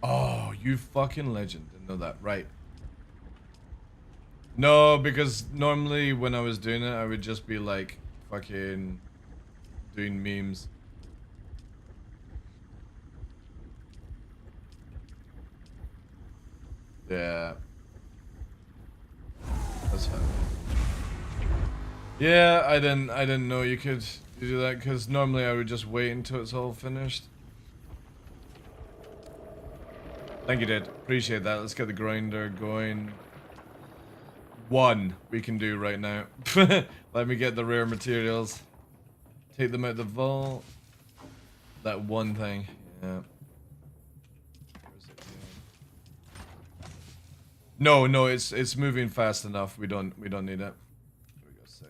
Oh, you fucking legend. Didn't know that. Right. No, because normally when I was doing it, I would just be like fucking doing memes. Yeah. That's fine. Yeah, I didn't know you could do that, because normally I would just wait until it's all finished. Thank you, Dad. Appreciate that. Let's get the grinder going. One we can do right now. Let me get the rare materials. Take them out the vault. That one thing. Yeah. No, it's moving fast enough. We don't need it. Here we go, 6.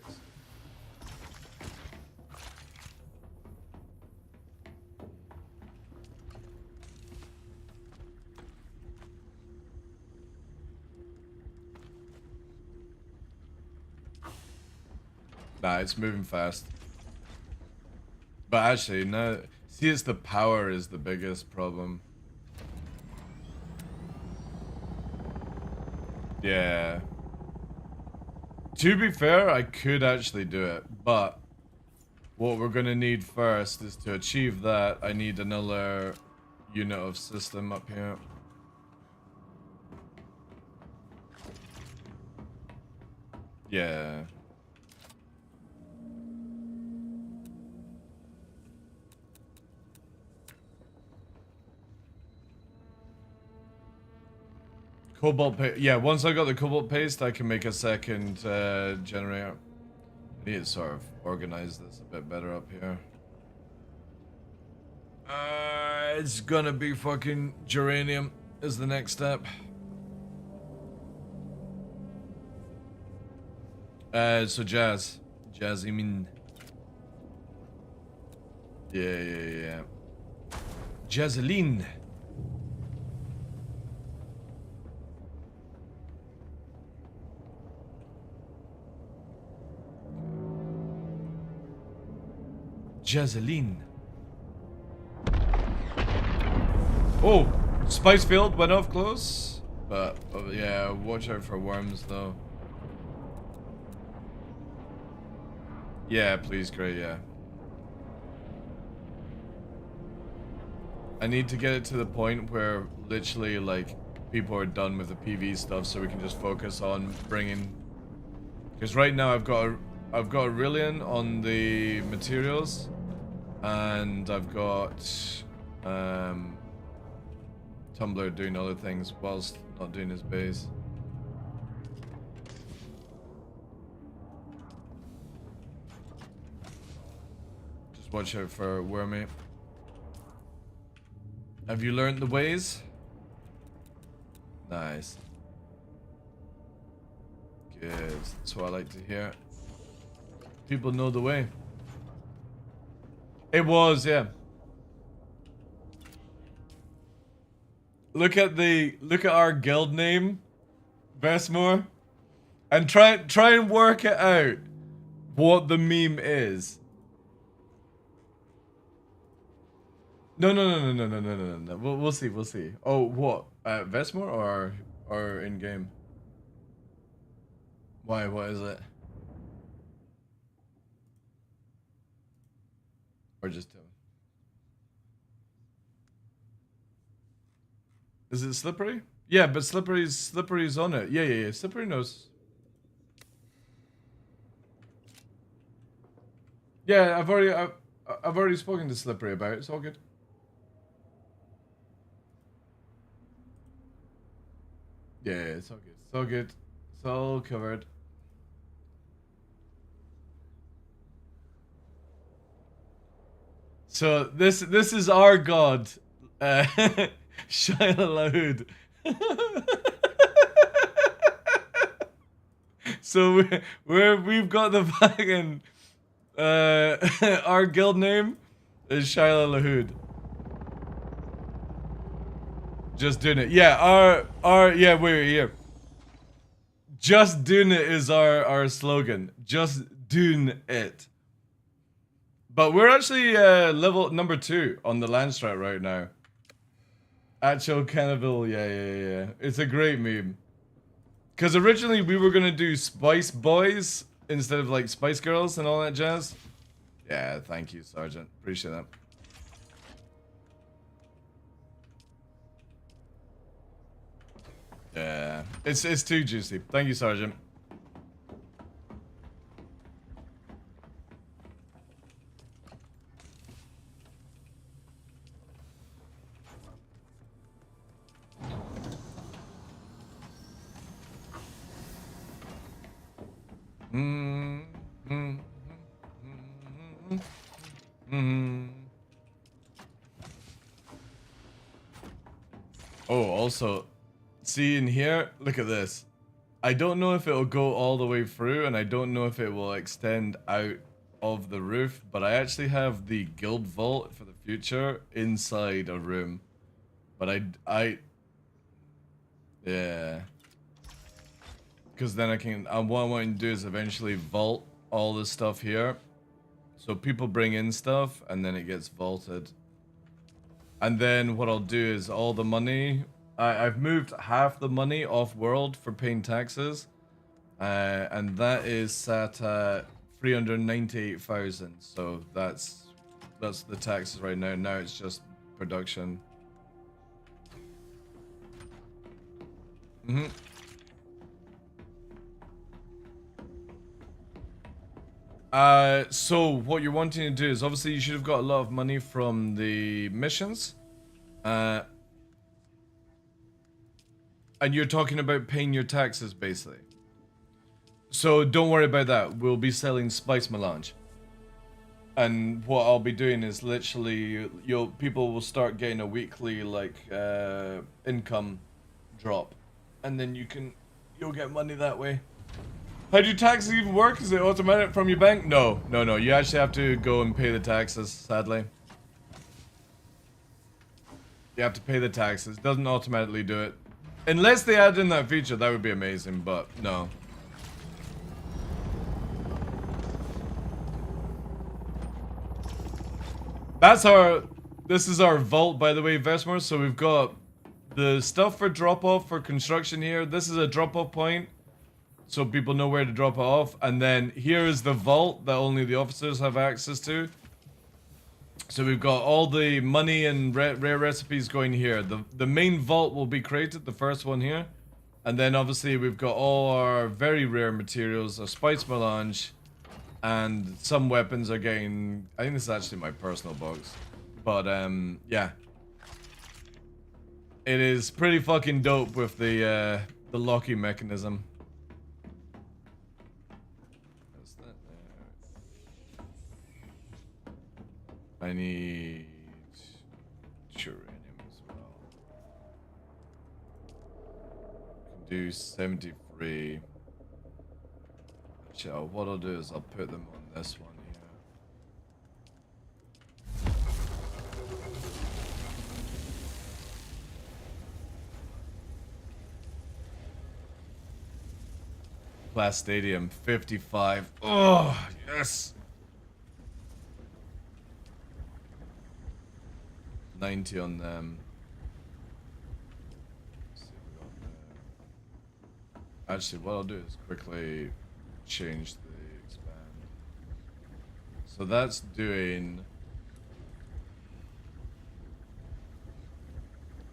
Nah, it's moving fast. But actually, no. See, it's the power is the biggest problem. Yeah. To be fair, I could actually do it, but what we're gonna need first is to achieve that. I need another unit of system up here. Yeah. Cobalt paste. Yeah, once I got the cobalt paste, I can make a second generator. I need to sort of organize this a bit better up here. It's gonna be fucking geranium is the next step. So Jasmine. Yeah. Jazeline. Jazeline. Oh, spice field went off close, but yeah, watch out for worms though. Yeah, please, great, yeah. I need to get it to the point where literally like people are done with the PV stuff, so we can just focus on bringing. Because right now I've got Aurelian on the materials, and I've got Tumblr doing other things whilst not doing his base. Just watch out for Wormy. Have you learned the ways? Nice. Yes, that's what I like to hear. People know the way. It was, yeah. Look at our guild name, Vestmore, and try and work it out what the meme is. No. We'll see. Oh, what? Vestmore or in game? Why? What is it? Or just tell me. Is it Slippery? Yeah, but Slippery's on it. Yeah. Slippery knows. Yeah, I've already spoken to Slippery about it. It's all good. Yeah, it's all good. It's all good. It's all covered. So this is our god, Shia Lahoud. So we've got the fucking our guild name is Shia Lahoud. Just doing it. Yeah, yeah, wait, here. Just doing it is our slogan. Just doing it. But we're actually level number 2 on the land strat right now. Actual cannibal, yeah. It's a great meme. Because originally we were gonna do Spice Boys instead of like Spice Girls and all that jazz. Yeah, thank you, Sergeant. Appreciate that. Yeah, it's too juicy. Thank you, Sergeant. Oh, also, see in here, look at this. I don't know if it'll go all the way through, and I don't know if it will extend out of the roof, but I actually have the guild vault for the future inside a room. But yeah. Because then what I want to do is eventually vault all this stuff here. So people bring in stuff, and then it gets vaulted. And then what I'll do is all the money... I've moved half the money off-world for paying taxes. And that is sat at 398,000. So that's the taxes right now. Now it's just production. So what you're wanting to do is obviously you should have got a lot of money from the missions. And you're talking about paying your taxes basically. So don't worry about that. We'll be selling spice melange. And what I'll be doing is literally people will start getting a weekly like income drop. And then you'll get money that way. How do taxes even work? Is it automatic from your bank? No. You actually have to go and pay the taxes, sadly. You have to pay the taxes. It doesn't automatically do it. Unless they add in that feature, that would be amazing, but no. This is our vault, by the way, Vestmore. So we've got the stuff for drop-off for construction here. This is a drop-off point. So people know where to drop it off. And then here is the vault that only the officers have access to. So we've got all the money and rare recipes going here. The main vault will be created, the first one here. And then obviously we've got all our very rare materials, our spice melange, and some weapons are getting... I think this is actually my personal box. But yeah. It is pretty fucking dope with the locking mechanism. I need uranium as well. Can do 73. So what I'll do is I'll put them on this one here. Class Stadium 55. Oh, yes. 90 on them. Actually, what I'll do is quickly change the expand. So that's doing...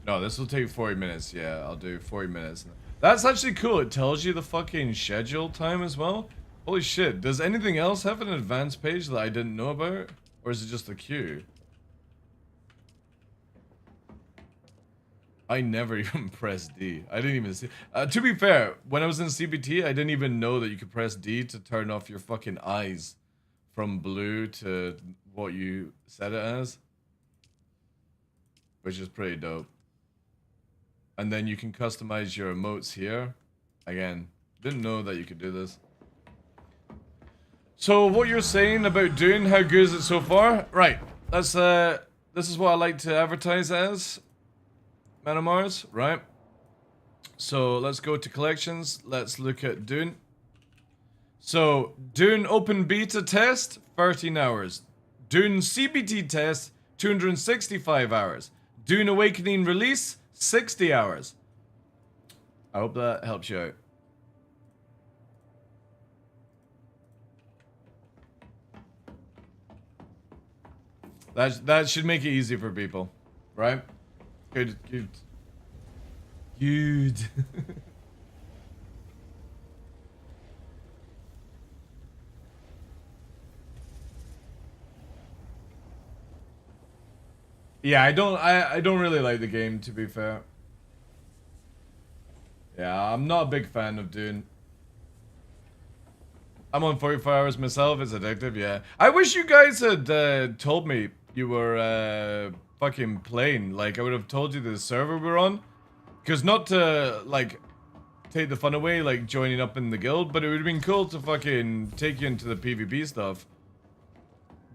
No, this will take 40 minutes. Yeah, I'll do 40 minutes. That's actually cool. It tells you the fucking schedule time as well. Holy shit. Does anything else have an advanced page that I didn't know about? Or is it just a queue? I never even pressed D. I didn't even see... to be fair, when I was in CBT, I didn't even know that you could press D to turn off your fucking eyes from blue to what you set it as. Which is pretty dope. And then you can customize your emotes here. Again, didn't know that you could do this. So what you're saying about doing, how good is it so far? Right, that's this is what I like to advertise as. Man of Mars, right? So let's go to collections. Let's look at Dune. So Dune open beta test, 13 hours. Dune CBT test, 265 hours. Dune Awakening release, 60 hours. I hope that helps you out. That should make it easy for people, right? Good. Yeah, I don't really like the game, to be fair. Yeah, I'm not a big fan of Dune. I'm on 45 hours myself. It's addictive, yeah. I wish you guys had told me you were fucking playing. Like, I would have told you the server we're on. Because not to, like, take the fun away, like, joining up in the guild, but it would have been cool to fucking take you into the PvP stuff.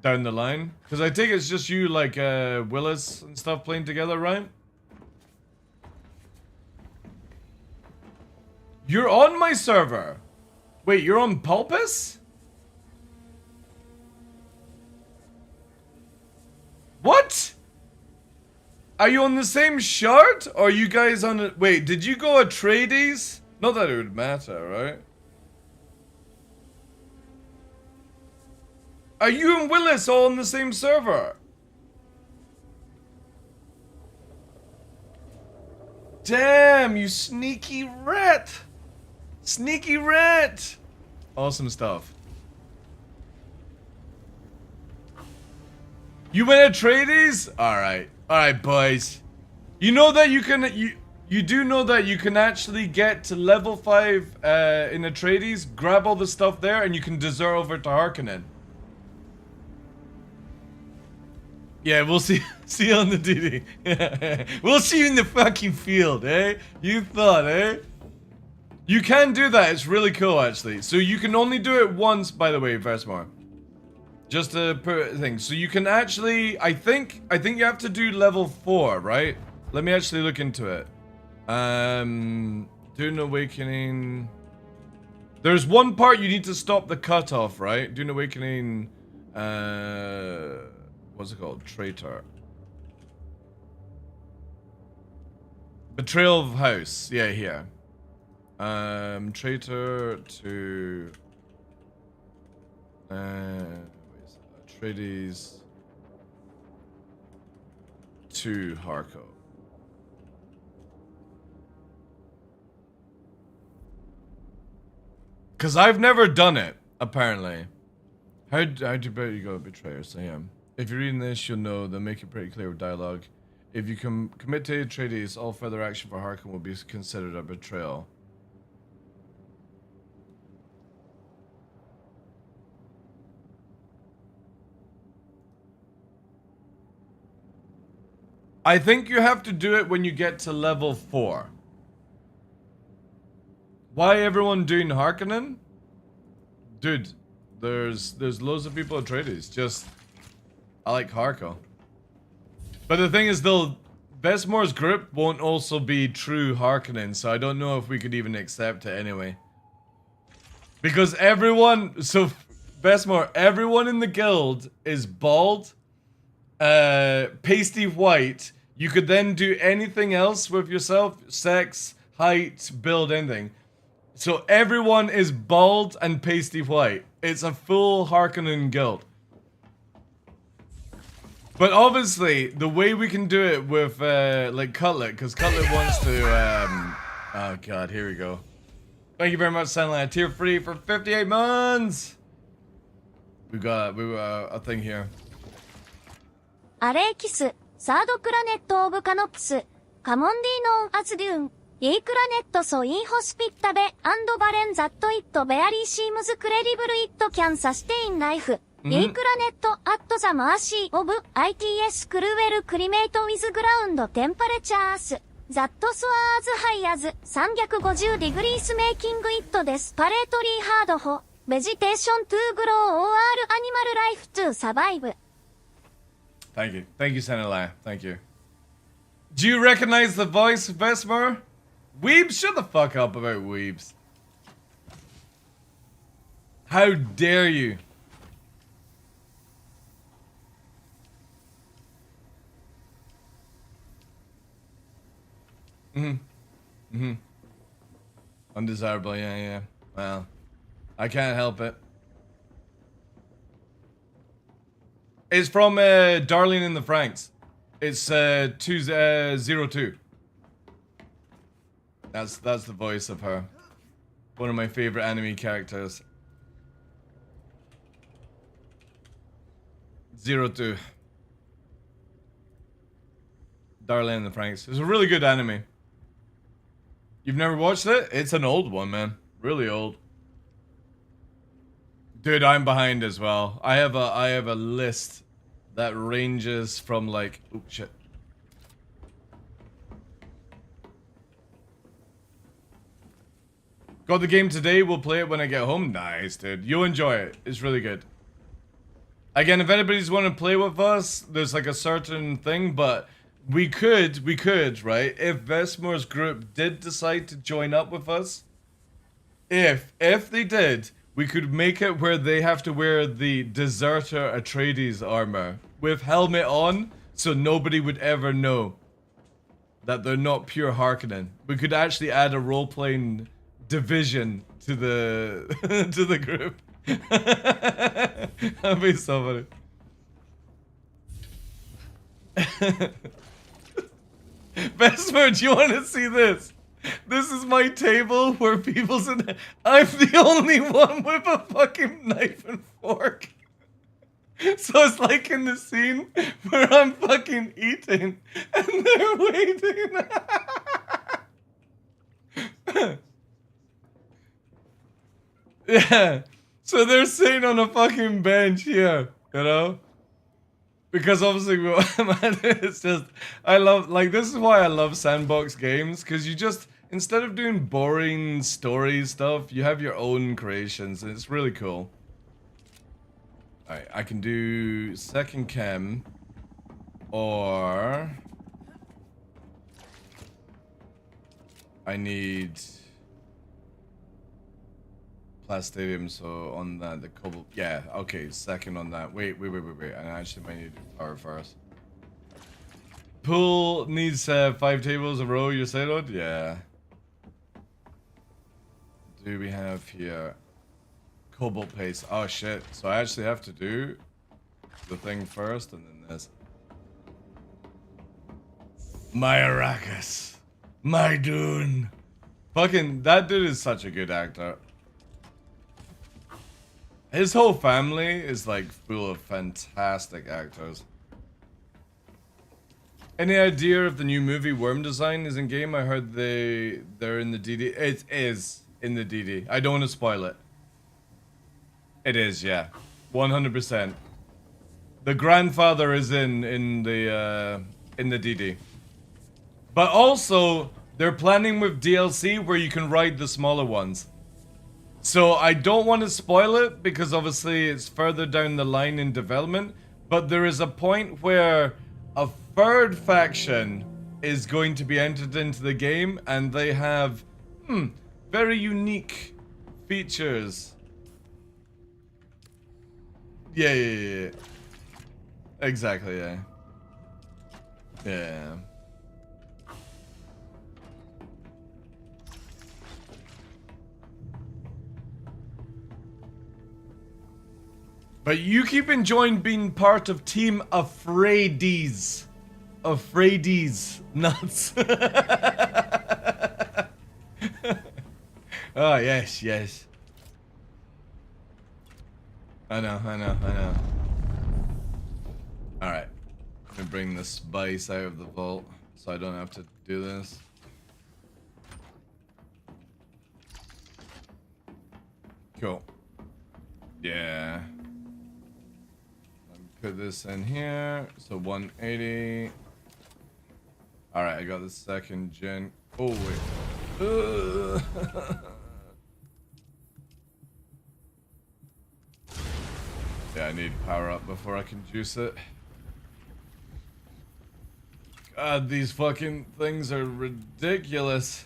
Down the line. Because I think it's just you, like, Willis and stuff playing together, right? You're on my server! Wait, you're on Pulpus? What? Are you on the same shard? Or are you guys on a... Wait, did you go Atreides? Not that it would matter, right? Are you and Willis all on the same server? Damn, you sneaky rat! Sneaky rat! Awesome stuff. You went Atreides? Alright. Alright, boys. You know that you can... You do know that you can actually get to level 5 in Atreides, grab all the stuff there, and you can desert over to Harkonnen. Yeah, we'll see you on the DD. We'll see you in the fucking field, eh? You thought, eh? You can do that. It's really cool, actually. So you can only do it once, by the way, Versmore. Just to put a thing. So you can actually, I think you have to do level 4, right? Let me actually look into it. Dune Awakening. There's one part you need to stop the cutoff, right? Dune Awakening, what's it called? Traitor. Betrayal of House. Yeah, here. Traitor to... Atreides to Harko. Because I've never done it, apparently. How'd you bet you go Betrayer? So yeah. If you're reading this, you'll know they'll make it pretty clear with dialogue. If you commit to Atreides, all further action for Harkonnen will be considered a betrayal. I think you have to do it when you get to level 4. Why everyone doing Harkonnen? Dude, there's loads of people at Atreides. Just, I like Harko. But the thing is, though, Vesmore's group won't also be true Harkonnen, so I don't know if we could even accept it anyway. Because everyone, so Vesmore, everyone in the guild is bald, pasty white. You could then do anything else with yourself, sex, height, build, anything. So everyone is bald and pasty white. It's a full Harkonnen guild. But obviously, the way we can do it with, like, Cutlet, because Cutlet wants to, oh god, here we go. Thank you very much, Sunlight. Tier 3 for 58 months! We got a thing here. アレイキス、サードクラネットオブカノプス、カモンディノンアズデューン、イークラネットソインホスピッタベ、アンドバレンザットイットベアリーシームズクレディブルイットキャンサステインライフ。イークラネットアットザマーシーオブ ITS クルウェルクリメイトウィズグラウンドテンパレチャースザットスワーズハイアズ350ディグリースメイキングイットですパレートリーハードホベジテーショントゥーグロー OR アニマルライフトゥーサバイブ Thank you. Thank you, Sanalai. Thank you. Do you recognize the voice, Vesmer? Weebs? Shut the fuck up about Weebs. How dare you? Undesirable, yeah. Well, I can't help it. It's from Darling in the Franxx. It's 202. That's the voice of her. One of my favorite anime characters. 02. Darling in the Franxx. It's a really good anime. You've never watched it? It's an old one, man. Really old. Dude, I'm behind as well. I have a list that ranges from like, oh shit. Got the game today, we'll play it when I get home. Nice, dude. You'll enjoy it. It's really good. Again, if anybody's want to play with us, there's like a certain thing, but we could, right? If Vesmore's group did decide to join up with us, if they did, we could make it where they have to wear the Deserter Atreides armor with helmet on, so nobody would ever know that they're not pure Harkonnen. We could actually add a role-playing division to the to the group. That'd be so funny. Vesmer, do you want to see this? This is my table where people said I'm the only one with a fucking knife and fork. So it's like in the scene where I'm fucking eating and they're waiting. Yeah. So they're sitting on a fucking bench here, you know? Because obviously, it's just, I love, like, this is why I love sandbox games, because you just, instead of doing boring story stuff, you have your own creations, and it's really cool. Alright, I can do second chem, or I need Plastadium, so on that, the cobalt, yeah, okay, second on that. Wait, I actually might need to do power first. Pool needs 5 tables in a row, you say, Lord? Yeah. Do we have here cobalt paste? Oh shit, so I actually have to do the thing first and then this. My Arrakis. My Dune. Fucking, that dude is such a good actor. His whole family is like full of fantastic actors. Any idea if the new movie Worm Design is in game? I heard they're in the DD. It is in the DD. I don't want to spoil it. It is, yeah, 100%. The grandfather is in the DD. But also they're planning with DLC where you can ride the smaller ones. So I don't want to spoil it because obviously it's further down the line in development, but there is a point where a third faction is going to be entered into the game and they have very unique features. Yeah. Exactly, yeah. Yeah. But you keep enjoying being part of Team Afraidies. Afraidies. Nuts. Oh, yes. I know. Alright. Let me bring the spice out of the vault so I don't have to do this. Cool. Yeah. Let me put this in here. So 180. Alright, I got the second gen. Oh, wait. Yeah, I need power up before I can juice it. God, these fucking things are ridiculous.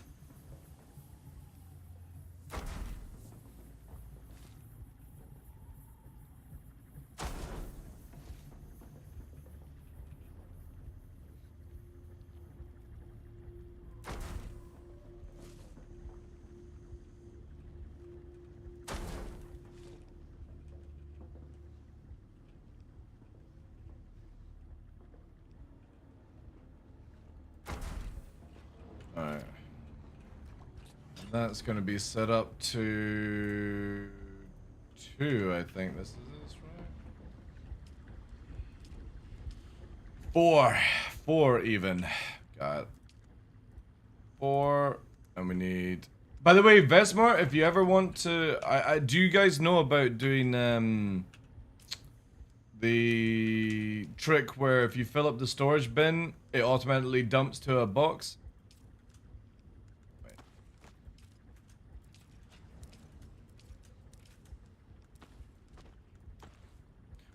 Alright. That's going to be set up to 2, I think. This is right? 4. 4 even. God. 4. And we need... By the way, Vesmar, if you ever want to... do you guys know about doing the trick where if you fill up the storage bin, it automatically dumps to a box?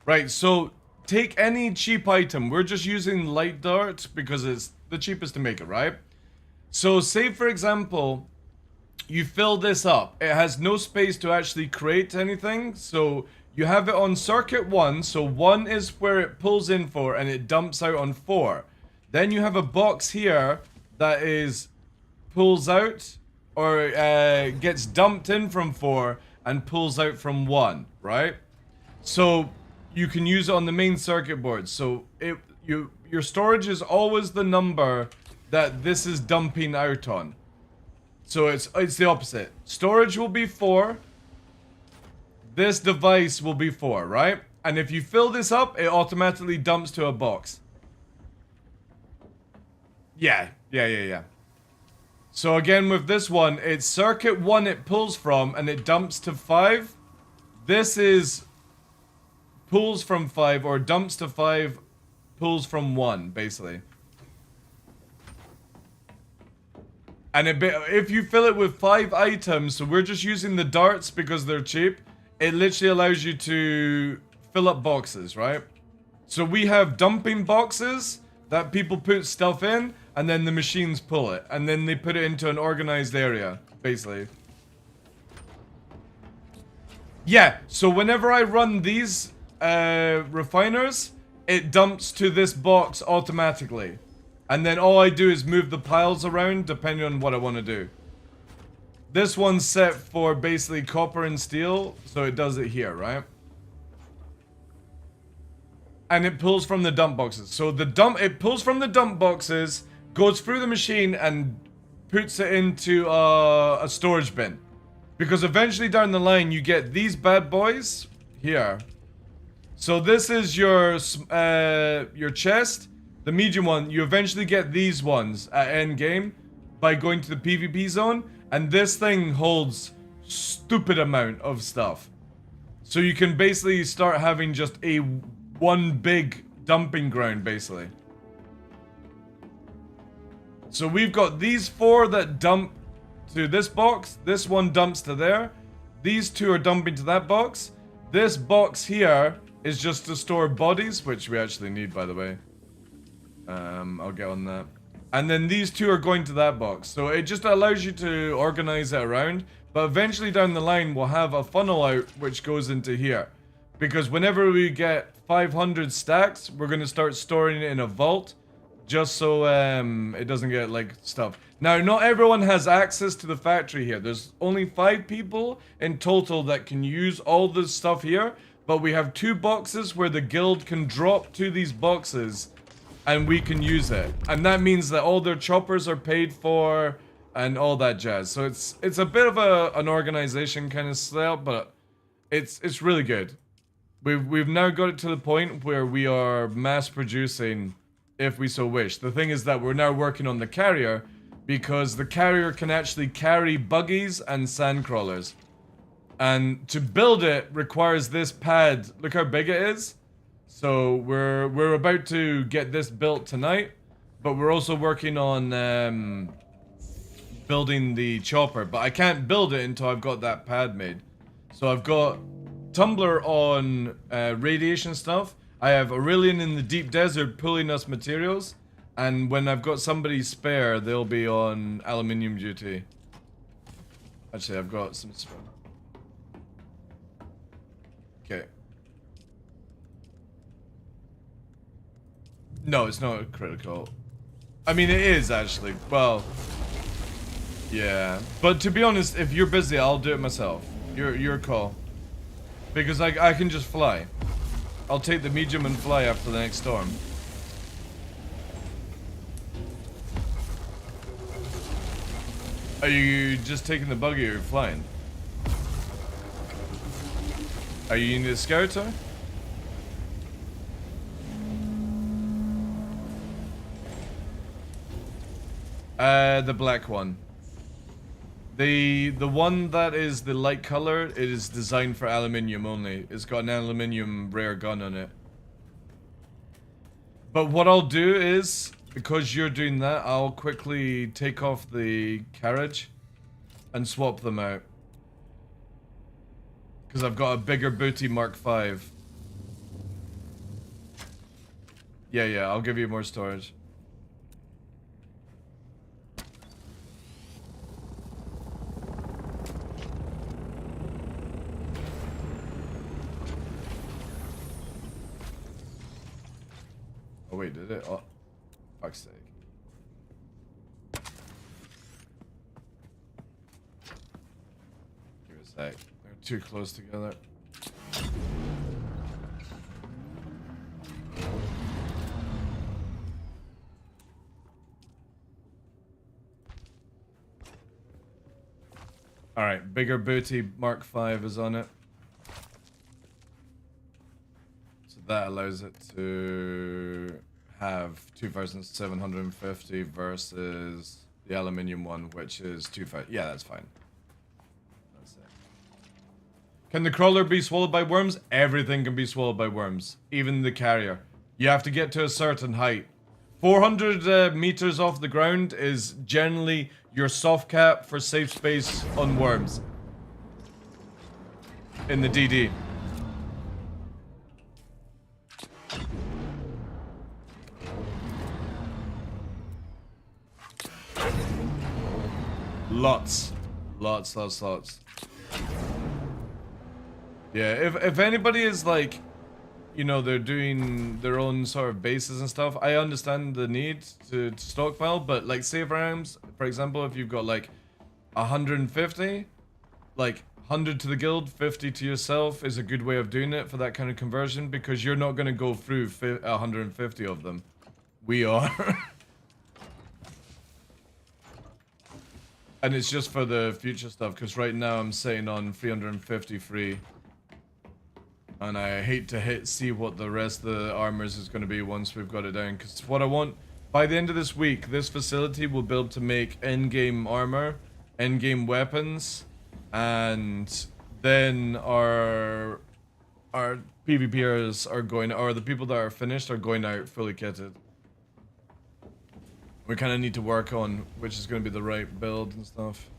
Right, so take any cheap item. We're just using light dart because it's the cheapest to make it, right? So say, for example, you fill this up. It has no space to actually create anything. So you have it on circuit 1. So 1 is where it pulls in for and it dumps out on 4. Then you have a box here that is pulls out or gets dumped in from 4 and pulls out from 1, right? So you can use it on the main circuit board. So your storage is always the number that this is dumping out on. So it's the opposite. Storage will be 4. This device will be 4, right? And if you fill this up, it automatically dumps to a box. Yeah. So again, with this one, it's circuit 1 it pulls from, and it dumps to 5. This is pulls from 5, or dumps to 5, pulls from 1, basically. And if you fill it with 5 items, so we're just using the darts because they're cheap, it literally allows you to fill up boxes, right? So we have dumping boxes that people put stuff in, and then the machines pull it, and then they put it into an organized area, basically. Yeah, so whenever I run these refiners, it dumps to this box automatically. And then all I do is move the piles around depending on what I want to do. This one's set for basically copper and steel, so it does it here, right? And it pulls from the dump boxes. So it pulls from the dump boxes, goes through the machine, and puts it into a storage bin. Because eventually down the line, you get these bad boys here. So this is your chest. The medium one, you eventually get these ones at end game by going to the PvP zone. And this thing holds stupid amount of stuff. So you can basically start having just one big dumping ground, basically. So we've got these 4 that dump to this box. This one dumps to there. These two are dumping to that box. This box here is just to store bodies, which we actually need, by the way. I'll get on that. And then these two are going to that box. So it just allows you to organize it around. But eventually down the line, we'll have a funnel out which goes into here. Because whenever we get 500 stacks, we're going to start storing it in a vault. Just so it doesn't get, like, stuff. Now, not everyone has access to the factory here. There's only 5 people in total that can use all this stuff here. But we have 2 boxes where the guild can drop to these boxes. And we can use it. And that means that all their choppers are paid for. And all that jazz. So it's a bit of an organization kind of setup. But it's really good. We've now got it to the point where we are mass producing, if we so wish. The thing is that we're now working on the carrier, because the carrier can actually carry buggies and sand crawlers. And to build it requires this pad. Look how big it is. So we're about to get this built tonight, but we're also working on building the chopper. But I can't build it until I've got that pad made. So I've got Tumblr on radiation stuff. I have Aurelian in the deep desert pulling us materials. And when I've got somebody spare, they'll be on aluminium duty. Actually, I've got some spare. Okay. No, it's not critical. I mean, it is actually. Well, yeah. But to be honest, if you're busy, I'll do it myself. Your call. Because I can just fly. I'll take the medium and fly after the next storm. Are you just taking the buggy or you're flying? Are you in the scouter? The black one. The one that is the light color, it is designed for aluminium only. It's got an aluminium rare gun on it. But what I'll do is, because you're doing that, I'll quickly take off the carriage and swap them out. Because I've got a bigger booty Mark V. Yeah, I'll give you more storage. Oh wait, did it? Oh, fuck's sake. Give it a sec. They're too close together. Alright, bigger booty Mark V is on it. That allows it to have 2,750 versus the aluminium one, which is 2,500. Yeah, that's fine. That's it. Can the crawler be swallowed by worms? Everything can be swallowed by worms, even the carrier. You have to get to a certain height. 400 meters off the ground is generally your soft cap for safe space on worms in the DD. Lots. Yeah, if anybody is like, you know, they're doing their own sort of bases and stuff, I understand the need to stockpile, but like safe arms, for example, if you've got like 150, like 100 to the guild, 50 to yourself is a good way of doing it for that kind of conversion, because you're not going to go through 150 of them. We are. And it's just for the future stuff, because right now I'm sitting on 350 free. And I hate to see what the rest of the armors is going to be once we've got it down. Because what I want, by the end of this week, this facility will be able to make end-game armor, end-game weapons, and then our PvPers are going, or the people that are finished are going out fully kitted. We kind of need to work on which is going to be the right build and stuff.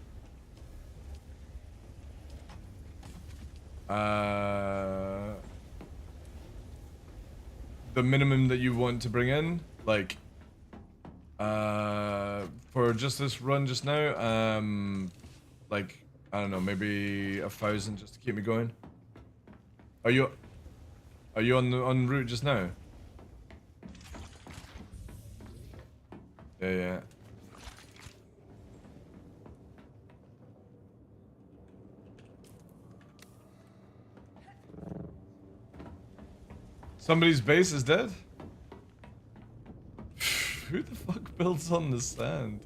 the minimum that you want to bring in, like for just this run just now, like I don't know, maybe 1,000 just to keep me going. Are you on route just now? Yeah. Somebody's base is dead? Who the fuck builds on the sand?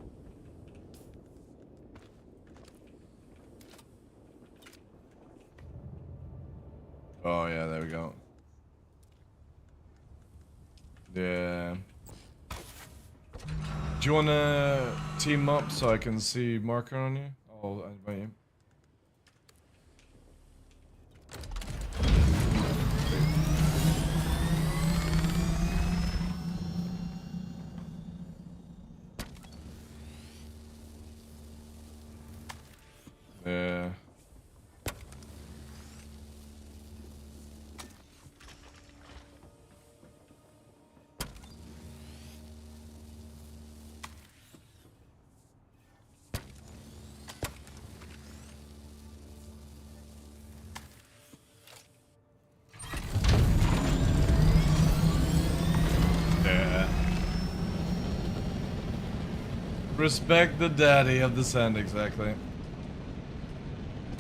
Oh yeah, there we go. Yeah. Do you wanna team up so I can see marker on you? I'll invite you. Yeah. Respect the daddy of the sand, exactly.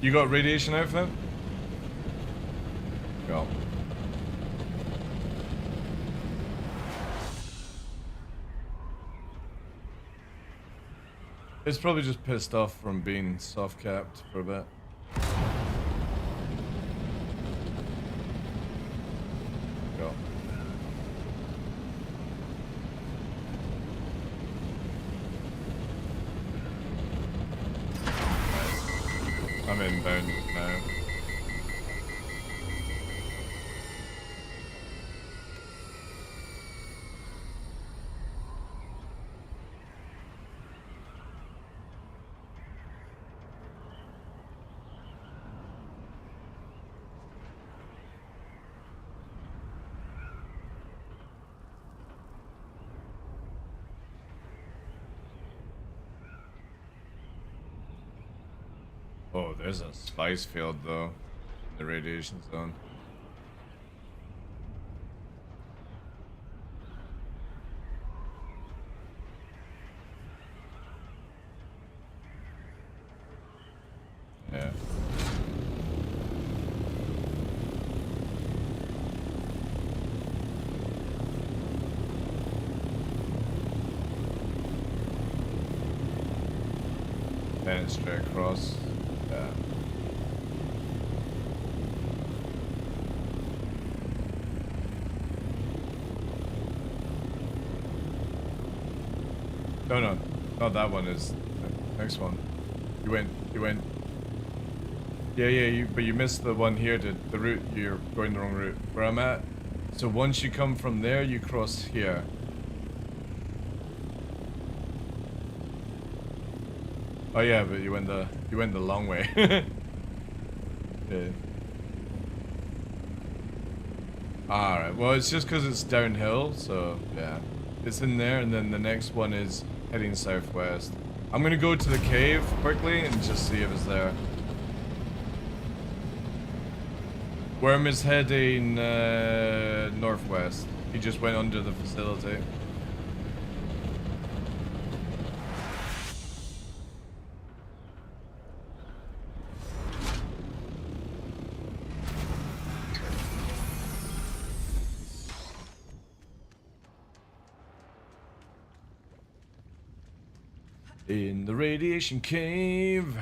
You got radiation outfit? Go. It's probably just pissed off from being soft capped for a bit. Go. I'm inbound now. Oh, there's a spice field though, in the radiation zone. Yeah. Then it's straight across. Yeah. No, not that one. Is the next one. You went. Yeah. But you missed the one here. The route. You're going the wrong route. Where I'm at. So once you come from there, you cross here. Oh yeah, but you went the long way. Yeah. Alright, well it's just because it's downhill, so yeah. It's in there, and then the next one is heading southwest. I'm gonna go to the cave quickly and just see if it's there. Worm is heading northwest. He just went under the facility. In the radiation cave.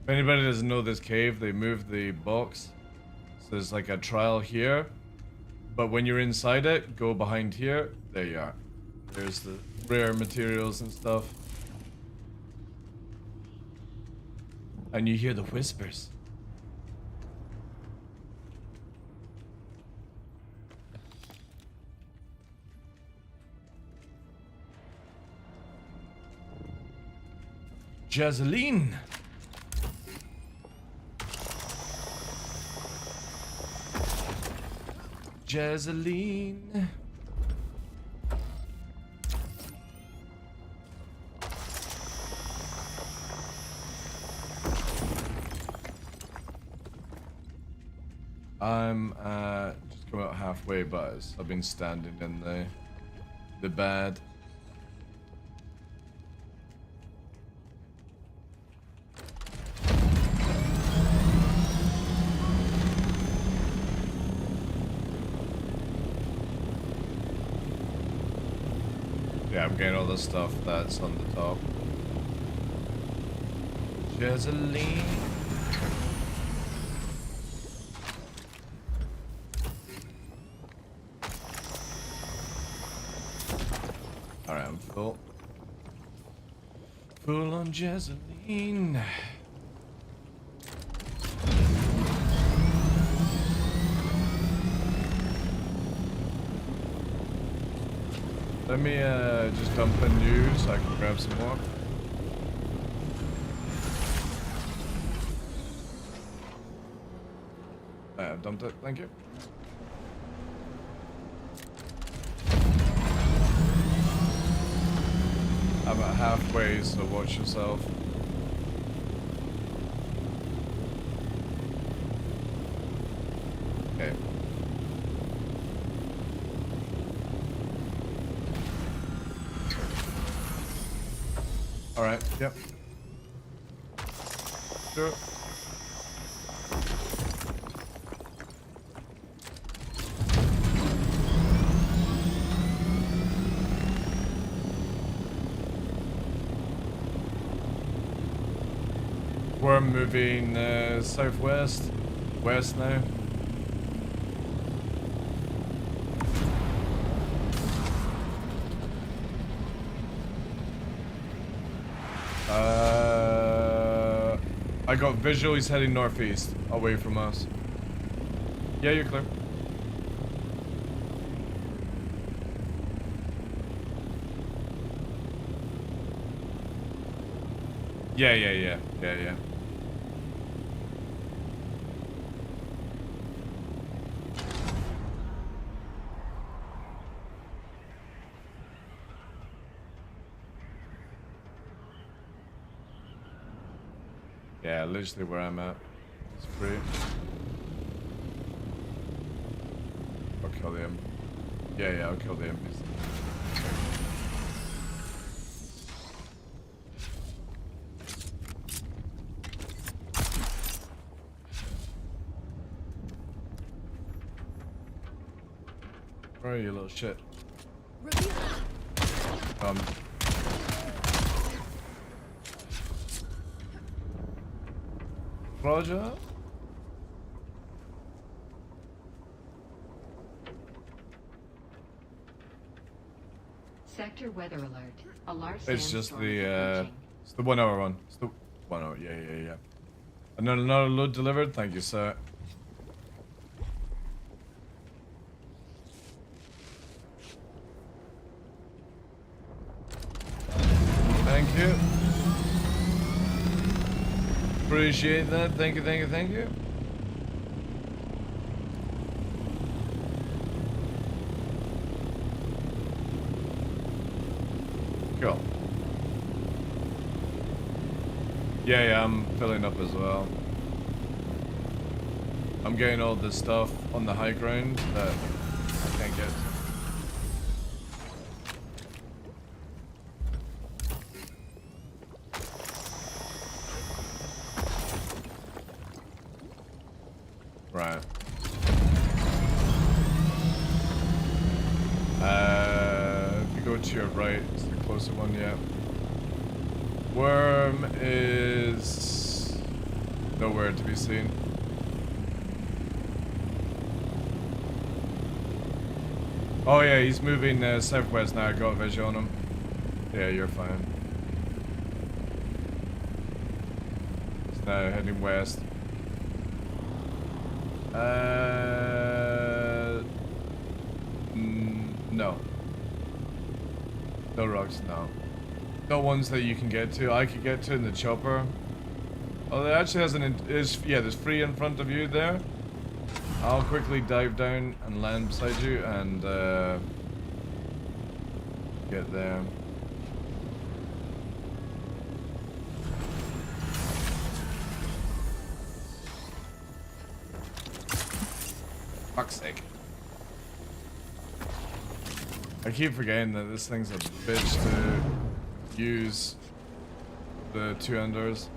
If anybody doesn't know this cave, they moved the box. So there's like a trial here. But when you're inside it, go behind here. There you are. There's the rare materials and stuff. And you hear the whispers. Jazzaline. Jazzaline. I'm just come out halfway, but I've been standing in the bed. Yeah, I'm getting all the stuff that's on the top. Jazzaline. Alright, I'm full. Full on Jazzaline. Let me just dump a new so I can grab some more. I've dumped it, thank you. I'm at halfway, so watch yourself. Okay. Alright, yep. Sure. We're moving southwest, west now. I got visual, he's heading northeast, away from us. Yeah, you're clear. Yeah. Yeah, literally where I'm at. It's free. I'll kill the imp. Yeah, I'll kill the imp. Where are you, little shit? Roger. Sector weather alert. A large It's just sandstorm the is approaching. it's the 1 hour one. It's the 1 hour. Yeah. Another load delivered. Thank you, sir. Thank you. Appreciate that. Thank you. Cool. Yeah, I'm filling up as well. I'm getting all this stuff on the high ground that I can't get. Right. If you go to your right, it's the closer one, yeah. Worm is nowhere to be seen. Oh yeah, he's moving southwest now. I got a visual on him. Yeah, you're fine. He's now heading west. No. No rocks, no. the ones that you can get to. I could get to in the chopper. Oh, there actually has yeah, there's 3 in front of you there. I'll quickly dive down and land beside you and get there. Fuck's sake. I keep forgetting that this thing's a bitch to use the 2-enders.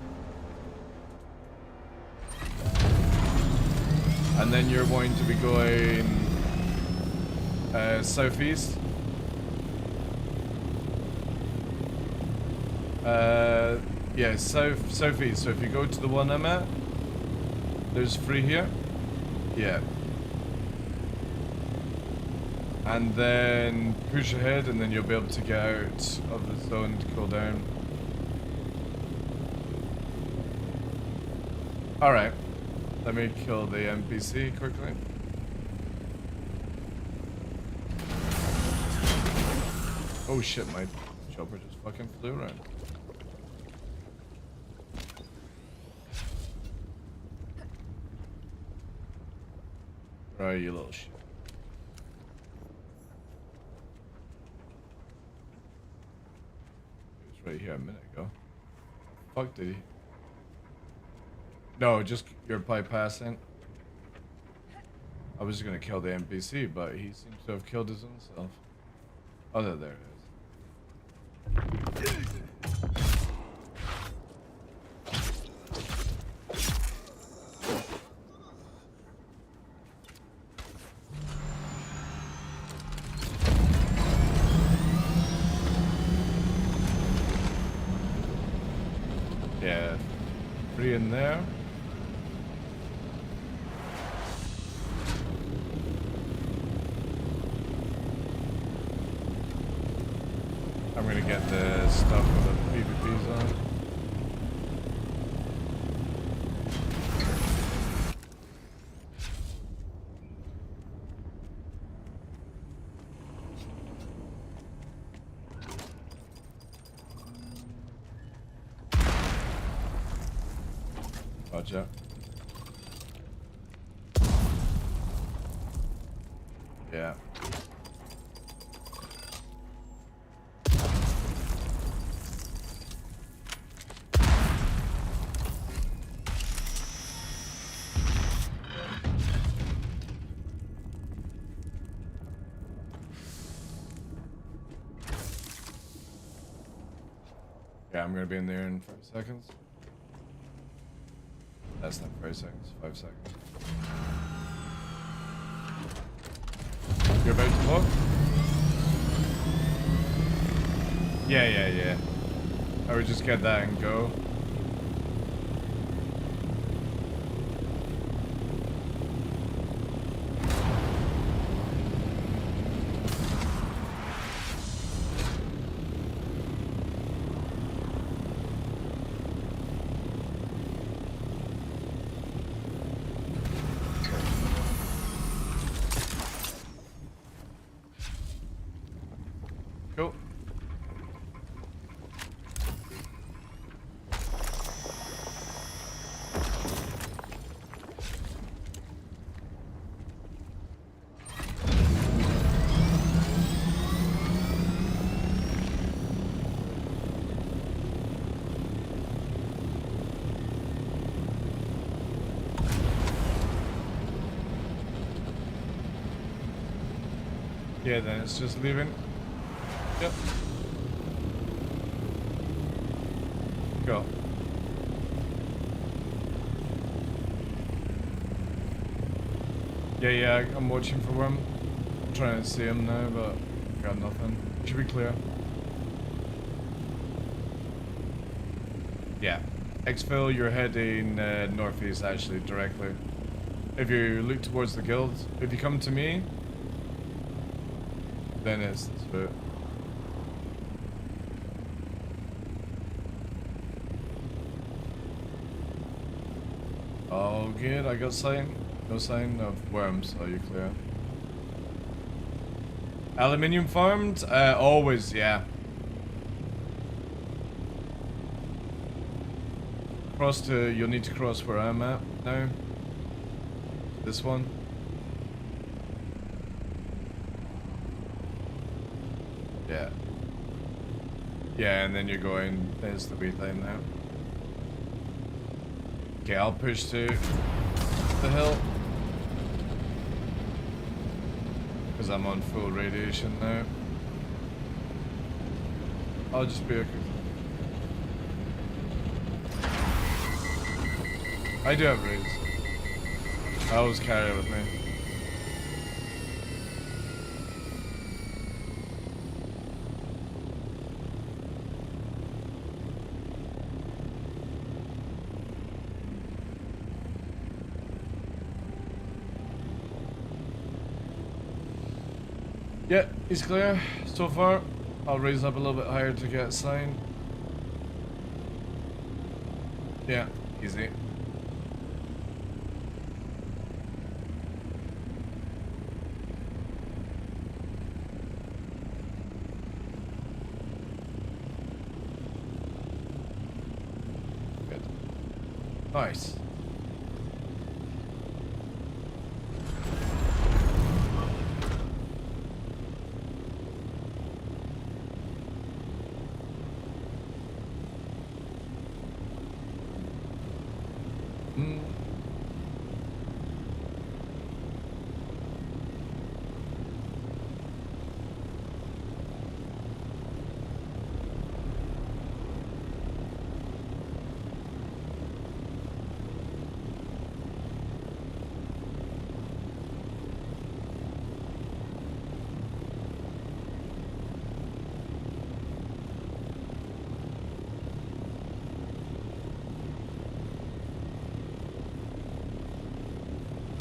And then you're going to be going southeast. Yeah, southeast. So if you go to the one I'm at, there's 3 here. Yeah. And then push ahead, and then you'll be able to get out of the zone to cool down. Alright. Let me kill the NPC quickly. Oh shit, my chopper just fucking flew around. Right, you little shit. He was right here a minute ago. Fuck did he? No, just you're bypassing. I was just gonna kill the NPC, but he seems to have killed his own self. Oh, there it is. Yeah, 3 in there. I'm gonna get the stuff with the PvPs on. Watch out. Yeah. Yeah, I'm gonna be in there in 5 seconds. That's not 5 seconds, 5 seconds. You're about to look? Yeah. I would just get that and go. Cool. Yeah, then it's just leaving. Yep. Go. Yeah, I'm watching for him. I'm trying to see him now, but got nothing. Should be clear. Yeah. Exfil, you're heading northeast actually, directly. If you look towards the guild, if you come to me, then it's this route. Oh, good. I got sign. No sign of worms. Are you clear? Aluminium farmed? Always, yeah. You'll need to cross where I'm at now. This one. Yeah. Yeah, and then you're going, there's the wee thing now. Okay, I'll push to the hill. Because I'm on full radiation now. I'll just be okay. I do have rays. I always carry it with me. Yeah, he's clear so far. I'll raise up a little bit higher to get sign. Yeah, easy. Good. Nice.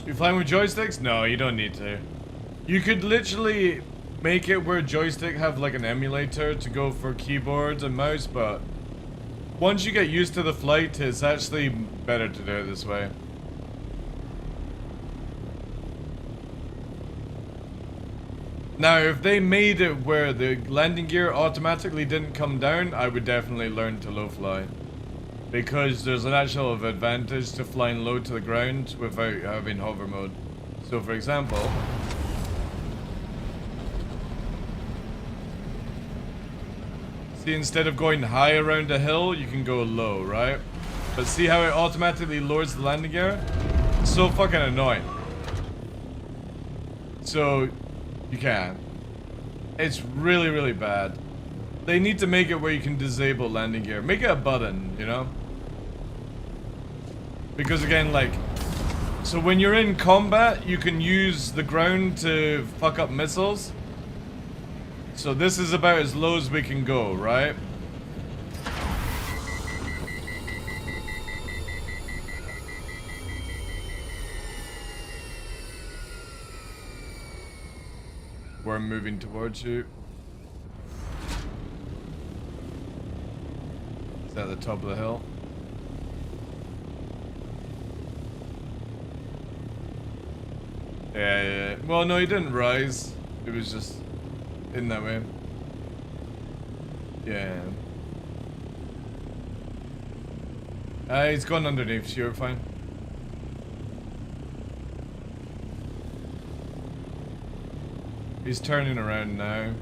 You flying with joysticks? No, you don't need to. You could literally make it where joystick have like an emulator to go for keyboards and mouse, but once you get used to the flight, it's actually better to do it this way. Now, if they made it where the landing gear automatically didn't come down, I would definitely learn to low fly. Because there's an actual advantage to flying low to the ground without having hover mode. So for example, see, instead of going high around a hill, you can go low, right? But see how it automatically lowers the landing gear? It's so fucking annoying. So you can. It's really, really bad. They need to make it where you can disable landing gear. Make it a button, you know? Because again, like, so when you're in combat, you can use the ground to fuck up missiles. So this is about as low as we can go, right? We're moving towards you. Is that the top of the hill? Yeah. Well, no, he didn't rise. It was just in that way. Yeah. He's gone underneath. You're fine. He's turning around now.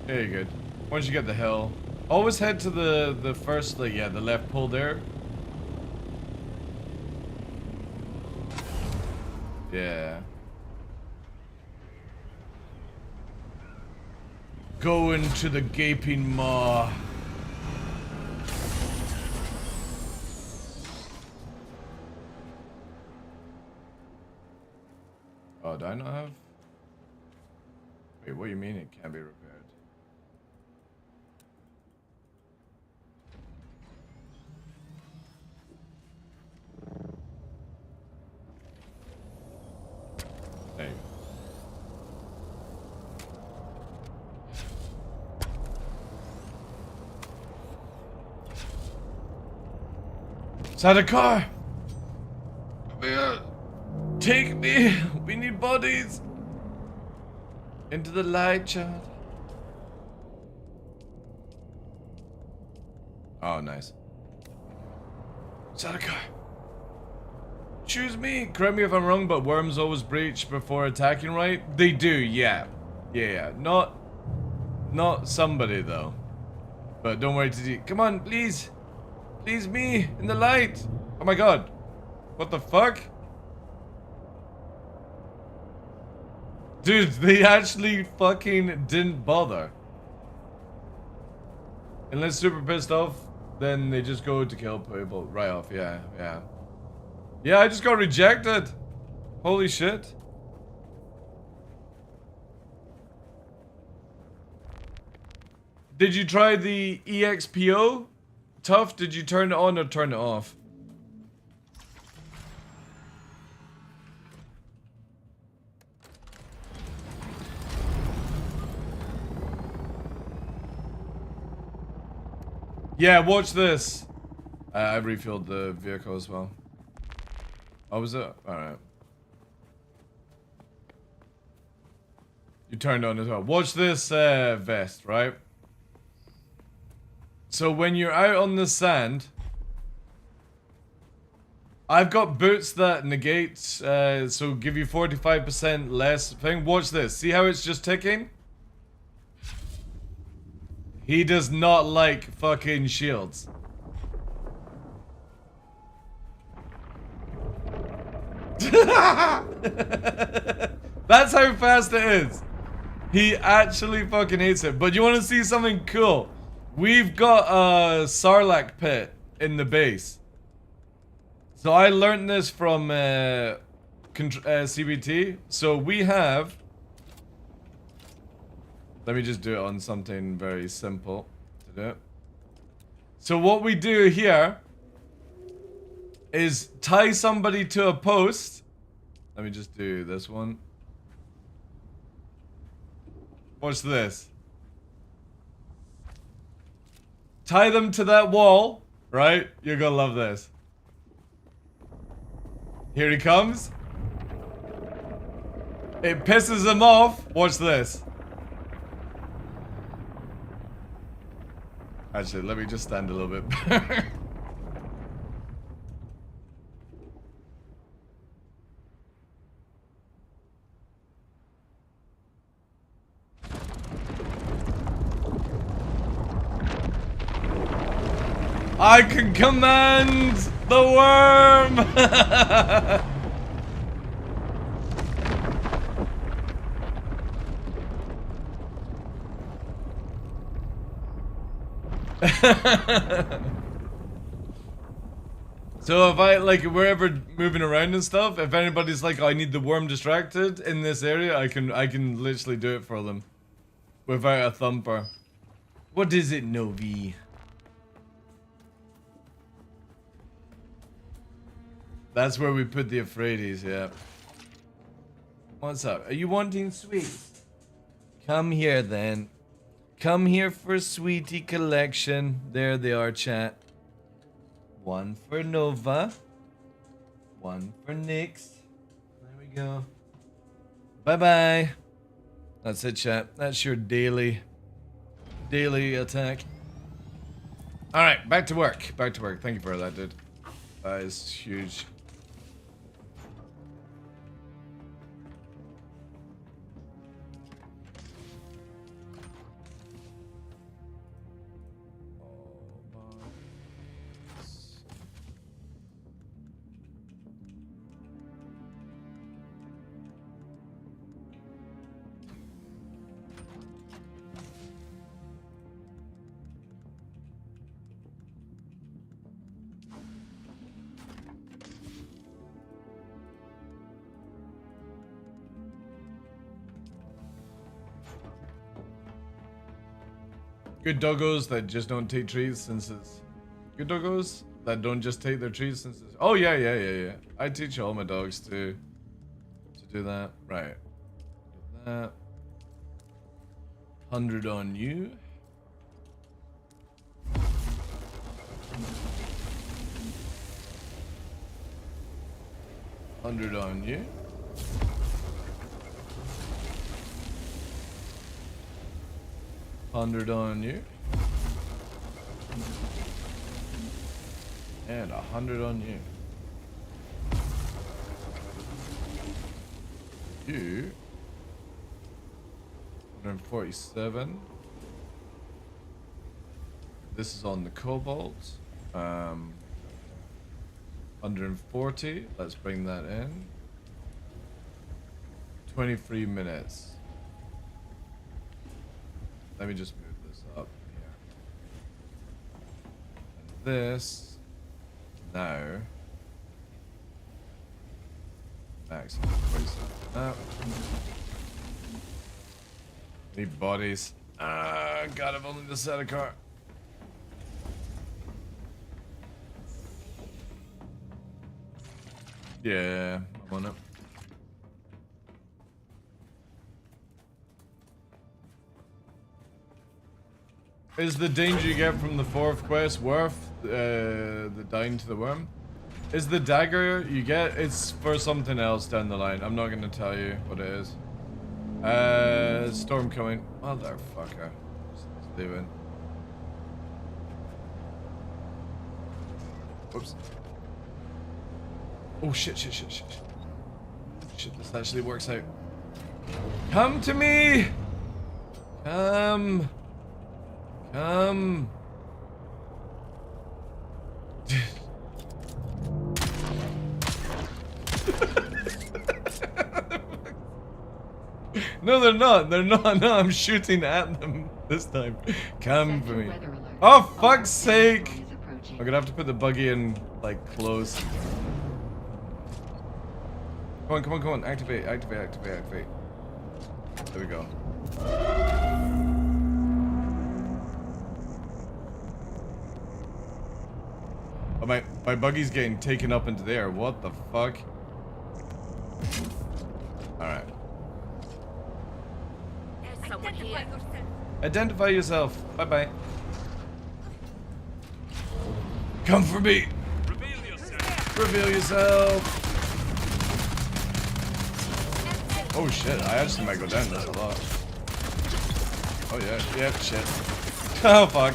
Yeah, you're good. Once you get the hill, always head to the first, like, yeah, the left pole there. Yeah. Go into the gaping maw. Oh, do I not have? Wait, what do you mean it can't be repaired? There you go. Sadakar! Take me! We need bodies! Into the light, child. Oh, nice. Sadaka. Choose me. Correct me if I'm wrong, but worms always breach before attacking, right? They do, yeah. Yeah. Not somebody though. But don't worry, TD. Come on, please. Please me in the light. Oh my god. What the fuck? Dude, they actually fucking didn't bother. Unless super pissed off, then they just go to kill people right off. Yeah. Yeah, I just got rejected. Holy shit. Did you try the EXPO? Tough, did you turn it on or turn it off? Yeah, watch this. I refilled the vehicle as well. Oh, was it? Alright. You turned on as well. Watch this vest, right? So when you're out on the sand, I've got boots that negate, so give you 45% less thing. Watch this. See how it's just ticking? He does not like fucking shields. That's how fast it is. He actually fucking hates it. But you want to see something cool? We've got a Sarlacc pit in the base. So I learned this from CBT. So we have... Let me just do it on something very simple to do it. So what we do here is tie somebody to a post. Let me just do this one. Watch this. Tie them to that wall, right? You're gonna love this. Here he comes. It pisses him off. Watch this. Actually, let me just stand a little bit better. I can command the worm! So if I, like, wherever moving around and stuff, if anybody's like, oh, I need the worm distracted in this area, I can literally do it for them. Without a thumper. What is it, Novi? That's where we put the Euphrates, yeah. What's up? Are you wanting sweets? Come here then. Come here for sweetie collection. There they are, chat. One for Nova. One for Nyx. There we go. Bye-bye. That's it, chat. That's your daily attack. Alright, back to work. Back to work. Thank you for that, dude. That is huge. Good doggos that just don't take treats since it's... Good doggos that don't just take their treats since it's... Oh, yeah. I teach all my dogs to do that. Right. Do that. 100 on you. $100 on you. $100 on you. And 100 on you. You 147. This is on the cobalt. 140. Let's bring that in. 23 minutes. Let me just move this up here. And this now. Max. Up. Need bodies. God, I've only just set a car. Yeah, I'm on it. Is the danger you get from the fourth quest worth the dying to the worm? Is the dagger you get? It's for something else down the line. I'm not gonna tell you what it is. Storm coming. Motherfucker. Just leaving. Whoops. Oh shit, shit, shit, shit. Shit, this actually works out. Come to me! Come. Come. No, they're not. They're not. No, I'm shooting at them this time. Come for me. Oh, fuck's sake! I'm gonna have to put the buggy in, like, close. Come on, come on, come on. Activate, activate, activate, activate. There we go. Oh, my buggy's getting taken up into the air. What the fuck? Alright. Identify yourself. Bye-bye. Come for me. Reveal yourself. Oh shit, I actually might go down this a lot. Oh yeah, yeah, shit. Oh fuck.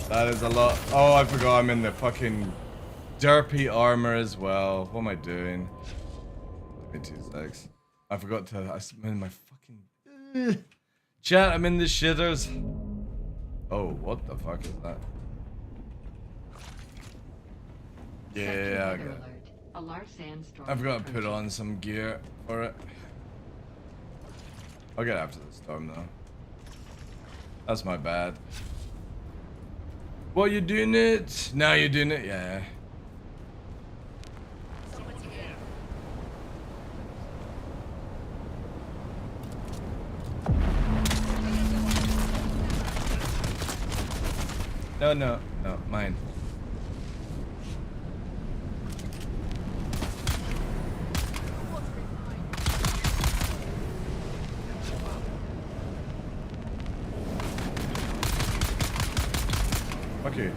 That is a lot. Oh, I forgot I'm in the fucking derpy armor as well. What am I doing? Give me 2 secs. I forgot to, I'm in my fucking... Chat, I'm in the shitters. Oh, what the fuck is that? Yeah, I got it. A large sandstorm. I've got to put on some gear for it. I'll get after the storm though. That's my bad. Well, you doing it? Now you're doing it? Yeah. No, no, no, mine. Okay.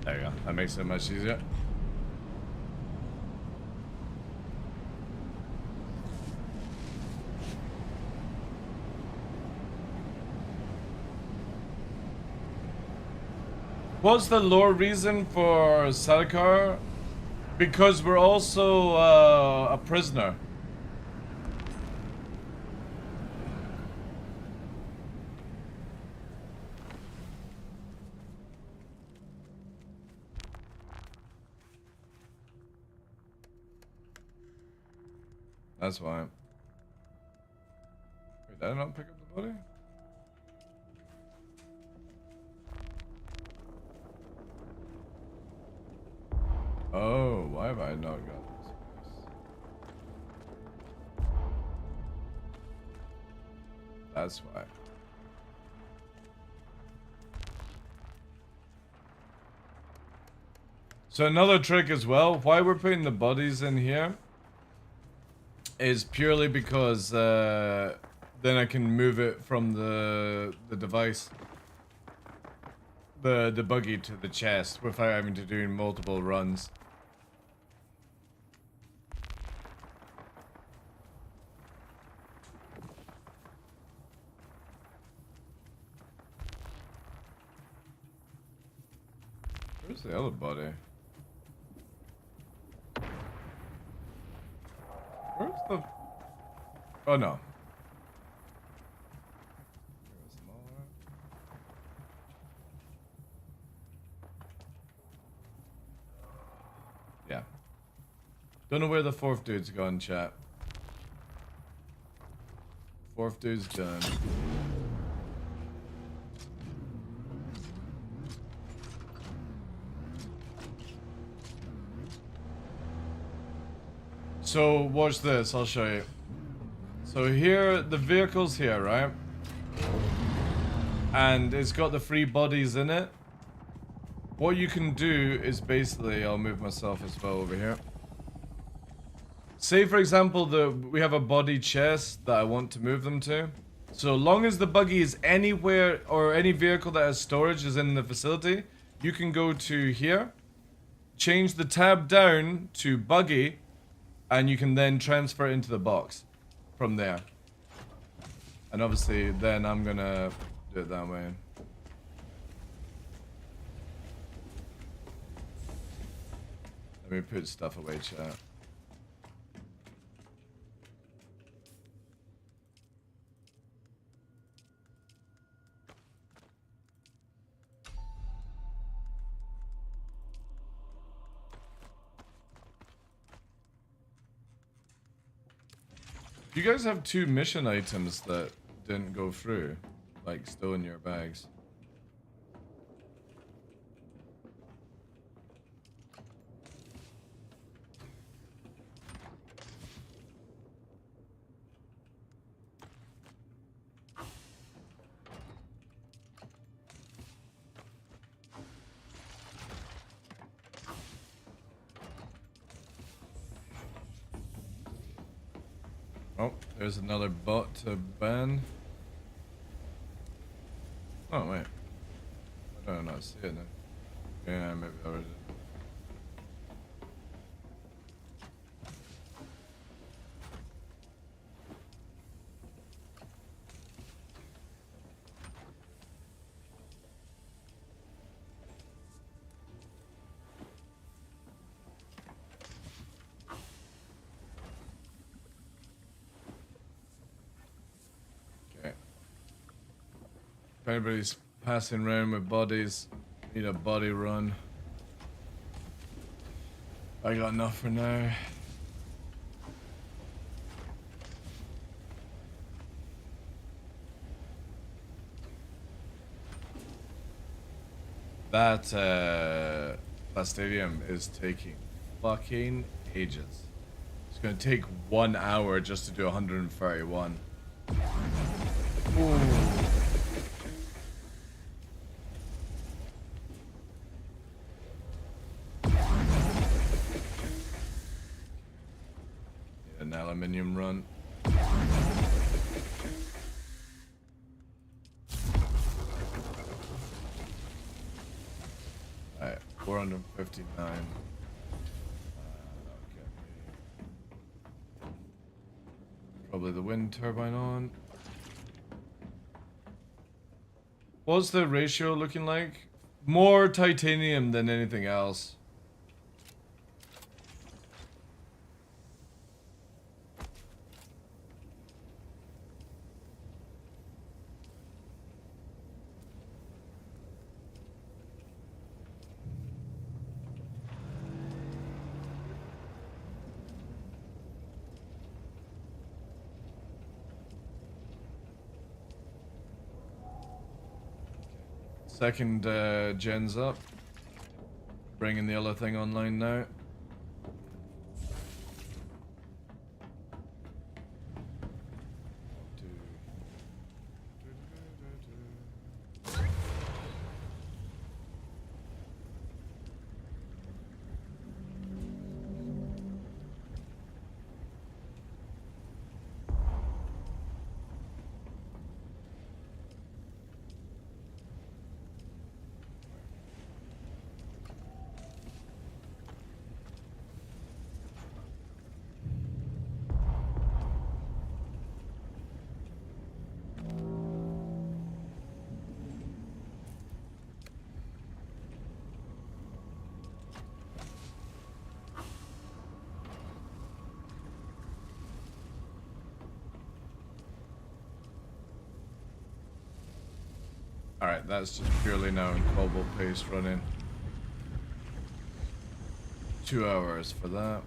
There you go. That makes it much easier. What's the lore reason for Sarkar? Because we're also a prisoner. That's why. Wait, did I not pick up the body? Oh, why have I not got this place? That's why. So another trick as well, why we're putting the bodies in here is purely because then I can move it from the device, the buggy to the chest without having to do multiple runs. Where's the other body? Where's the... Oh, no. Yeah. Don't know where the fourth dude's gone, chat. Fourth dude's done. So watch this, I'll show you. So here, the vehicle's here, right? And it's got the 3 bodies in it. What you can do is basically, I'll move myself as well over here. Say for example, we have a body chest that I want to move them to. So long as the buggy is anywhere, or any vehicle that has storage is in the facility, you can go to here, change the tab down to buggy, and you can then transfer it into the box from there. And obviously then I'm gonna do it that way. Let me put stuff away, chat. You guys have 2 mission items that didn't go through, like still in your bags. Oh, there's another bot to ban. Oh, wait. I don't not see it now. Yeah, maybe I already did. If anybody's passing around with bodies, need a body run. I got enough for now. That stadium is taking fucking ages. It's gonna take 1 hour just to do 131. Ooh. An aluminium run. Alright, 459. Okay. Probably the wind turbine on. What's the ratio looking like? More titanium than anything else. Second gen's up. Bringing the other thing online now. Alright, that's just purely now in cobalt paste running. 2 hours for that.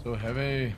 So heavy.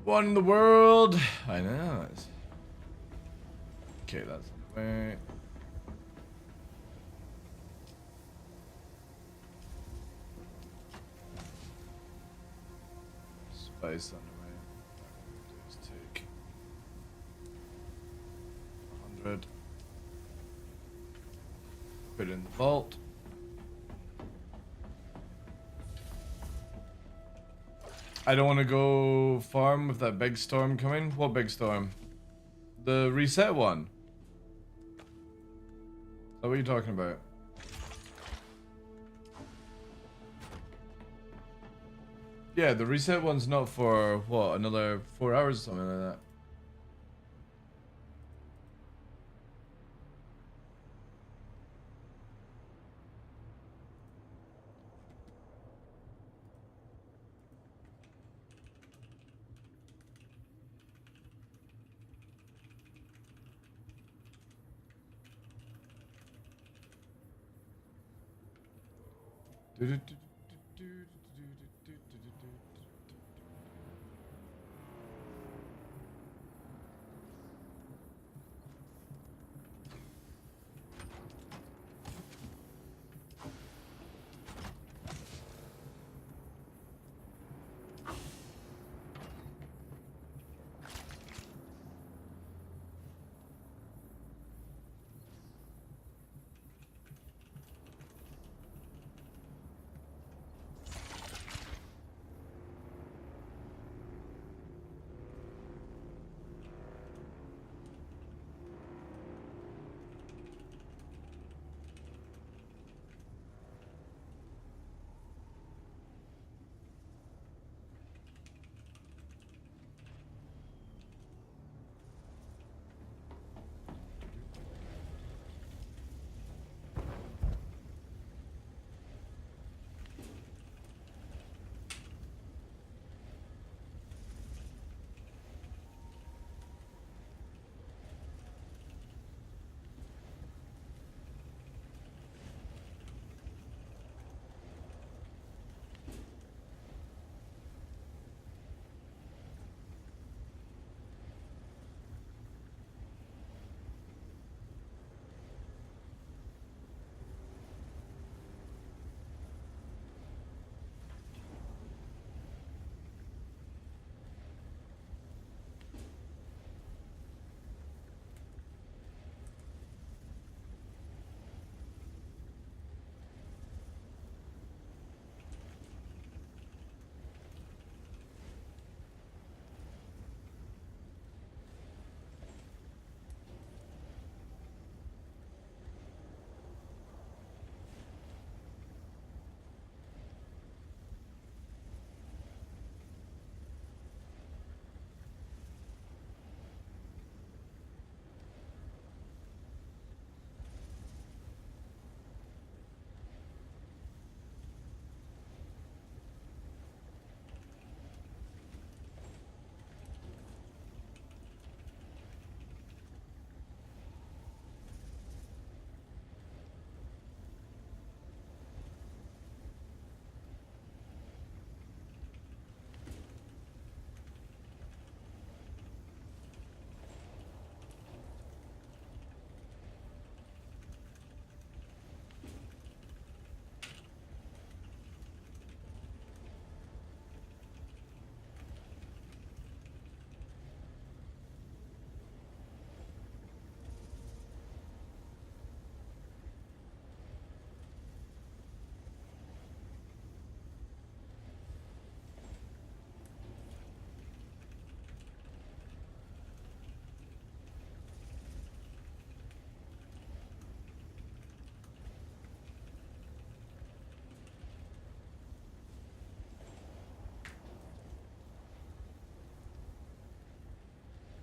One in the world. I know. Okay, that's the way. Spice on the way. Just take 100. Put it in the vault. I don't want to go farm with that big storm coming. What big storm? The reset one. What are you talking about? Yeah, the reset one's not for, what, another 4 hours or something like that.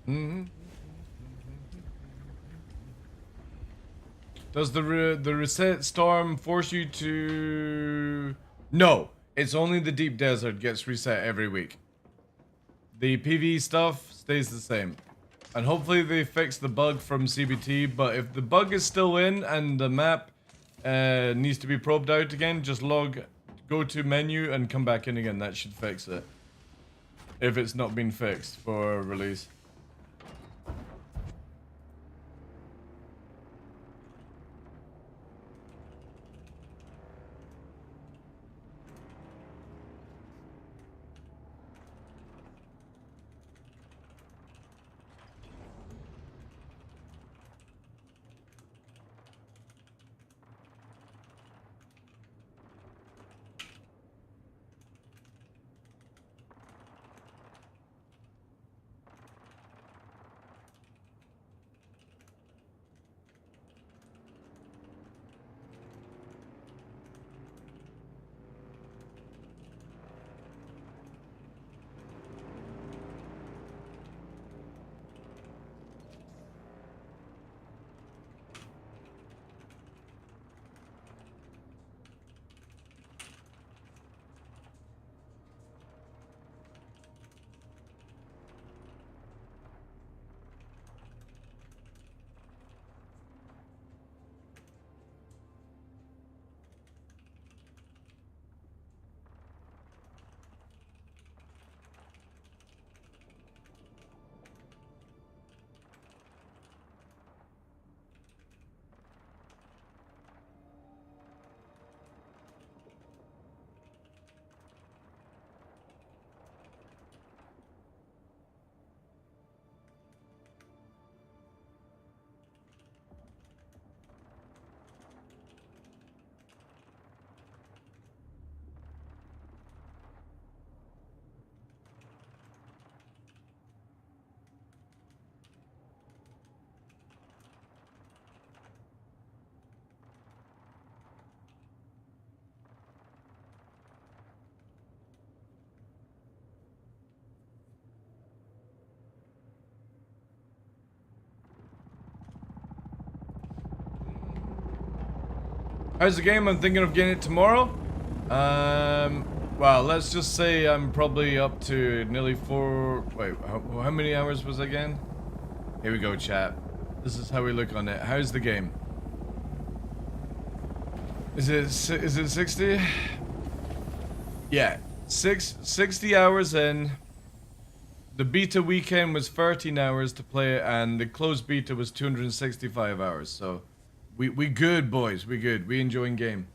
Mm-hmm. Does the reset storm force you to... No, it's only the deep desert gets reset every week. The PV stuff stays the same. And hopefully they fix the bug from CBT, but if the bug is still in and the map needs to be probed out again, just go to menu and come back in again. That should fix it. If it's not been fixed for release. How's the game? I'm thinking of getting it tomorrow. Well, let's just say I'm probably up to nearly 4... Wait, how many hours was I again? Here we go, chat. This is how we look on it. How's the game? Is it 60? Yeah, 60 hours in. The beta weekend was 13 hours to play, and the closed beta was 265 hours. So, we good, boys. We good. We enjoying game.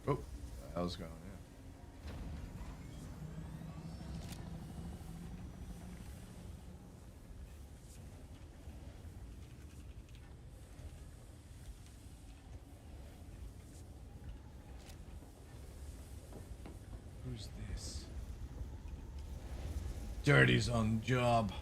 Oh, what the hell's going on here? Who's this? Dirty's on job.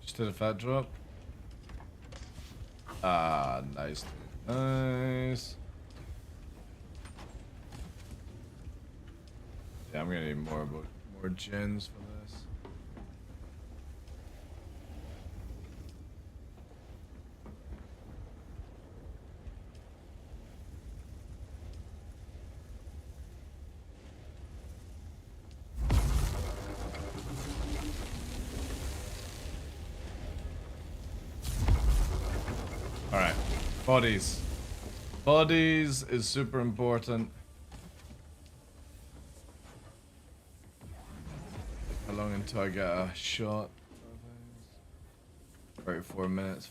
Just did a fat drop. Ah, nice. Nice. Yeah, I'm gonna need more gens for this. Bodies. Bodies is super important. How long until I get a shot? 34 minutes.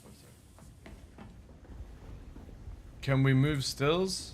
Can we move stills?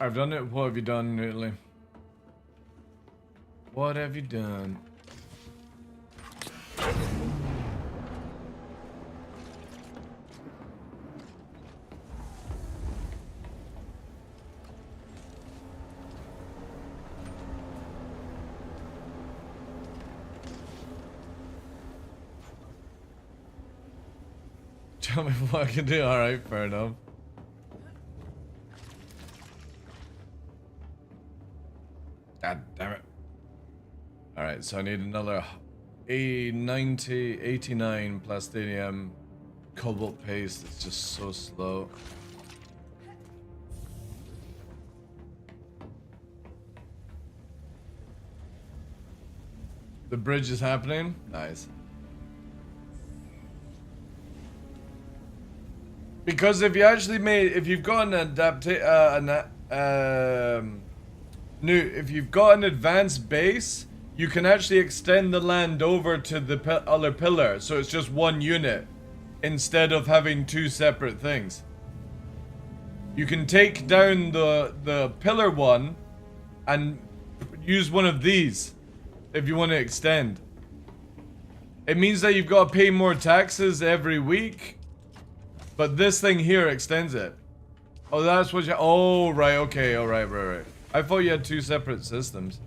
I've done it. What have you done, Italy? What have you done? Tell me what I can do. Alright, fair enough. God damn it. Alright, so I need another 89 plastinium cobalt paste. It's just so slow. The bridge is happening. Nice. Because if you actually if you've got an if you've got an advanced base, you can actually extend the land over to the other pillar, so it's just one unit instead of having two separate things. You can take down the pillar one and use one of these if you want to extend. It means that you've got to pay more taxes every week, but this thing here extends it. Oh, that's what you... Oh, right, okay, all right, right. I thought you had two separate systems.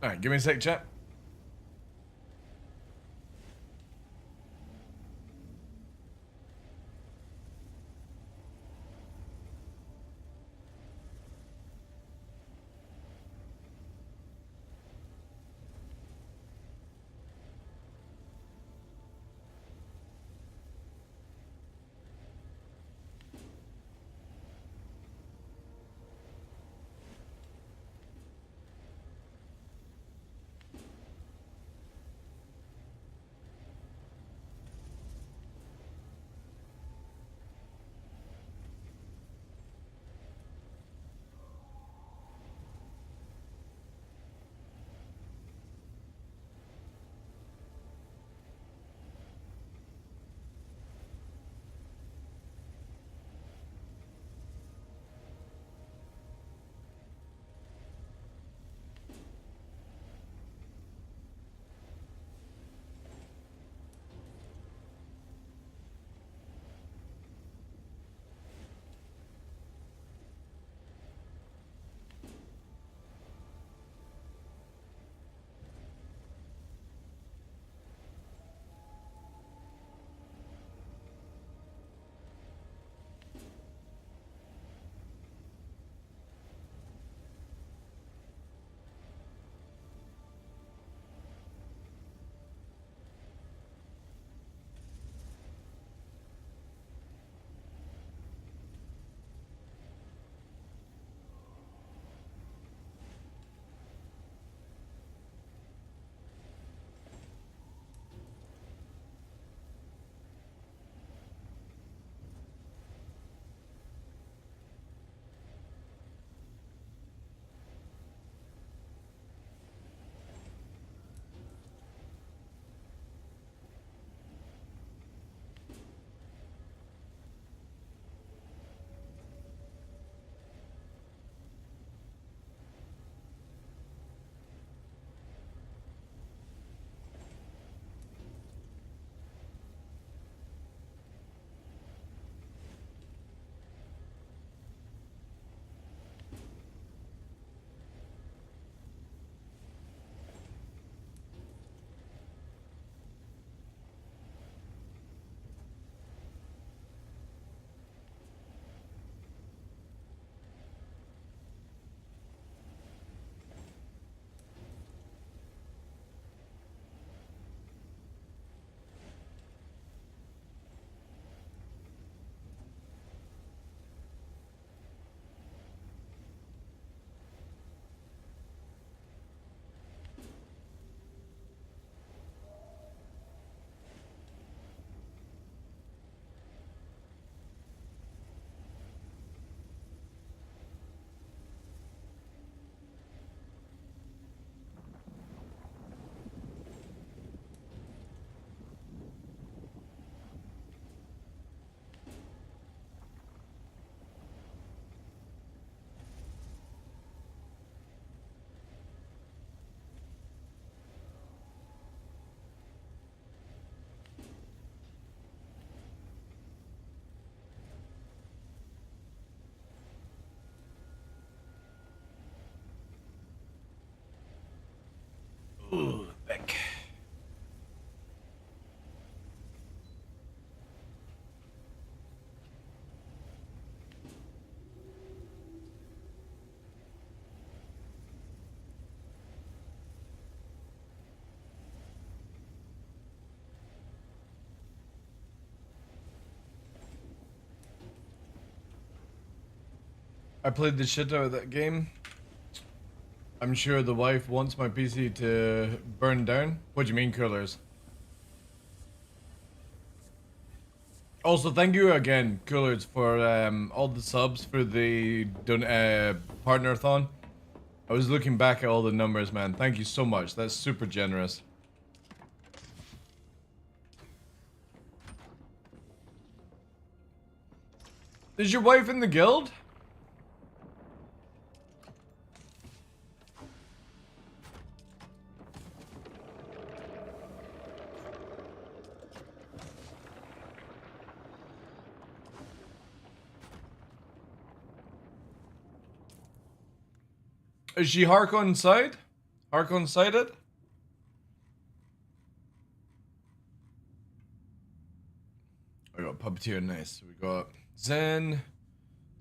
Alright, give me a sec, chat. Ooh, back. I played the shit out of that game. I'm sure the wife wants my PC to burn down. What do you mean, coolers? Also, thank you again, coolers, for all the subs for the partner-a-thon. I was looking back at all the numbers, man. Thank you so much. That's super generous. Is your wife in the guild? Is she Harkon side? Harkon sided? I got Puppeteer, nice. We got Zen,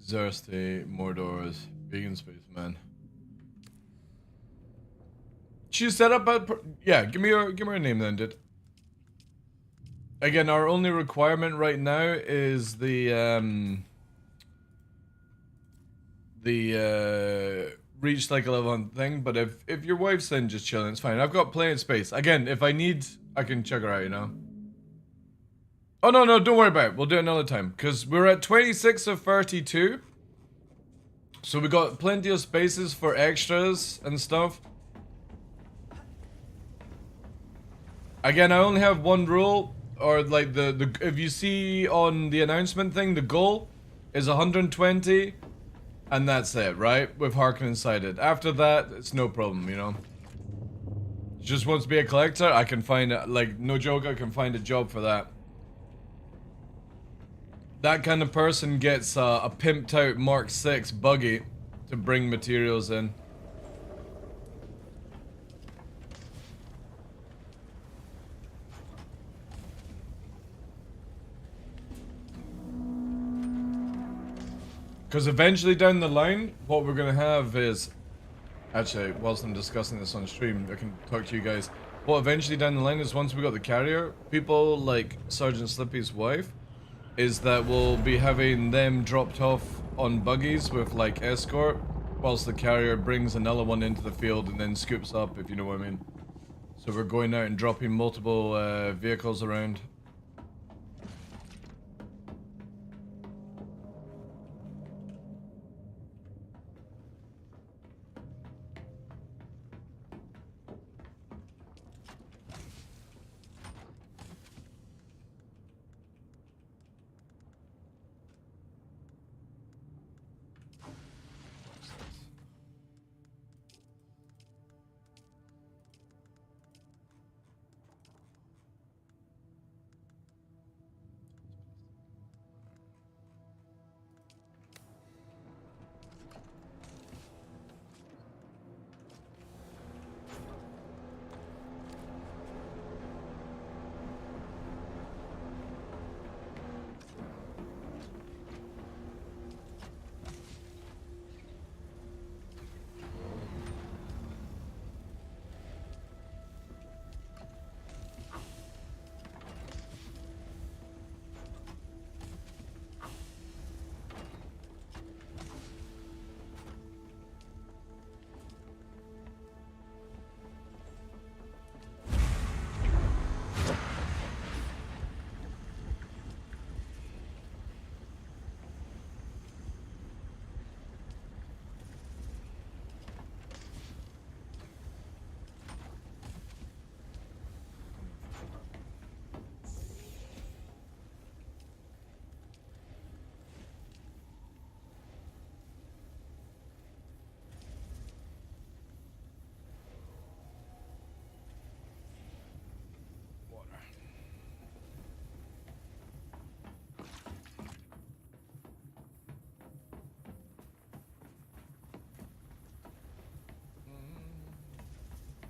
Xerste, Mordor's, Vegan Spaceman. She set up a yeah, give me her name then, dude. Again, our only requirement right now is the reach like a level 1 thing, but if your wife's in just chilling, it's fine. I've got plenty of space. Again, if I need, I can check her out, you know. Oh no, don't worry about it. We'll do it another time. Because we're at 26 of 32. So we got plenty of spaces for extras and stuff. Again, I only have one rule, or like the if you see on the announcement thing, the goal is 120, and that's it, right? With Harkin inside it. After that, it's no problem, you know. Just wants to be a collector, I can find it, like, no joke, I can find a job for that. That kind of person gets a pimped out Mark 6 buggy to bring materials in. Because eventually down the line, what we're going to have is... Actually, whilst I'm discussing this on stream, I can talk to you guys. What eventually down the line is, once we got the carrier, people like Sergeant Slippy's wife, is that we'll be having them dropped off on buggies with like escort, whilst the carrier brings another one into the field and then scoops up, if you know what I mean. So we're going out and dropping multiple vehicles around.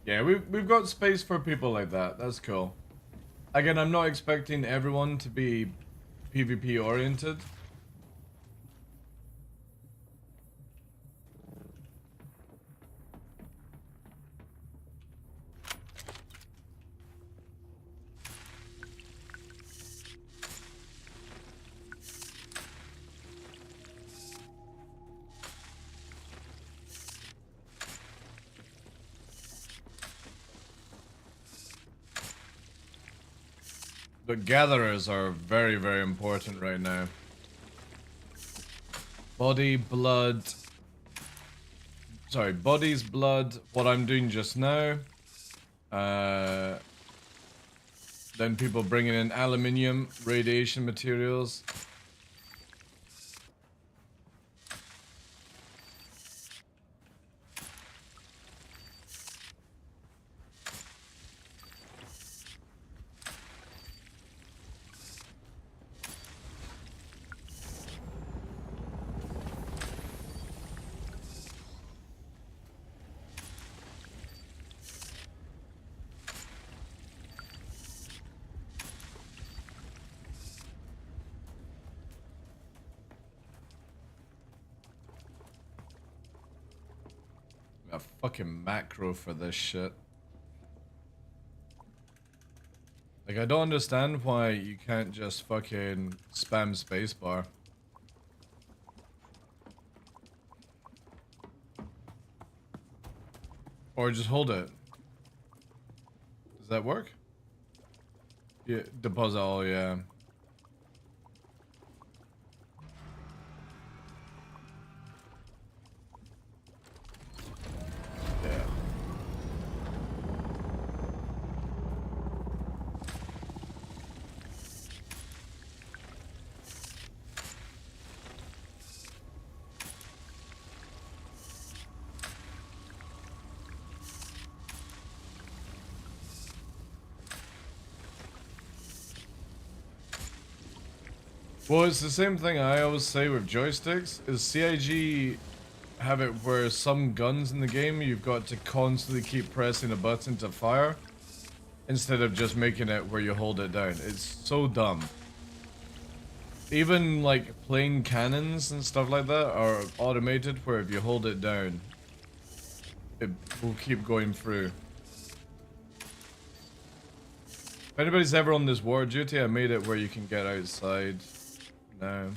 Yeah, we've got space for people like that. That's cool. Again, I'm not expecting everyone to be PvP oriented. The gatherers are very, very important right now. Body, blood. Sorry, bodies, blood. What I'm doing just now. Then people bringing in aluminium, radiation materials. A fucking macro for this shit. Like, I don't understand why you can't just fucking spam spacebar. Or just hold it. Does that work? Yeah, deposit all, yeah. Yeah. Well, it's the same thing I always say with joysticks, is CIG have it where some guns in the game you've got to constantly keep pressing a button to fire, instead of just making it where you hold it down. It's so dumb. Even like plain cannons and stuff like that are automated where if you hold it down, it will keep going through. If anybody's ever on this war duty, I made it where you can get outside. No.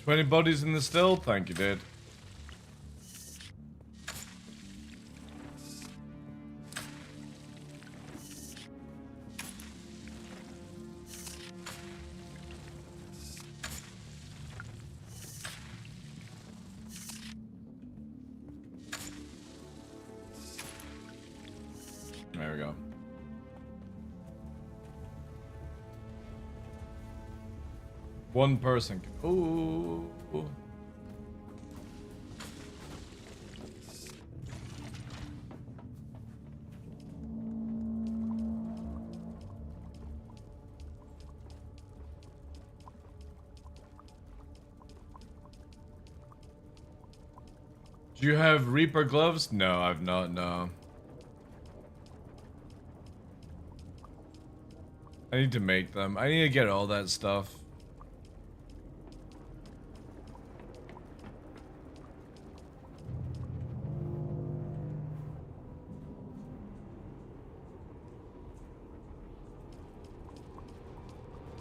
Twenty bodies in the still? Thank you, dude. There we go. One person can... Ooh. Do you have Reaper gloves? No, I've not, no. I need to make them. I need to get all that stuff.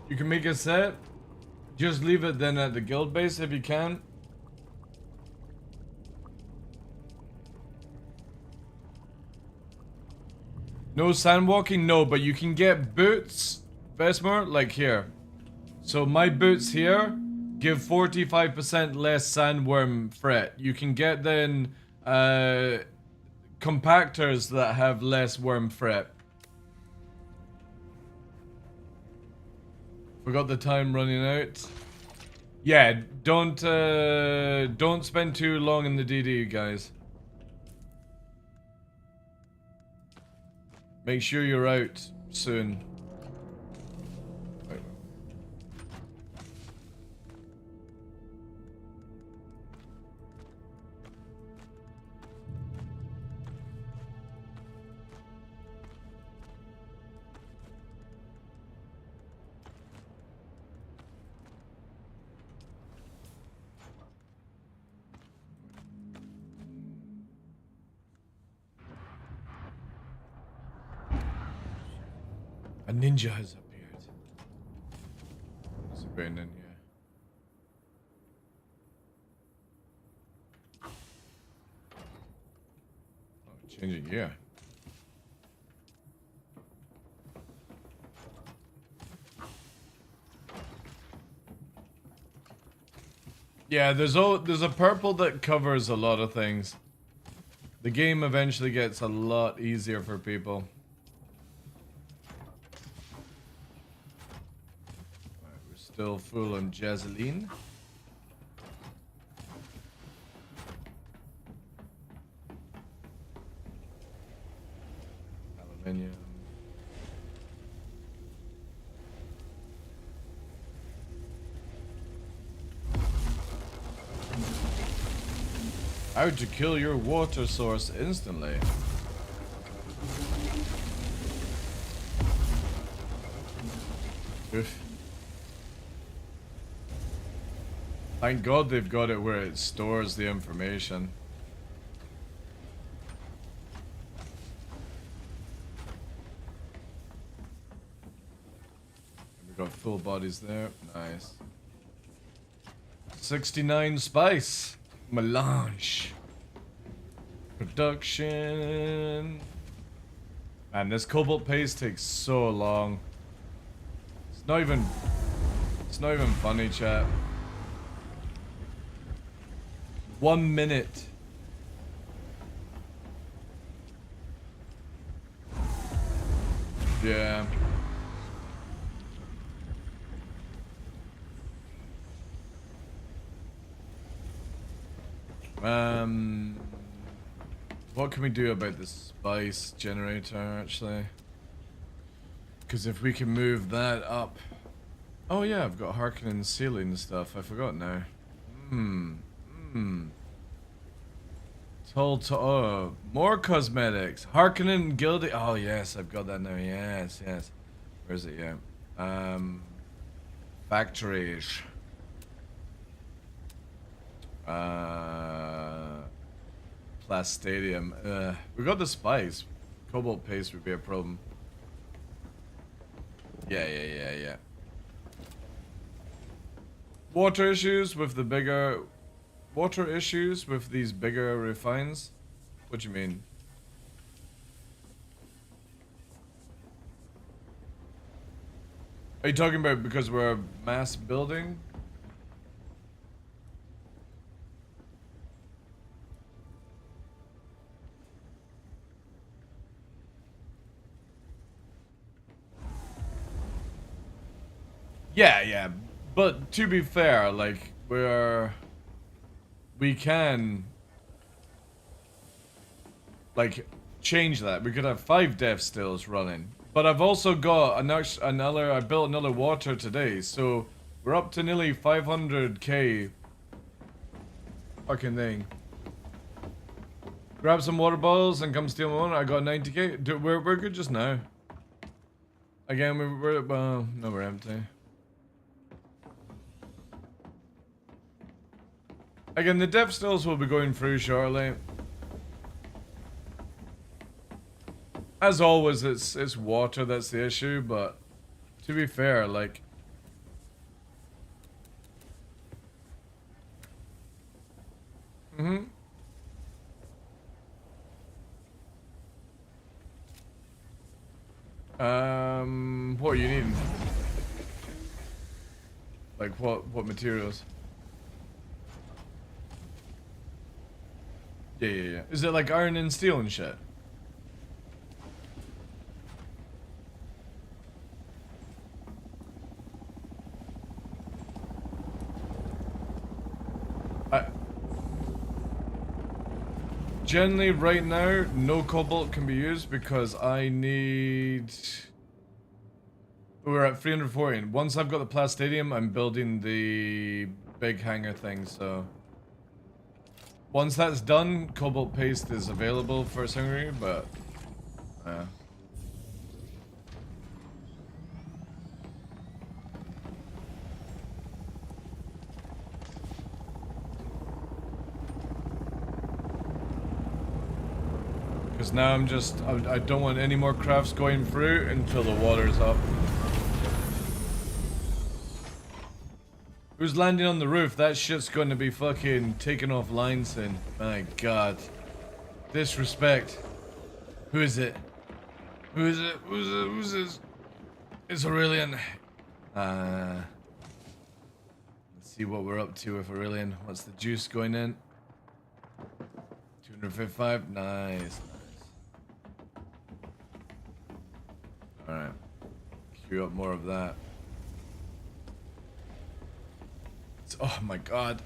You can make a set. Just leave it then at the guild base if you can. No sandwalking? No, but you can get boots, Vesmer, like here. So my boots here give 45% less sandworm threat. You can get then compactors that have less worm threat. Forgot the time running out. Yeah, don't spend too long in the DD, guys. Make sure you're out soon. Wait. A ninja has appeared. What's it going in here? Oh, changing gear. Yeah, there's a purple that covers a lot of things. The game eventually gets a lot easier for people. Alright, we're still full on Jazeline. Aluminium. How to kill your water source instantly. Oof. Thank God they've got it where it stores the information. We got full bodies there. Nice. 69 spice. Melange. Production. Man, this cobalt paste takes so long. It's not even funny, chat. 1 minute. Yeah. What can we do about this spice generator, actually? Because if we can move that up... Oh yeah, I've got Harkonnen ceiling stuff. I forgot now. Oh, more cosmetics. Harkonnen Gilded... Oh yes, I've got that now. Yes, yes. Where is it? Yeah. Factories. Plastadium. We got the spice. Cobalt paste would be a problem. Yeah. Water issues with the bigger... Water issues with these bigger refines? What do you mean? Are you talking about because we're a mass building? Yeah, but to be fair, like, we can, like, change that. We could have 5 dev stills running. But I've also got I built another water today, so we're up to nearly 500k fucking thing. Grab some water bottles and come steal one. I got 90k. We're good just now. Again, well, no, we're empty. Again, the dev stills will be going through shortly. As always, it's water that's the issue, but to be fair, like... What are you needing? Like what materials? Yeah. Is it like iron and steel and shit? Generally, right now, no cobalt can be used because I need... We're at 340. Once I've got the Plastadium, I'm building the big hangar thing, so... Once that's done, cobalt paste is available for Hungary, but... Because now I'm just... I don't want any more crafts going through until the water's up. Who's landing on the roof? That shit's going to be fucking taken off line soon. My god. Disrespect. Who is it? Who is it? Who's it? Who's this? It's Aurelian. Let's see what we're up to with Aurelian. What's the juice going in? 255. Nice. Alright. Queue up more of that. Oh my god.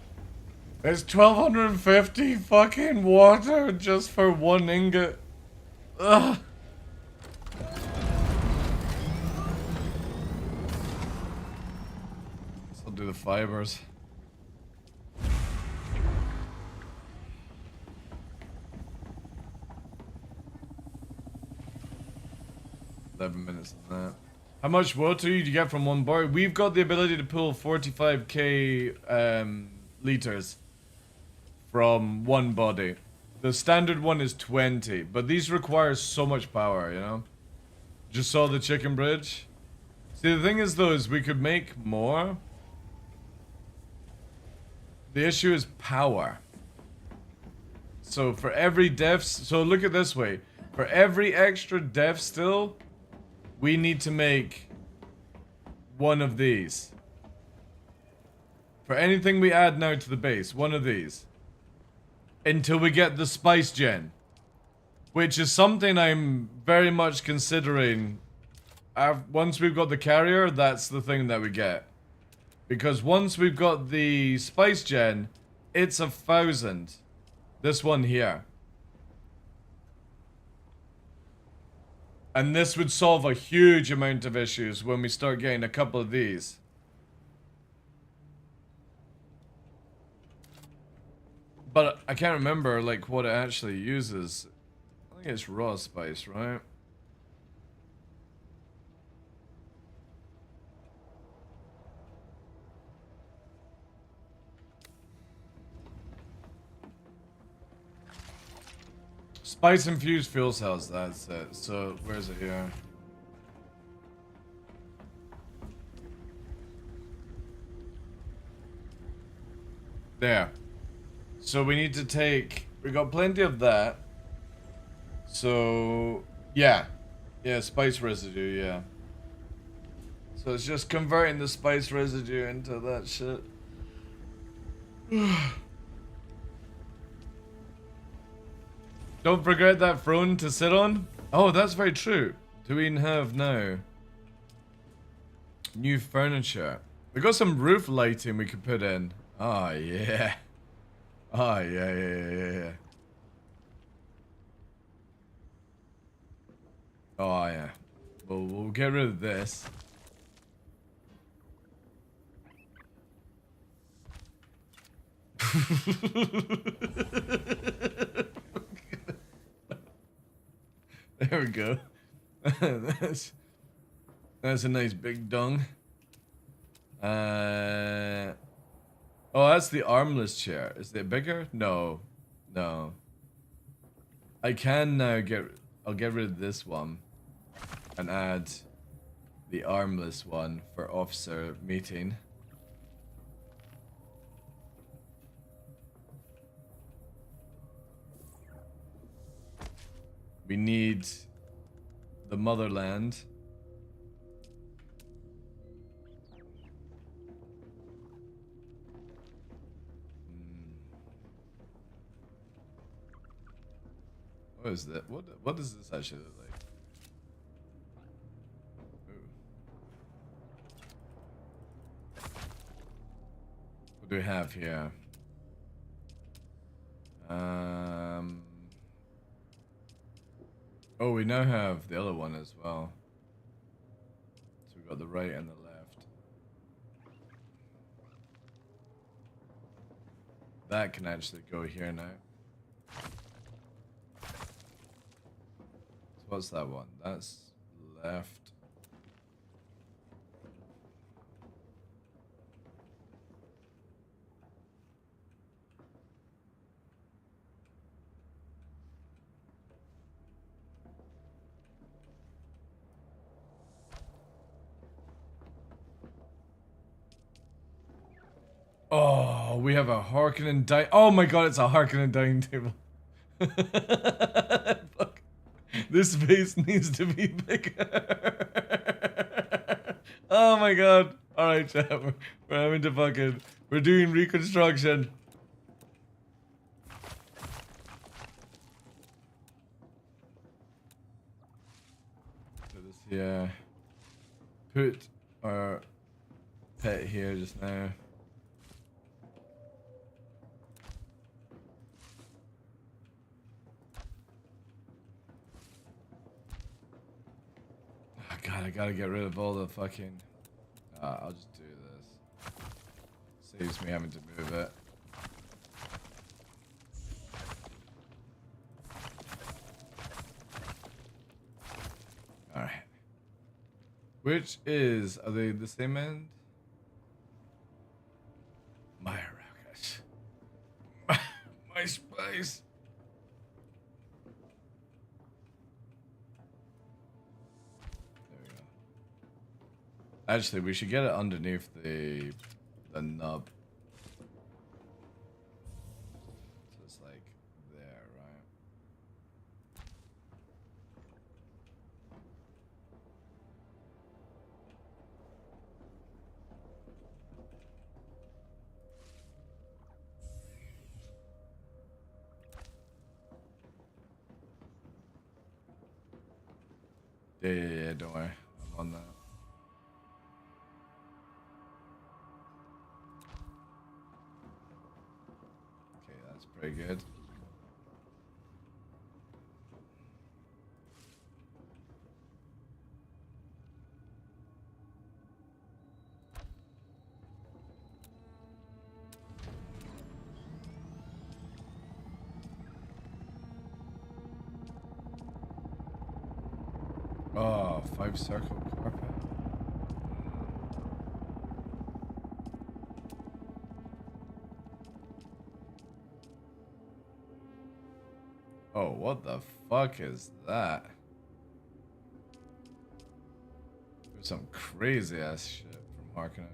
There's 1250 fucking water just for one ingot. Ugh. I'll do the fibers. $11 on that. How much water do you get from one bar? We've got the ability to pull 45k liters from one body. The standard one is 20, but these require so much power, you know? Just saw the chicken bridge. See, the thing is though, is we could make more. The issue is power. So for every death, so look at this way. For every extra death still, we need to make one of these. For anything we add now to the base, one of these. Until we get the spice gen. Which is something I'm very much considering. Once we've got the carrier, that's the thing that we get. Because once we've got the spice gen, it's 1,000. This one here. And this would solve a huge amount of issues when we start getting a couple of these. But I can't remember, like, what it actually uses. I think it's raw spice, right? Spice infused fuel cells, that's it. So, where's it here? There. So we need to take... We got plenty of that. So, yeah. Yeah, spice residue, yeah. So it's just converting the spice residue into that shit. Don't forget that throne to sit on. Oh, that's very true. Do we have now? New furniture. We got some roof lighting we could put in. Oh, yeah. Oh, yeah. Oh, yeah. Well, we'll get rid of this. There we go. that's a nice big dung. Oh, that's the armless chair. Is it bigger? No. I can now I'll get rid of this one and add the armless one for officer meeting. We need the motherland. What is that? What does this actually look like? Ooh. What do we have here? Oh, we now have the other one as well. So we've got the right and the left. That can actually go here now. So what's that one? That's left. Oh, we have a Harkonnen die. Oh my god, it's a Harkonnen dining table. Fuck. This space needs to be bigger. Oh my god. Alright, chat. We're having to fucking. We're doing reconstruction. So this, yeah. Put our pet here just now. Oh god, I gotta get rid of all the fucking... I'll just do this. Saves me having to move it. Alright. Which is... Are they the same end? My rockets. My spice. Actually, we should get it underneath the nub. So it's like there, right? Yeah, don't worry. I'm on that. Pretty good. Oh, 5-circle carpet. Oh, what the fuck is that? There's some crazy ass shit from Harkonnen.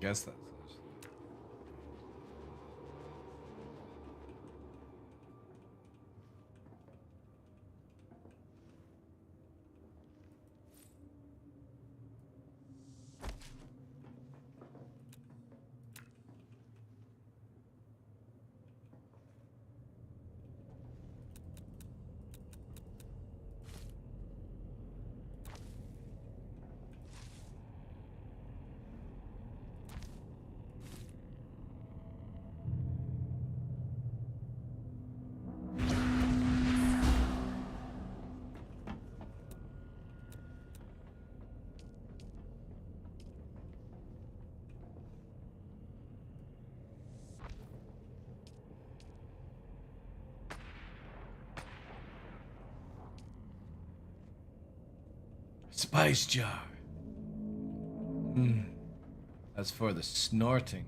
Guess that's actually. Spice jar. That's for the snorting.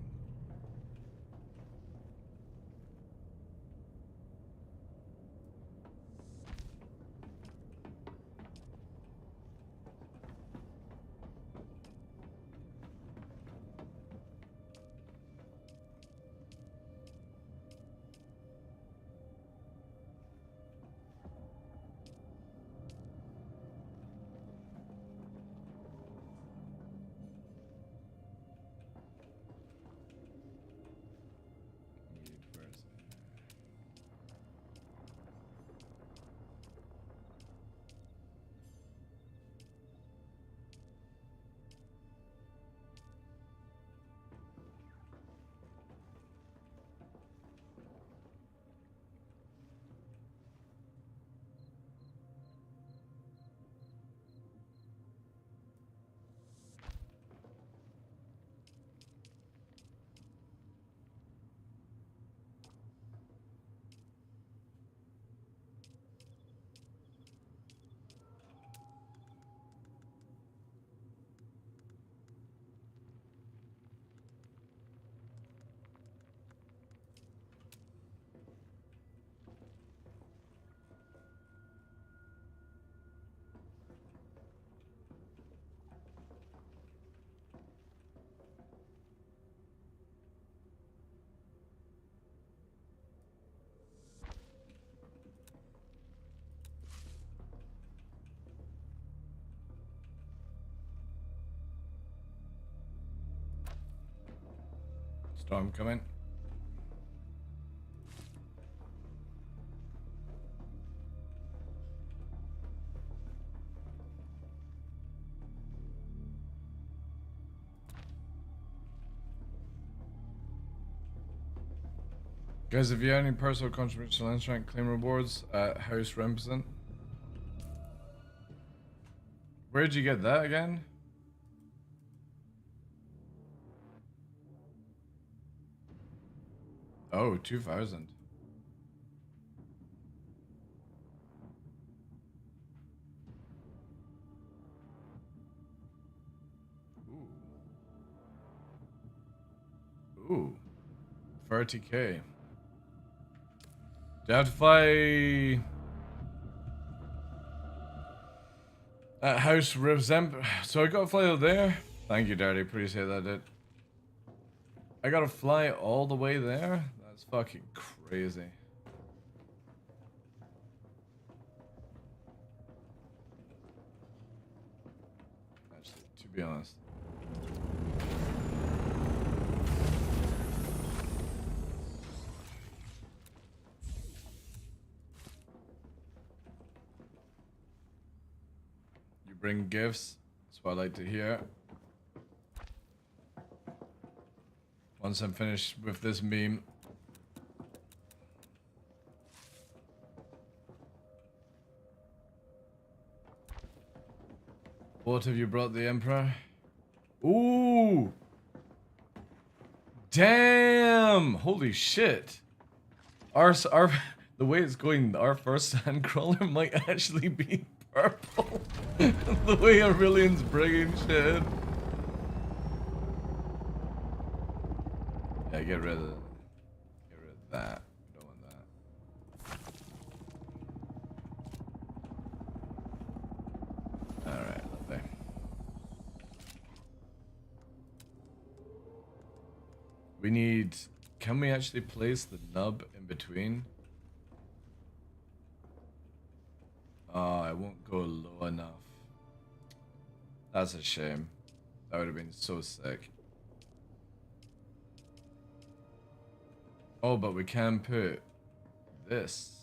Storm coming. Guys, if you have any personal contributions to Lens Rank claim rewards at House Represent. Where'd you get that again? Oh, 2,000. Ooh. 30k. Do I have to fly at House Represent? So I gotta fly out there? Thank you, Daddy. Appreciate that, dude. I gotta fly all the way there? That's fucking crazy. Actually, to be honest. You bring gifts? That's what I like to hear. Once I'm finished with this meme. What have you brought the Emperor? Ooh! Damn! Holy shit! The way it's going, our first sandcrawler might actually be purple. The way Aurelian's bringing shit. Yeah, get rid of that. We don't want that. Alright, lovely. We need... Can we actually place the nub in between? Oh, I won't go low enough. That's a shame. That would have been so sick. Oh, but we can put this.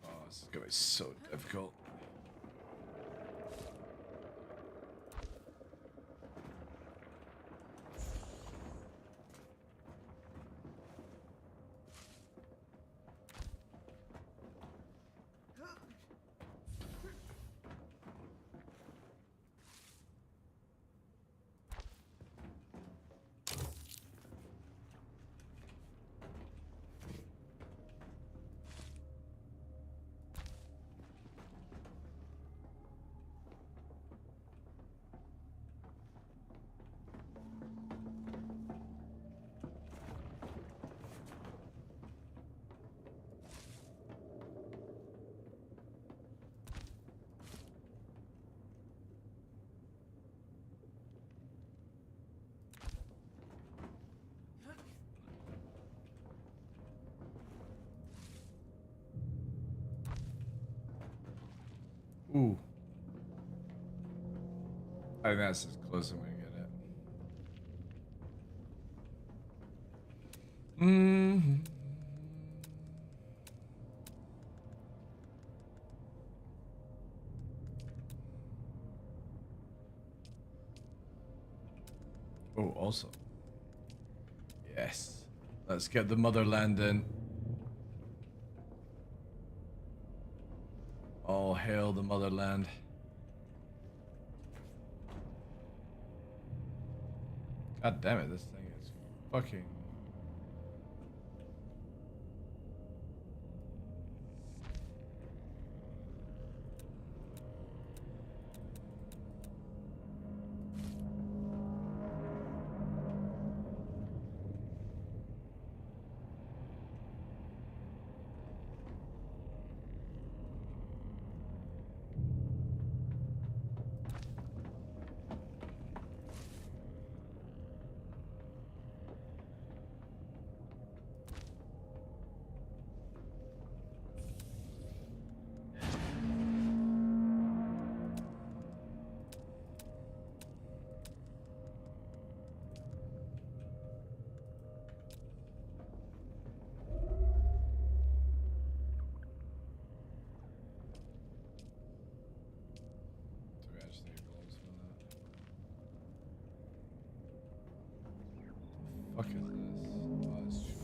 Oh, this is gonna be so difficult. Ooh. I think that's as close as I'm gonna get it. Mm-hmm. Oh, also. Yes. Let's get the motherland in. All hail the motherland. God damn it, this thing is fucking... Fuck is this? Oh, it's true.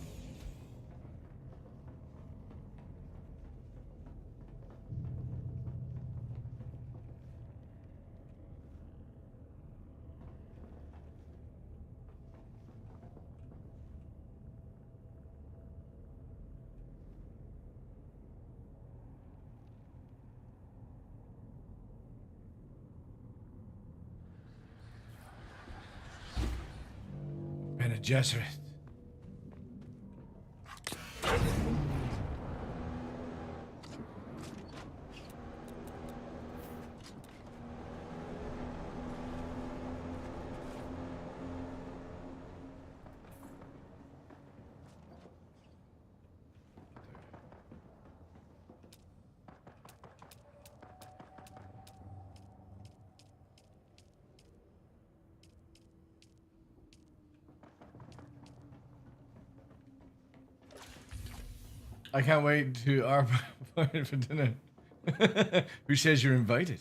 Bene Gesserit. I can't wait to our party for dinner. Who says you're invited?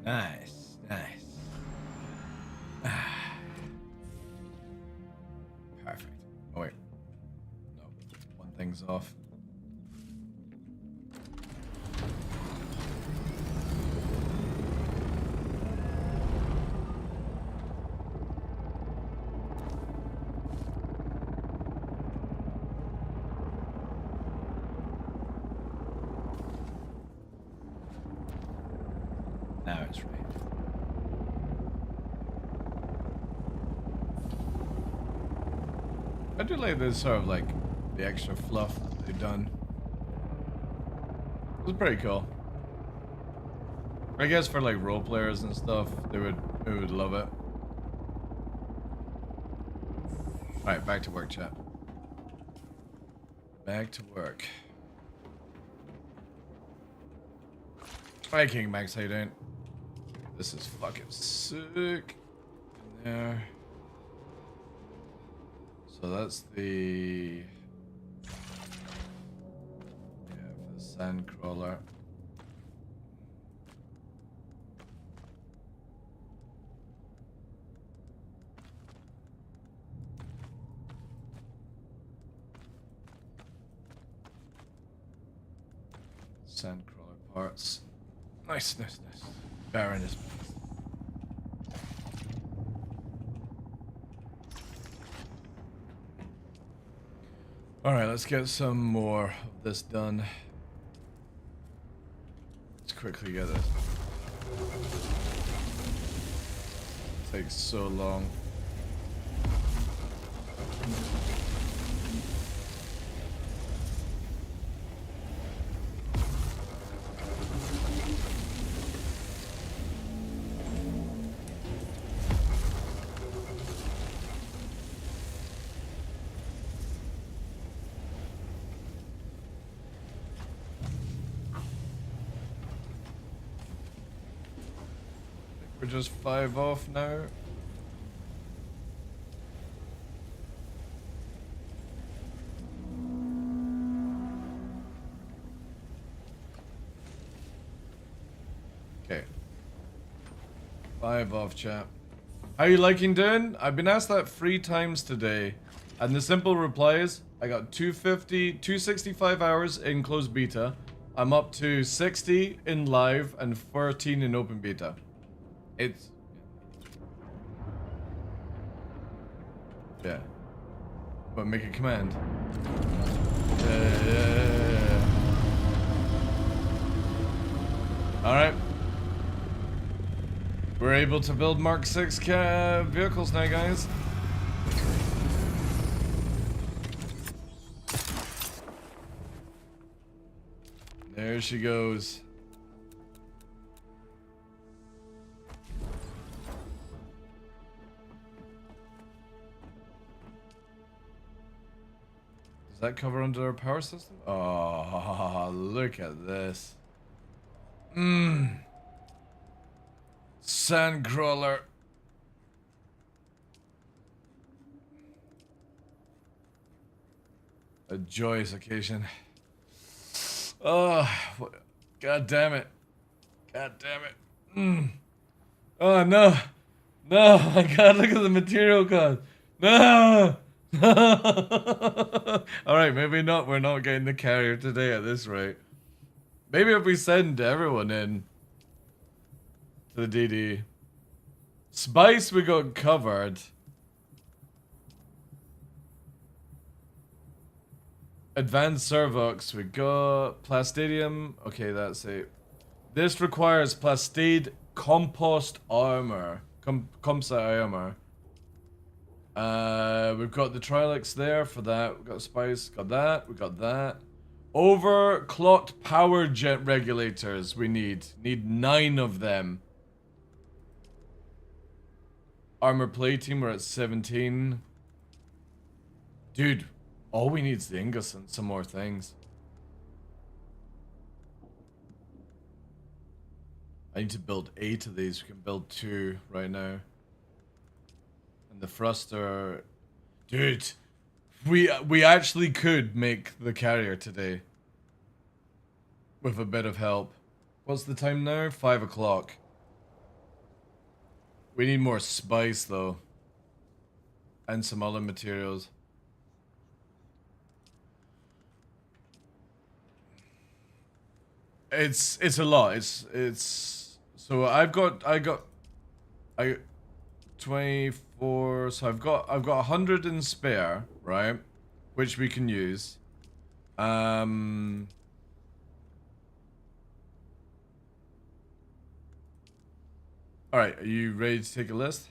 Nice, nice. Perfect. Oh wait. No, one thing's off. Now it's right. I do like this sort of like the extra fluff that they've done. It's pretty cool. I guess for like role players and stuff, they would love it. Alright, back to work, chat. Back to work. Hi King Max, how you doing? This is fucking sick. In there. So that's the... Yeah, for the sand crawler. Sand crawler parts. Nice, nice, nice. Baron is... Alright, let's get some more of this done. Let's quickly get this. It takes so long. We're just 5 off now. Okay. 5 off, chat. How you liking doing? I've been asked that 3 times today. And the simple reply is, I got 265 hours in closed beta. I'm up to 60 in live and 13 in open beta. It's... Yeah. But make a command. Yeah. Alright. We're able to build Mark 6 vehicles now, guys. There she goes. Does that cover under our power system? Oh, look at this. Sandcrawler. A joyous occasion. Oh, god damn it. God damn it. Oh, no. No, I gotta look at the material cost. No. Alright, maybe not. We're not getting the carrier today at this rate. Maybe if we send everyone in to the DD. Spice we got covered. Advanced Servox we got. Plastadium. Okay, that's it. This requires Plastid compost armor. Composite armor. We've got the Trilix there for that. We've got Spice. Got that. We got that. Overclocked power jet regulators we need. Need 9 of them. Armor plating, we're at 17. Dude, all we need is the ingots and some more things. I need to build 8 of these. We can build 2 right now. And the thruster... Dude, we actually could make the carrier today. With a bit of help. What's the time now? 5 o'clock. We need more spice though. And some other materials. It's a lot. It's so I got 24, so I've got 100 in spare, right? Which we can use. Alright, are you ready to take a list?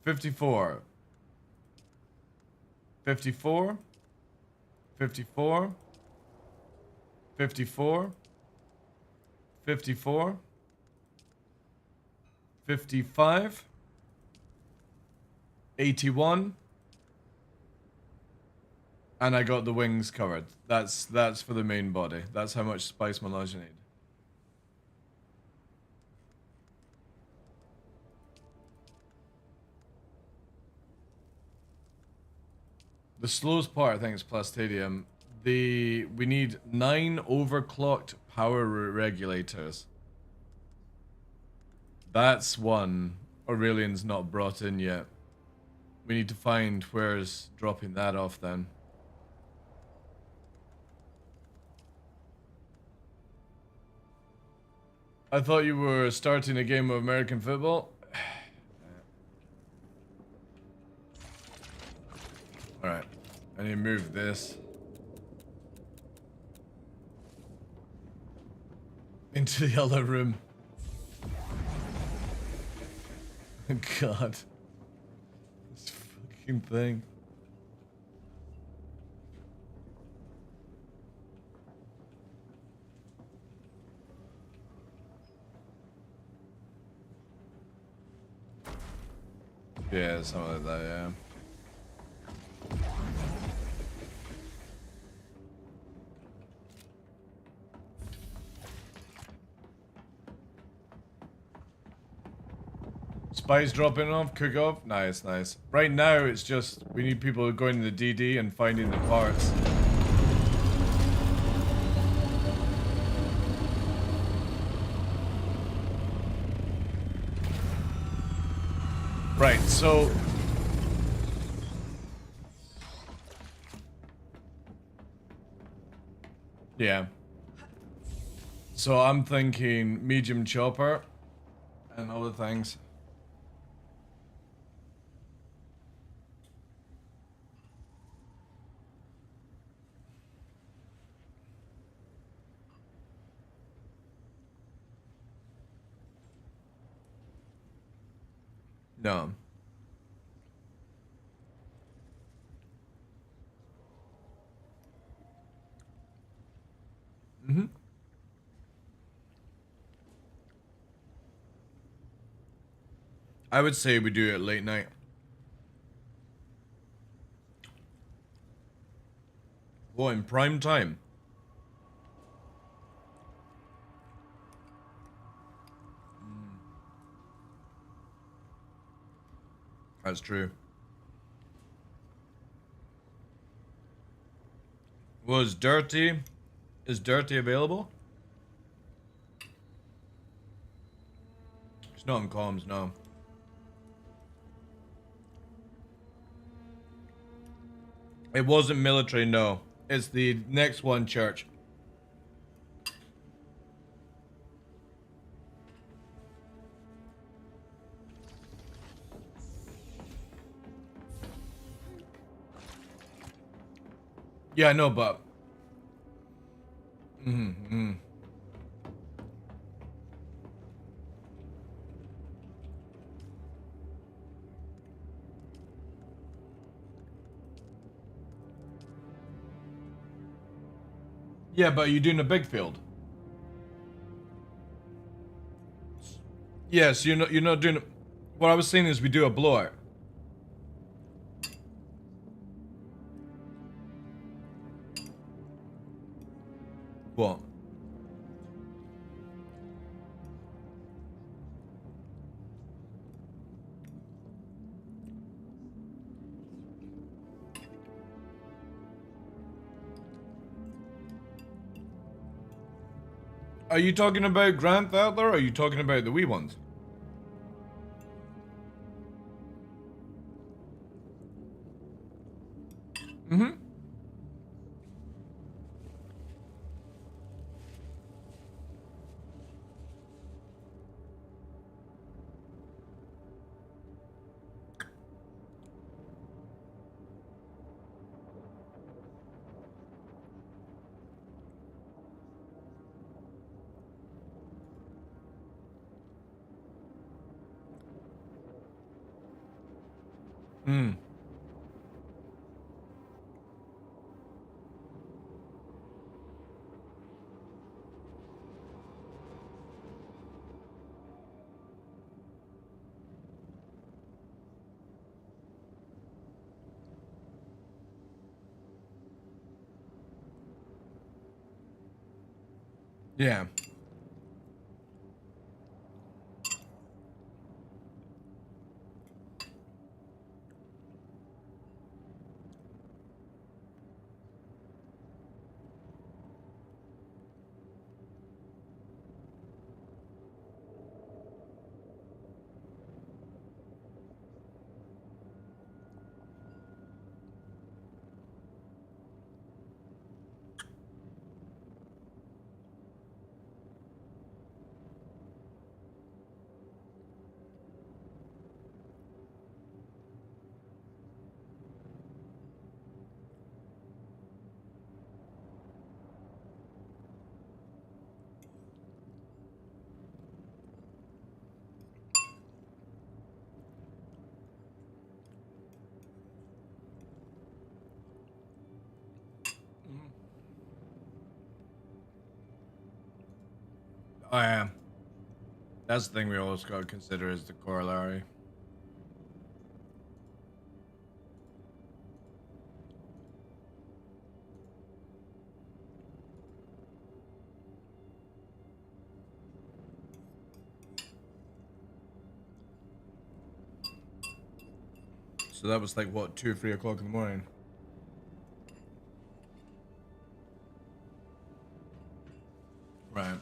$54. 54. 54. 54. 54. 55. 81. And I got the wings covered. That's for the main body. That's how much spice melange you need. The slowest part, I think, is Plastadium. We need 9 overclocked power regulators. That's one Aurelian's not brought in yet. We need to find where's dropping that off then. I thought you were starting a game of American football. Alright, I need to move this into the other room. God. This fucking thing. Yeah, something like that, yeah. Spice dropping off, cook off. Nice, nice. Right now, it's just we need people going to the DD and finding the parts. Right, so yeah. So I'm thinking medium chopper and other things. No. Mm-hmm. I would say we do it late night. Well, in prime time. That's true. Was Dirty? Is Dirty available? It's not in comms, no. It wasn't military, no. It's the next one, church. Yeah, I know, but... Yeah, but you're doing a big field. Yes, you're not doing... What I was saying is we do a blowout. What? Are you talking about Grand Theft or are you talking about the wee ones? Mm-hmm. Hmm. Yeah. Oh yeah. That's the thing we always gotta consider is the corollary. So that was like what, 2 or 3 o'clock in the morning. Right.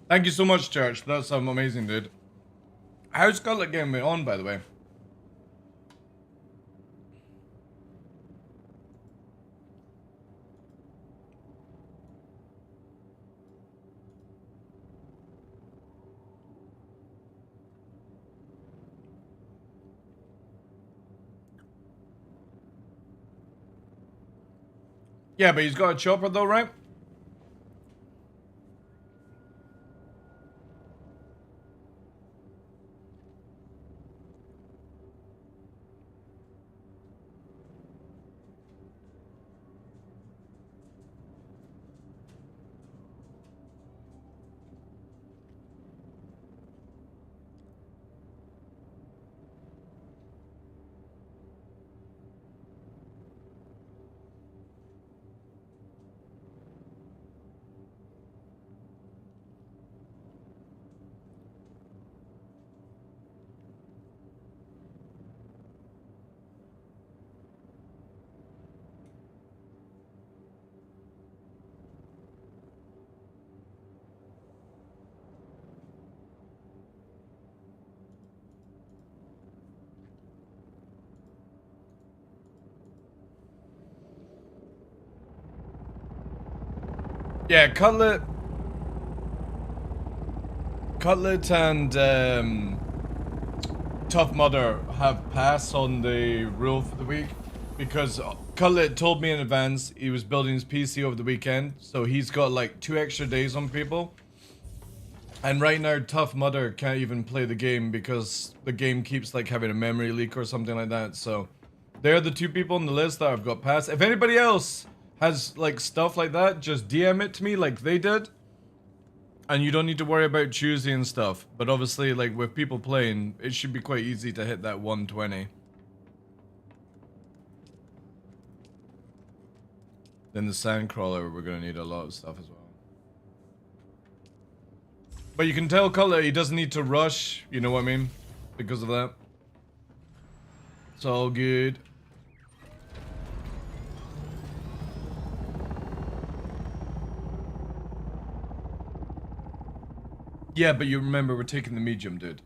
Thank you so much, Church. That's amazing, dude. How's Scarlet getting me on, by the way? Yeah, but he's got a chopper though, right? Yeah, Cutlet and Tough Mudder have passed on the rule for the week because Cutlet told me in advance he was building his PC over the weekend, so he's got like 2 extra days on people. And right now, Tough Mudder can't even play the game because the game keeps like having a memory leak or something like that. So they're the 2 people on the list that I've got passed. If anybody else has like stuff like that, just DM it to me like they did. And you don't need to worry about choosing and stuff. But obviously, like with people playing, it should be quite easy to hit that 120. Then the Sandcrawler, we're going to need a lot of stuff as well. But you can tell Cutler he doesn't need to rush, you know what I mean? Because of that. It's all good. Yeah, but you remember we're taking the medium, dude.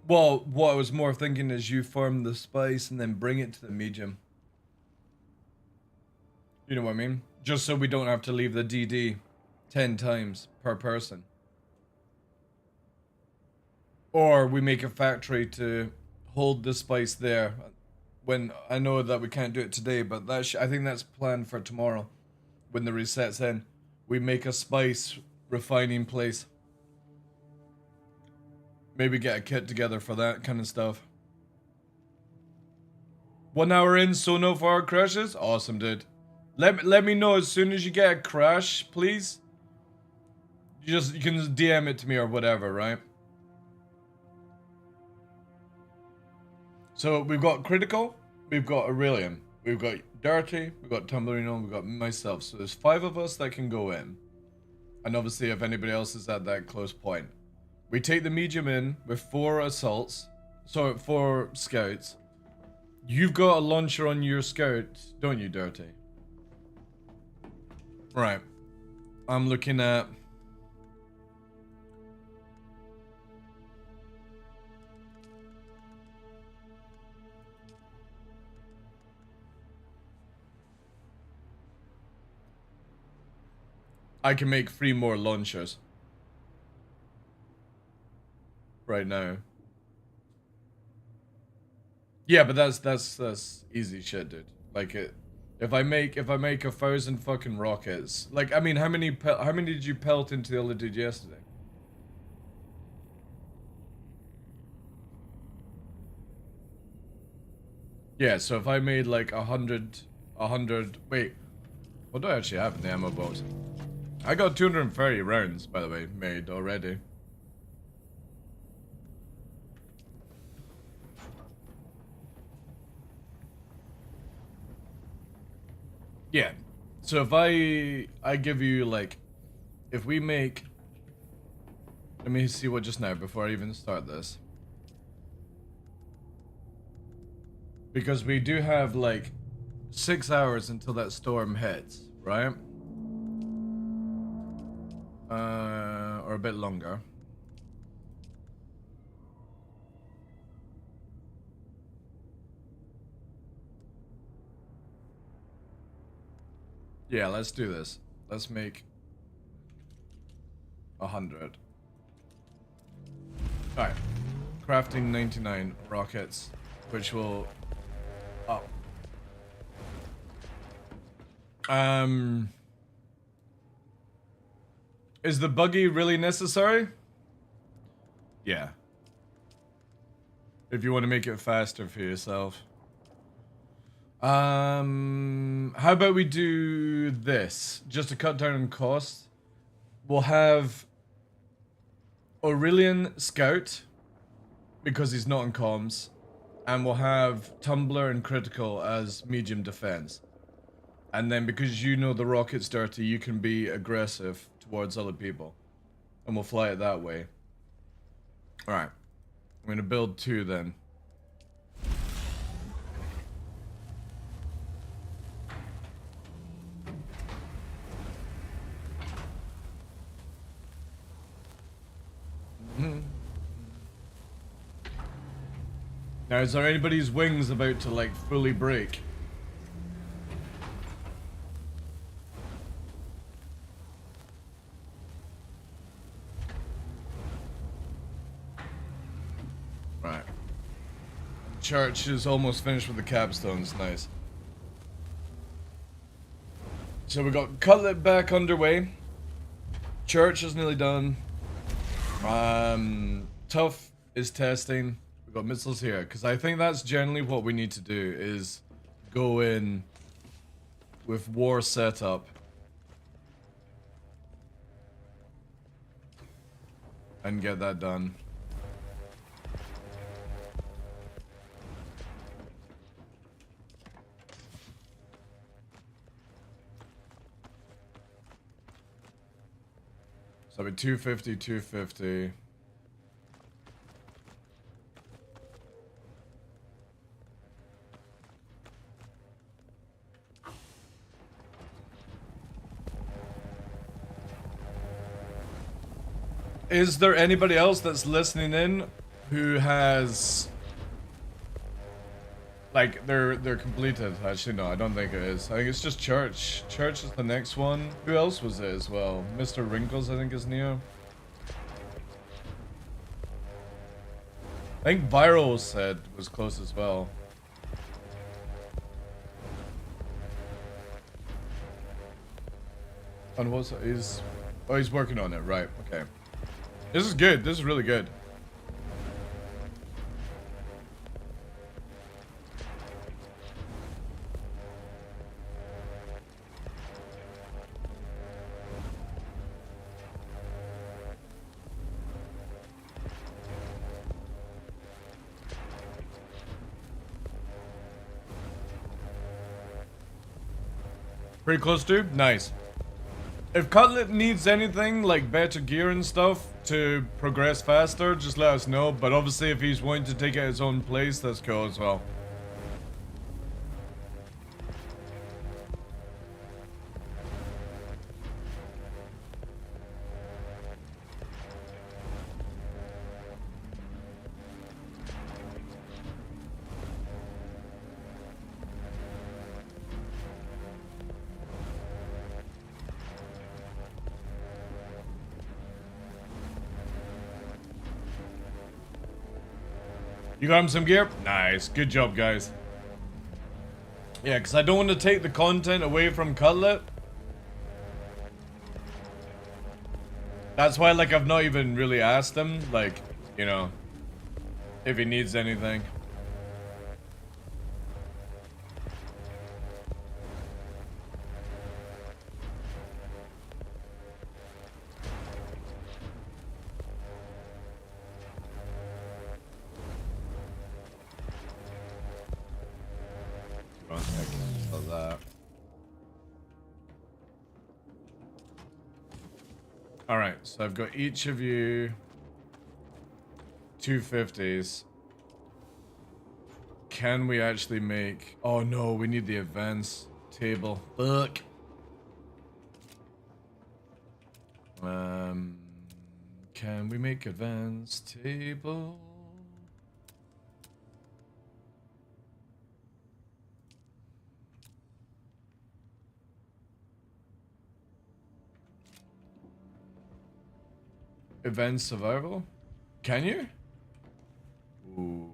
Well, what I was more thinking is you farm the spice and then bring it to the medium. You know what I mean? Just so we don't have to leave the DD 10 times per person. Or we make a factory to hold the spice there. When I know that we can't do it today, but that I think that's planned for tomorrow. When the reset's in, we make a spice refining place. Maybe get a kit together for that kind of stuff. 1 hour in, so no far crashes? Awesome, dude. Let me know as soon as you get a crash, please. You can just DM it to me or whatever, right? So we've got Critical, we've got Aurelian, we've got Dirty, we've got Tumblerino, we've got myself. So there's 5 of us that can go in. And obviously if anybody else is at that close point. We take the medium in with 4 assaults. Sorry, 4 scouts. You've got a launcher on your scout, don't you, Dirty? Right. I'm looking at... I can make 3 more launchers. Right now. Yeah, but that's easy shit, dude. Like if I make 1,000 fucking rockets, like I mean, how many did you pelt into the other dude yesterday? Yeah, so if I made like 100, wait, what do I actually have in the ammo box? I got 230 rounds, by the way, made already. Yeah. So if I give you like, if we make, let me see what just now before I even start this. Because we do have like 6 hours until that storm hits, right? Or a bit longer. Yeah, let's do this. Let's make 100. Alright. Crafting 99 rockets, which will... Oh. Is the buggy really necessary? Yeah. If you want to make it faster for yourself. How about we do this? Just to cut down on cost. We'll have Aurelian Scout, because he's not on comms. And we'll have Tumbler and Critical as medium defense. And then because you know the rocket's dirty, you can be aggressive towards other people. And we'll fly it that way. Alright. I'm going to build 2 then. Now, is there anybody's wings about to, like, fully break? Right. Church is almost finished with the capstones. Nice. So we got Cutlet back underway. Church is nearly done. Tough is testing. We got missiles here, because I think that's generally what we need to do, is go in with war setup and get that done. So it'll be 250, 250. Is there anybody else that's listening in who has like they're completed? Actually, no, I don't think it is. I think it's just Church. Church is the next one. Who else was it as well? Mr. Wrinkles, I think, is Neo. I think Viral said was close as well. And what's he's oh, he's working on it, right? Okay. This is good. This is really good. Pretty close to? Nice. If Cutlet needs anything, like better gear and stuff, to progress faster, just let us know. But obviously, if he's wanting to take it his own place, that's cool as well. You got him some gear? Nice. Good job, guys. Yeah, because I don't want to take the content away from Cutlet. That's why, like, I've not even really asked him, like, you know, if he needs anything. Alright, so I've got each of you 250s. Can we actually make... Oh no, we need the events table. Fuck. Can we make events table? Event survival? Can you? Ooh.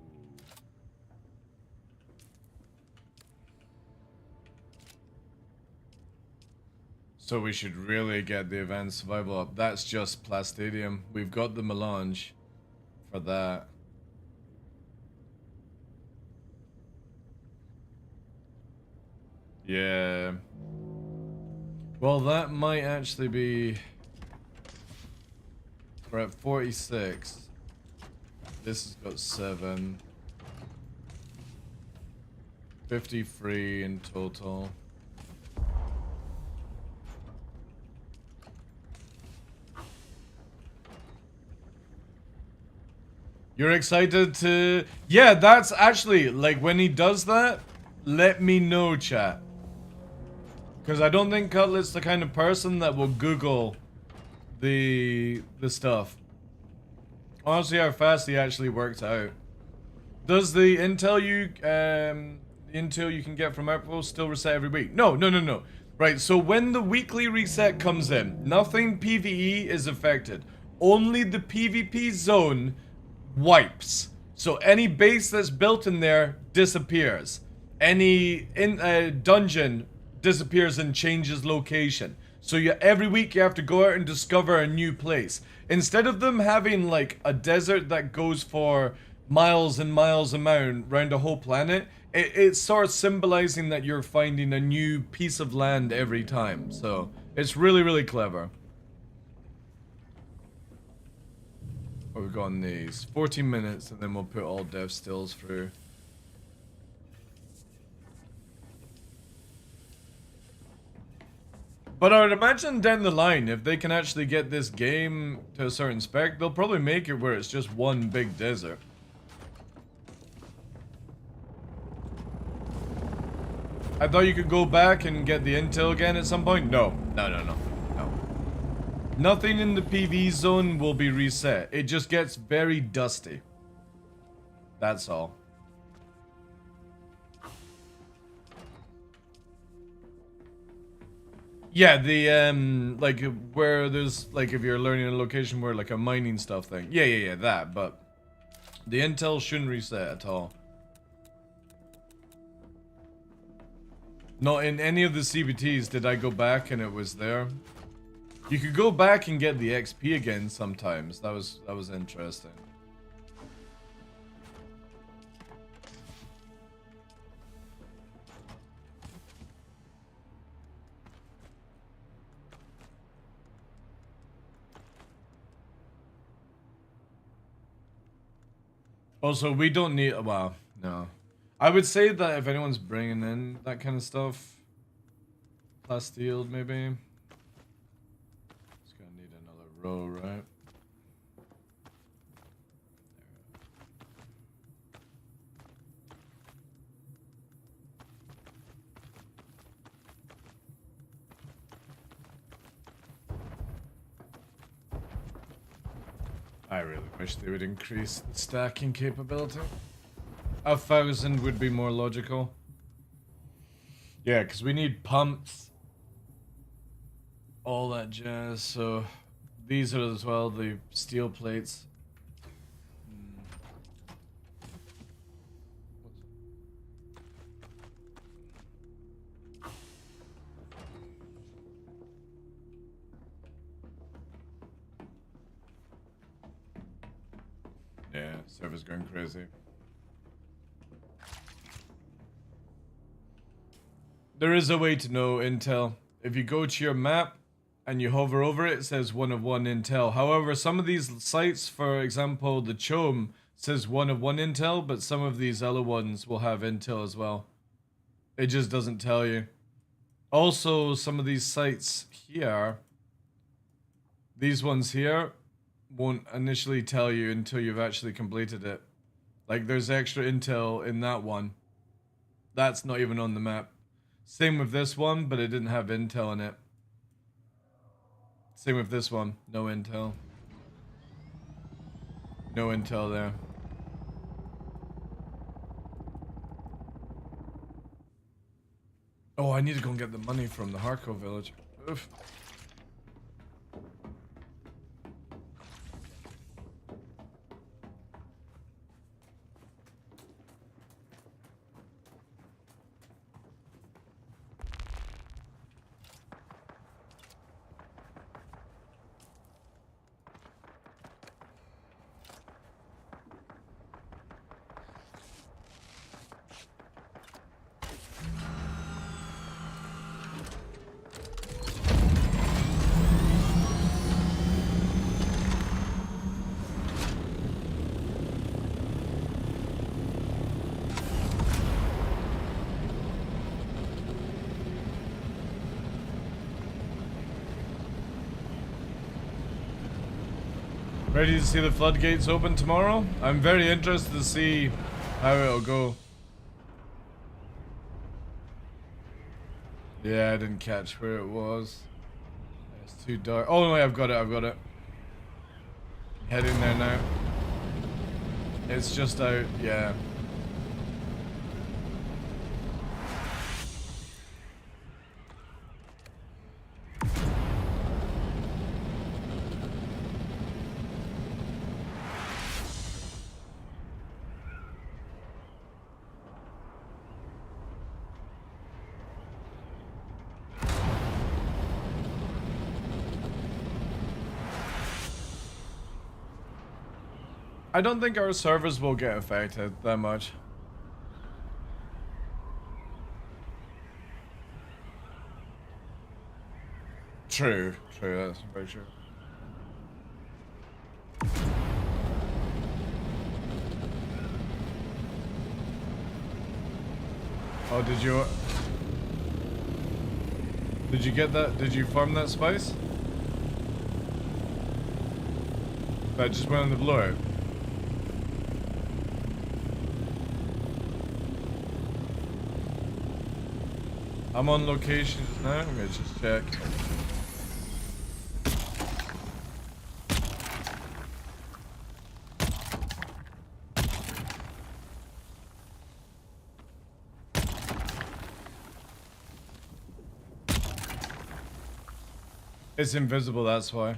So we should really get the event survival up. That's just Plastadium. We've got the melange for that. Yeah. Well, that might actually be... We're at 46. This has got 7. 53 in total. You're excited to... Yeah, that's actually, like, when he does that, let me know, chat. Because I don't think Cutlet's the kind of person that will Google the stuff. Honestly, how fast he actually worked out. Does the intel you can get from April still reset every week? No. Right, so when the weekly reset comes in, nothing PvE is affected. Only the PvP zone wipes. So any base that's built in there disappears. Any dungeon disappears and changes location. So every week you have to go out and discover a new place. Instead of them having like a desert that goes for miles and miles around a whole planet, it's sort of symbolizing that you're finding a new piece of land every time. So it's really, really clever. What have we got on these? 14 minutes and then we'll put all dev stills through. But I would imagine down the line, if they can actually get this game to a certain spec, they'll probably make it where it's just one big desert. I thought you could go back and get the intel again at some point. No. Nothing in the PV zone will be reset. It just gets very dusty. That's all. Yeah, the like where there's like if you're learning a location where like a mining stuff thing. Yeah, that, but the intel shouldn't reset at all. Not in any of the CBTs did I go back and it was there. You could go back and get the XP again sometimes. That was interesting. Also, we don't need, well, no. I would say that if anyone's bringing in that kind of stuff, Plasteel maybe. It's gonna need another row, right? I really wish they would increase the stacking capability. 1,000 would be more logical. Yeah, because we need pumps. All that jazz, so these are as well, the steel plates. Yeah, server's going crazy. There is a way to know intel. If you go to your map and you hover over it, it says 1 of 1 intel. However, some of these sites, for example, the Chome says 1 of 1 intel, but some of these other ones will have intel as well. It just doesn't tell you. Also, some of these sites here, these ones here, won't initially tell you until you've actually completed it. Like, there's extra intel in that one. That's not even on the map. Same with this one, but it didn't have intel in it. Same with this one. No intel. No intel there. Oh, I need to go and get the money from the Harko village. Oof. Ready to see the floodgates open tomorrow? I'm very interested to see how it'll go. Yeah, I didn't catch where it was. It's too dark. Oh no, I've got it. Heading there now. It's just out, yeah. I don't think our servers will get affected that much. True, that's very true. Oh, did you? Did you get that? Did you farm that spice? That just went on the blower. I'm on location just now. I'm gonna just check. It's invisible, that's why.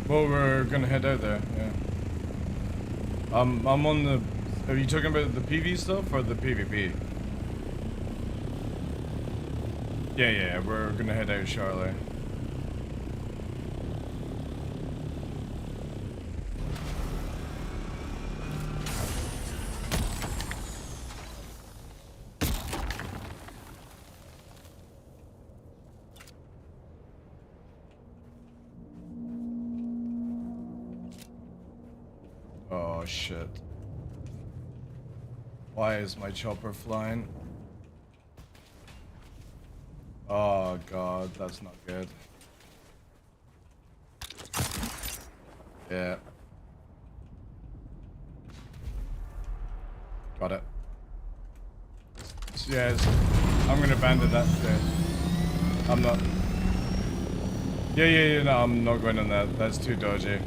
Well, we're gonna head out there, yeah. I'm on the... Are you talking about the PV stuff or the PvP? Yeah, we're gonna head out shortly. Oh shit. Why is my chopper flying? Oh god, that's not good. Yeah. Got it. Yes, I'm gonna abandon that today. I'm not. Yeah, no, I'm not going on that. That's too dodgy.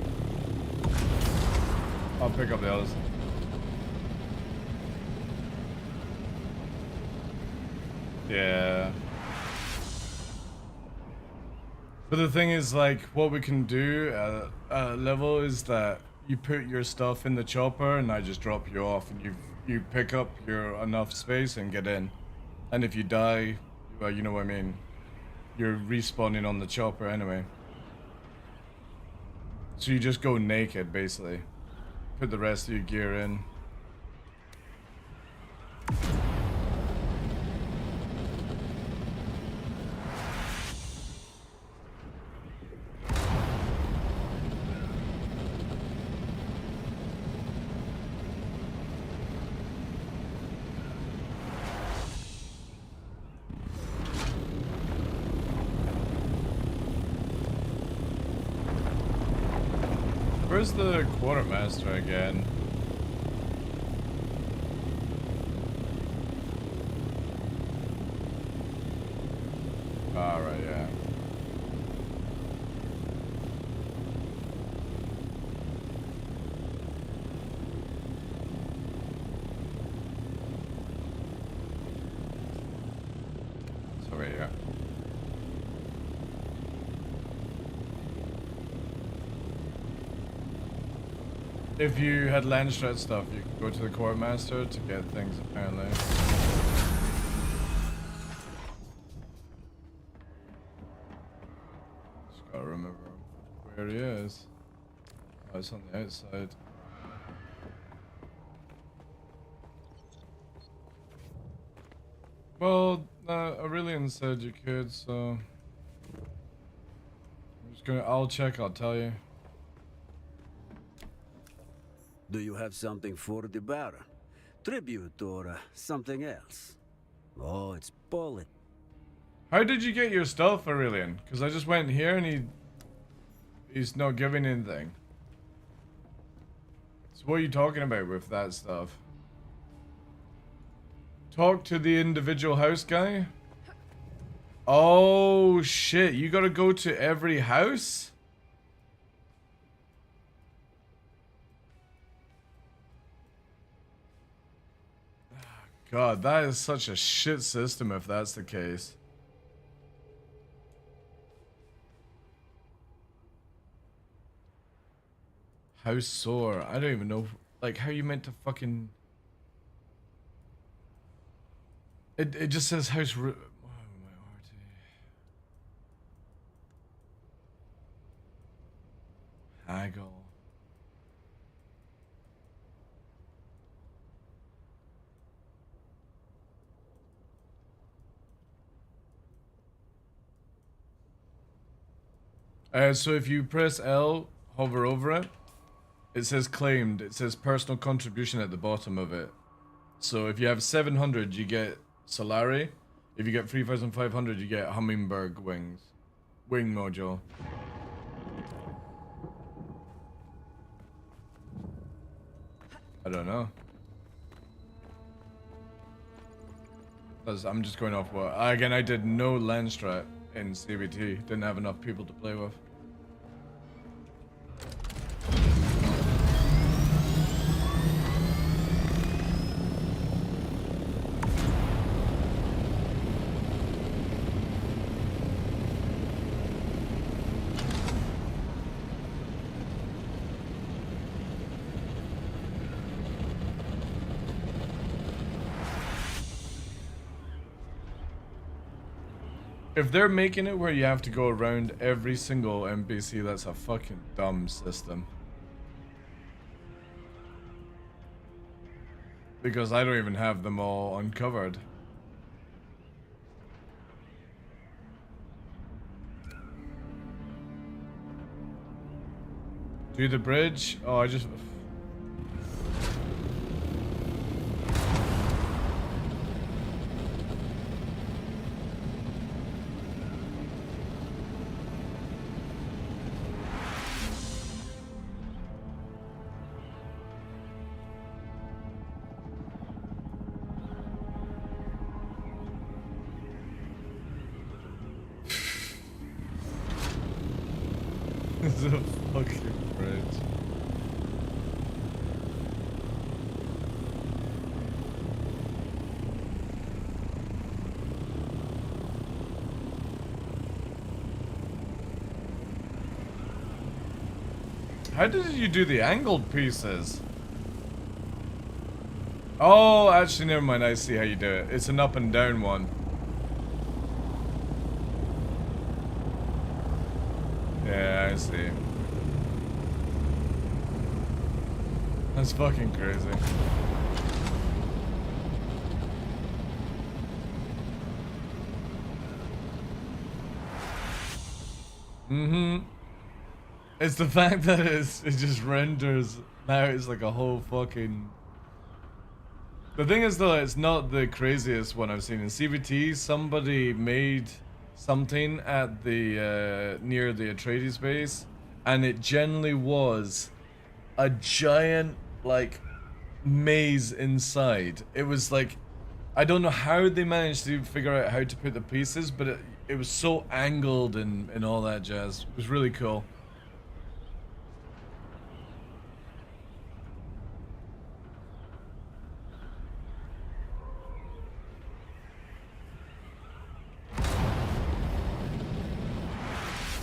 I'll pick up the others. Yeah. But the thing is, like, what we can do at level is that you put your stuff in the chopper and I just drop you off and you pick up your enough space and get in. And if you die, well, you know what I mean. You're respawning on the chopper anyway. So you just go naked, basically. Put the rest of your gear in. Where's the quartermaster again? Alright, yeah. So right here. If you had land strat stuff, you could go to the quartermaster to get things apparently. Just gotta remember where he is. Oh, it's on the outside. Well, Aurelian said you could, so I'm just gonna. I'll check. I'll tell you. Do you have something for the Baron? Tribute or something else? Oh, it's bullet. How did you get your stuff, Aurelian? Because I just went here and he's not giving anything. So what are you talking about with that stuff? Talk to the individual house guy? Oh shit, you gotta go to every house? God, that is such a shit system if that's the case. House sore. I don't even know, like, how you meant to fucking... It just says house... Haggle. So if you press L, hover over it, it says claimed. It says personal contribution at the bottom of it. So if you have 700, you get Solari. If you get 3,500, you get Hummingbird wings. Wing module. I don't know. I'm just going off what... Again, I did no land strat in CBT. Didn't have enough people to play with. If they're making it where you have to go around every single NPC, that's a fucking dumb system. Because I don't even have them all uncovered. Do the bridge? Oh, I just... It's a fucking bridge. How did you do the angled pieces? Oh, actually, never mind. I see how you do it. It's an up and down one. Yeah, I see. That's fucking crazy. Mm-hmm. It's the fact that it just renders now it's like a whole fucking... The thing is though, it's not the craziest one I've seen. In CVT, somebody made something at the near the Atreides base, and it generally was a giant like maze inside. It was like, I don't know how they managed to figure out how to put the pieces, but it was so angled and all that jazz. It was really cool.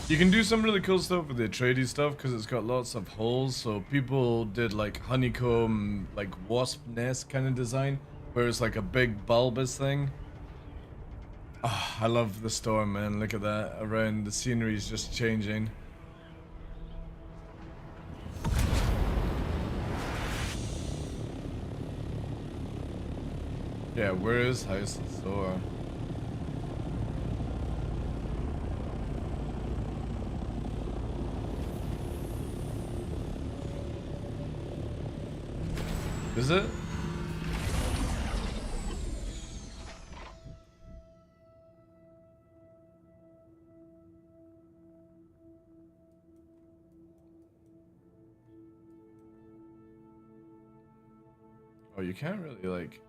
You can do some really cool stuff with the Atreides stuff because it's got lots of holes. So people did like honeycomb, like wasp nest kind of design, where it's like a big bulbous thing. Oh, I love the storm, man. Look at that. Around the scenery is just changing. Yeah, where is House of Thor? Is it? Oh, you can't really like...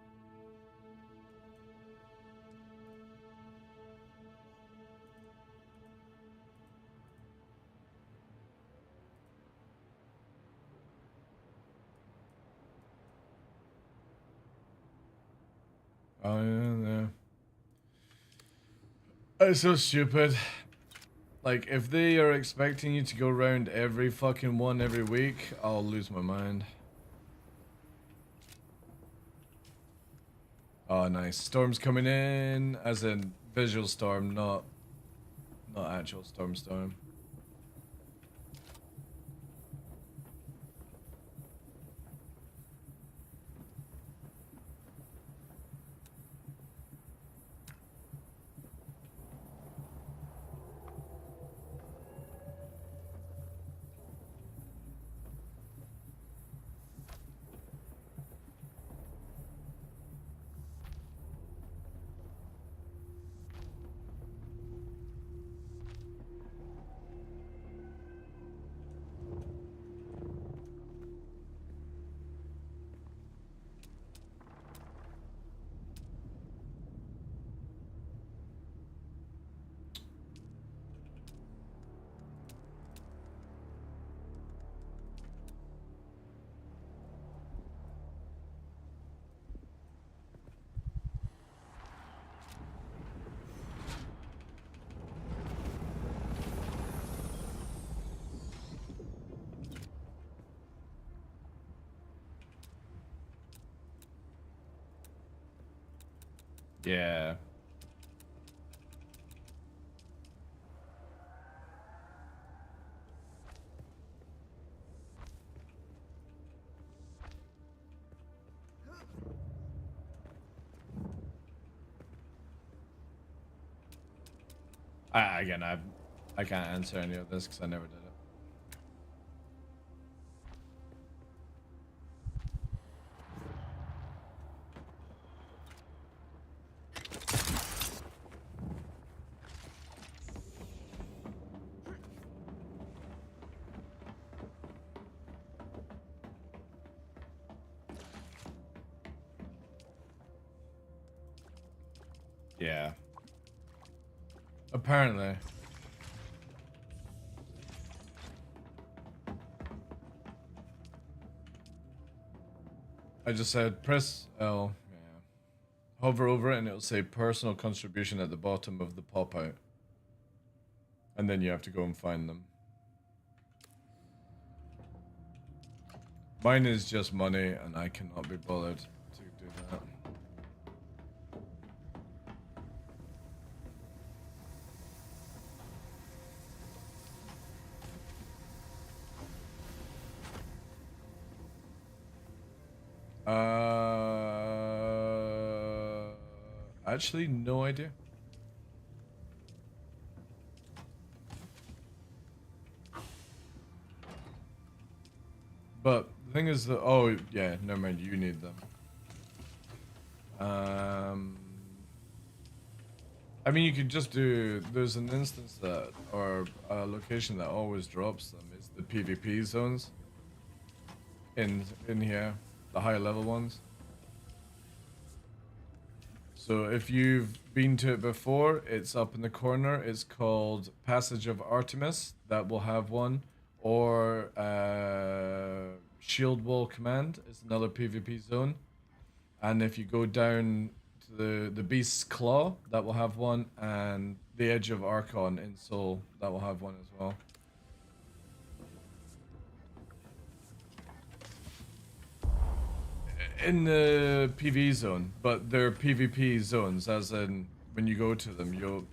Oh, yeah, yeah. It's so stupid. Like, if they are expecting you to go around every fucking one every week, I'll lose my mind. Oh, nice. Storm's coming in, as in visual storm, not actual storm. Yeah. Again, I can't answer any of this because I never did it. Yeah. Apparently. I just said press L. Yeah. Hover over it and it'll say personal contribution at the bottom of the pop-out. And then you have to go and find them. Mine is just money and I cannot be bothered to do that. Actually, no idea. But the thing is that, oh yeah, never mind, you need them. I mean, you could just do, there's an instance that, or a location that always drops them, is the PvP zones. In here, the higher level ones. So if you've been to it before, it's up in the corner. It's called Passage of Artemis. That will have one. Or Shield Wall Command is another PvP zone. And if you go down to the Beast's Claw, that will have one. And the Edge of Archon in Seoul, that will have one as well. In the PV zone, but they're PvP zones, as in when you go to them, you'll...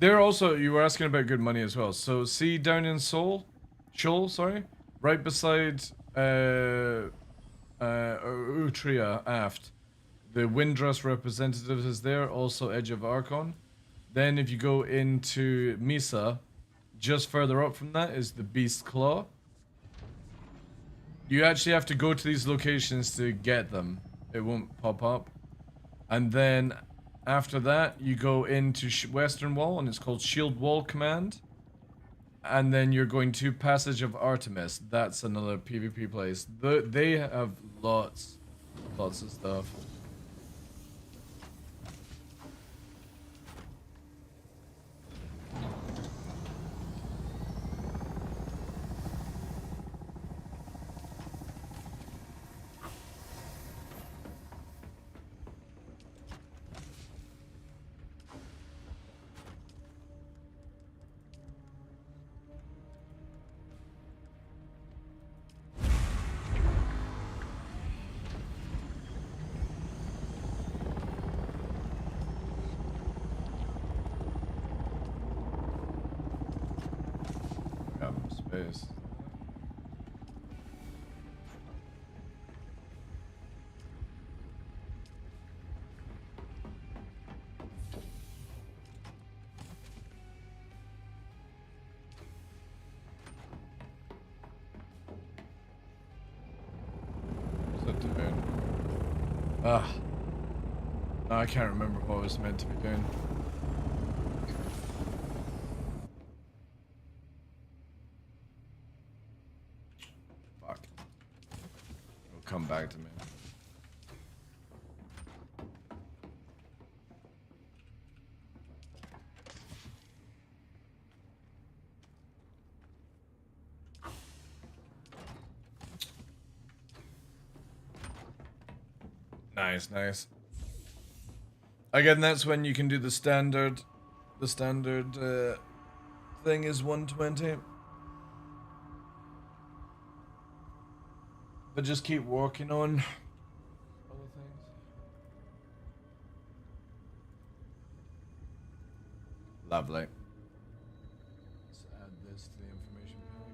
They're also, you were asking about good money as well. So see down in Seoul, sorry, right beside Utria aft, the Windrush representative is there, also Edge of Archon. Then if you go into Misa, just further up from that is the Beast Claw. You actually have to go to these locations to get them. It won't pop up. And then after that, you go into Western Wall, and it's called Shield Wall Command. And then you're going to Passage of Artemis. That's another PvP place. They have lots of stuff. doing? Ugh. No, I can't remember what I was meant to be doing. Fuck. It'll come back to me. Nice, nice. Again, that's when you can do the standard. The standard thing is 120. But just keep working on other things. Lovely. Let's add this to the information pack.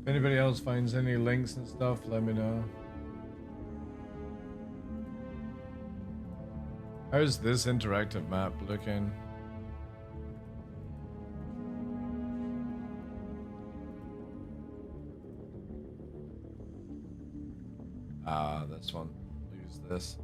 If anybody else finds any links and stuff, let me know. How's this interactive map looking? Ah, this one. Use this.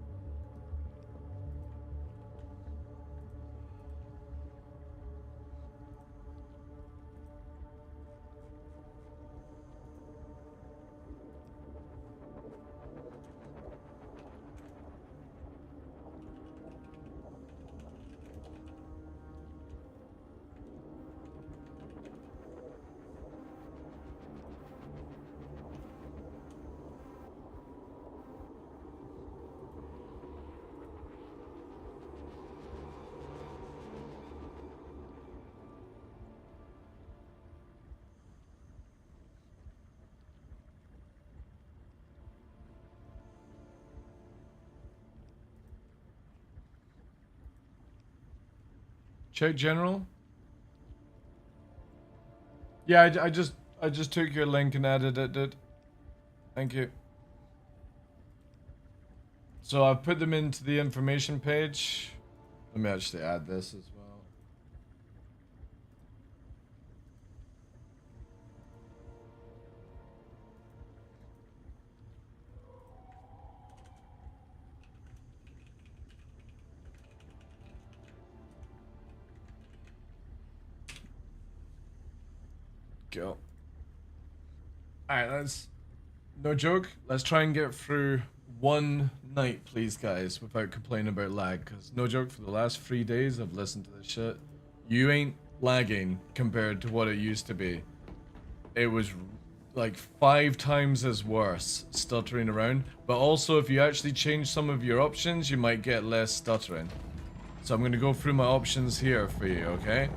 Check general. Yeah, I just took your link and added it, dude. Thank you. So I've put them into the information page. Let me actually add this as well. Go. Alright, let's... No joke, let's try and get through one night, please, guys, without complaining about lag. Because, no joke, for the last 3 days I've listened to this shit. You ain't lagging compared to what it used to be. It was like 5 times as worse, stuttering around. But also, if you actually change some of your options, you might get less stuttering. So I'm going to go through my options here for you, okay?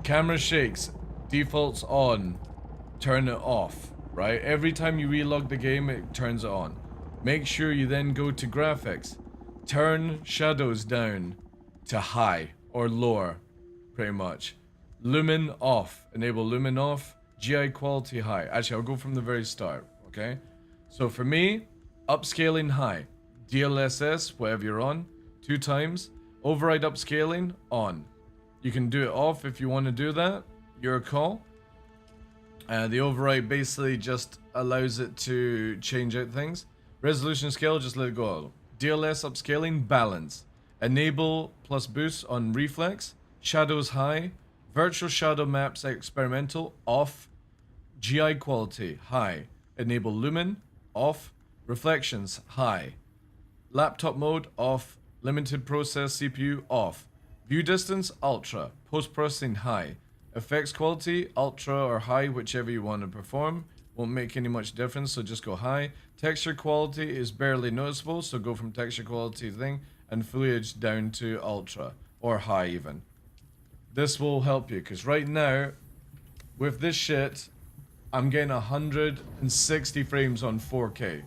Camera shakes. Defaults on. Turn it off, right? Every time you relog the game, it turns it on. Make sure you then go to graphics. Turn shadows down to high or lower, pretty much. Lumen off. Enable lumen off. GI quality high. Actually, I'll go from the very start, okay? So for me, upscaling high. DLSS, whatever you're on, 2 times. Override upscaling, on. You can do it off if you want to do that. Your call. The override basically just allows it to change out things. Resolution scale, just let it go. DLS upscaling, balance. Enable plus boost on reflex. Shadows high. Virtual shadow maps experimental, off. GI quality, high. Enable lumen, off. Reflections, high. Laptop mode, off. Limited process CPU, off. View distance, ultra. Post-processing, high. Effects quality, ultra or high, whichever you want to perform. Won't make any much difference, so just go high. Texture quality is barely noticeable, so go from texture quality thing. And foliage down to ultra. Or high even. This will help you, because right now, with this shit, I'm getting 160 frames on 4K.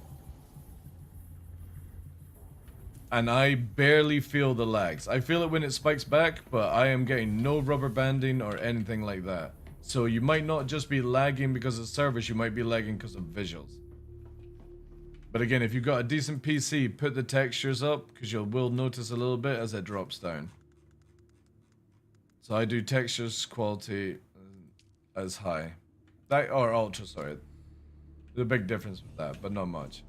And I barely feel the lags. I feel it when it spikes back, but I am getting no rubber banding or anything like that. So you might not just be lagging because of service, you might be lagging because of visuals. But again, if you've got a decent PC, put the textures up, because you will notice a little bit as it drops down. So I do textures quality as high. Or ultra, sorry. There's a big difference with that, but not much.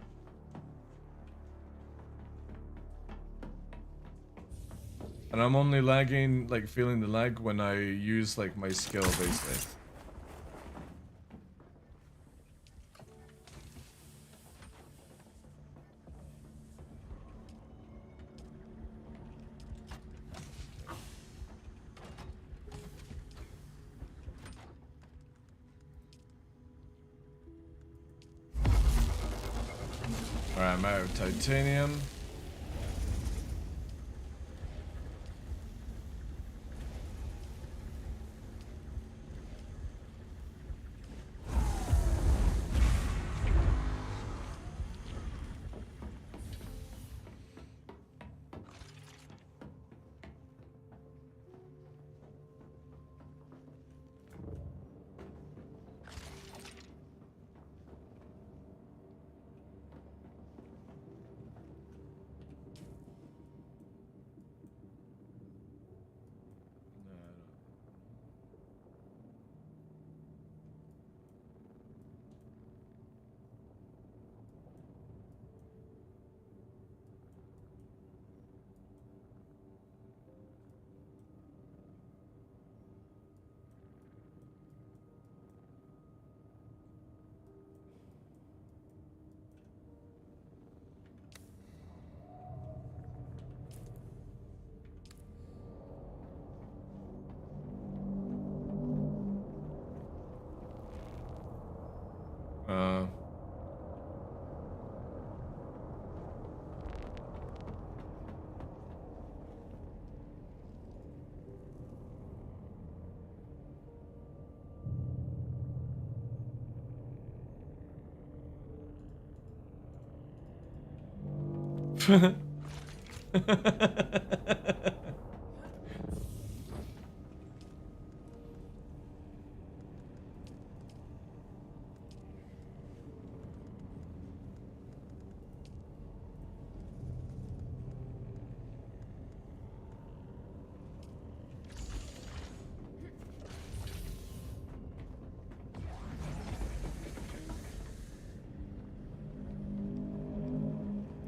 And I'm only lagging, like feeling the lag when I use like my skill basically. Alright, I'm out of titanium.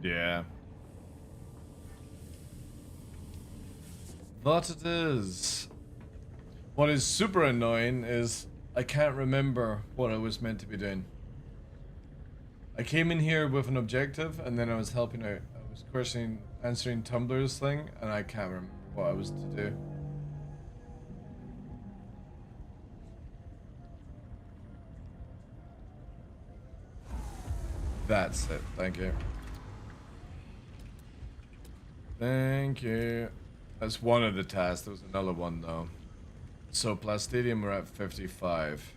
Yeah. That it is. What is super annoying is I can't remember what I was meant to be doing. I came in here with an objective and then I was helping out. I was answering Tumblr's thing and I can't remember what I was to do. That's it. Thank you. Thank you. That's one of the tasks. There was another one though. So Plastadium, we're at 55.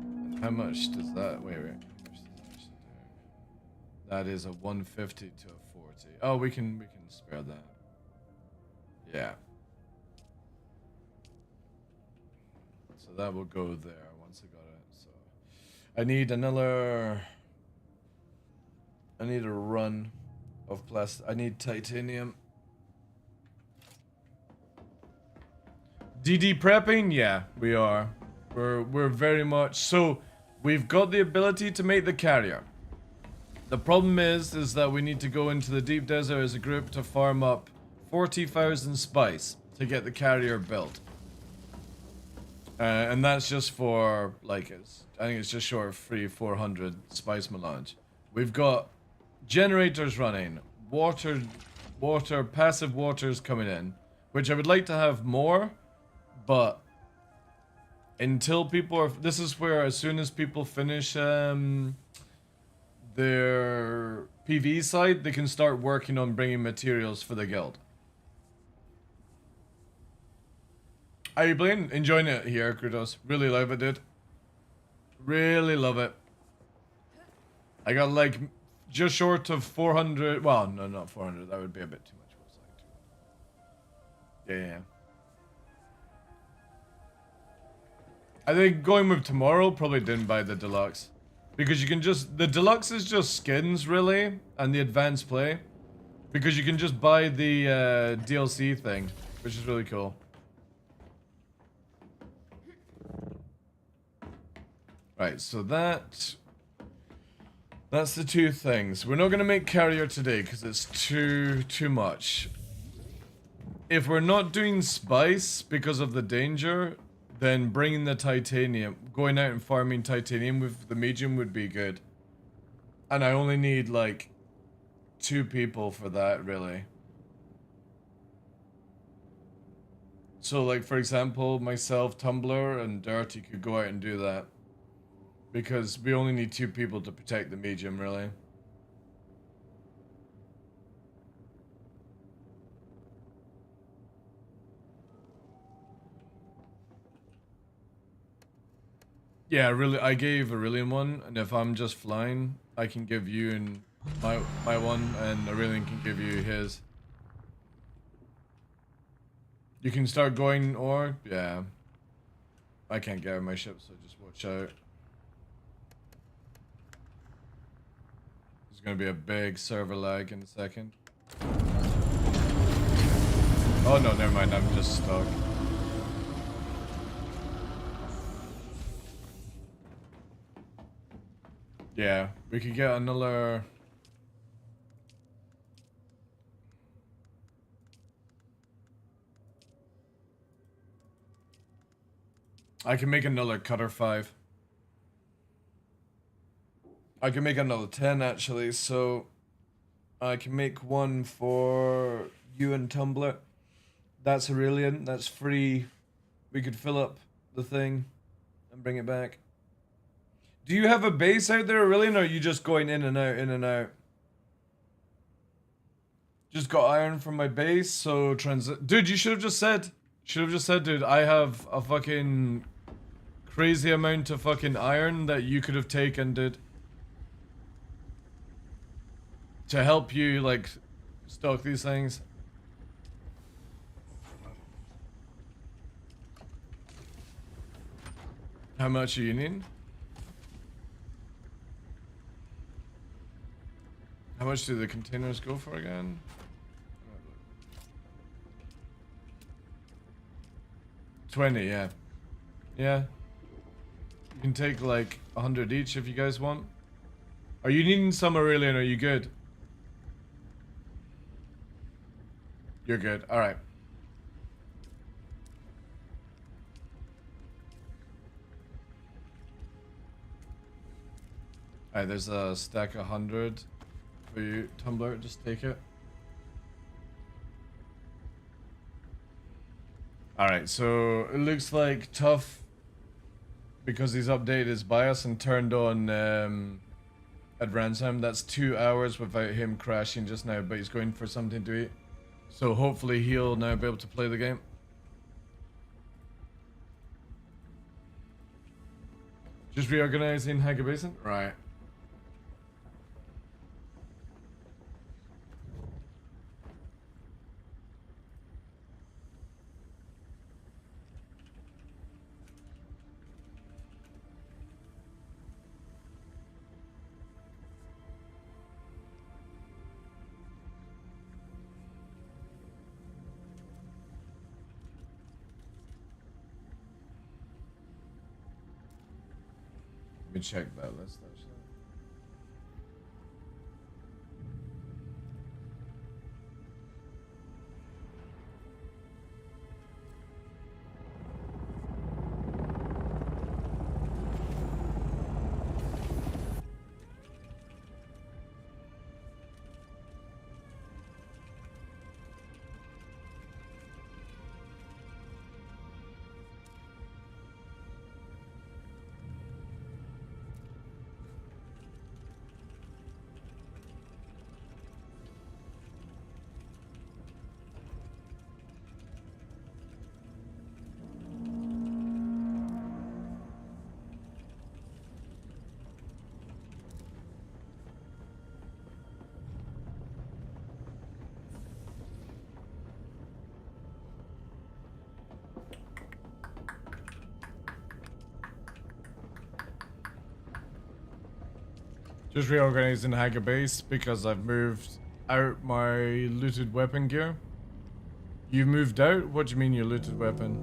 And how much does that? Wait. How much does that actually do? That is a 150 to a 40. Oh, we can spare that. Yeah. So that will go there once I got it. So I need another. I need a run of plastic. I need titanium. DD prepping? Yeah, we are. We're very much so. We've got the ability to make the carrier. The problem is that we need to go into the deep desert as a group to farm up 40,000 spice to get the carrier built. And that's just for, like, I think it's just short of 400 spice melange. We've got generators running, water, passive waters coming in, which I would like to have more, but until people are, this is where as soon as people finish their PV side, they can start working on bringing materials for the guild. How you playing? Enjoying it here, Kratos. Really love it, dude. Really love it. I got like just short of 400. Well, no, not 400. That would be a bit too much. Yeah. I think going with tomorrow probably didn't buy the deluxe. Because you can just, the deluxe is just skins really, and the advanced play. Because you can just buy the DLC thing, which is really cool. Right, so that's the two things. We're not going to make carrier today because it's too much. If we're not doing spice because of the danger, then bringing the titanium, going out and farming titanium with the medium would be good. And I only need like 2 people for that, really. So like, for example, myself, Tumblr, and Dirty could go out and do that. Because we only need 2 people to protect the medium, really. Yeah, really, I gave Aurelian one, and if I'm just flying, I can give you and my one, and Aurelian can give you his. You can start going, or yeah. I can't get out of my ship, so just watch out. There's gonna be a big server lag in a second. Oh no, never mind, I'm just stuck. Yeah, we could get another... I can make another Cutter 5. I can make another 10 actually, so I can make one for you and Tumblr. That's Aurelian, that's free. We could fill up the thing and bring it back. Do you have a base out there, Aurelian, or are you just going in and out, in and out? Just got iron from my base, so Dude, you should have just said, dude, I have a fucking crazy amount of fucking iron that you could have taken, dude. To help you, like, stock these things. How much do you need? How much do the containers go for again? 20, yeah. Yeah. You can take like 100 each if you guys want. Are you needing some, Aurelian? Are you good? You're good. Alright. Alright, there's a stack of 100 for you, Tumblr. Just take it. Alright, so it looks like Tough, because he's updated his BIOS and turned on at ransom. That's 2 hours without him crashing just now, but he's going for something to eat. So hopefully he'll now be able to play the game. Just reorganizing Hacker Basin? Right. Let me check that list actually. Just reorganizing Hacker Base because I've moved out my looted weapon gear. You moved out? What do you mean your looted weapon?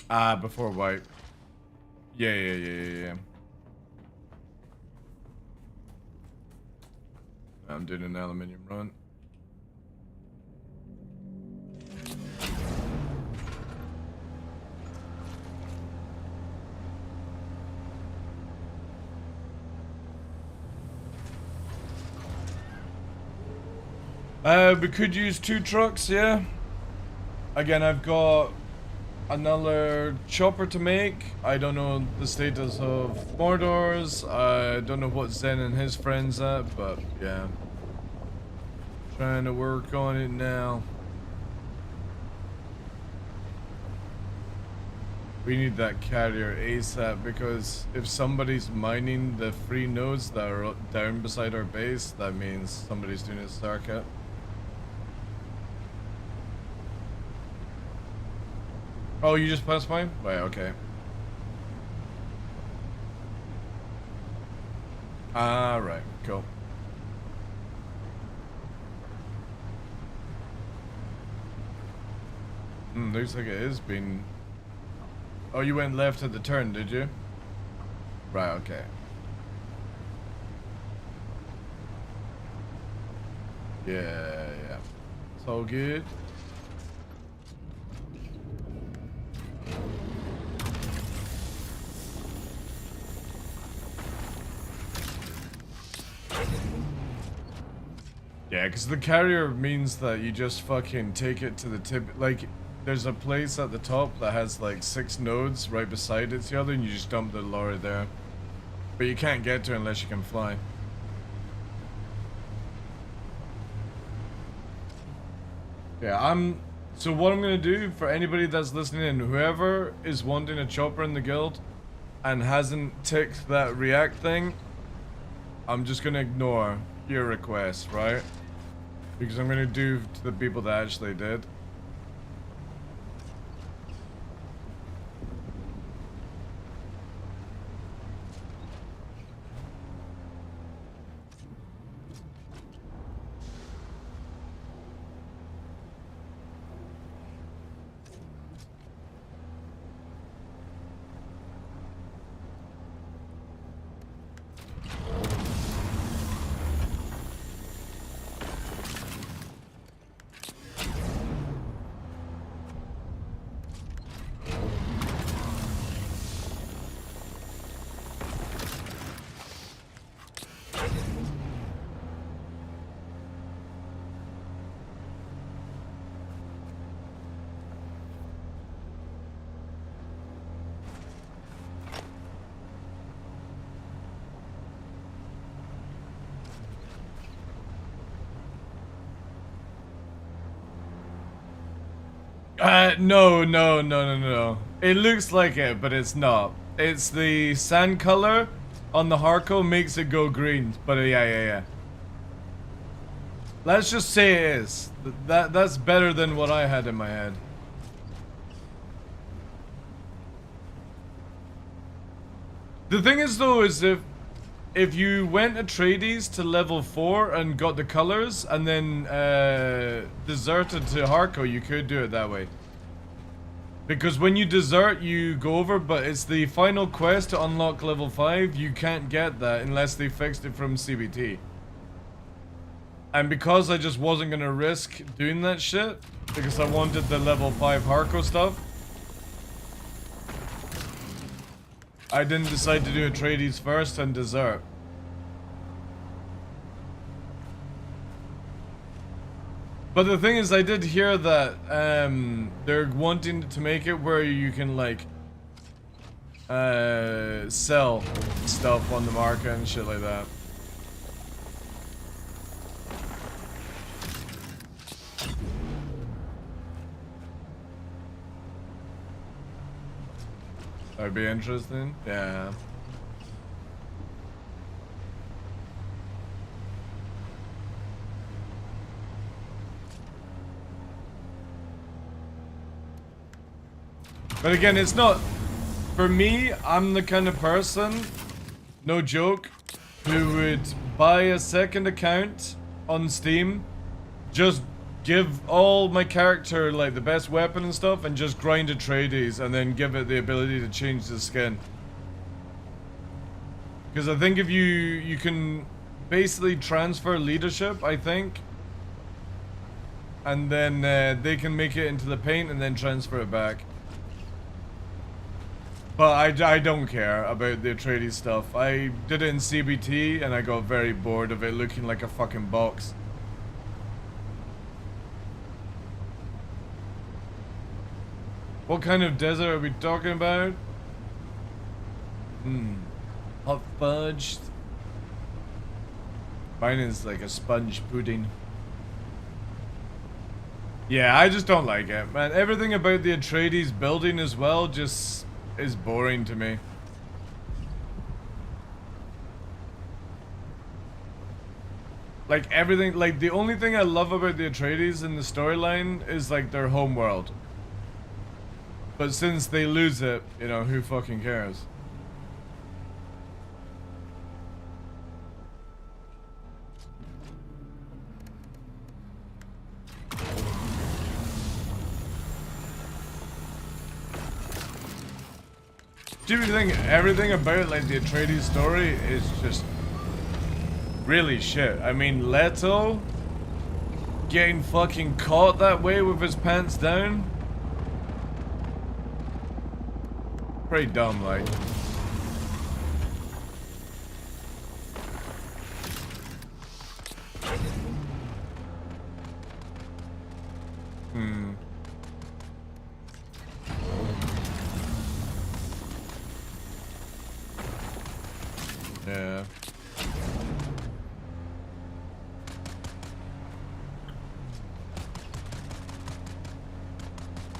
Ah, before wipe. Yeah. I'm doing an aluminium run. We could use 2 trucks, yeah. Again, I've got another chopper to make. I don't know the status of Mordor's. I don't know what Zen and his friends at, but yeah. Trying to work on it now. We need that carrier ASAP because if somebody's mining the free nodes that are down beside our base, that means somebody's doing a circuit. Oh, you just passed mine? Right, okay. Right, cool. Looks like it is being... Oh, you went left at the turn, did you? Right, okay. Yeah. It's all good. Yeah, because the carrier means that you just fucking take it to the tip. Like, there's a place at the top that has like 6 nodes right beside its the other, and you just dump the lorry there. But you can't get to it unless you can fly. Yeah, so what I'm gonna do for anybody that's listening in, whoever is wanting a chopper in the guild and hasn't ticked that react thing, I'm just gonna ignore your request, right? Because I'm gonna do to the people that actually did. No. It looks like it, but it's not. It's the sand color on the Harco makes it go green, but yeah. Let's just say it is. That's better than what I had in my head. The thing is though, is if you went a Trades to level 4 and got the colors and then deserted to Harco, you could do it that way. Because when you desert, you go over, but it's the final quest to unlock level 5. You can't get that unless they fixed it from CBT. And because I just wasn't going to risk doing that shit, because I wanted the level 5 Harco stuff, I didn't decide to do a Trades first and desert. But the thing is, I did hear that they're wanting to make it where you can like sell stuff on the market and shit like that. That'd be interesting. Yeah. But again, it's not... For me, I'm the kind of person, no joke, who would buy a second account on Steam, just give all my character like the best weapon and stuff, and just grind Atreides, and then give it the ability to change the skin. Because I think if you can basically transfer leadership, I think, and then they can make it into the paint and then transfer it back. But I don't care about the Atreides stuff. I did it in CBT and I got very bored of it looking like a fucking box. What kind of desert are we talking about? Hot fudge. Mine is like a sponge pudding. Yeah, I just don't like it, man. Everything about the Atreides building as well just is boring to me. Like everything, like the only thing I love about the Atreides in the storyline is like their home world. But since they lose it, you know, who fucking cares? Do you think everything about like the Atreides story is just really shit? I mean, Leto getting fucking caught that way with his pants down? Pretty dumb, like. Yeah.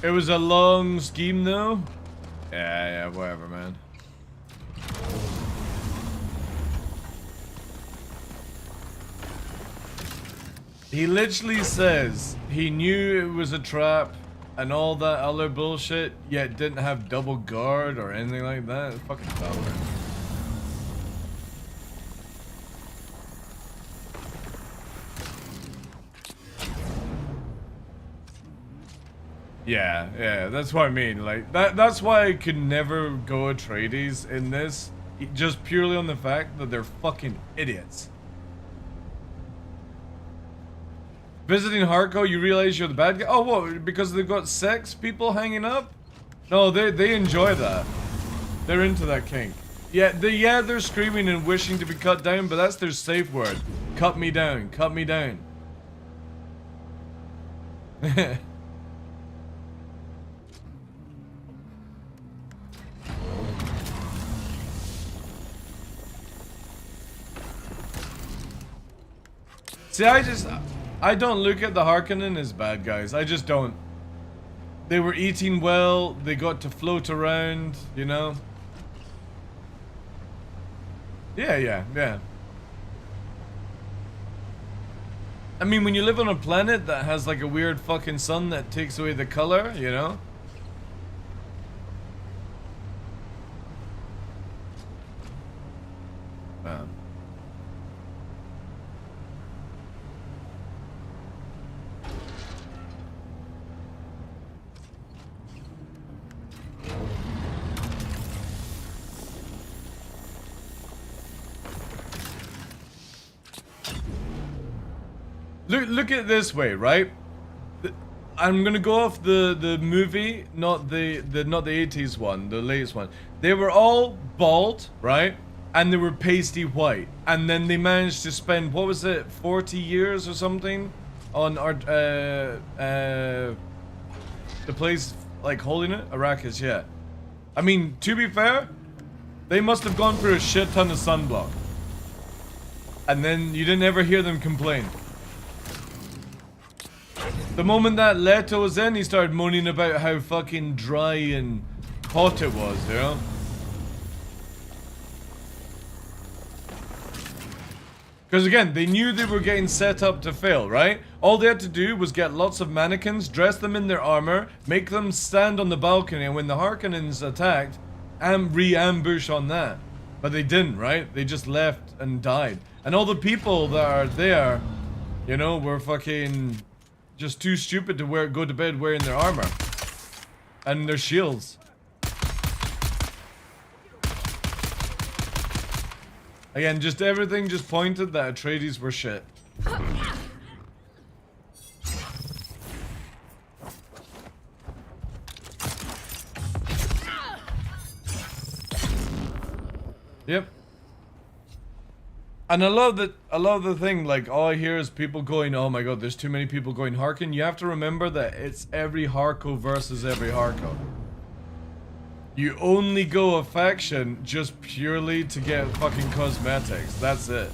It was a long scheme though. Yeah, whatever, man. He literally says he knew it was a trap and all that other bullshit, yet didn't have double guard or anything like that. It's fucking dumb, man. Yeah, that's what I mean. Like that's why I could never go Atreides in this, just purely on the fact that they're fucking idiots. Visiting Harco, you realize you're the bad guy? Oh, what? Because they've got sex people hanging up? No, they enjoy that. They're into that kink. Yeah, they're screaming and wishing to be cut down, but that's their safe word. Cut me down. Cut me down. See, I don't look at the Harkonnen as bad guys. I just don't. They were eating well. They got to float around, you know? Yeah. I mean, when you live on a planet that has like a weird fucking sun that takes away the color, you know? Look at it this way, right? I'm gonna go off the movie, not the 80s one, the latest one. They were all bald, right? And they were pasty white. And then they managed to spend, what was it, 40 years or something on the place like holding it? Arrakis, yeah. I mean, to be fair, they must have gone through a shit ton of sunblock. And then you didn't ever hear them complain. The moment that Leto was in, he started moaning about how fucking dry and hot it was, you know? Because again, they knew they were getting set up to fail, right? All they had to do was get lots of mannequins, dress them in their armor, make them stand on the balcony, and when the Harkonnens attacked, re-ambush on that. But they didn't, right? They just left and died. And all the people that are there, you know, were fucking just too stupid to go to bed wearing their armor. And their shields. Again, just everything just pointed that Atreides were shit. Yep. And I love the thing, like, all I hear is people going, oh my god, there's too many people going Harkon. You have to remember that it's every Harko versus every Harko. You only go a faction just purely to get fucking cosmetics. That's it.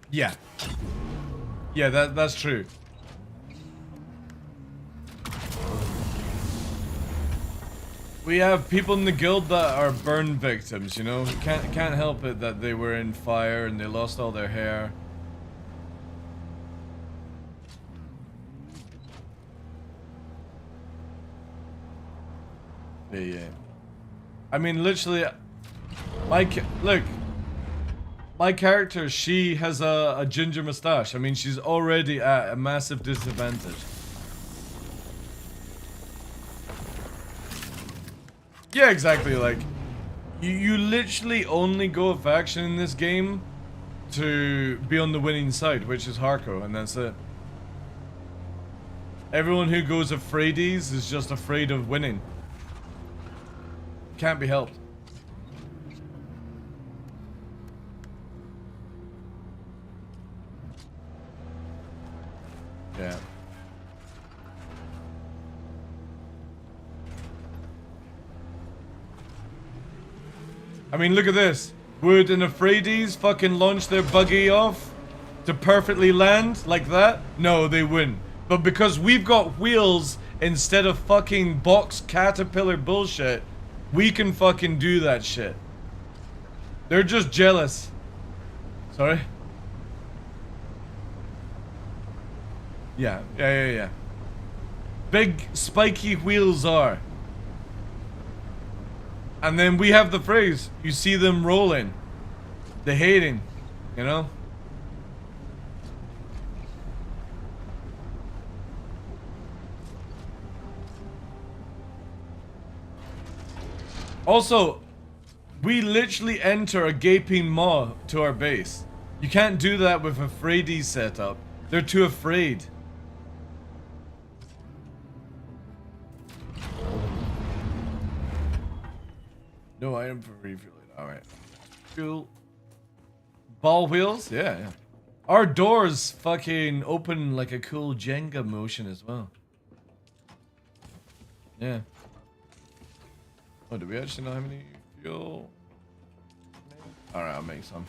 Yeah. Yeah, that's true. We have people in the guild that are burn victims, you know? Can't help it that they were in fire and they lost all their hair. Yeah. I mean, literally, look. My character, she has a ginger mustache. I mean, she's already at a massive disadvantage. Yeah, exactly. Like, you literally only go a faction in this game to be on the winning side, which is Harko, and that's it. Everyone who goes Atreides is just afraid of winning. Can't be helped. Yeah. I mean, look at this. Would an Atreides fucking launch their buggy off to perfectly land like that? No, they wouldn't. But because we've got wheels instead of fucking box caterpillar bullshit, we can fucking do that shit. They're just jealous. Sorry? Yeah. Big spiky wheels are. And then we have the phrase, you see them rolling. They're hating, you know? Also, we literally enter a gaping maw to our base. You can't do that with a Atreides setup. They're too afraid. No item for refueling. Alright. Cool. Ball wheels? Yeah. Our doors fucking open like a cool Jenga motion as well. Yeah. Oh, do we actually not have any fuel? Alright, I'll make some.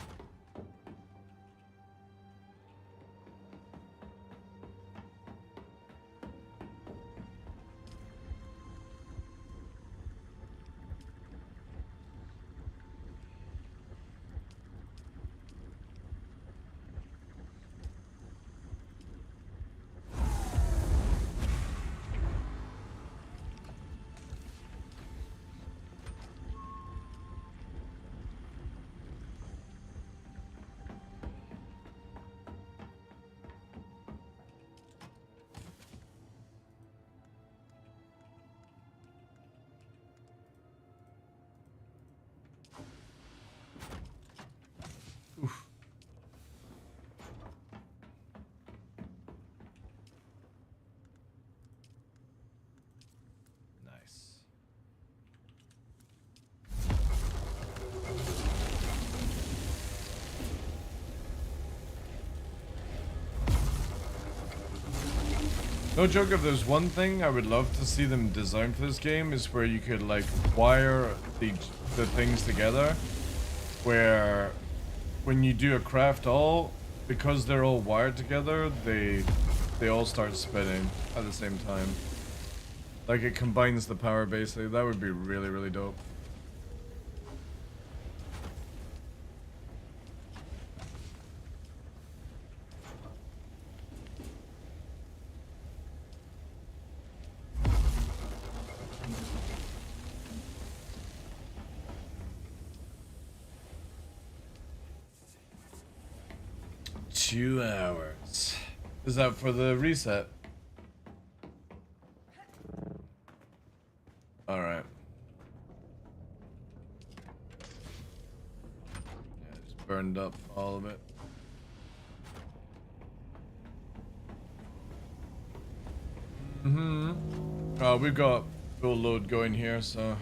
No joke, if there's one thing I would love to see them design for this game is where you could like wire the things together, where when you do a craft all, because they're all wired together, they all start spinning at the same time. Like it combines the power basically. That would be really, really dope. 2 hours. Is that for the reset? Alright. Yeah, just burned up all of it. We've got full load going here, so.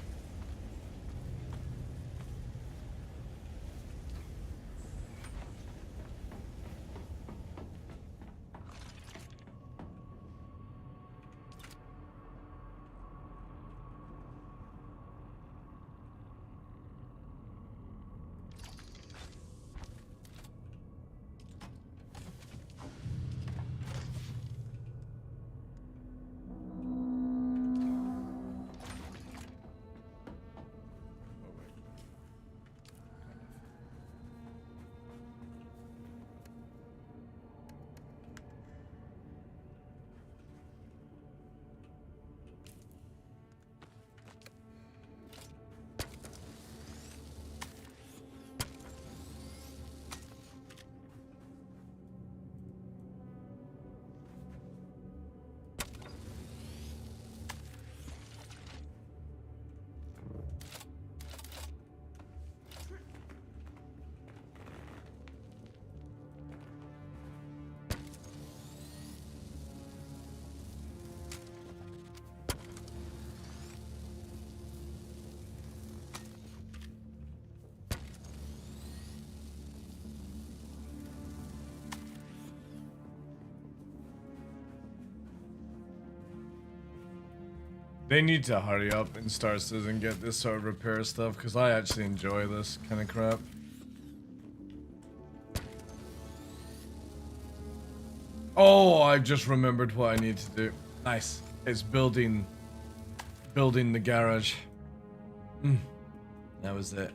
They need to hurry up and start and get this sort of repair stuff, because I actually enjoy this kind of crap. Oh, I just remembered what I need to do. Nice. It's building the garage. That was it.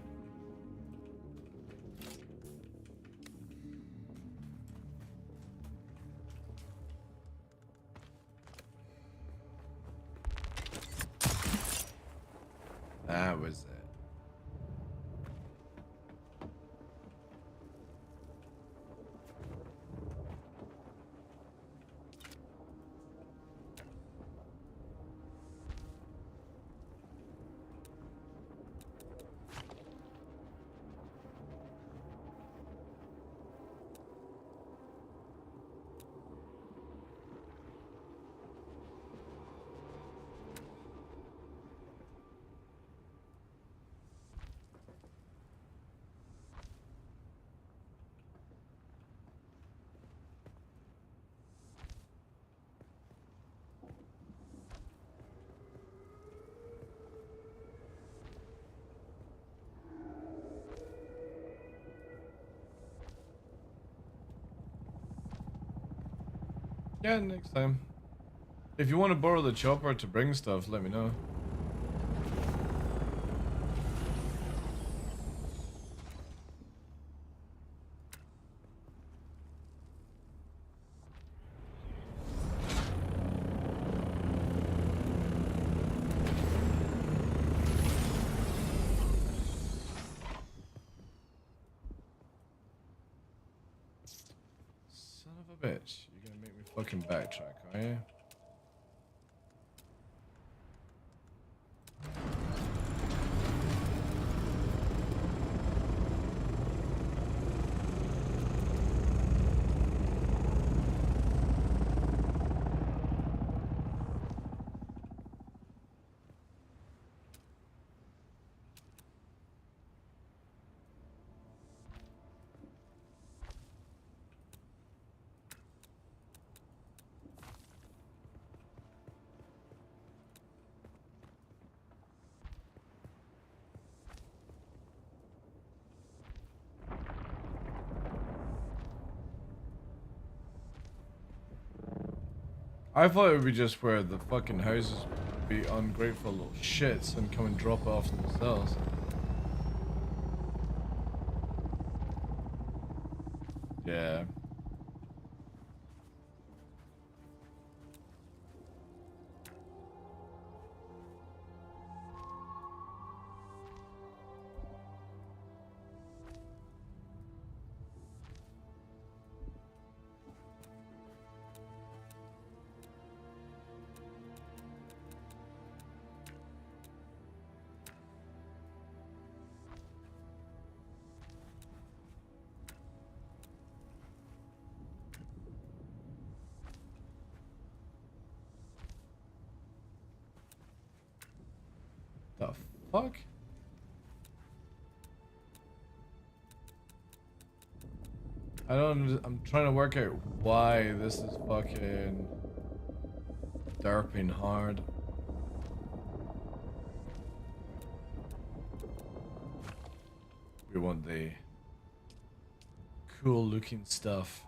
That was it. Yeah, next time. If you want to borrow the chopper to bring stuff, let me know. Son of a bitch. You're gonna make me fucking backtrack, are you? I thought it would be just where the fucking houses would be ungrateful little shits and come and drop it off themselves. Yeah. fuck? I'm trying to work out why this is fucking derping hard. We want the cool looking stuff.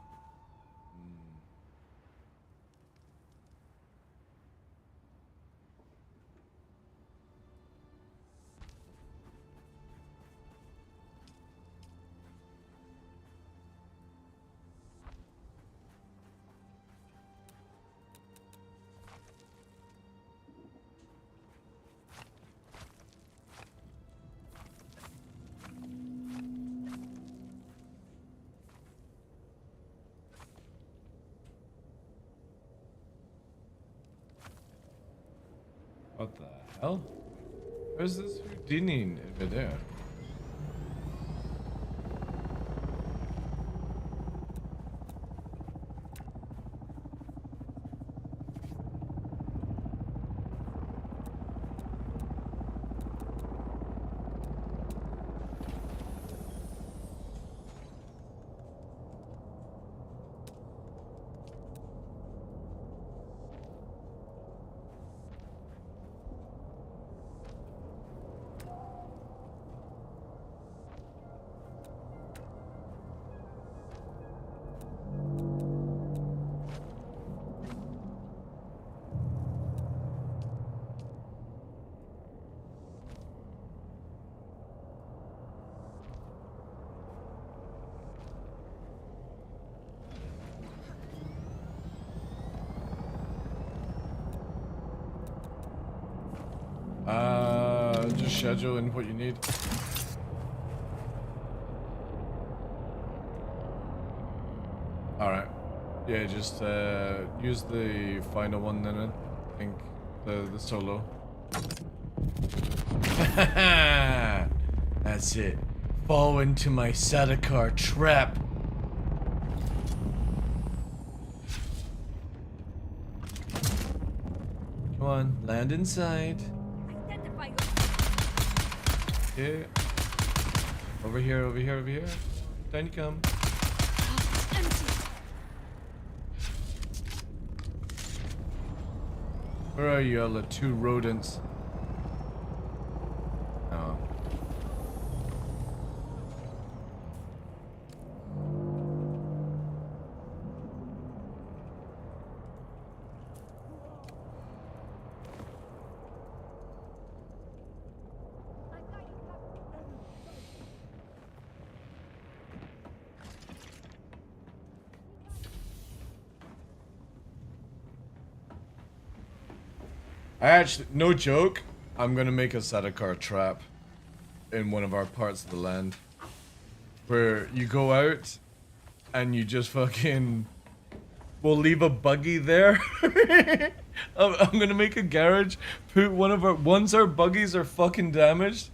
What the hell? Where's this Houdini over there? Just schedule in what you need. Alright. Yeah, just use the final one then, I think. The solo. That's it. Fall into my Sadakar trap. Come on, land inside. Yeah. Over here, over here, over here. Time to come. Where are you, all the two rodents? Oh. I actually, no joke, I'm gonna make a Sadakar trap in one of our parts of the land. Where you go out and you just fucking... We'll leave a buggy there. I'm gonna make a garage, put one of our... Once our buggies are fucking damaged...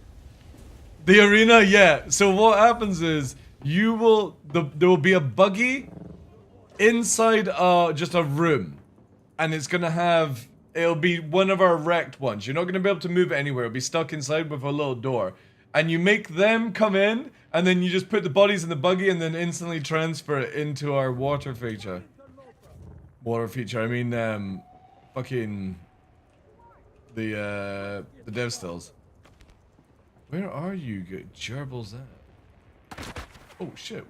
The arena, yeah. So what happens is, you will... There will be a buggy inside just a room. And it's gonna have... It'll be one of our wrecked ones. You're not going to be able to move it anywhere. It'll be stuck inside with a little door. And you make them come in, and then you just put the bodies in the buggy and then instantly transfer it into our water feature. Water feature, I mean, fucking... The dev stills. Where are you, good gerbils at? Oh, shit.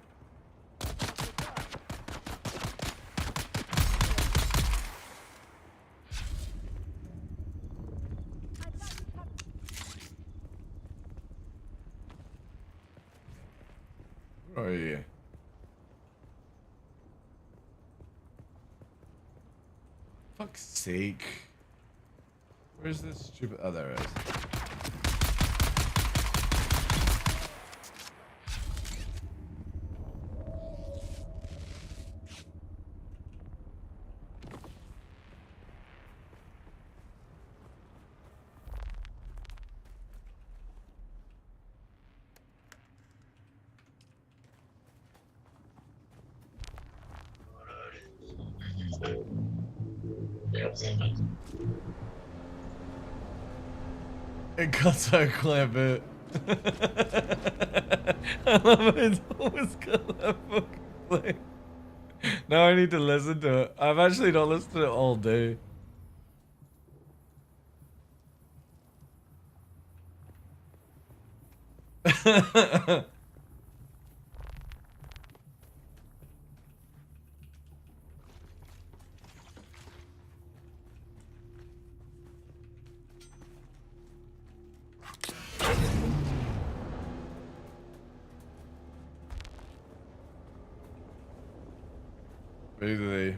Oh yeah. Fuck's sake. Where's this stupid... Oh, there it is. It cuts our clip it. I love it. It's always got that fucking play. Now I need to listen to it. I've actually not listened to it all day. Really?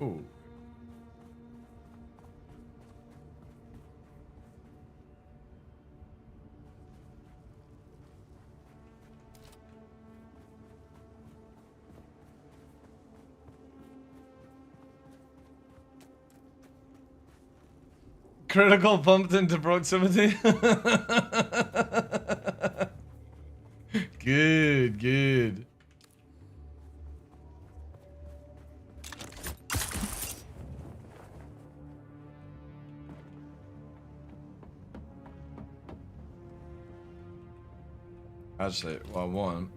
Ooh. Critical bumped into proximity. Good, good. Actually, well, one.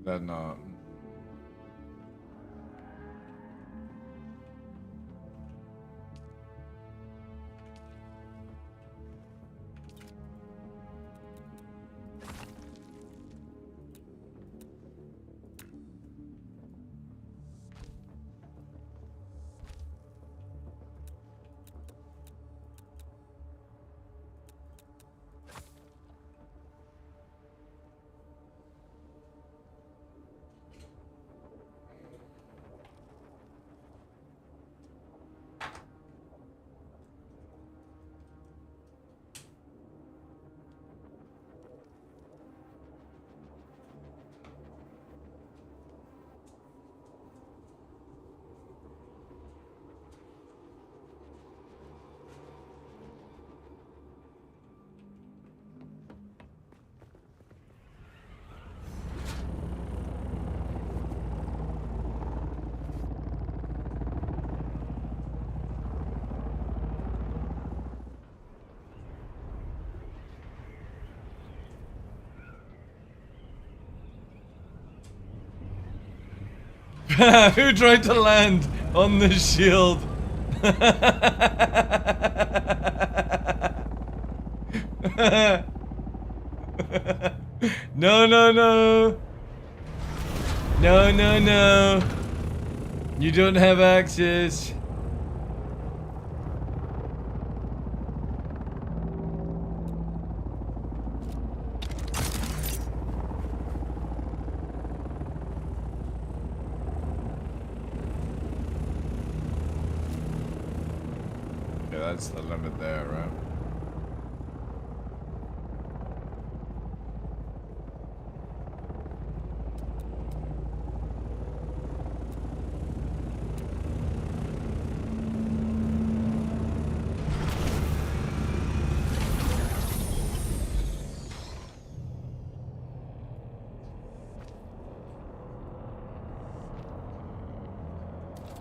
That not. Who tried to land on the shield? No, no, no. No, no, no. You don't have access. Yeah, that's the limit there, right?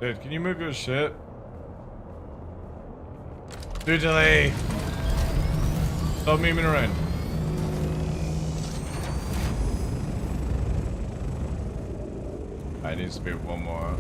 Dude, can you move your shit? Dude, delay. Stop moving around. I need to speed one more.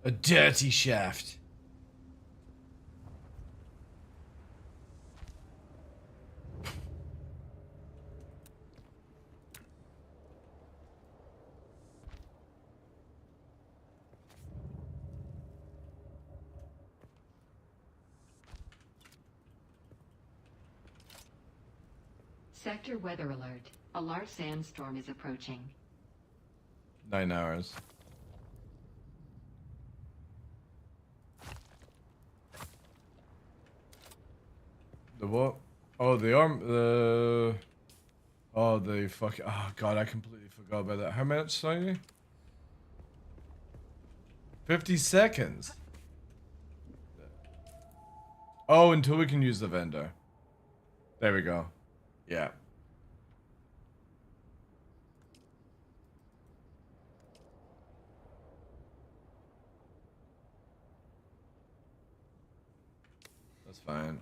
A dirty shaft. Sector weather alert. A large sandstorm is approaching. 9 hours. The what? Oh, the arm. Oh, the fuck. Oh god, I completely forgot about that. How much, sorry? 50 seconds. Oh, until we can use the vendor. There we go. Yeah. That's fine.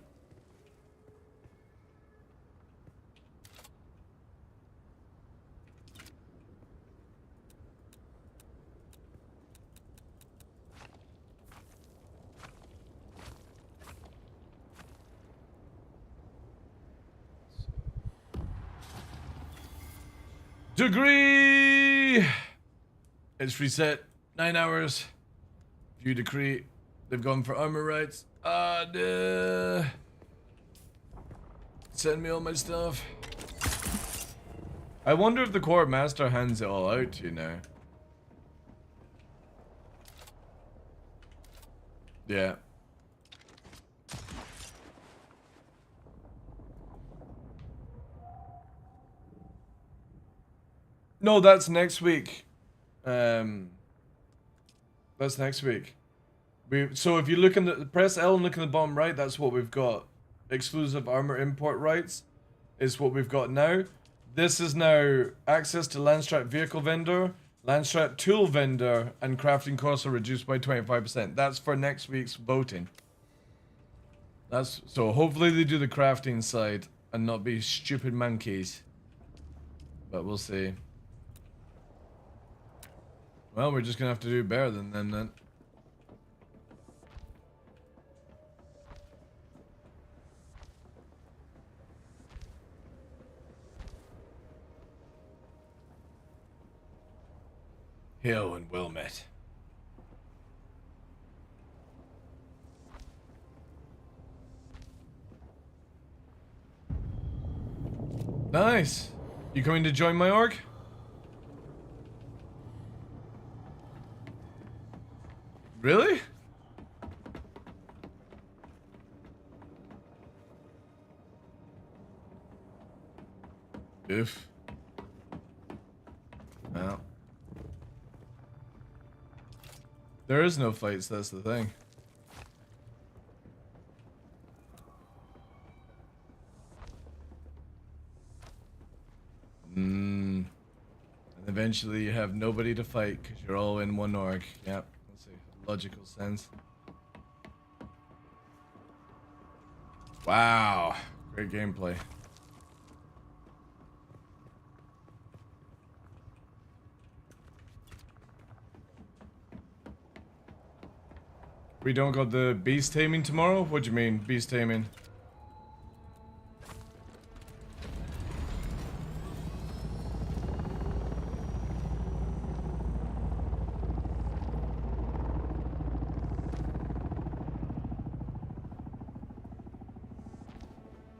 Degree! It's reset. 9 hours. View decree. They've gone for armor rights. Send me all my stuff. I wonder if the quartermaster hands it all out to you now. Yeah. No, that's next week. That's next week. So if you look in the press L and look in the bottom right, that's what we've got. Exclusive armor import rights is what we've got now. This is now access to Landstrat vehicle vendor, Landstrat tool vendor, and crafting costs are reduced by 25%. That's for next week's voting. That's so hopefully they do the crafting side and not be stupid monkeys. But we'll see. Well, we're just gonna have to do better than them then. Hill and Wilmette. Nice. You coming to join my org? Really? Oof. Well. There is no fights, that's the thing. And eventually you have nobody to fight because you're all in one org. Yep, that's a logical sense. Wow, great gameplay. We don't got the beast taming tomorrow? What do you mean, beast taming?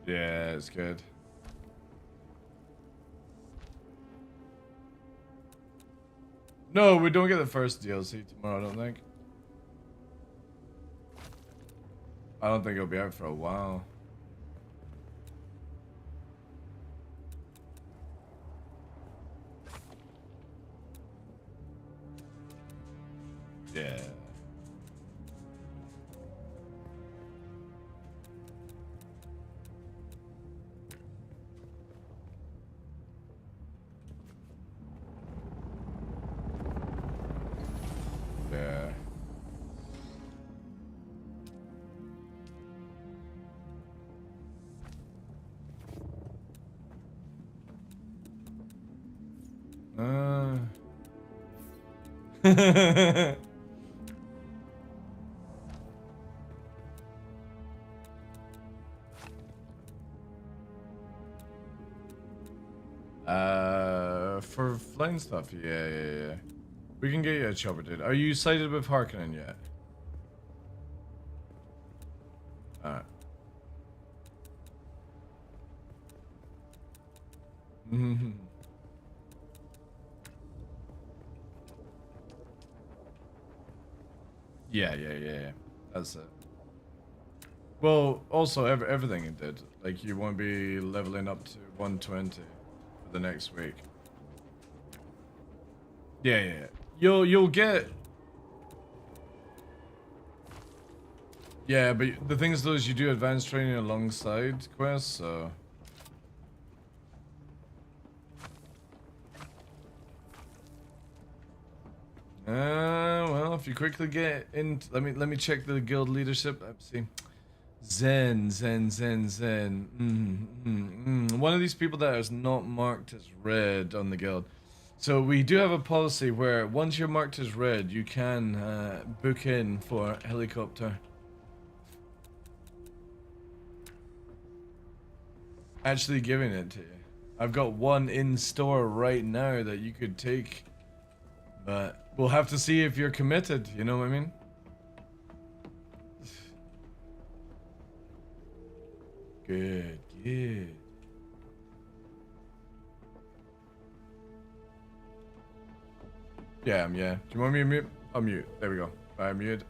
Yeah, it's good. No, we don't get the first DLC tomorrow, I don't think. I don't think it'll be out for a while. Yeah. Yeah. For flying stuff, yeah. We can get you a chopper, dude. Are you sighted with Harkonnen yet? Alright. Yeah. That's it. Well, also everything it did. Like you won't be leveling up to 120 for the next week. Yeah. You'll get. Yeah, but the thing is, though, is you do advanced training alongside quests, so. Well, if you quickly get in, let me check the guild leadership. Let's see. Zen. One of these people that is not marked as red on the guild. So we do have a policy where once you're marked as red, you can book in for helicopter. Actually giving it to you. I've got one in store right now that you could take, but we'll have to see if you're committed, you know what I mean? Good. Yeah, I'm yeah. Do you want me to mute? I'll mute. There we go. I'm muted.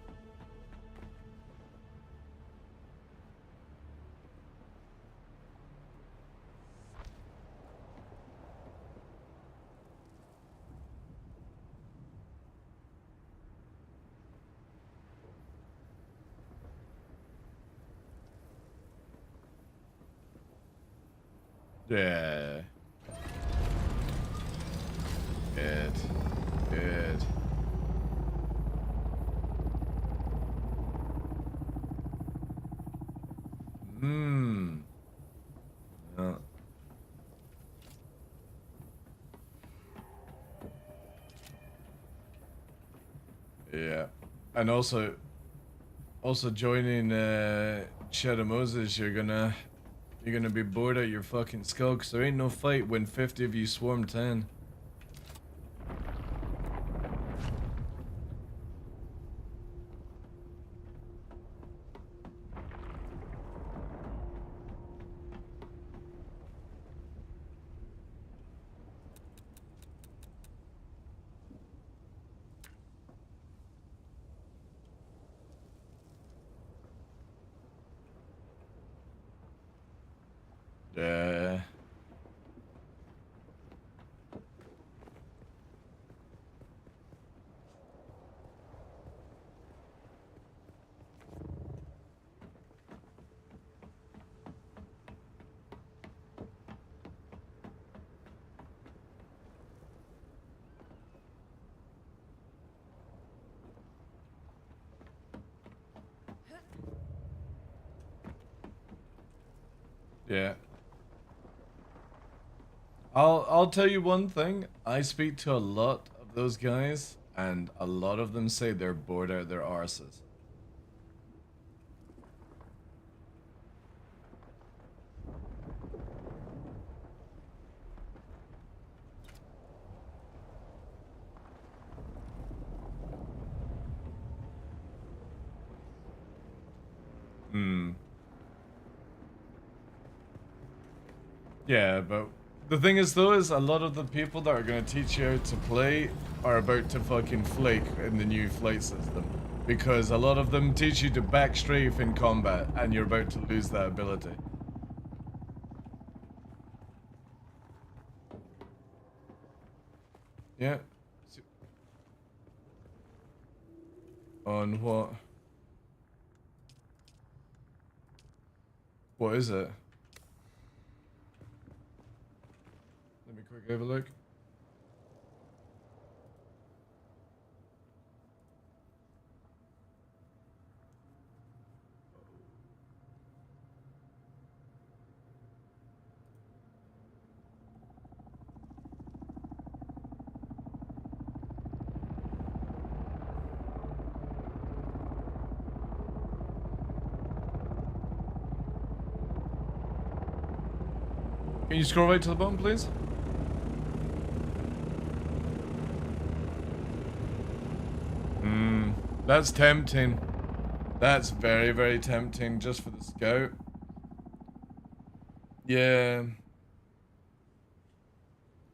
Yeah. Good. Yeah. And also joining Shadow Moses, you're gonna be bored out your fucking skull, because there ain't no fight when 50 of you swarm 10. Yeah. Yeah. I'll tell you one thing. I speak to a lot of those guys, and a lot of them say they're bored out their arses. Yeah, but the thing is, though, is a lot of the people that are going to teach you how to play are about to fucking flake in the new flight system. Because a lot of them teach you to back strafe in combat, and you're about to lose that ability. Yeah. On what? What is it? Let me quick have a look. Can you scroll right to the bottom, please? That's tempting. That's very, very tempting just for the scout. Yeah.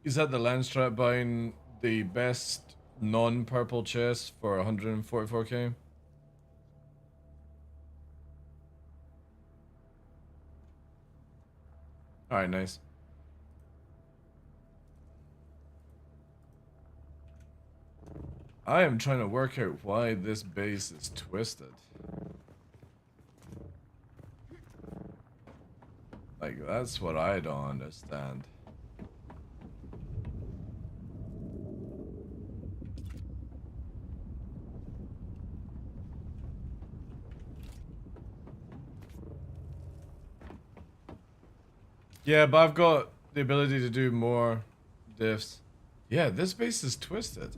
Is that the Landstrat buying the best non-purple chest for 144k? Alright, nice. I am trying to work out why this base is twisted. Like, that's what I don't understand. Yeah, but I've got the ability to do more diffs. Yeah, this base is twisted.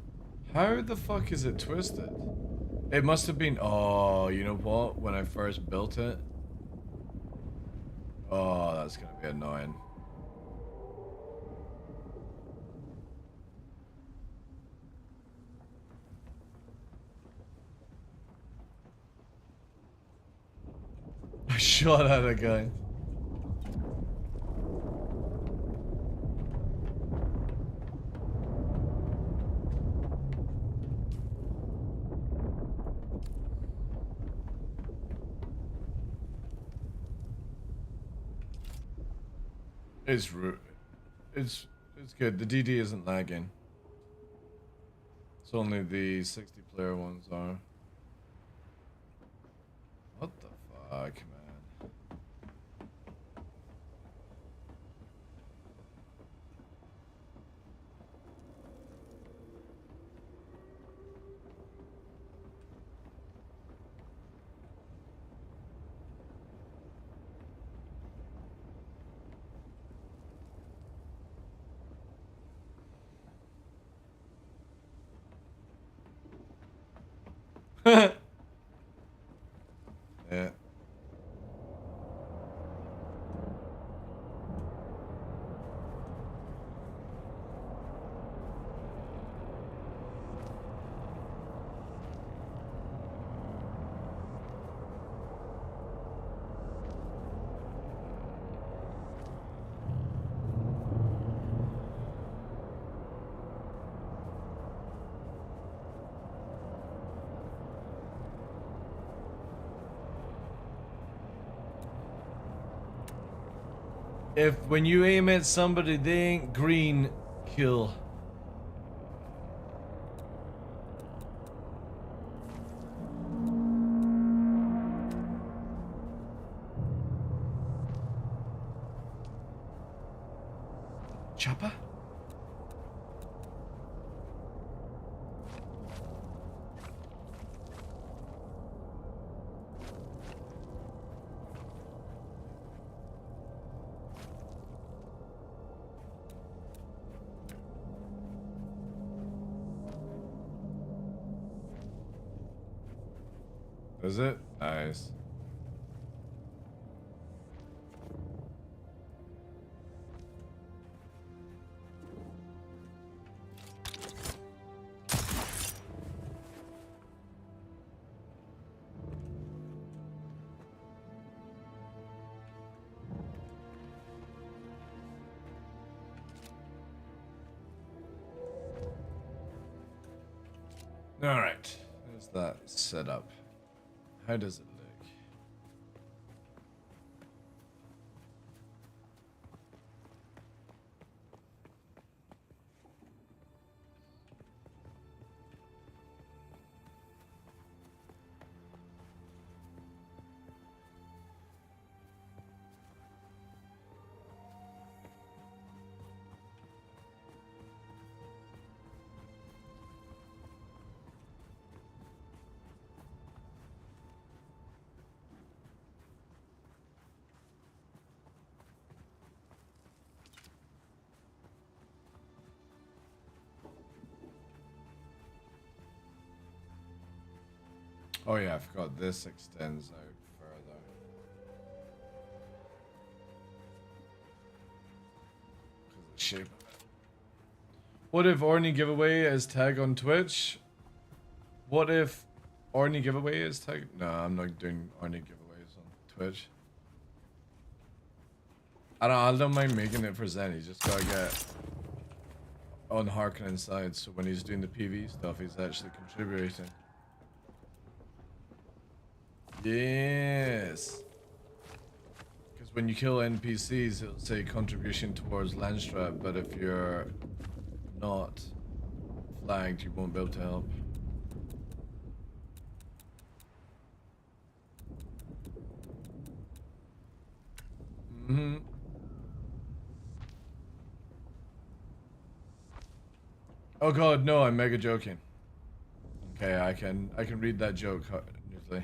How the fuck is it twisted? It must have been... Oh, you know what? When I first built it. Oh, that's gonna be annoying. I shot at a guy. It's good. The DD isn't lagging. It's only the 60 player ones are. What the fuck, man? Yeah. If when you aim at somebody they ain't green, kill. Chopper? Is it? Nice. All right. There's that set up. How does it look? Oh yeah, I forgot this extends out further. Because of the shape of it. What if Orny giveaway as tag on Twitch? What if Orny giveaway is tag? No, I'm not doing Orny giveaways on Twitch. I don't mind making it for Zen. He's just gotta get on Harkonnen's side, so when he's doing the PV stuff, he's actually contributing. Yes. Because when you kill NPCs, it'll say contribution towards Landstrap, but if you're not flagged, you won't be able to help. Mm-hmm. Oh god, no, I'm mega joking. Okay, I can read that joke usually.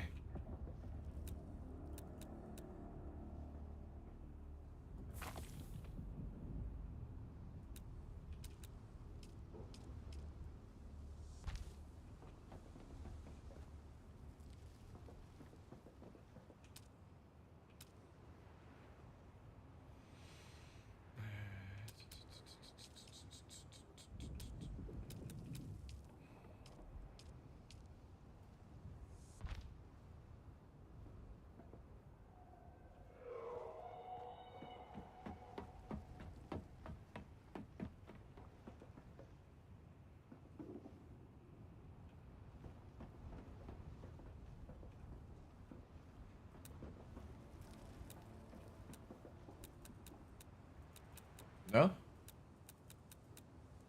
No?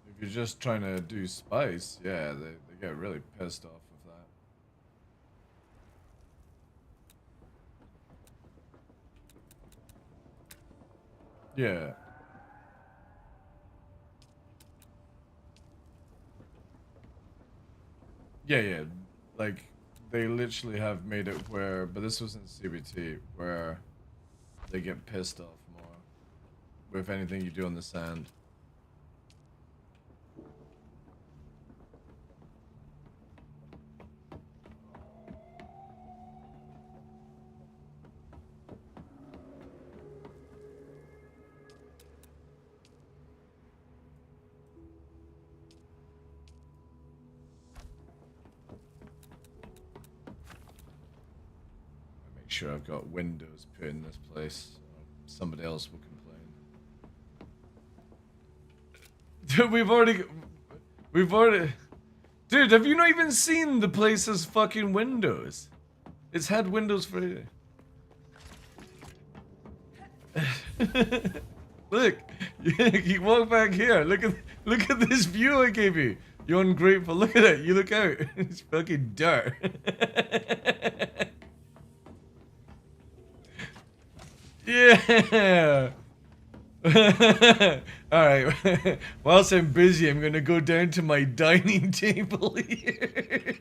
If you're just trying to do spice, yeah, they get really pissed off with that. Yeah. Yeah. Like, they literally have made it where, but this was in CBT, where they get pissed off more with anything you do on the sand. Make sure I've got windows put in this place, or somebody else will complain. Dude, we've already... Dude, have you not even seen the place's fucking windows? It's had windows for... Look, you walk back here. Look at this view I gave you. You're ungrateful. Look at it. You look out. It's fucking dirt. Yeah. Alright, whilst I'm busy, I'm gonna go down to my dining table here.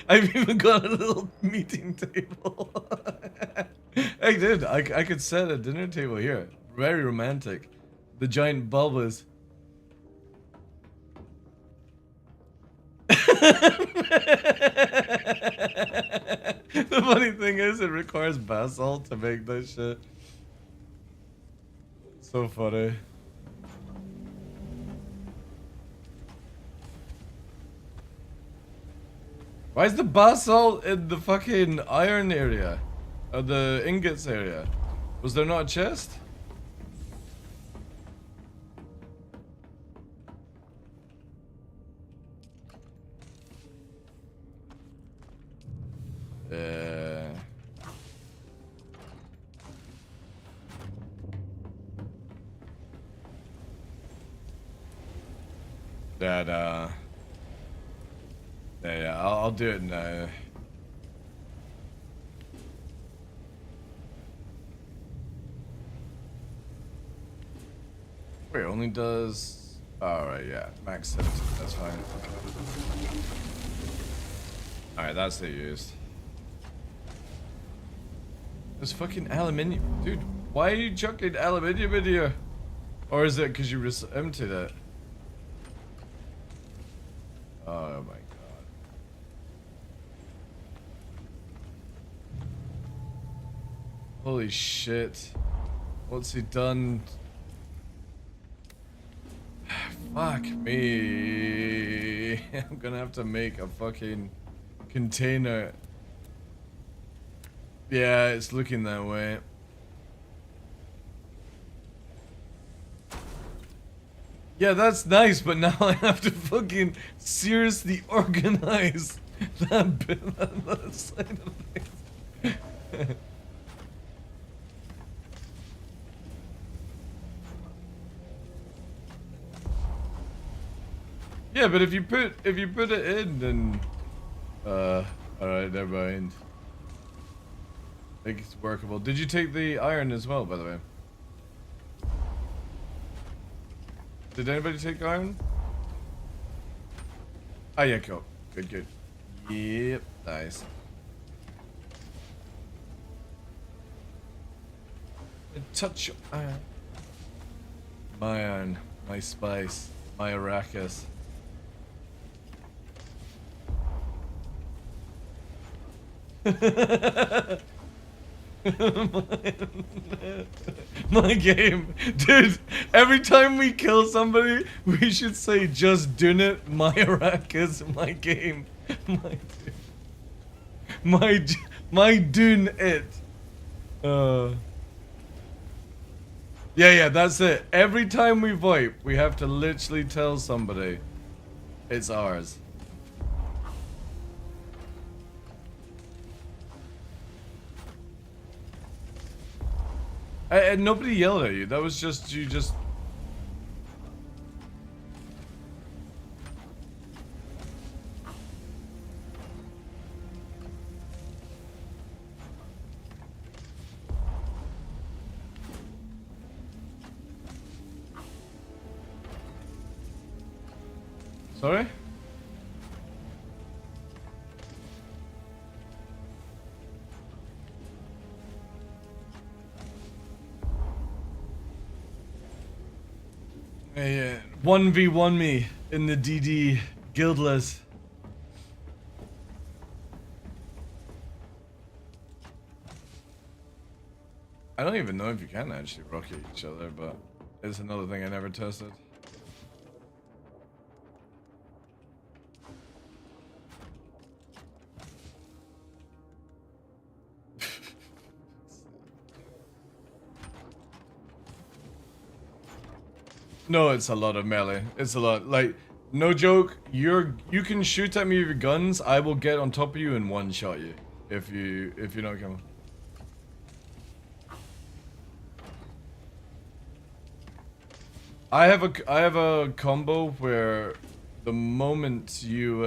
I've even got a little meeting table. I did. I could set a dinner table here. Very romantic. The giant bulb is... The funny thing is, it requires basalt to make this shit. So funny. Why is the basalt in the fucking iron area? Or the ingots area? Was there not a chest? Yeah, I'll do it now. Wait, it only does... Alright, yeah, max 17, that's fine. Alright, that's it used. There's fucking aluminium. Dude, why are you chucking aluminium in here? Or is it because you emptied it? Oh my god. Holy shit. What's he done? Fuck me. I'm gonna have to make a fucking container. Yeah, it's looking that way. Yeah, that's nice, but now I have to fucking seriously organize that bit, that side of things. Yeah, but if you put it in, then alright, never mind. I think it's workable. Did you take the iron as well, by the way? Did anybody take iron? Oh yeah, cool. Good, good. Yep, nice. Touch your iron. My iron, my spice, my arachis. My game, dude. Every time we kill somebody, we should say just doing it. My arachis, my game, my doing it. Yeah, that's it. Every time we VoIP, we have to literally tell somebody it's ours. And nobody yelled at you. That was just you just. Sorry? Yeah, 1v1 me in the DD guildless. I don't even know if you can actually rocket each other, but it's another thing I never tested. No, it's a lot of melee. It's a lot. Like, no joke. You can shoot at me with your guns. I will get on top of you and one shot you if you're not coming. I have a combo where the moment you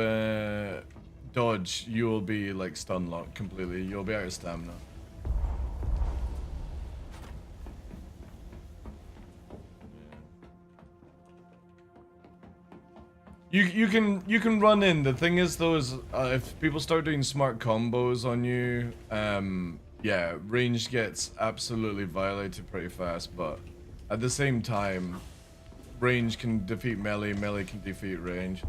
dodge, you will be like stun locked completely. You'll be out of stamina. You can run in. The thing is though is if people start doing smart combos on you, yeah, range gets absolutely violated pretty fast. But at the same time, range can defeat melee, melee can defeat range.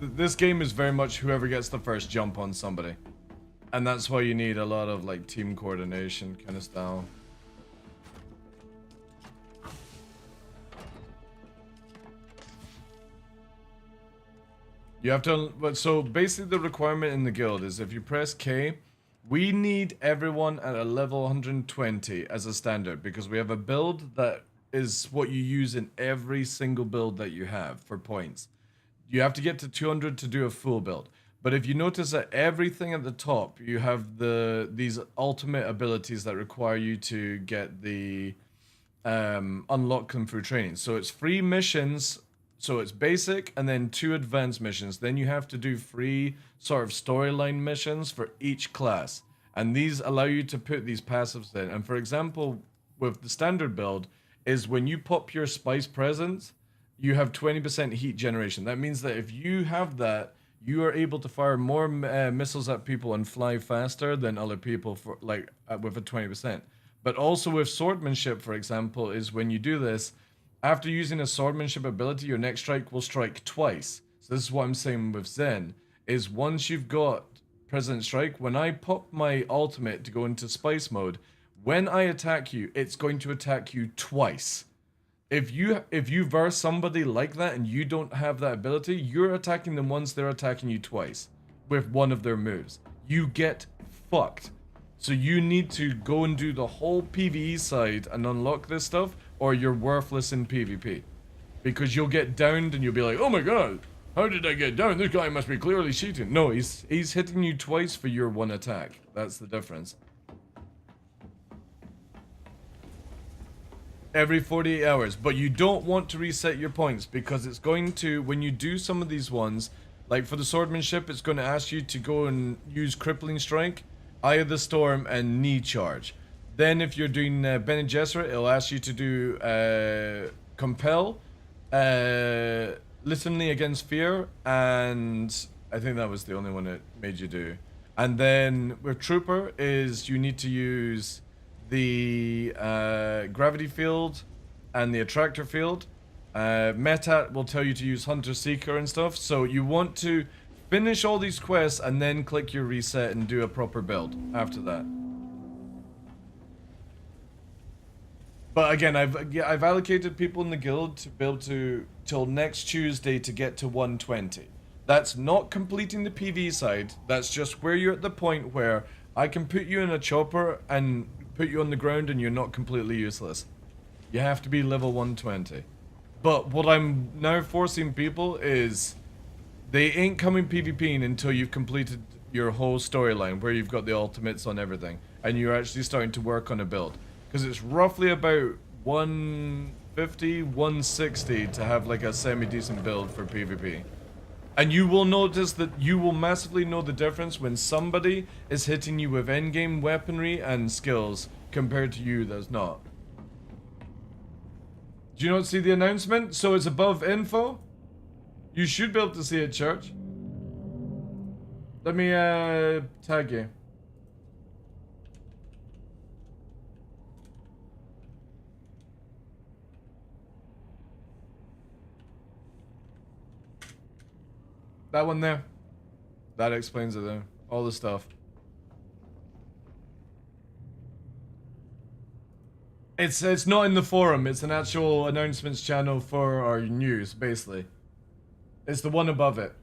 This game is very much whoever gets the first jump on somebody, and that's why you need a lot of like team coordination kind of style. You have to, but so basically the requirement in the guild is if you press K, we need everyone at a level 120 as a standard because we have a build that is what you use in every single build that you have for points. You have to get to 200 to do a full build. But if you notice that everything at the top, you have these ultimate abilities that require you to get the unlock them through training. So it's 3 missions. So it's basic and then 2 advanced missions. Then you have to do 3 sort of storyline missions for each class. And these allow you to put these passives in. And for example, with the standard build, is when you pop your spice presence, you have 20% heat generation. That means that if you have that, you are able to fire more missiles at people and fly faster than other people for like with a 20%. But also with swordsmanship, for example, is when you do this, after using a swordsmanship ability, your next strike will strike twice. So this is what I'm saying with Zen, is once you've got President Strike, when I pop my ultimate to go into spice mode, when I attack you, it's going to attack you twice. If you verse somebody like that and you don't have that ability, you're attacking them once, they're attacking you twice with one of their moves. You get fucked. So you need to go and do the whole PvE side and unlock this stuff, or you're worthless in PvP. Because you'll get downed and you'll be like, oh my god, how did I get down? This guy must be clearly cheating. No, he's hitting you twice for your one attack. That's the difference. Every 48 hours. But you don't want to reset your points, because it's going to, when you do some of these ones, like for the swordsmanship, it's going to ask you to go and use Crippling Strike, Eye of the Storm, and Knee Charge. Then if you're doing Bene Gesserit, it'll ask you to do Compel, Litany Against Fear, and I think that was the only one it made you do. And then with Trooper is you need to use the Gravity Field and the Attractor Field. Metat will tell you to use Hunter Seeker and stuff, so you want to finish all these quests and then click your reset and do a proper build after that. But again, I've allocated people in the guild to be able to till next Tuesday to get to 120. That's not completing the PV side. That's just where you're at the point where I can put you in a chopper and put you on the ground and you're not completely useless. You have to be level 120. But what I'm now forcing people is they ain't coming PvPing until you've completed your whole storyline where you've got the ultimates on everything and you're actually starting to work on a build. Because it's roughly about 150, 160 to have like a semi-decent build for PvP. And you will notice that you will massively know the difference when somebody is hitting you with endgame weaponry and skills compared to you that's not. Do you not see the announcement? So it's above info? You should be able to see it, Church. Let me tag you. That one there. That explains it there. All the stuff. It's not in the forum. It's an actual announcements channel for our news, basically. It's the one above it.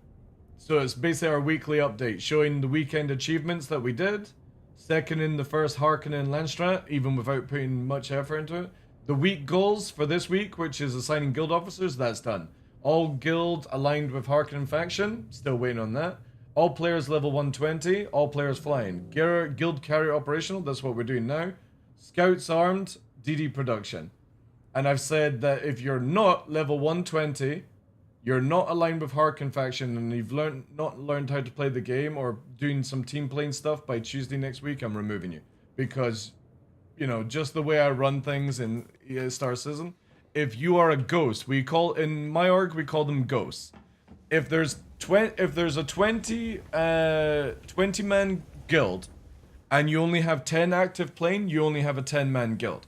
So it's basically our weekly update, showing the weekend achievements that we did. Second in the first Harkonnen Landstrat, even without putting much effort into it. The week goals for this week, which is assigning guild officers, that's done. All guild aligned with Harkonnen faction, still waiting on that. All players level 120, all players flying. Guild carrier operational, that's what we're doing now. Scouts armed, DD production. And I've said that if you're not level 120, you're not aligned with Harkonnen faction and you've not learned how to play the game or doing some team playing stuff by Tuesday next week, I'm removing you. Because, you know, just the way I run things in Star Citizen, if you are a ghost, in my org we call them ghosts. If there's a 20 man guild and you only have 10 active playing, you only have a 10-man guild.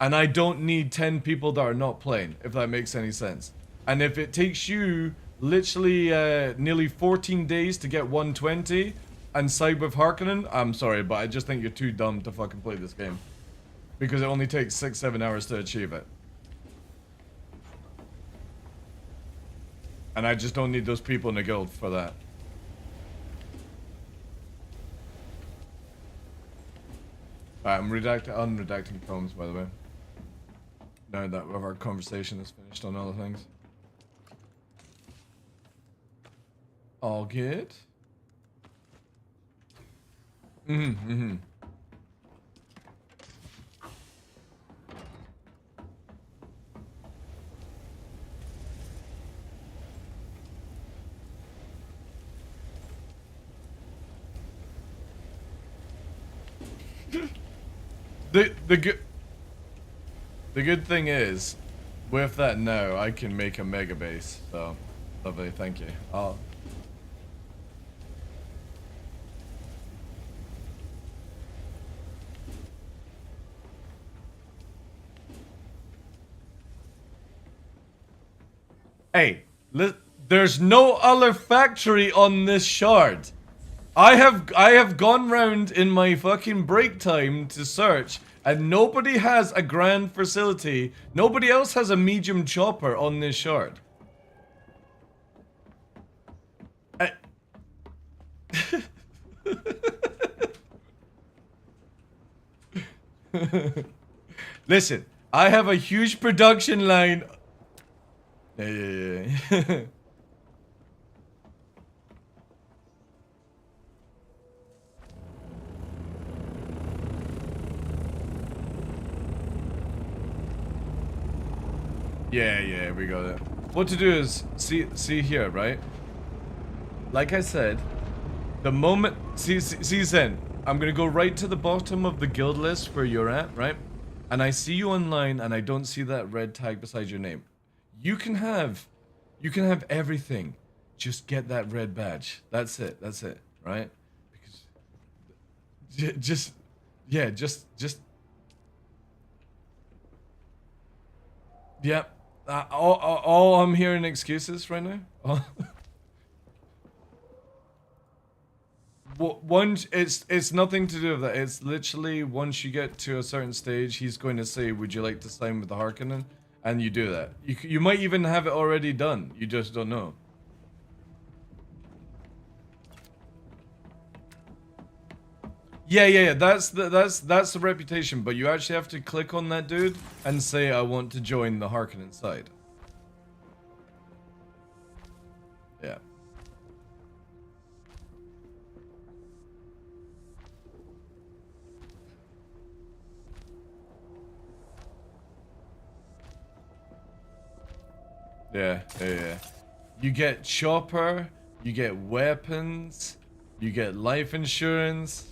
And I don't need 10 people that are not playing, if that makes any sense. And if it takes you literally nearly 14 days to get 120 and side with Harkonnen, I'm sorry, but I just think you're too dumb to fucking play this game. Because it only takes 6-7 hours to achieve it. And I just don't need those people in the guild for that. Alright, I'm unredacting poems, by the way. Now that our conversation is finished on other things. All good? The good thing is, with that now, I can make a mega base. So, lovely, thank you. Hey, there's no other factory on this shard. I have gone round in my fucking break time to search, and nobody has a grand facility. Nobody else has a medium chopper on this shard. Listen, I have a huge production line. Yeah. Yeah, we got it. What to do is, see here, right? Like I said, the moment, see Zen, I'm gonna go right to the bottom of the guild list where you're at, right? And I see you online and I don't see that red tag beside your name. You can have everything. Just get that red badge. That's it, right? Because, yeah. All I'm hearing excuses right now. It's nothing to do with that. It's literally once you get to a certain stage, he's going to say, "Would you like to sign with the Harkonnen?" And you do that. You might even have it already done. You just don't know. Yeah. That's the reputation. But you actually have to click on that dude and say, "I want to join the Harkonnen side." Yeah. Yeah. You get chopper, you get weapons, you get life insurance.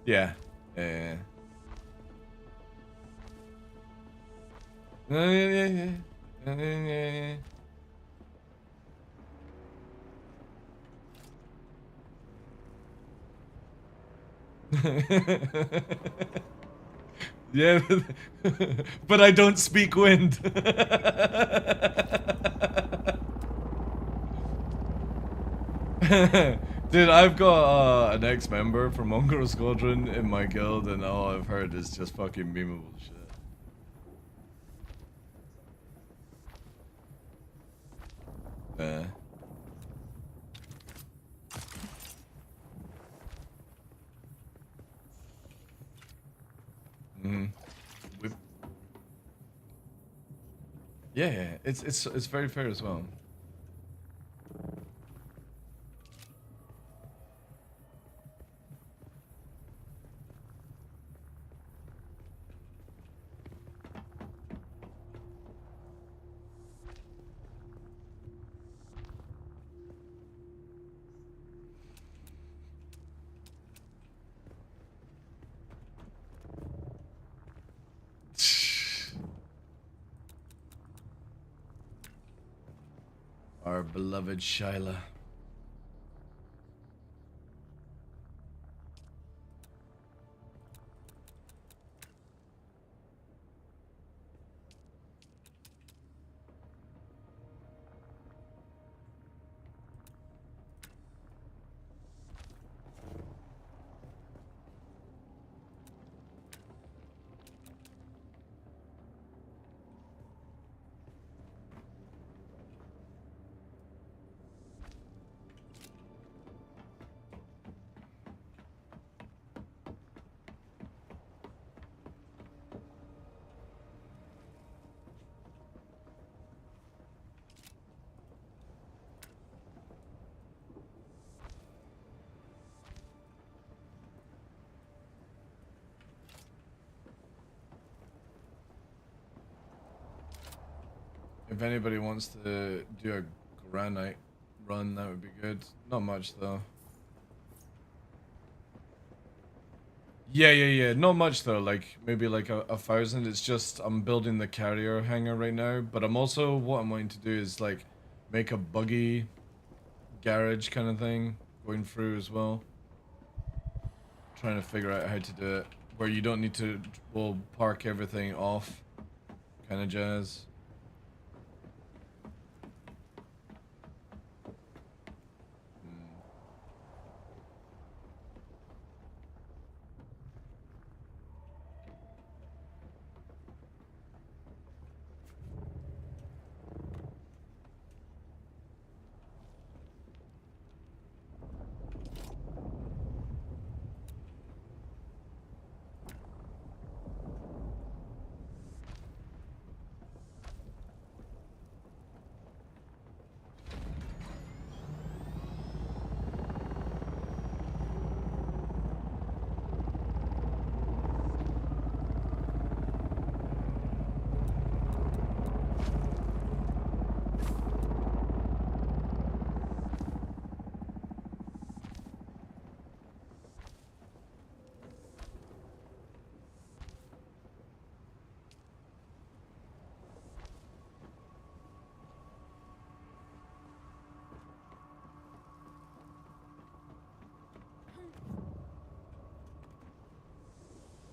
Yeah. Yeah. Yeah, but I don't speak wind. Dude, I've got an ex-member from Mongrel Squadron in my guild, and all I've heard is just fucking memeable shit. Yeah. Yeah, it's very fair as well. Our beloved Shyla. If anybody wants to do a granite run, that would be good. Not much though. Yeah. Not much though. Like maybe like a 1,000. It's just I'm building the carrier hangar right now, but I'm also what I'm wanting to do is like make a buggy garage kind of thing going through as well. Trying to figure out how to do it where you don't need to park everything off, kind of jazz.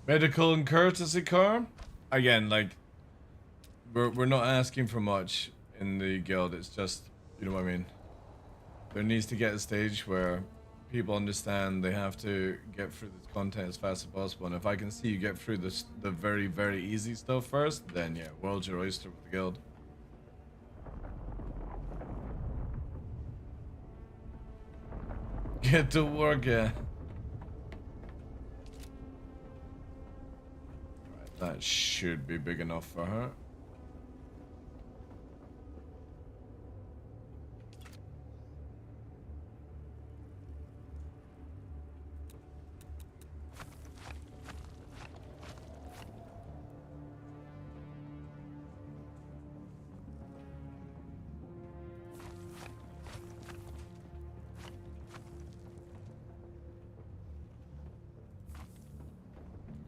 Medical and courtesy car. Again, like, we're not asking for much in the guild. It's just, you know what I mean. There needs to get a stage where people understand they have to get through this content as fast as possible. And if I can see you get through this, the very, very easy stuff first, then yeah, world's your oyster with the guild. Get to work, yeah. Right, that should be big enough for her.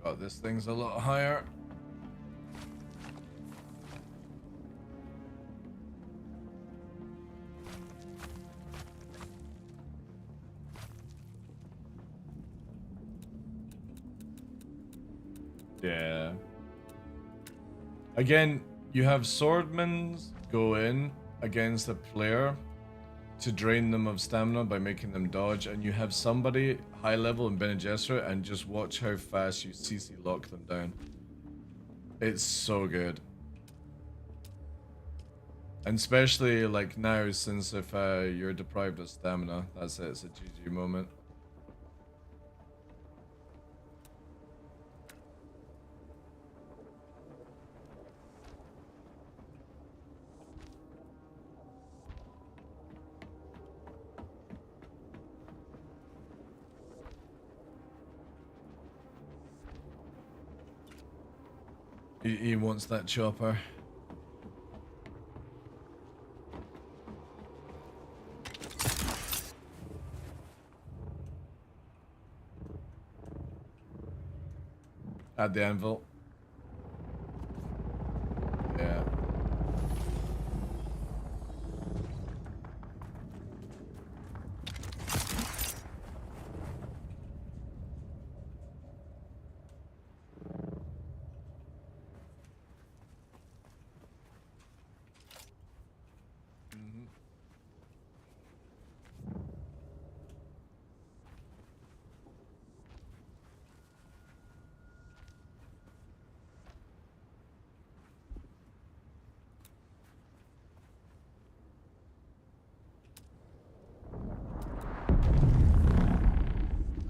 Oh, this thing's a lot higher. Yeah. Again, you have swordmen go in against a player to drain them of stamina by making them dodge, and you have somebody high level in Bene Gesserit and just watch how fast you CC lock them down. It's so good. And especially like now, since if you're deprived of stamina, that's it, it's a GG moment. He wants that chopper. Add the anvil. Yeah.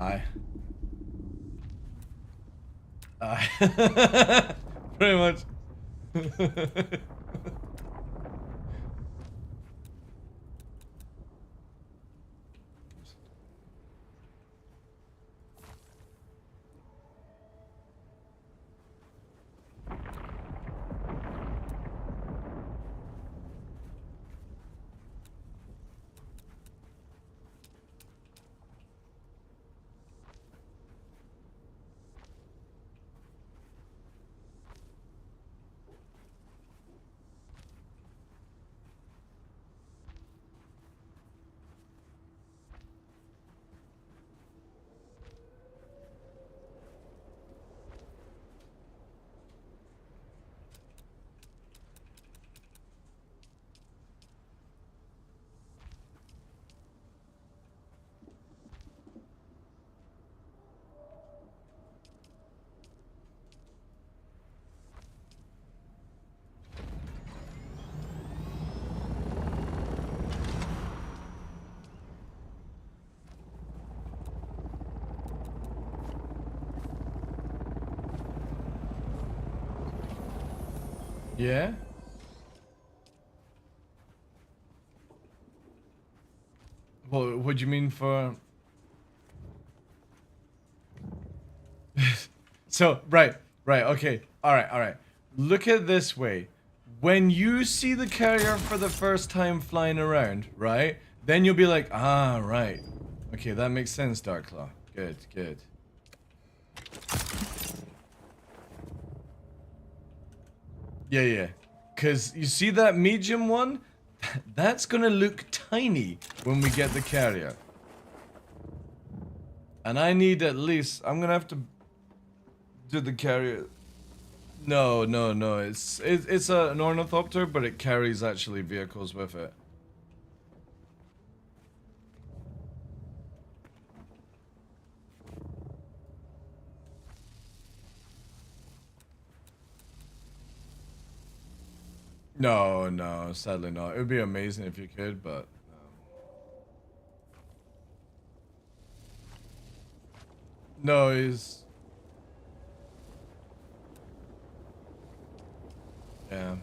Aye. Pretty much. Yeah? Well, what do you mean for... So, right, okay, alright. Look at it this way. When you see the carrier for the first time flying around, right? Then you'll be like, ah, right. Okay, that makes sense, DarkLaw. Good. Yeah. Because you see that medium one? That's gonna look tiny when we get the carrier. And I need at least... I'm gonna have to Did the carrier? No, no, no. It's an ornithopter, but it carries actually vehicles with it. No, no, sadly not. It would be amazing if you could, but no, he's yeah.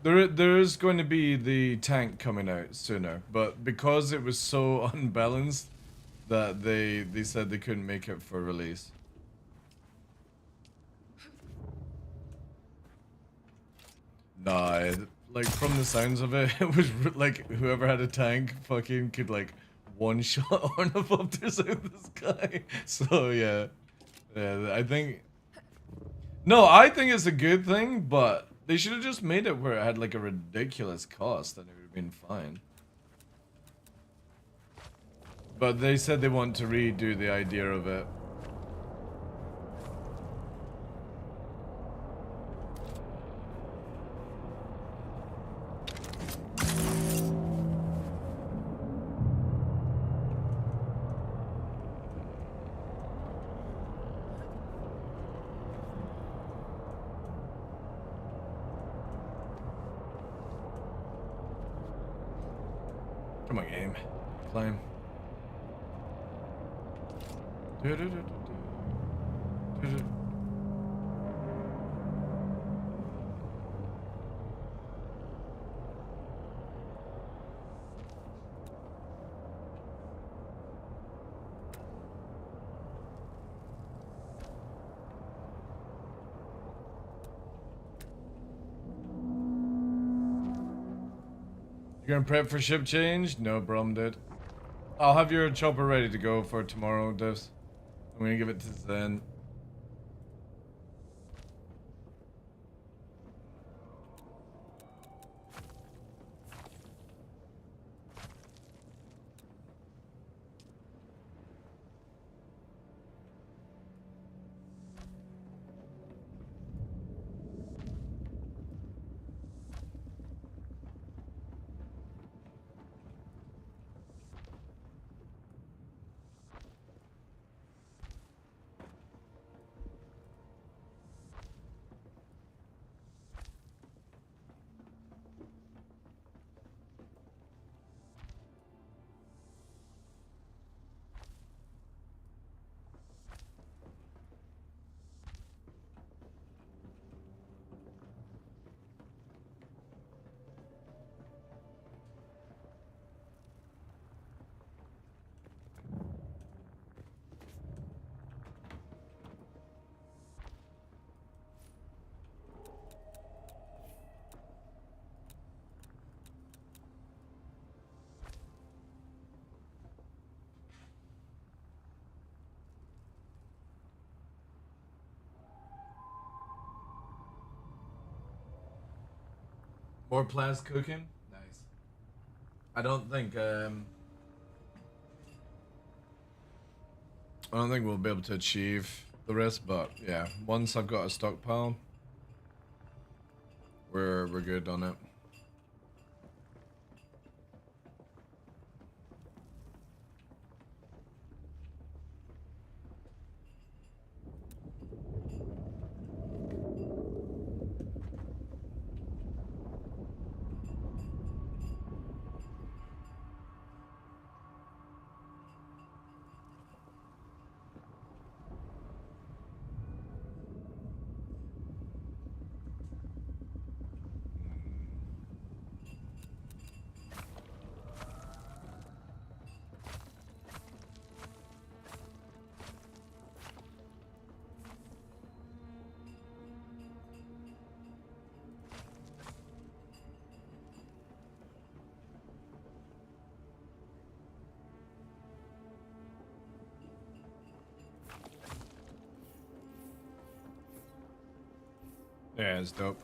There is going to be the tank coming out sooner, but because it was so unbalanced that they said they couldn't make it for release. Nah, like from the sounds of it, it was like whoever had a tank fucking could like one-shot ornithopters out of the sky. So yeah, yeah, I think. No, I think it's a good thing, but they should have just made it where it had like a ridiculous cost, and it would have been fine. But they said they want to redo the idea of it. Come on, game. Climb. You're gonna prep for ship change? No, Brom did. I'll have your chopper ready to go for tomorrow, Devs. I'm gonna give it to Zen. More plas cooking? Nice. I don't think we'll be able to achieve the rest, but yeah, once I've got a stockpile, we're good on it. Yeah, it's dope.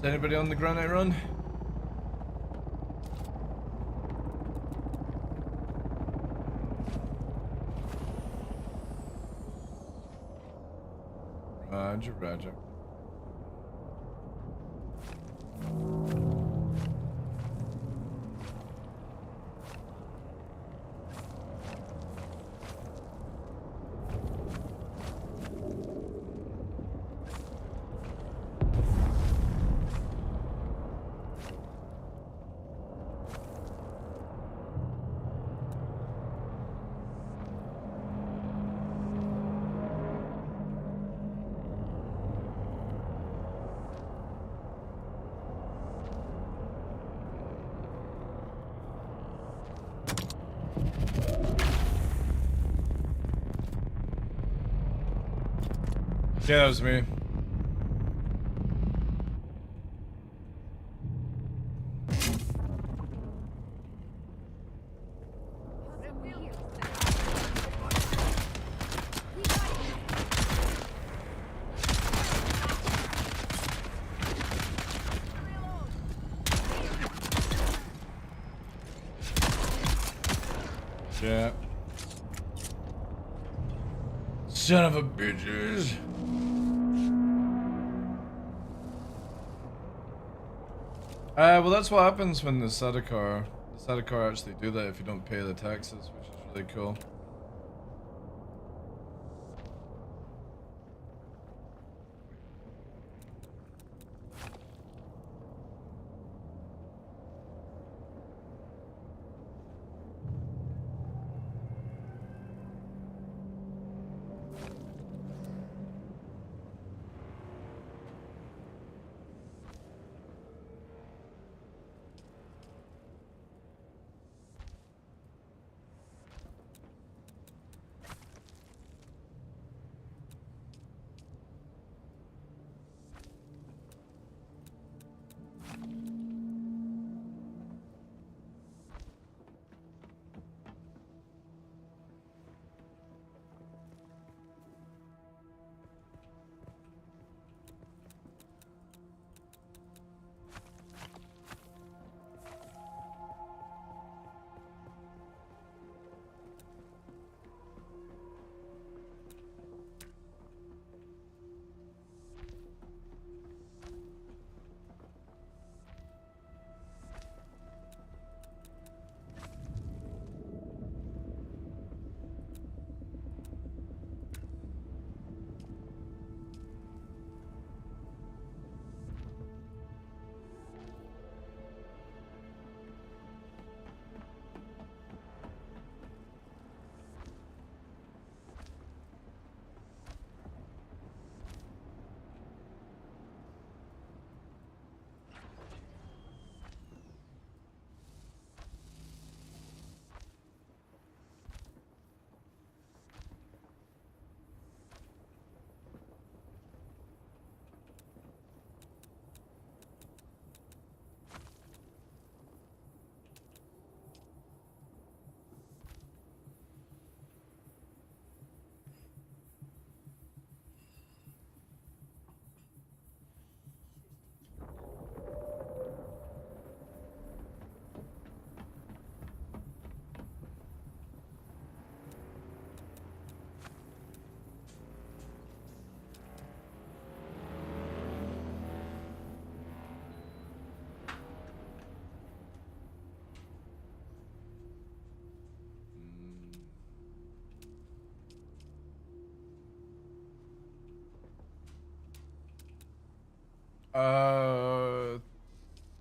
Is anybody on the granite run? Roger, roger. Yeah, that was me. Yeah. Son of a bitches. Well, that's what happens when the Sadakar actually do that if you don't pay the taxes, which is really cool.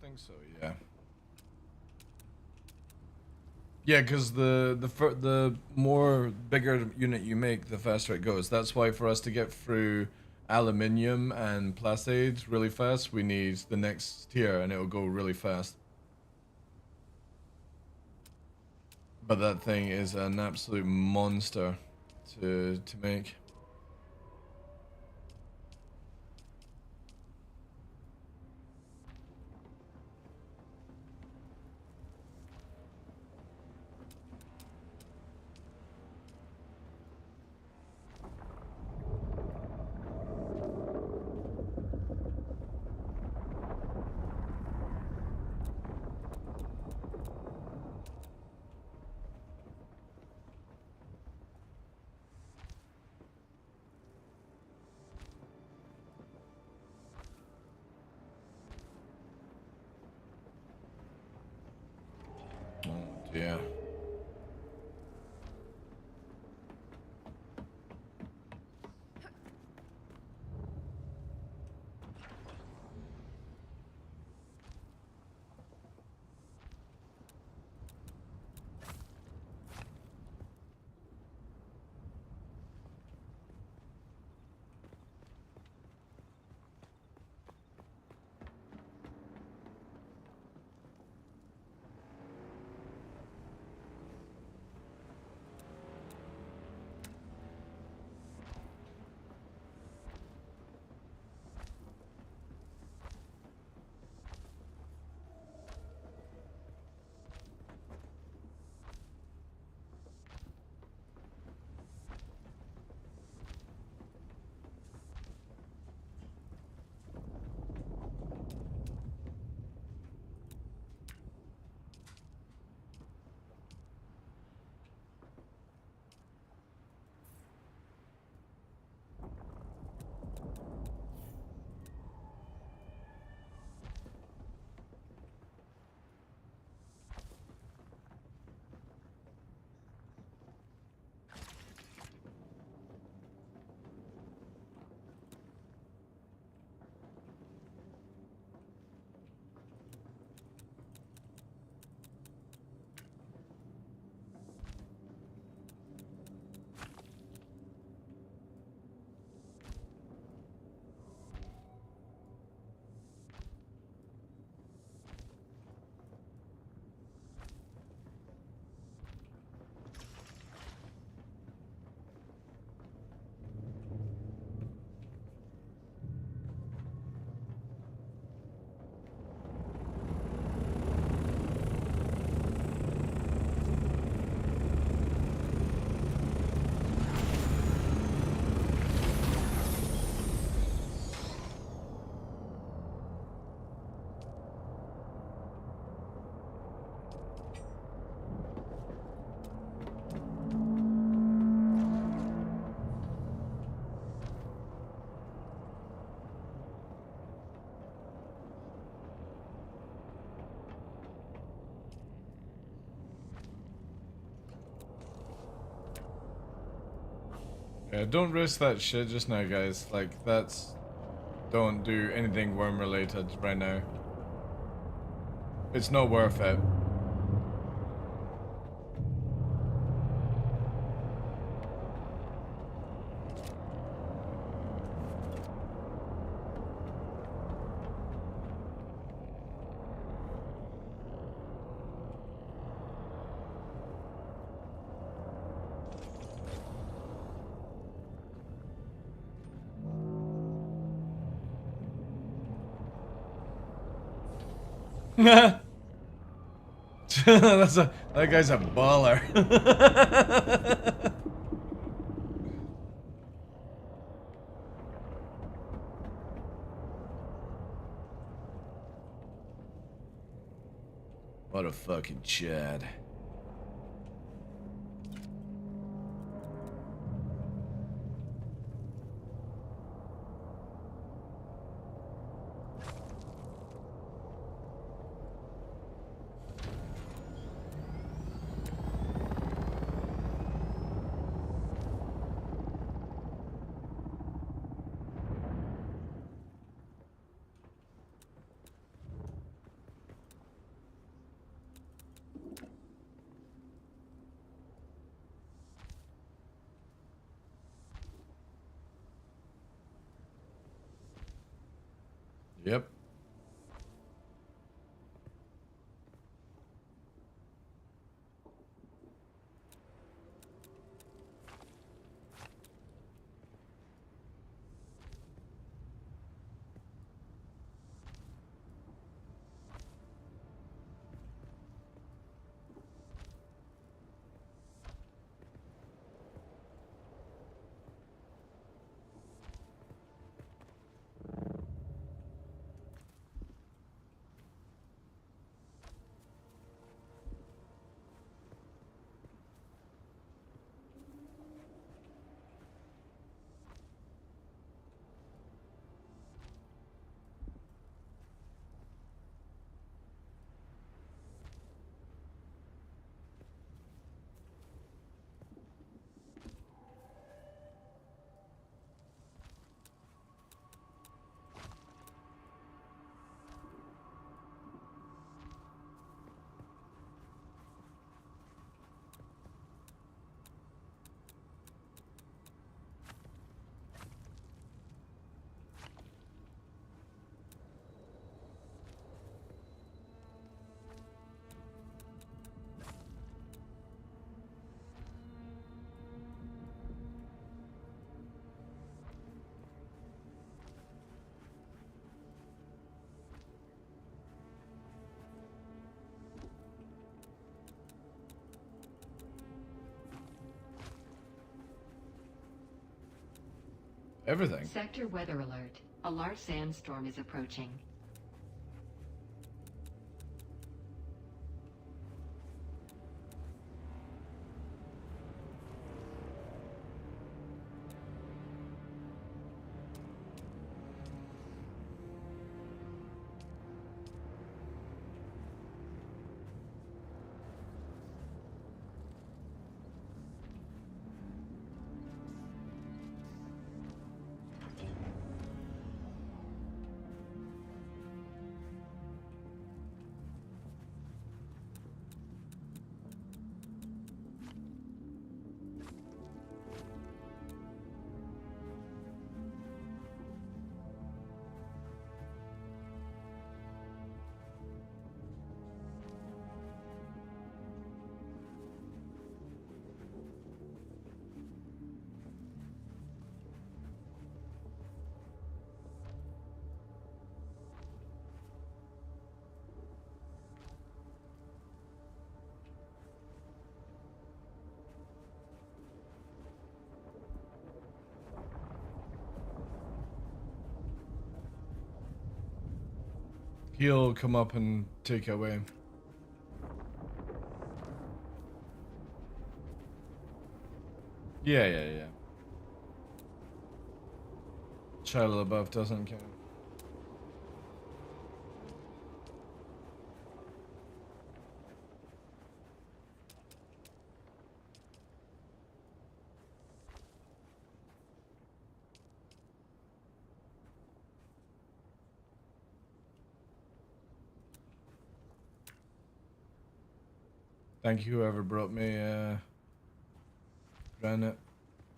Think so, yeah. Yeah, because the more bigger unit you make, the faster it goes. That's why for us to get through aluminium and plastids really fast, we need the next tier, and it'll go really fast. But that thing is an absolute monster to make. Yeah. Yeah, don't risk that shit just now, guys. Like, that's... Don't do anything worm related right now. It's not worth it. That guy's a baller. What a fucking Chad. Yep. Everything. Sector weather alert. A large sandstorm is approaching. He'll come up and take it away. Yeah. Child above doesn't count. Thank you, whoever brought me granite.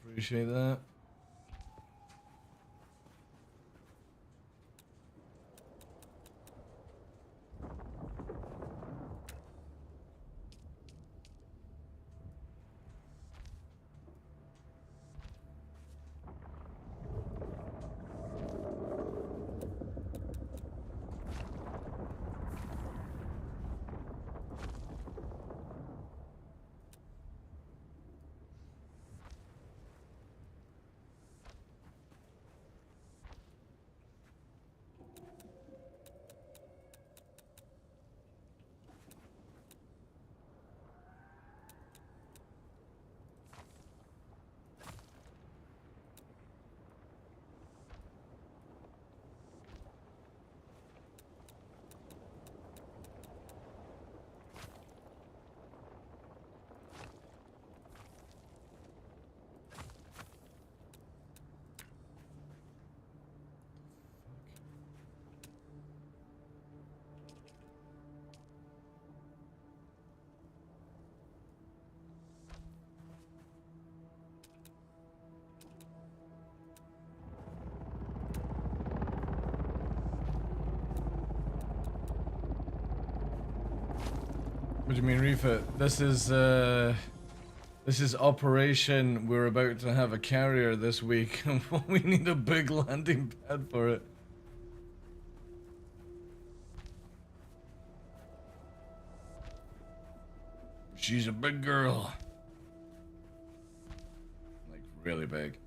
Appreciate that. What do you mean refit? This is operation. We're about to have a carrier this week and we need a big landing pad for it. She's a big girl. Like really big.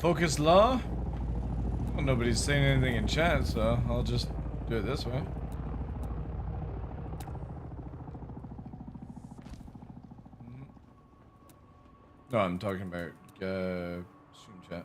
Focus law? Well, nobody's saying anything in chat, so I'll just do it this way. No, I'm talking about stream chat.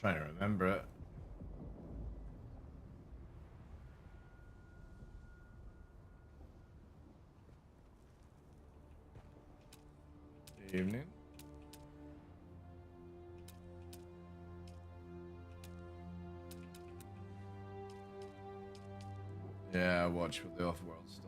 trying to remember it. Evening. Yeah, watch with the off-world stuff.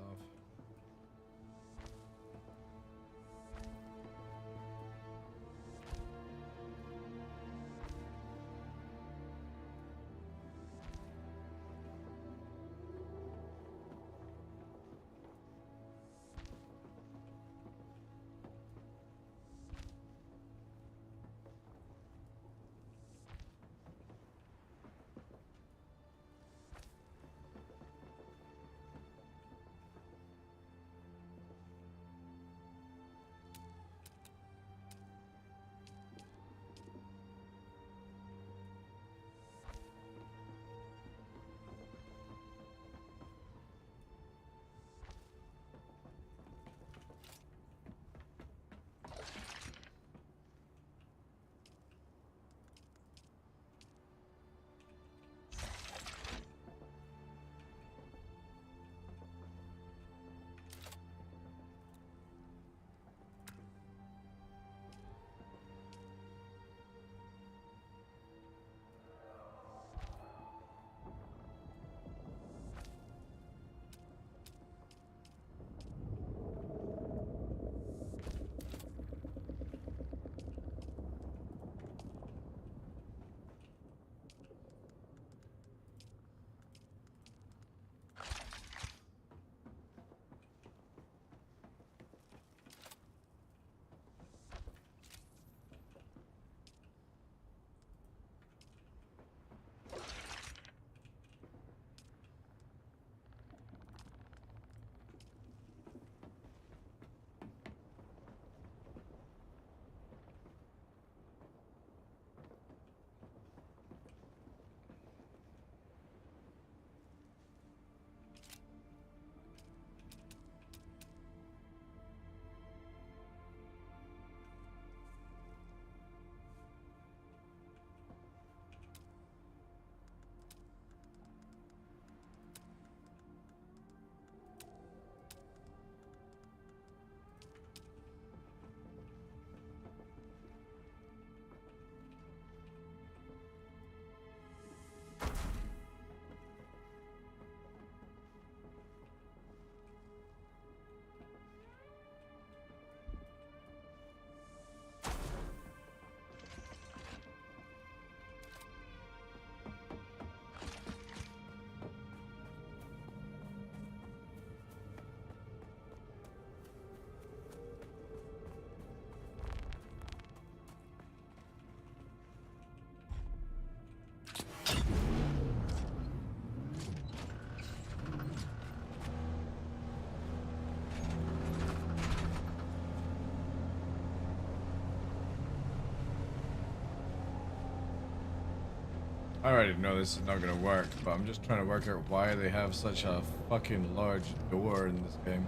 I already know this is not gonna work, but I'm just trying to work out why they have such a fucking large door in this game.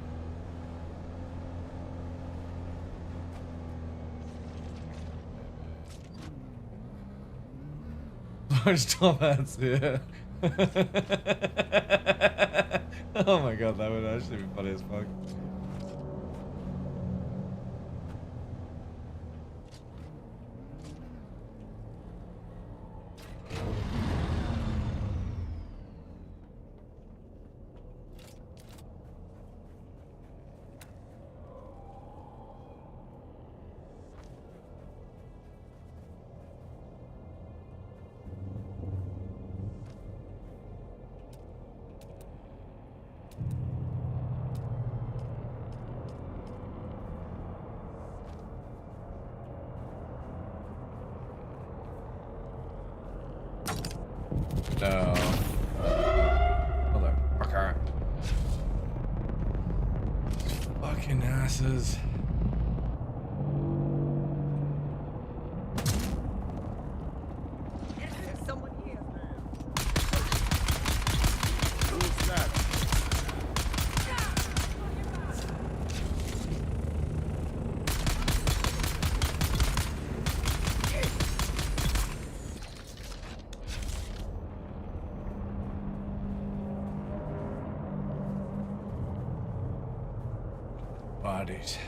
Large top hats, yeah. Oh my god, that would actually be funny as fuck. No. Motherfucker. Fucking asses. Someone here. Who's that? bodies.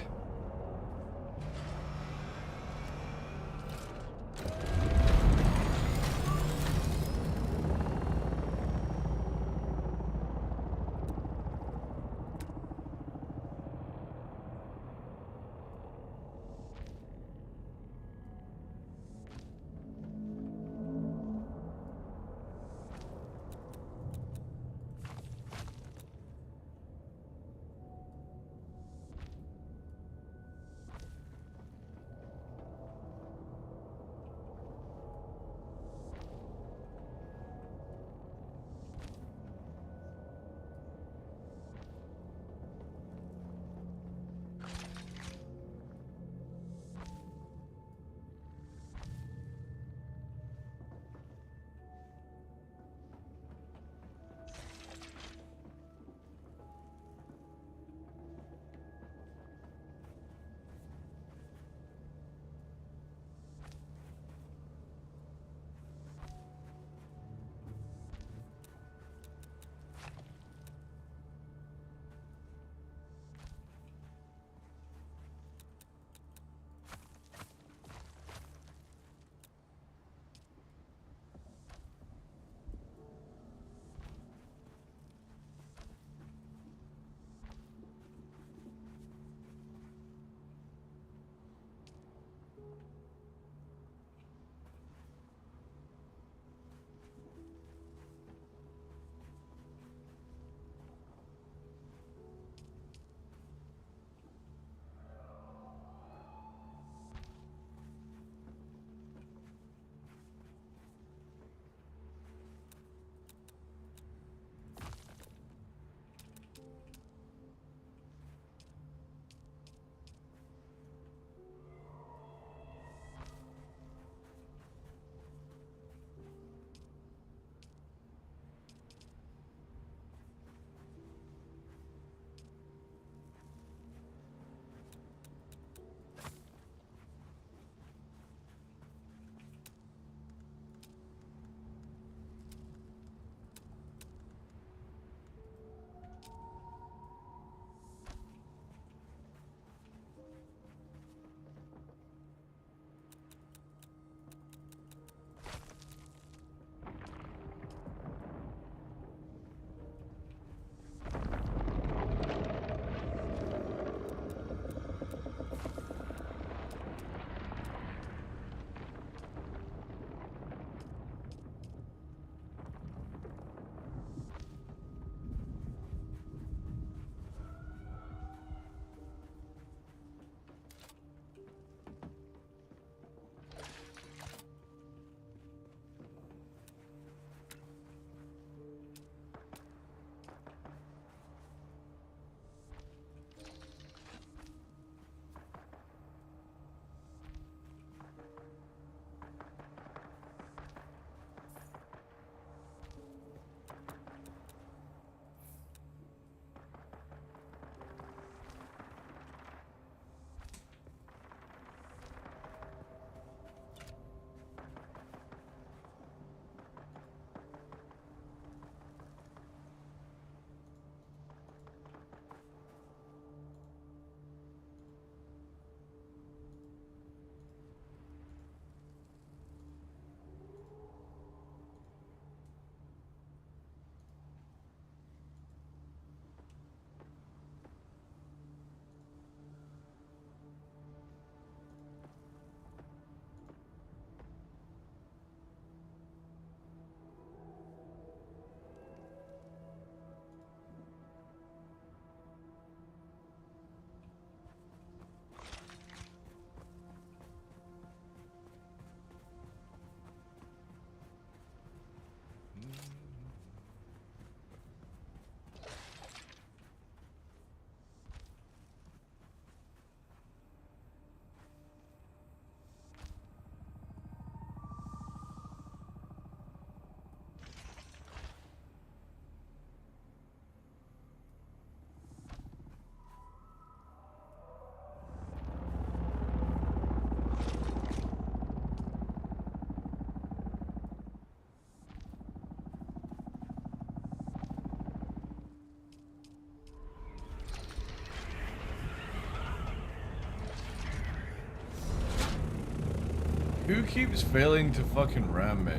Who keeps failing to fucking ram me?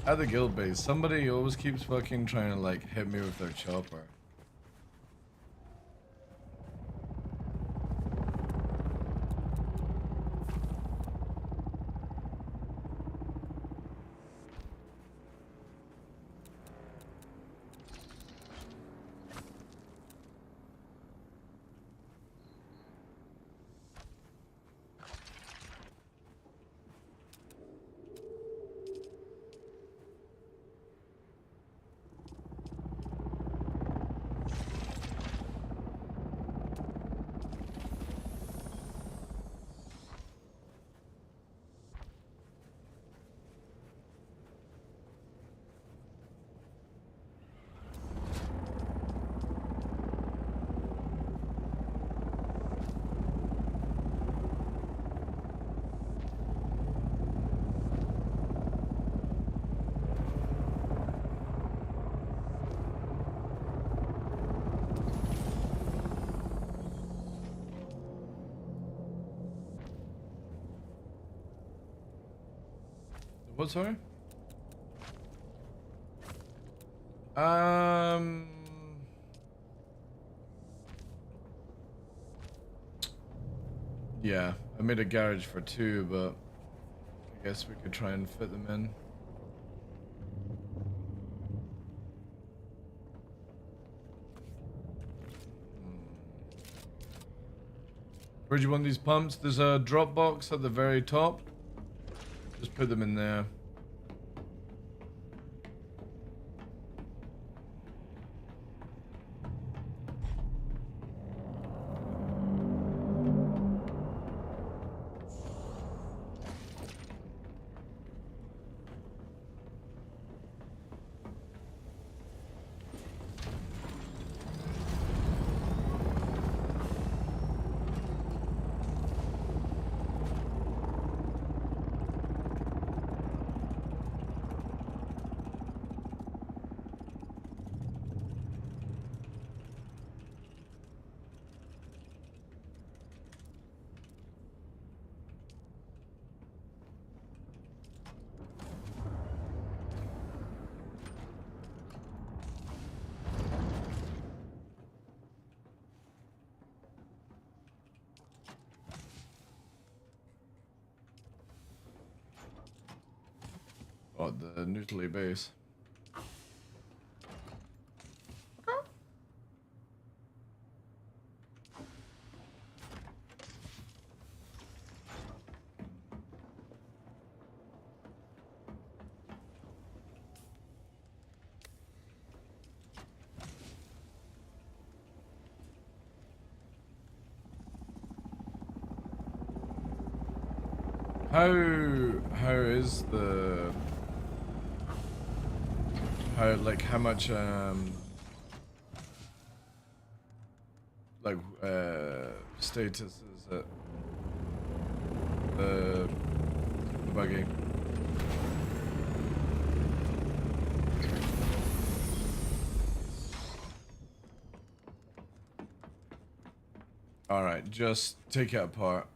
At the guild base, somebody always keeps fucking trying to like hit me with their chopper. What, sorry? Yeah, I made a garage for 2, but I guess we could try and fit them in. Where do you want these pumps? There's a drop box at the very top. Just put them in there. Oh, the neutrally base. How is the how much status is it the buggy? All right, just take it apart.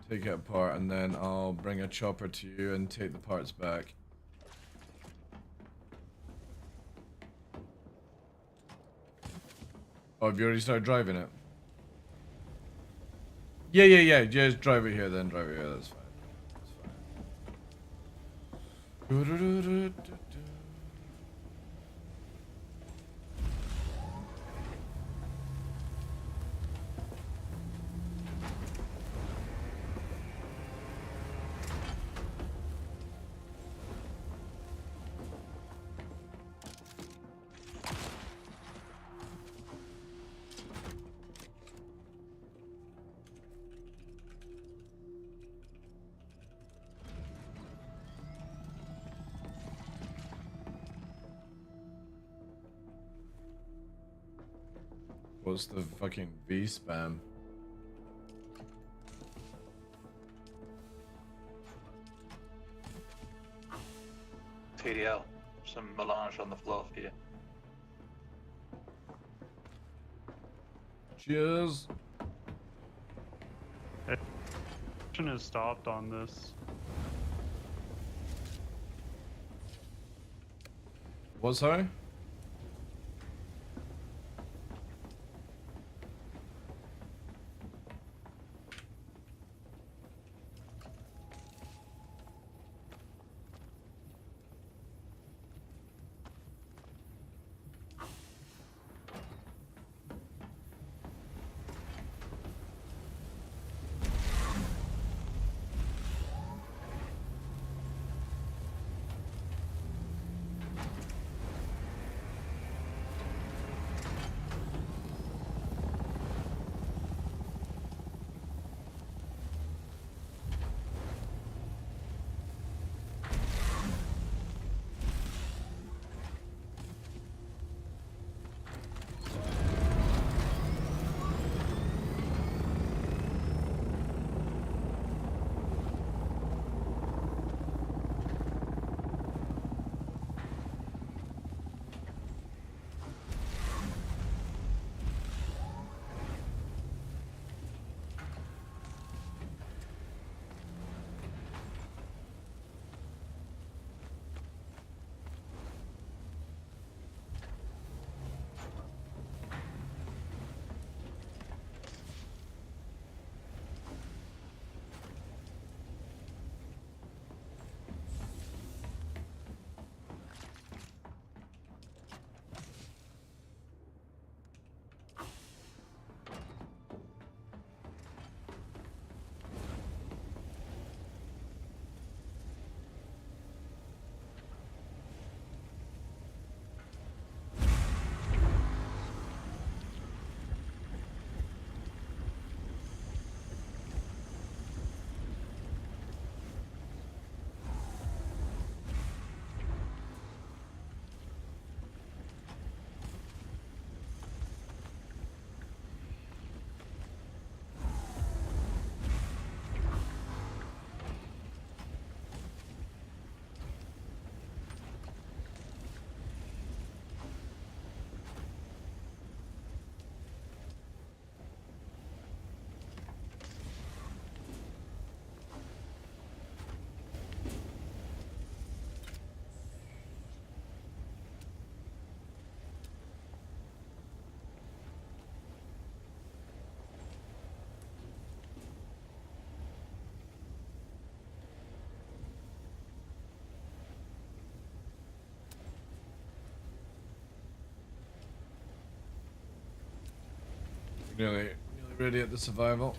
Take it apart, and then I'll bring a chopper to you and take the parts back. Oh, have you already started driving it? Yeah. Just drive it here then. Drive it here. That's fine. That's fine. What's the fucking V spam? TDL, some melange on the floor for you. Cheers. Action has stopped on this. What, sorry? Nearly ready at the survival.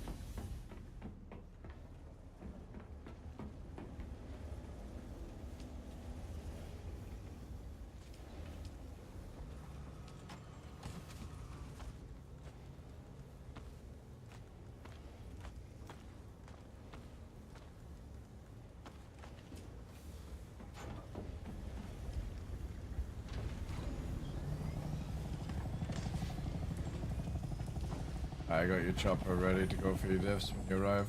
I got your chopper ready to go for your diffs when you arrive.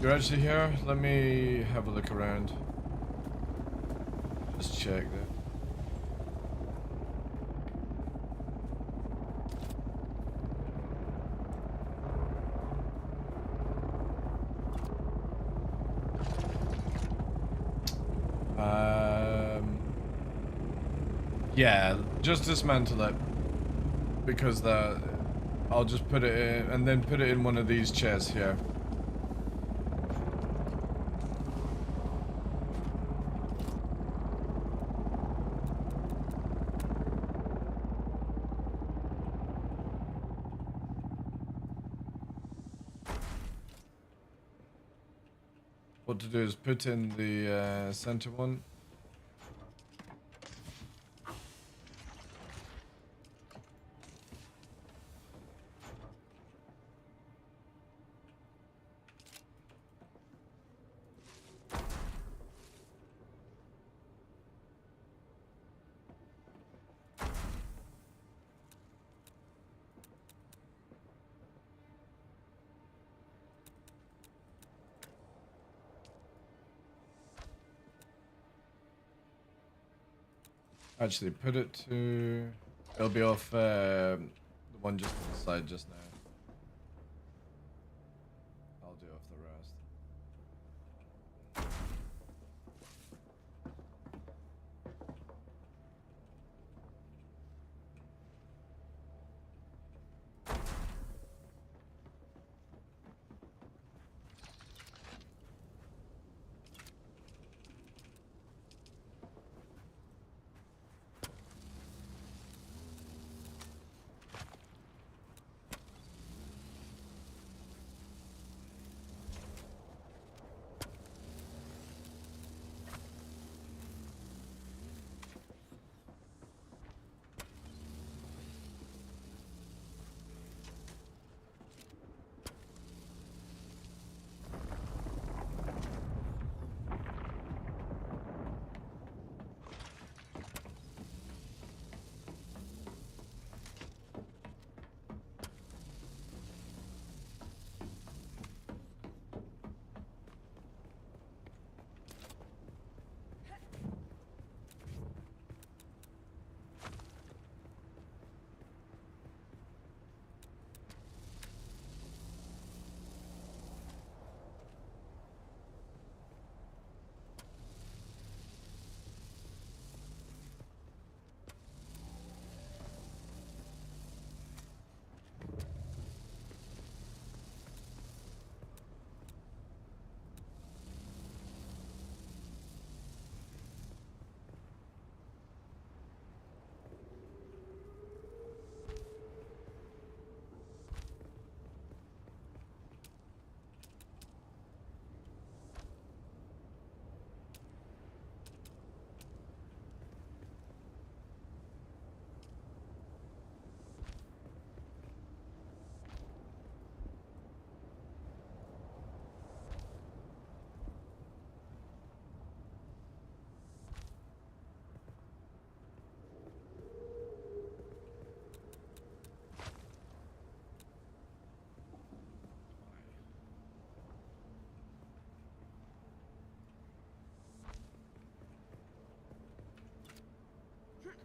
You're actually here? Let me have a look around. Just check that. Yeah, just dismantle it. Because I'll just put it in, and then put it in one of these chests here. What to do is put in the center one. Actually, put it to... It'll be off the one just to the side just now. I'll do off the rest.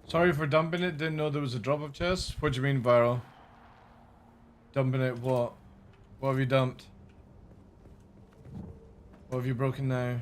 Sorry for dumping it. Didn't know there was a drop-off chest. What do you mean, viral? Dumping it what? What have you dumped? What have you broken now?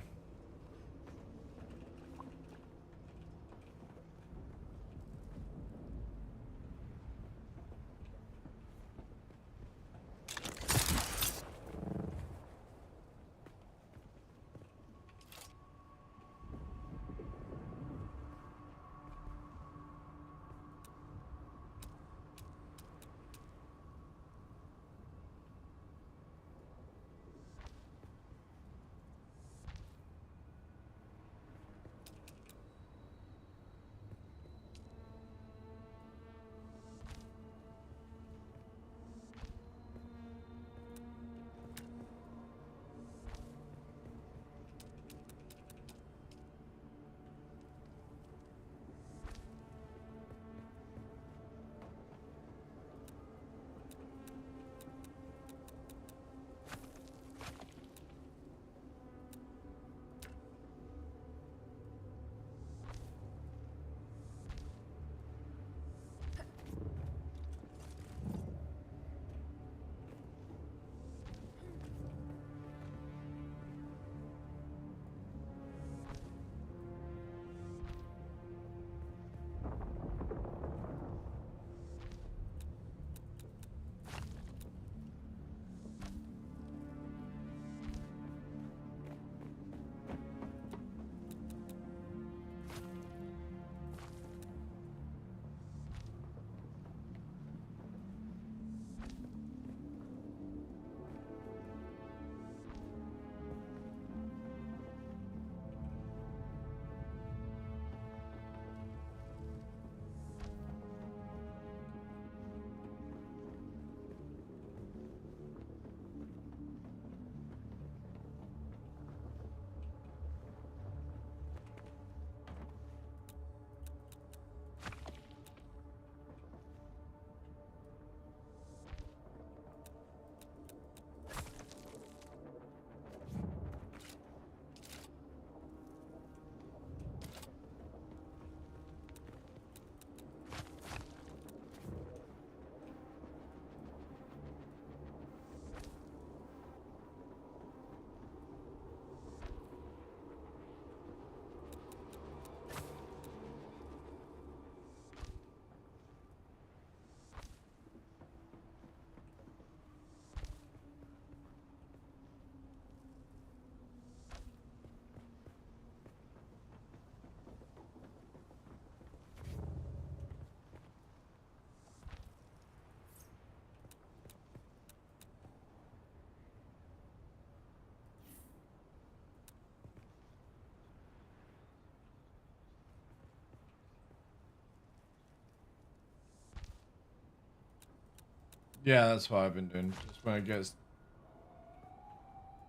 Yeah, that's what I've been doing. Just when it gets...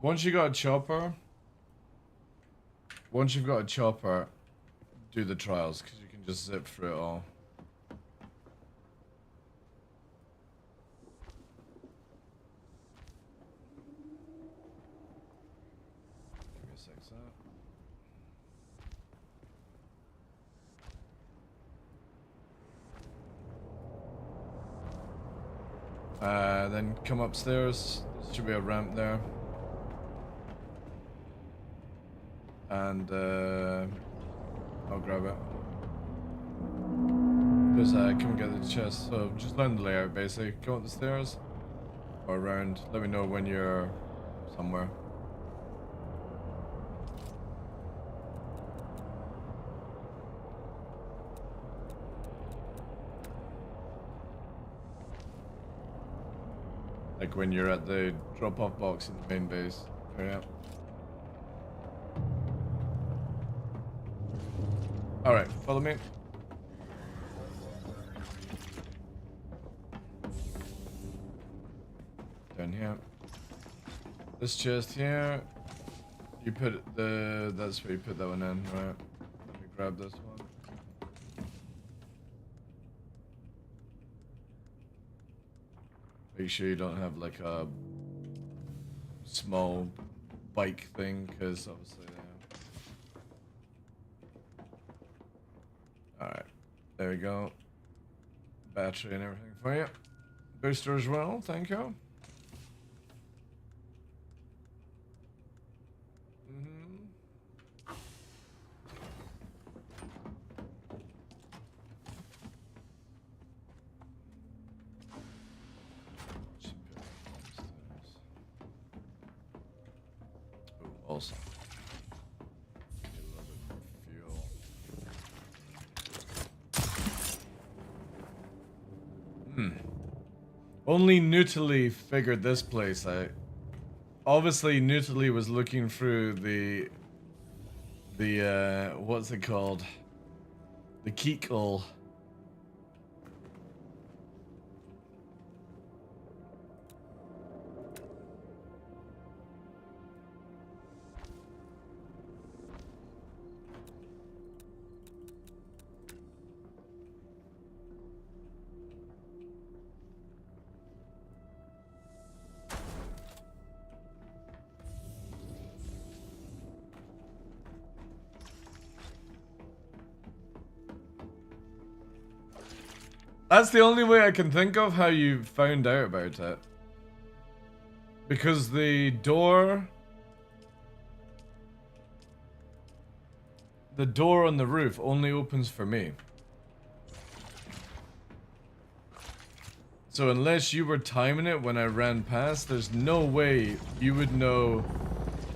Once you've got a chopper, do the trials, because you can just zip through it all. Give me a sec, then come upstairs. There should be a ramp there. And I'll grab it. Just come and get the chest. So just learn the layout basically. Go up the stairs or around. Let me know when you're somewhere. Like when you're at the drop-off box in the main base. Yeah. Alright, follow me. Down here. This chest here. You put that's where you put that one in, right? Let me grab this one. Make sure you don't have like a small bike thing, because obviously alright, there we go. Battery and everything for you. Booster as well, thank you. Also, a little bit more fuel. Only Nutili figured this place out. Obviously, Nutili was looking through the what's it called? The Keekle. That's the only way I can think of how you found out about it. Because the door on the roof only opens for me. So unless you were timing it when I ran past, there's no way you would know.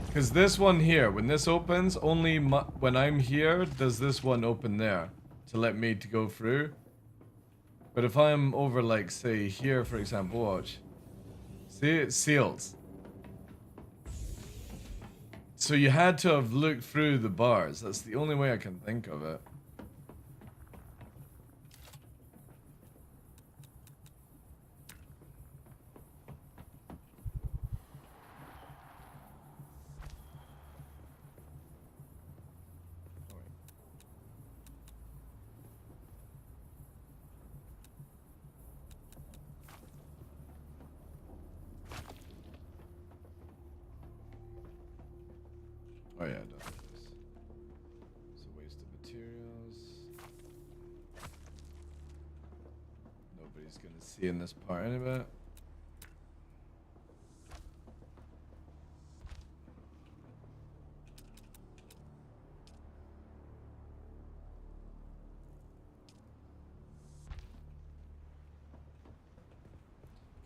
Because this one here, when this opens, only when I'm here does this one open there to let me to go through. But if I'm over, like, say, here, for example, watch. See, it seals. So you had to have looked through the bars. That's the only way I can think of it. Oh yeah, it does. It's a waste of materials. Nobody's gonna see in this part any bit.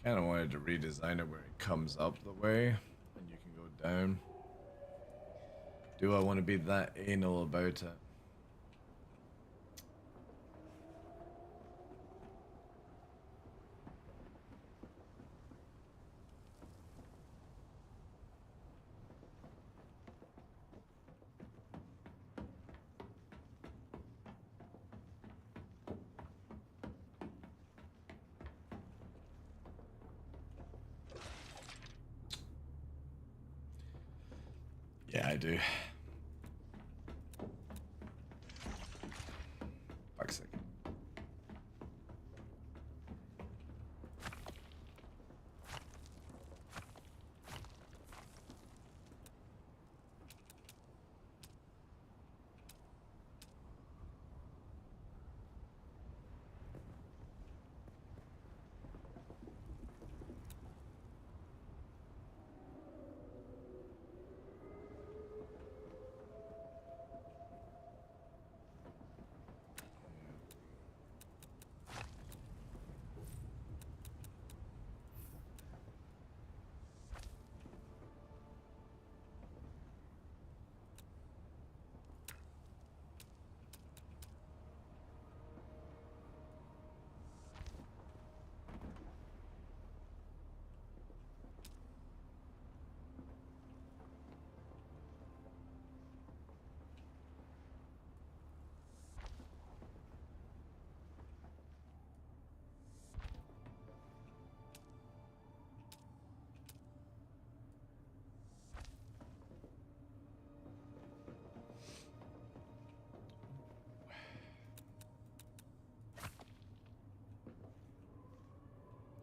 Kinda wanted to redesign it where it comes up the way and you can go down. Do I want to be that anal about it? Yeah, I do. Fuck's sake.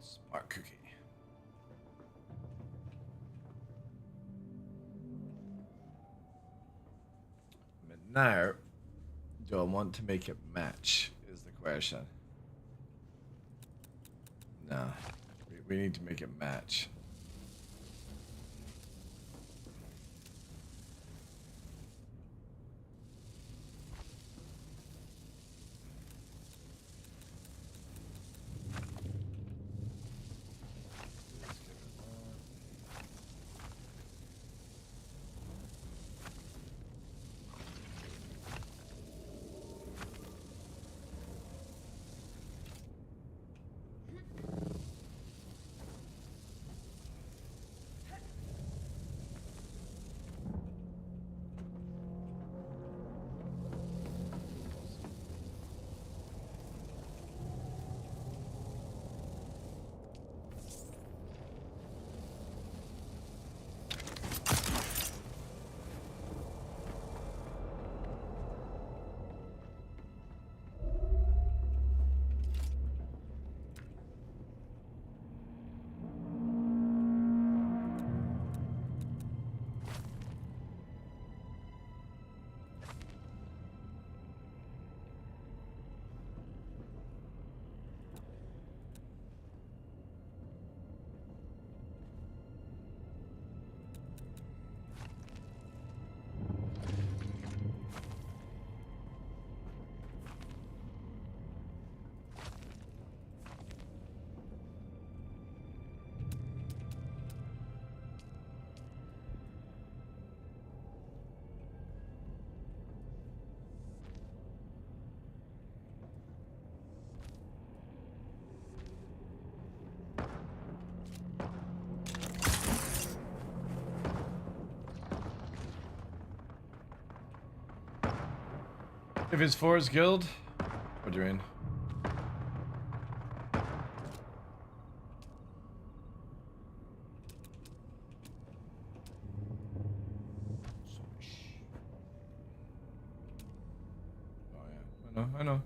Smart cookie. But now, do I want to make it match? Is the question. No, we need to make it match. If it's for his guild, what do you mean? Oh yeah, I know.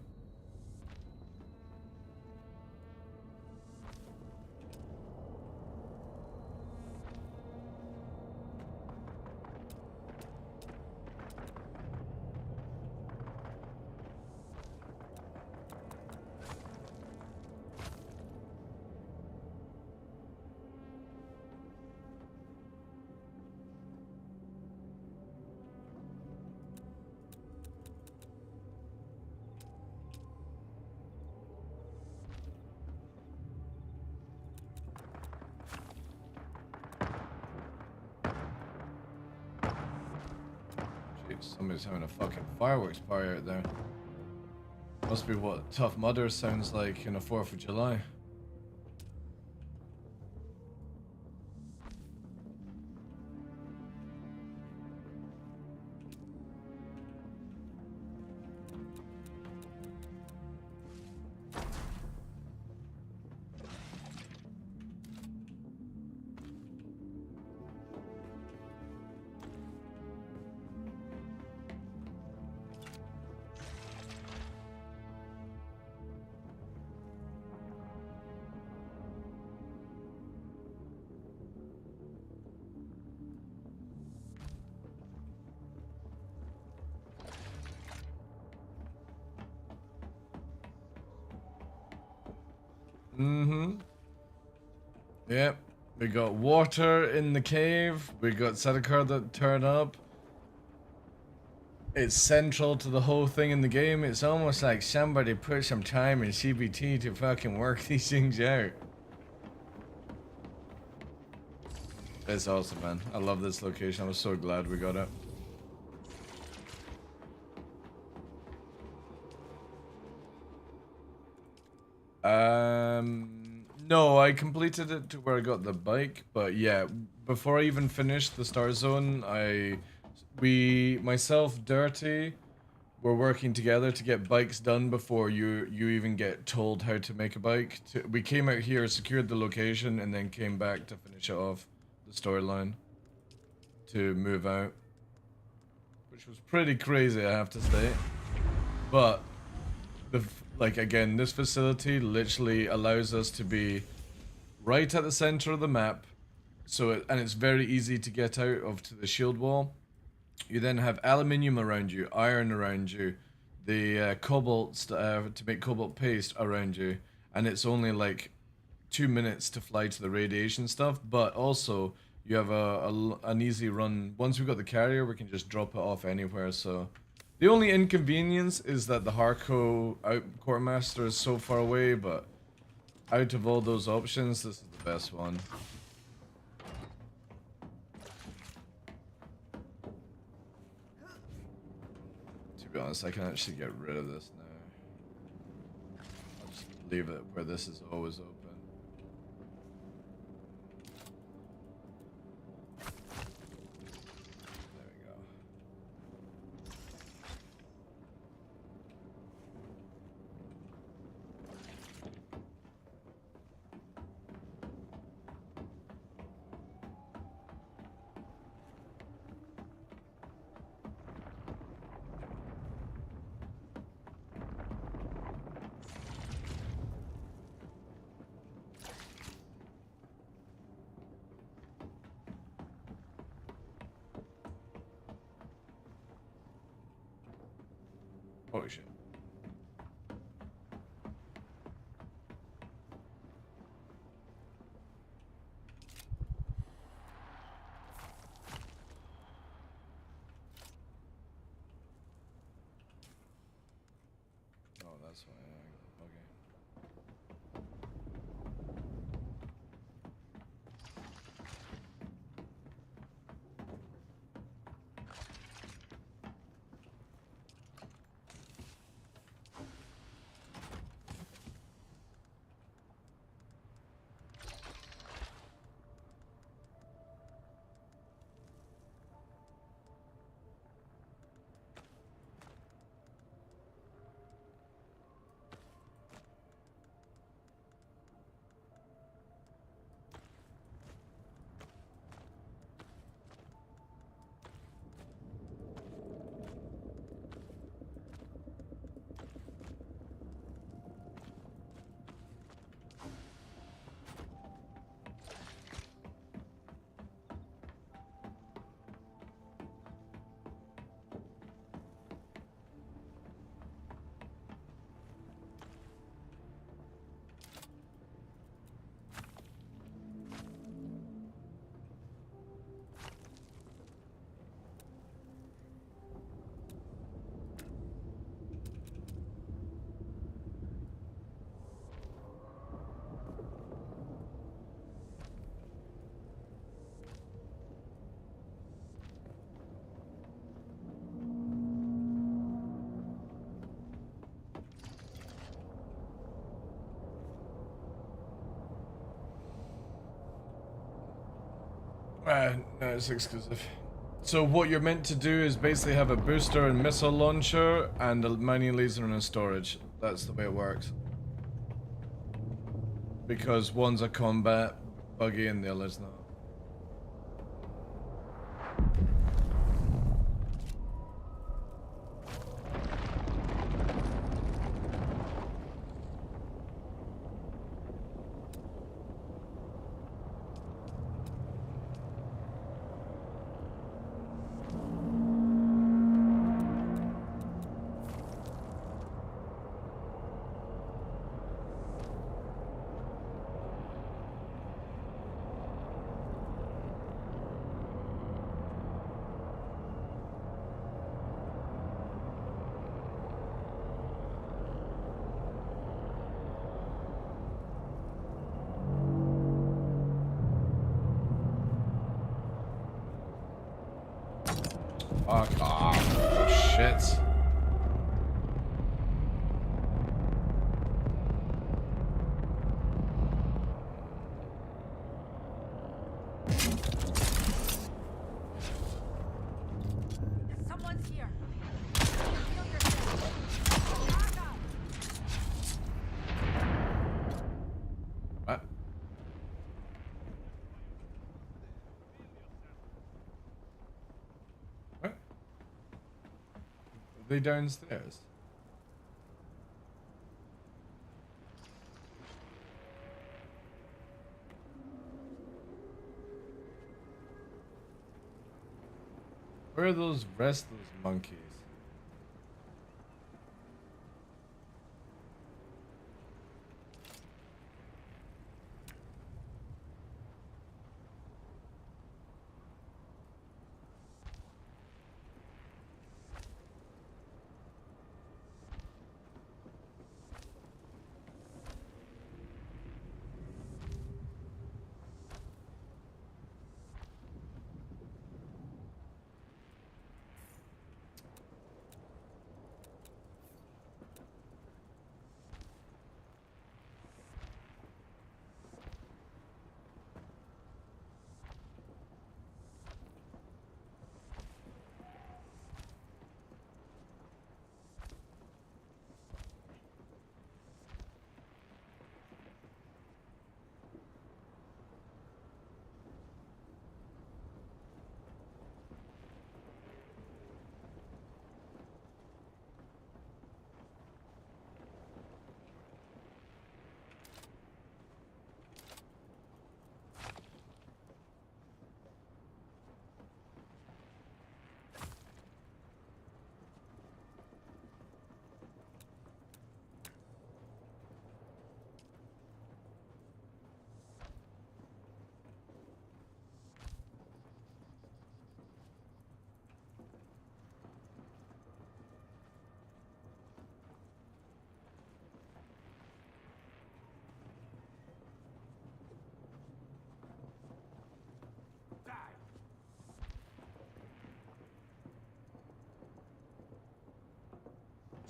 Jeez, somebody's having a fucking fireworks party out there. Must be what Tough Mudder sounds like in a 4th of July. Mm-hmm. Yep. We got water in the cave. We got Sedekar that turn up. It's central to the whole thing in the game. It's almost like somebody put some time in CBT to fucking work these things out. It's awesome, man. I love this location. I was so glad we got it. No, I completed it to where I got the bike, but yeah, before I even finished the Star Zone, myself, Dirty, were working together to get bikes done before you even get told how to make a bike. We came out here, secured the location, and then came back to finish it off, the storyline, to move out, which was pretty crazy, I have to say. But like again, this facility literally allows us to be right at the center of the map, and it's very easy to get out of to the shield wall. You then have aluminium around you, iron around you, the cobalt to make cobalt paste around you, and it's only like 2 minutes to fly to the radiation stuff. But also you have an easy run. Once we've got the carrier, we can just drop it off anywhere. So the only inconvenience is that the Harco Quartermaster is so far away, but out of all those options, this is the best one. To be honest, I can actually get rid of this now. I'll just leave it where this is always open. Holy shit. Oh, that's why. Okay. No, it's exclusive. So what you're meant to do is basically have a booster and missile launcher and a mining laser and a storage. That's the way it works. Because one's a combat buggy and the other's not. Fuck off. Oh, shit. Someone's here. What? What? Are they downstairs? Where are those restless monkeys?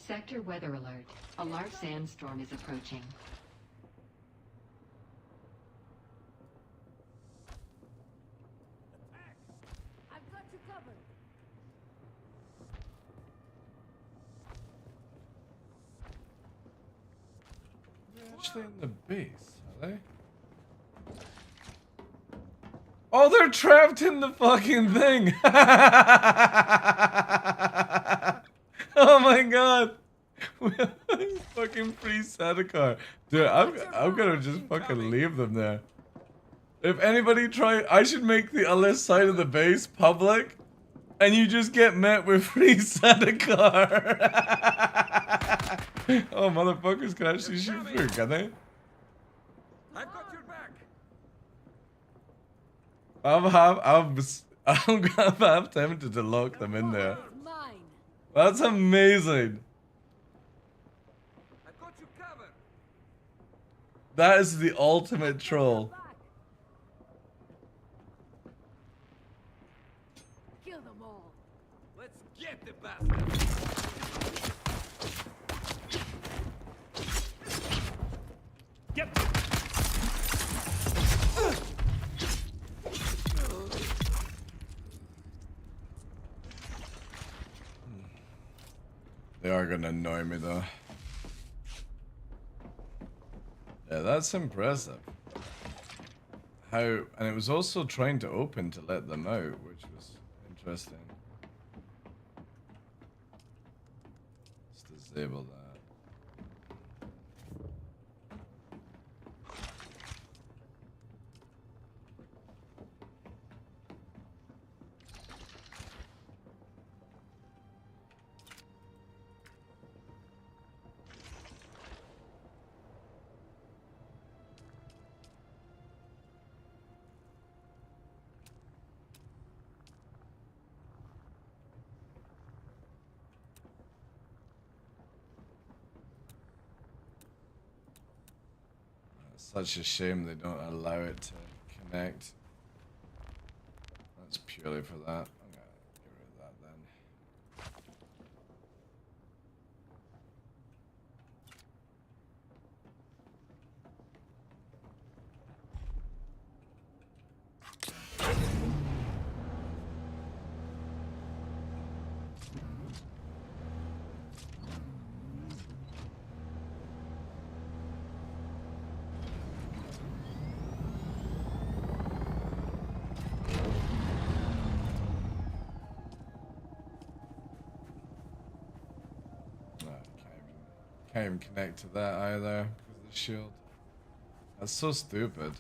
Sector weather alert. A large sandstorm is approaching. I've got you covered. They're actually in the base, are they? Oh, they're trapped in the fucking thing! Oh my god! Fucking free Santa car. Dude, I'm gonna just fucking leave them there. If anybody I should make the other side of the base public, and you just get met with free Santa car. Oh, motherfuckers can actually shoot through, can they? I've got your back. I'm half tempted to lock them in there. That's amazing. I've got you covered. That is the ultimate troll. Kill them all. Let's get the bastard. Get. They are gonna annoy me though. Yeah, that's impressive. And it was also trying to open to let them out, which was interesting. Let's disable that. Such a shame they don't allow it to connect. That's purely for that. I'm gonna get rid of that then. Can't even connect to that either because of the shield. That's so stupid.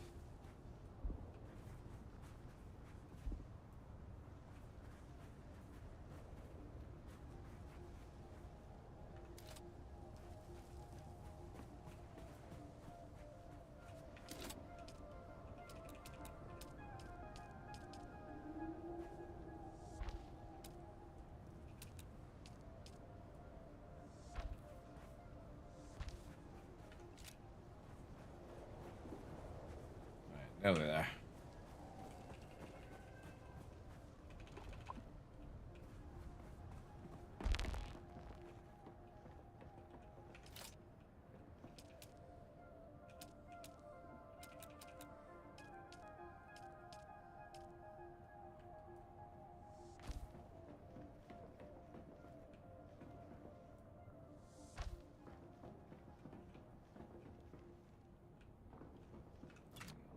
Nearly there.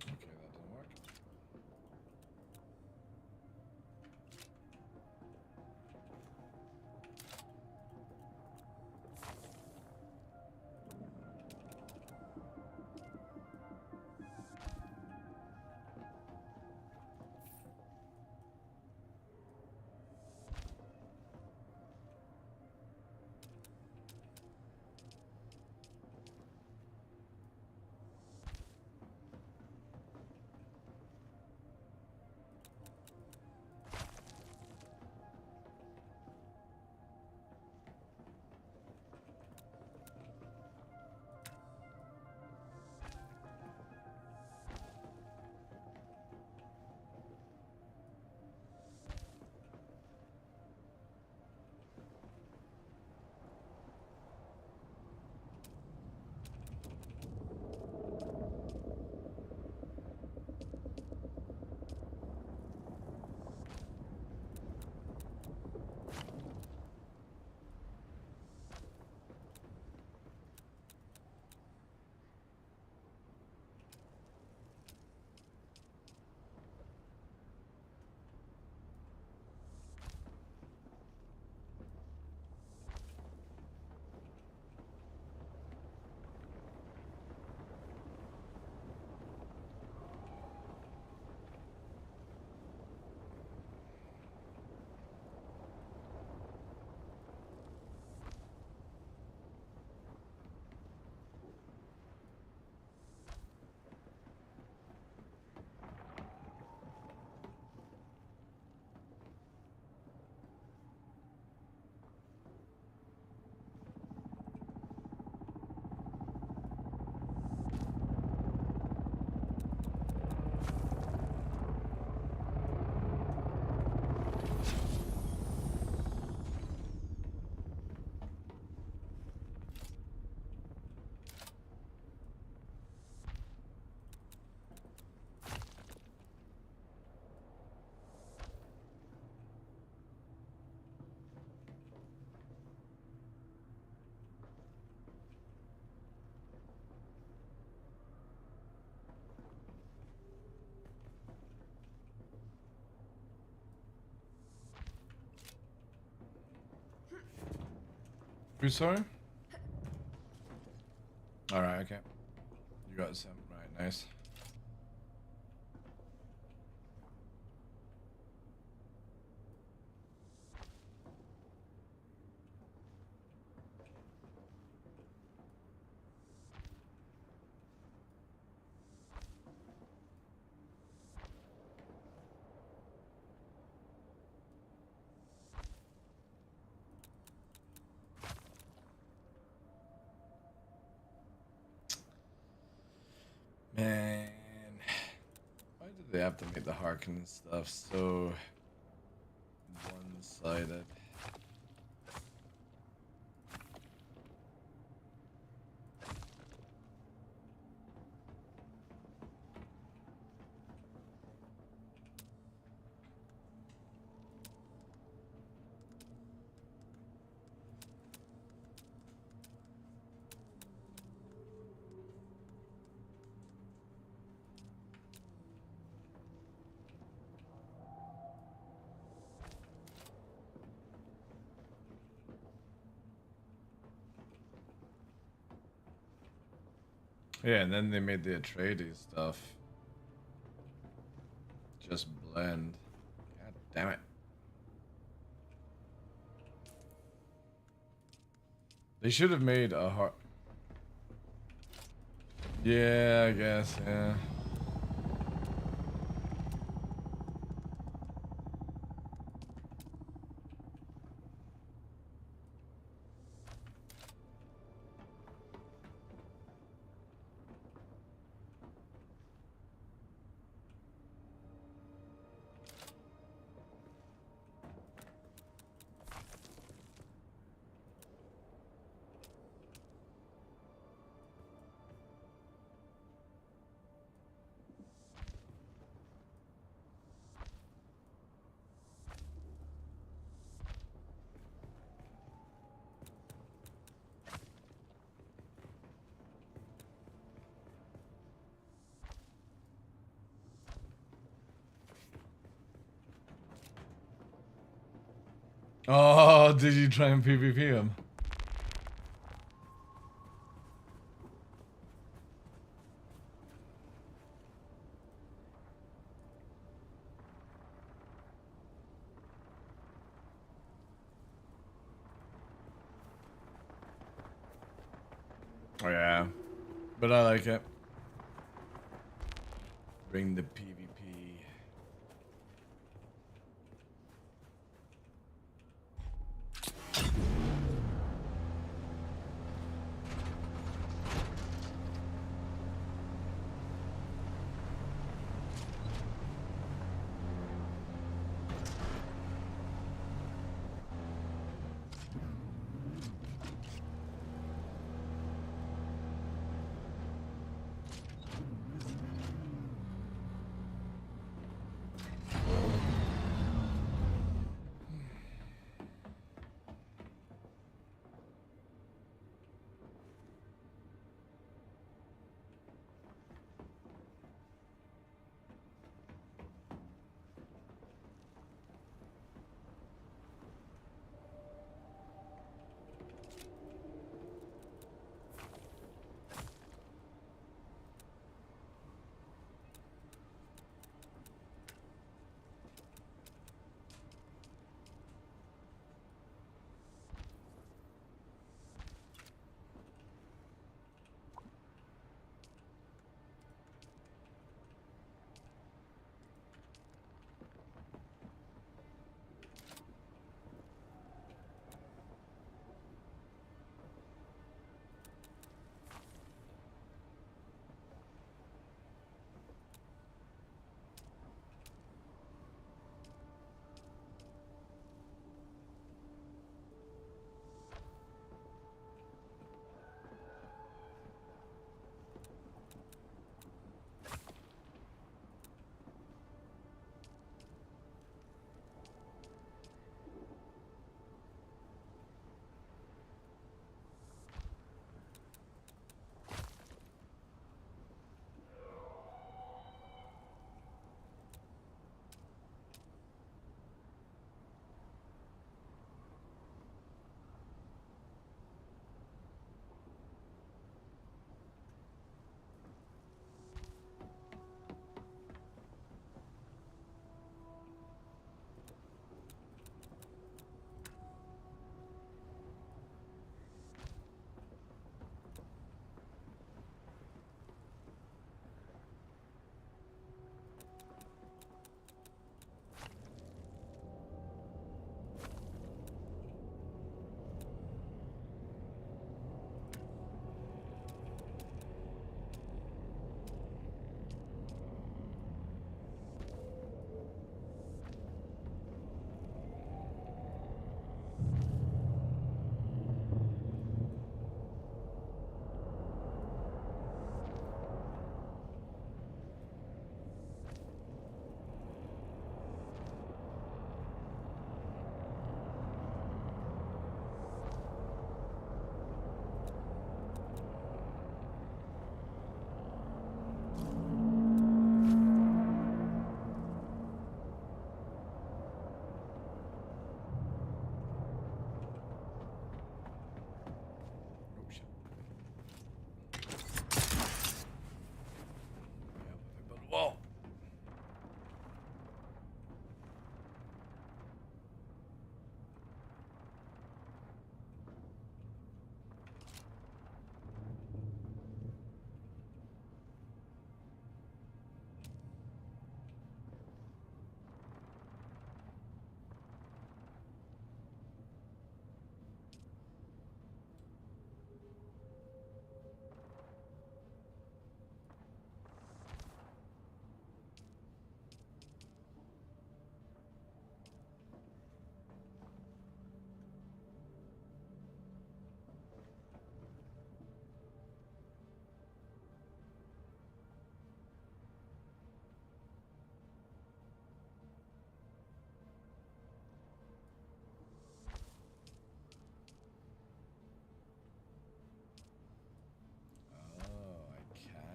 Okay, that didn't work. Who's sorry? Alright, okay. You got some. Right, nice. Man, why do they have to make the Harkonnen stuff so one-sided? Yeah, and then they made the Atreides stuff just blend. God damn it. They should have made a hard... Yeah, I guess, yeah. Oh, did you try and PvP him? Oh yeah, but I like it. Bring the PvP.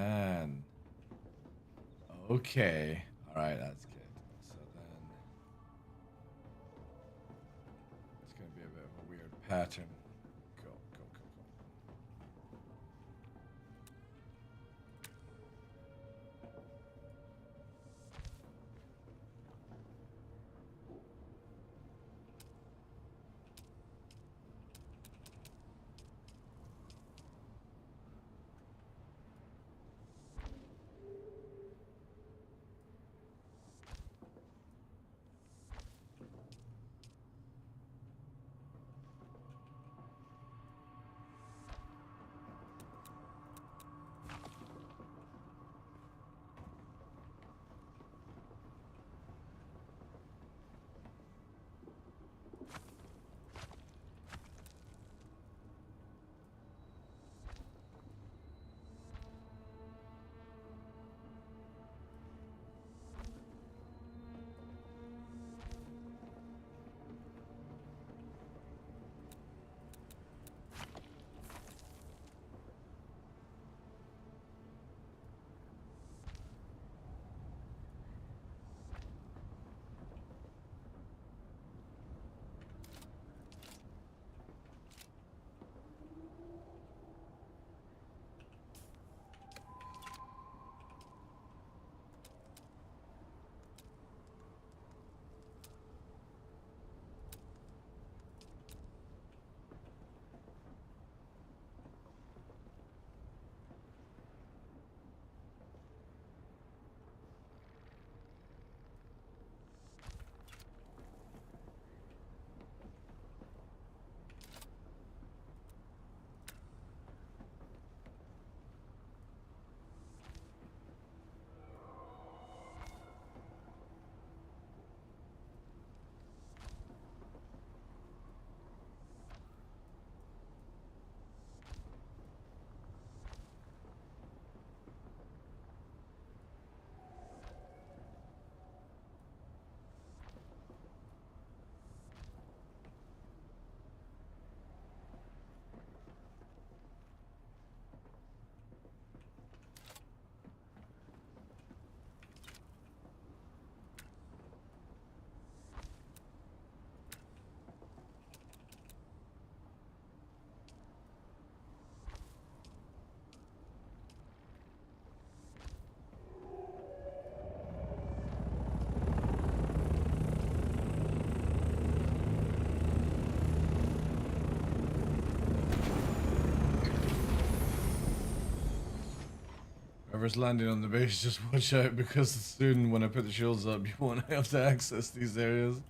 man. Okay. All right, that's good. So then it's gonna be a bit of a weird pattern. Go, go, go, go. Whoever's landing on the base, just watch out because soon when I put the shields up, you won't have to access these areas.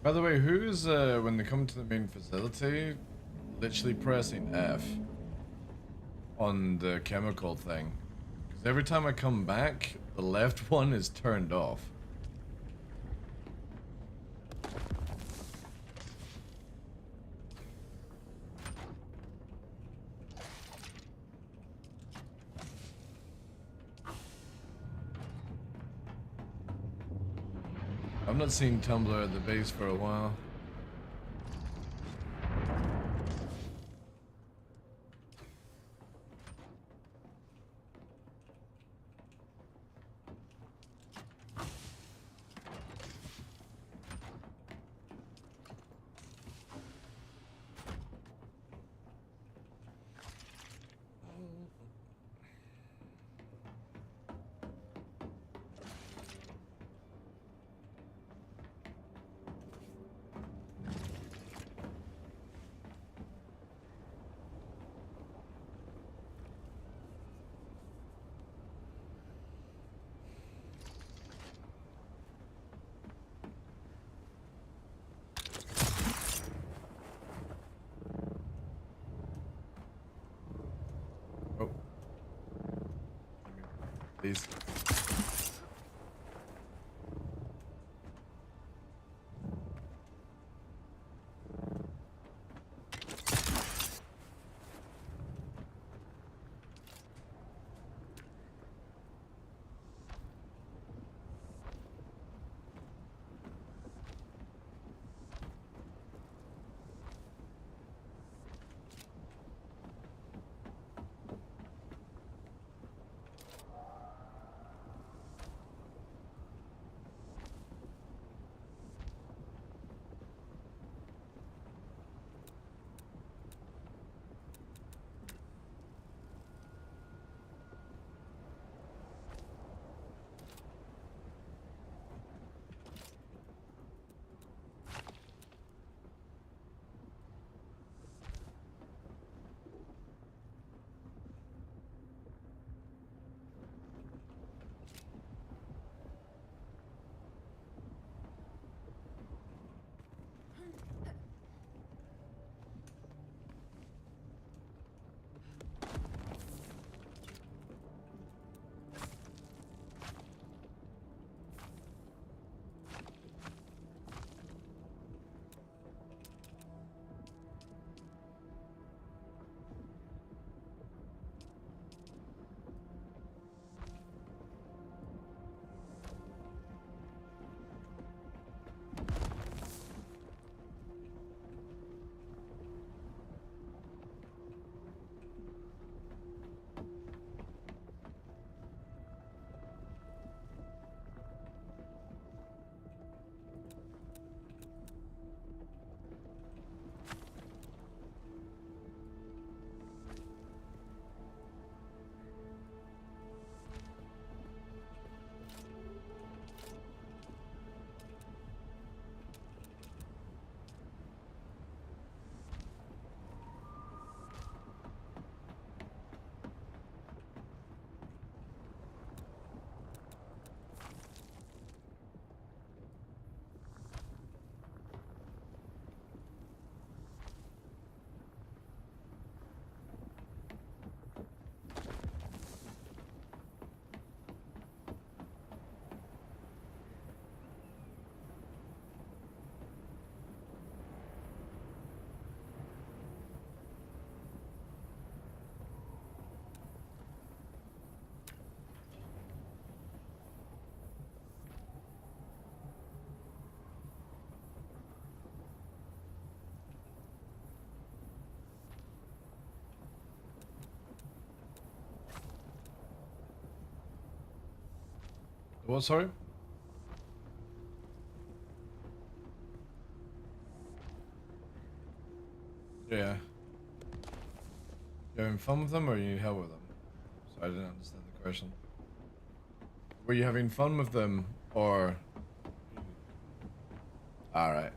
By the way, who's, when they come to the main facility, literally pressing F on the chemical thing? Because every time I come back, the left one is turned off. I've not seen Tumblr at the base for a while. Please. What, sorry? Yeah. You having fun with them or you hell with them? So I didn't understand the question. Were you having fun with them or... Alright.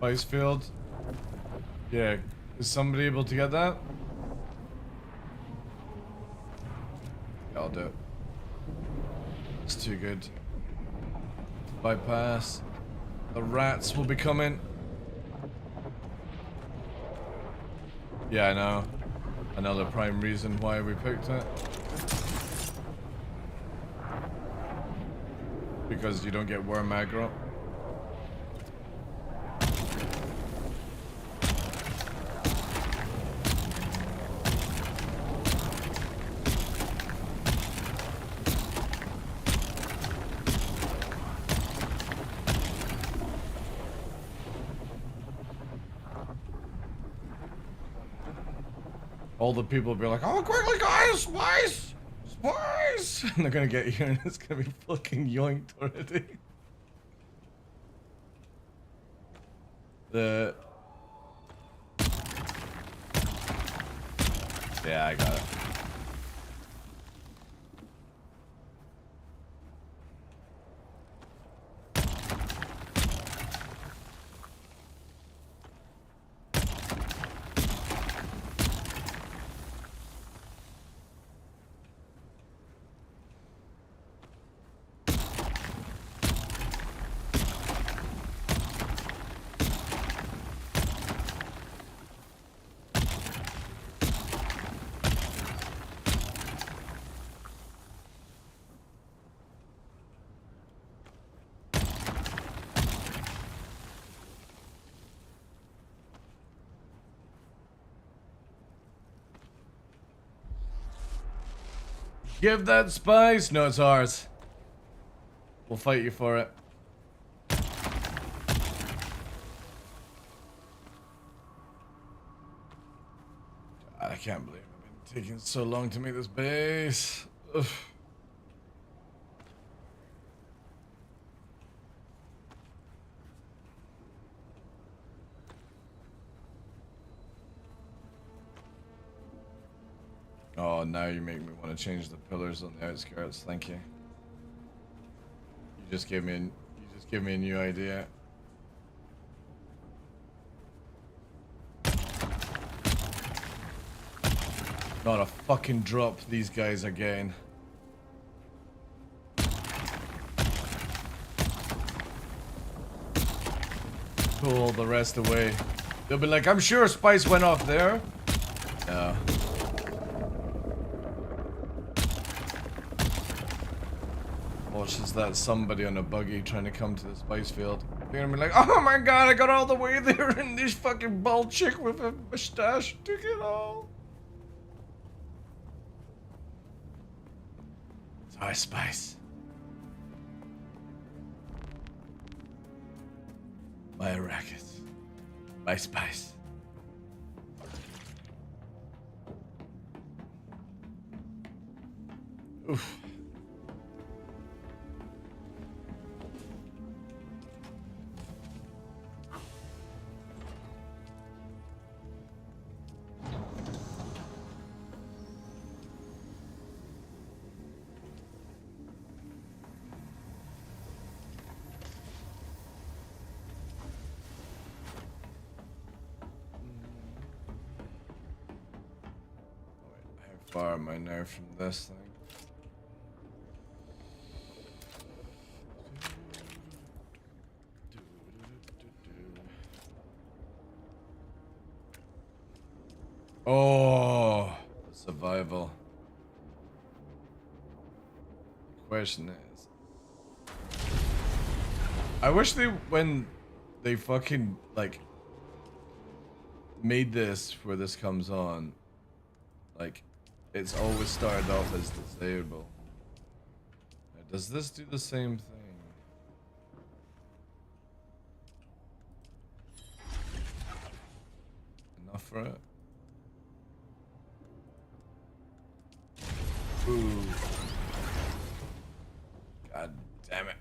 spice field. Yeah, is somebody able to get that? Yeah, I'll do it. It's too good. Bypass. The rats will be coming. Yeah, I know. Another prime reason why we picked it. Because you don't get worm aggro. All the people will be like, oh, quickly, guys, spice! Spice! And they're gonna get here and it's gonna be fucking yoinked already. Yeah, I got it. Give that spice. No, it's ours. We'll fight you for it. I can't believe I've been taking so long to make this base. Ugh. Oh, now you make me want to change the pillars on the outskirts. Thank you. You just gave me a new idea. Not a fucking drop these guys are getting. Pull the rest away. They'll be like, I'm sure spice went off there. No. Watch, is that somebody on a buggy trying to come to the spice field? They're gonna be like, oh my god, I got all the way there and this fucking bald chick with a mustache took it all. Sorry, spice. My racket. My spice. Oof. How far am I now from this thing? Oh, survival. The question is, I wish when they fucking like made this where this comes on, like it's always started off as disabled. Now, does this do the same thing? Enough for it? Ooh. God damn it.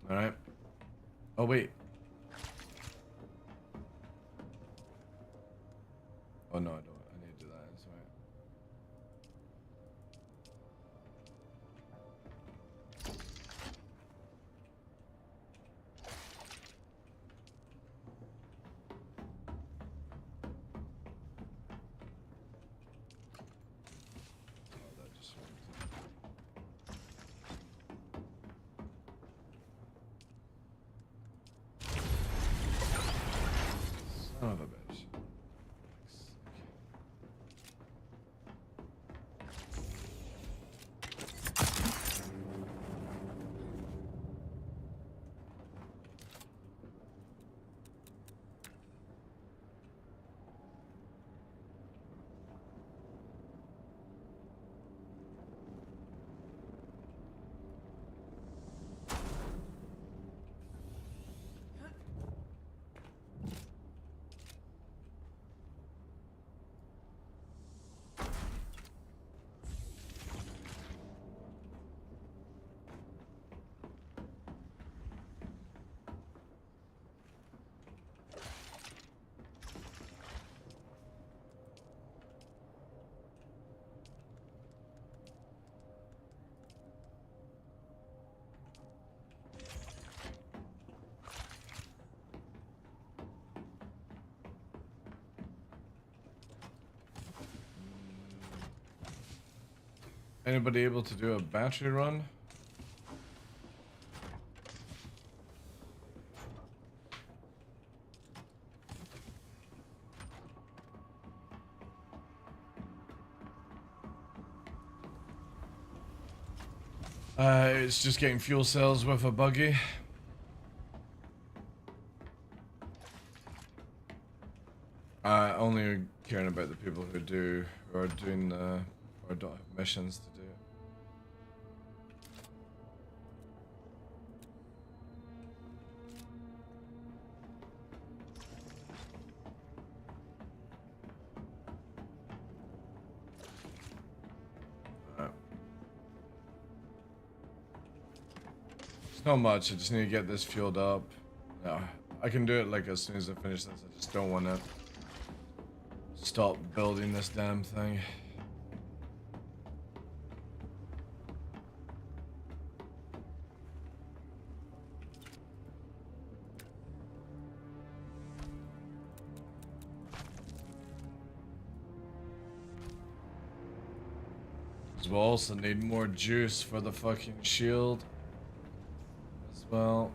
Alright. Oh, wait. Oh, no, I don't. I need to do that. That's Anybody able to do a battery run? It's just getting fuel cells with a buggy. Only caring about the people who are doing or don't have missions to do it. It's not much, I just need to get this fueled up. Yeah, I can do it like as soon as I finish this, I just don't want to stop building this damn thing. We'll also need more juice for the fucking shield as well.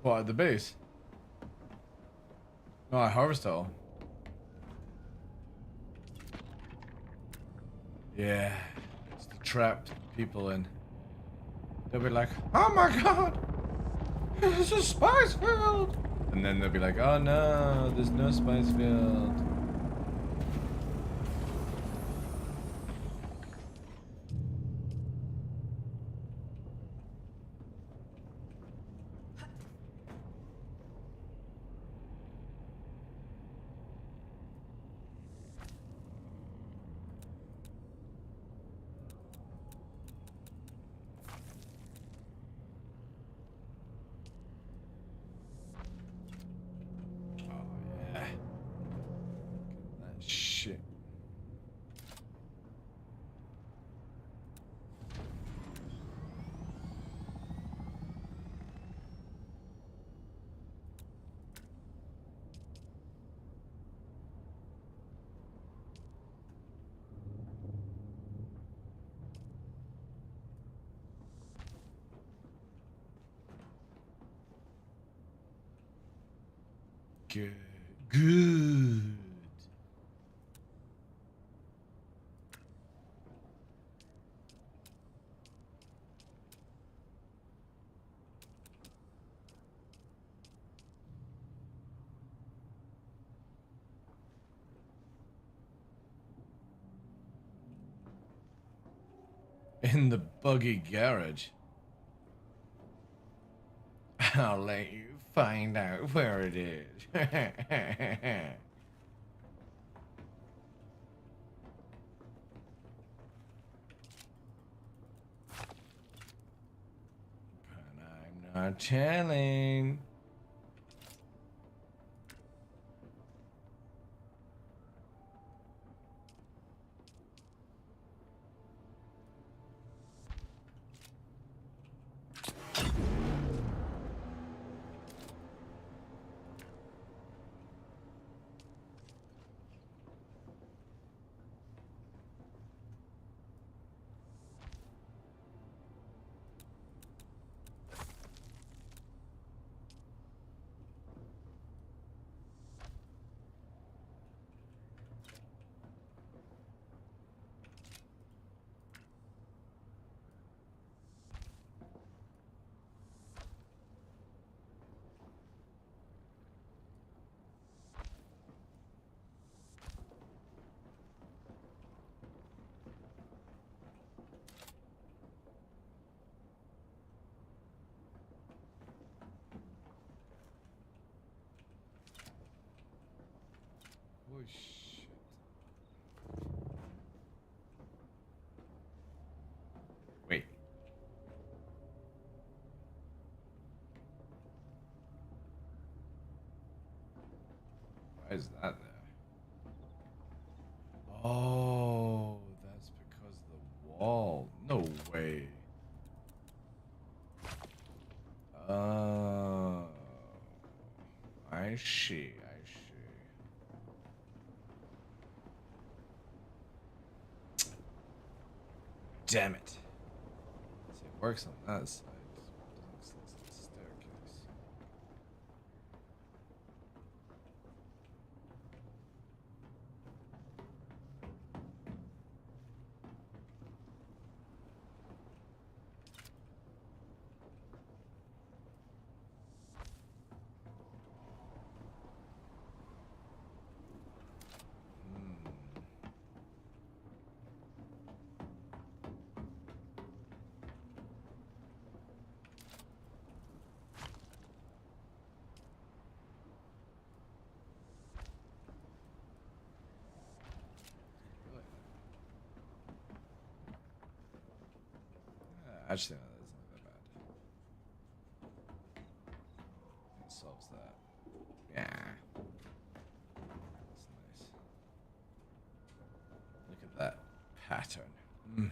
What, at the base? No, I harvest all. Yeah, it's the trap to people in. They'll be like, oh my god, it's a spice field! And then they'll be like, oh no, there's no spice field. Shit. Good. Good. In the buggy garage. I'll let you find out where it is. are chilling. Oh shit. Wait. Why is that there? Oh, that's because of the wall. No way. Oh. I see. Damn it. See, it works on that side. It doesn't exist on the staircase. Actually, no, that's not that bad. It solves that. Yeah. That's nice. Look at that pattern. Mm.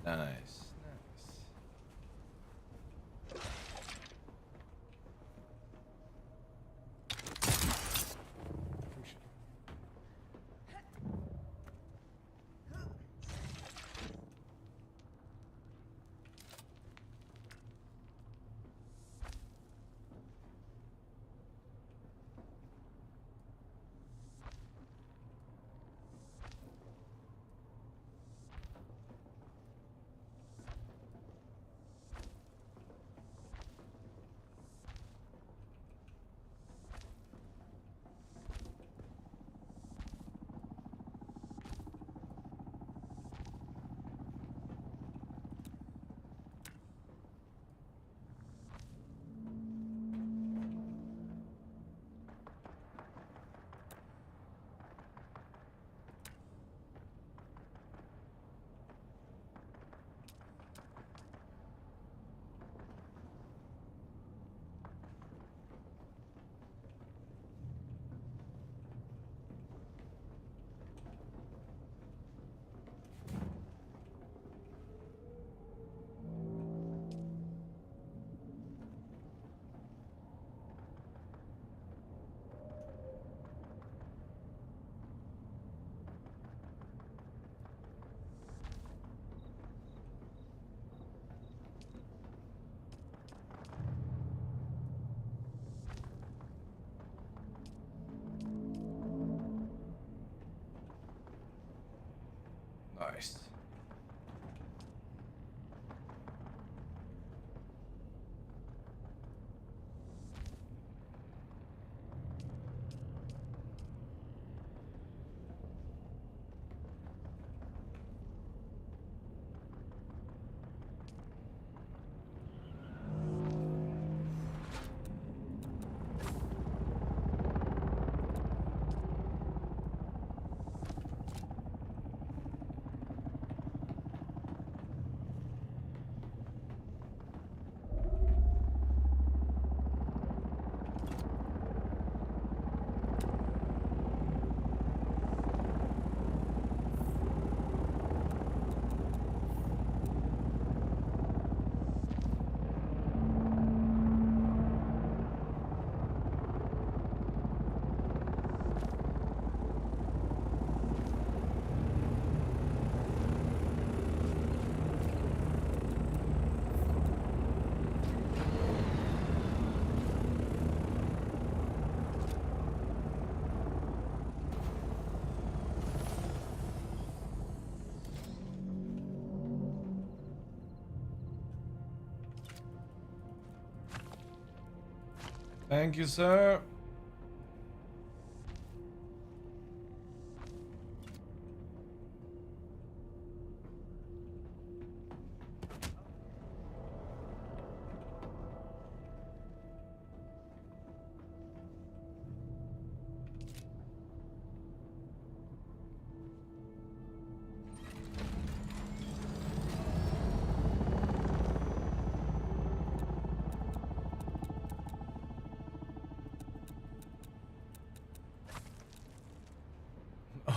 Nice. Thank you, sir.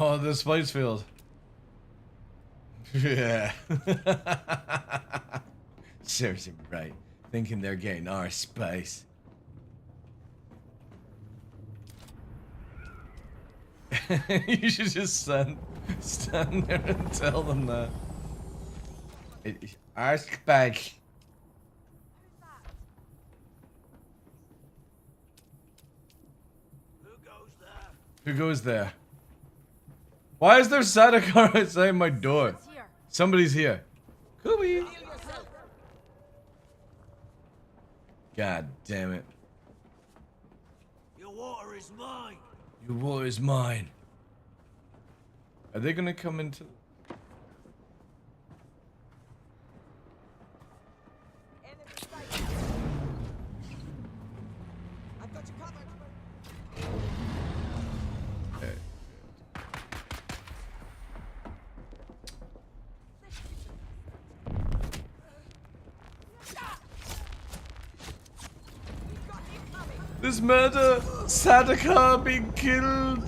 Oh, the spice field. Yeah. Serves him right. Thinking they're getting our spice. You should just stand there and tell them that. Our spice. Who goes there? Why is there Santa car outside my door? Somebody's here. Cooey. God damn it. Your water is mine. Your water is mine. Are they gonna come into... Okay. This murder! Sadaka being killed!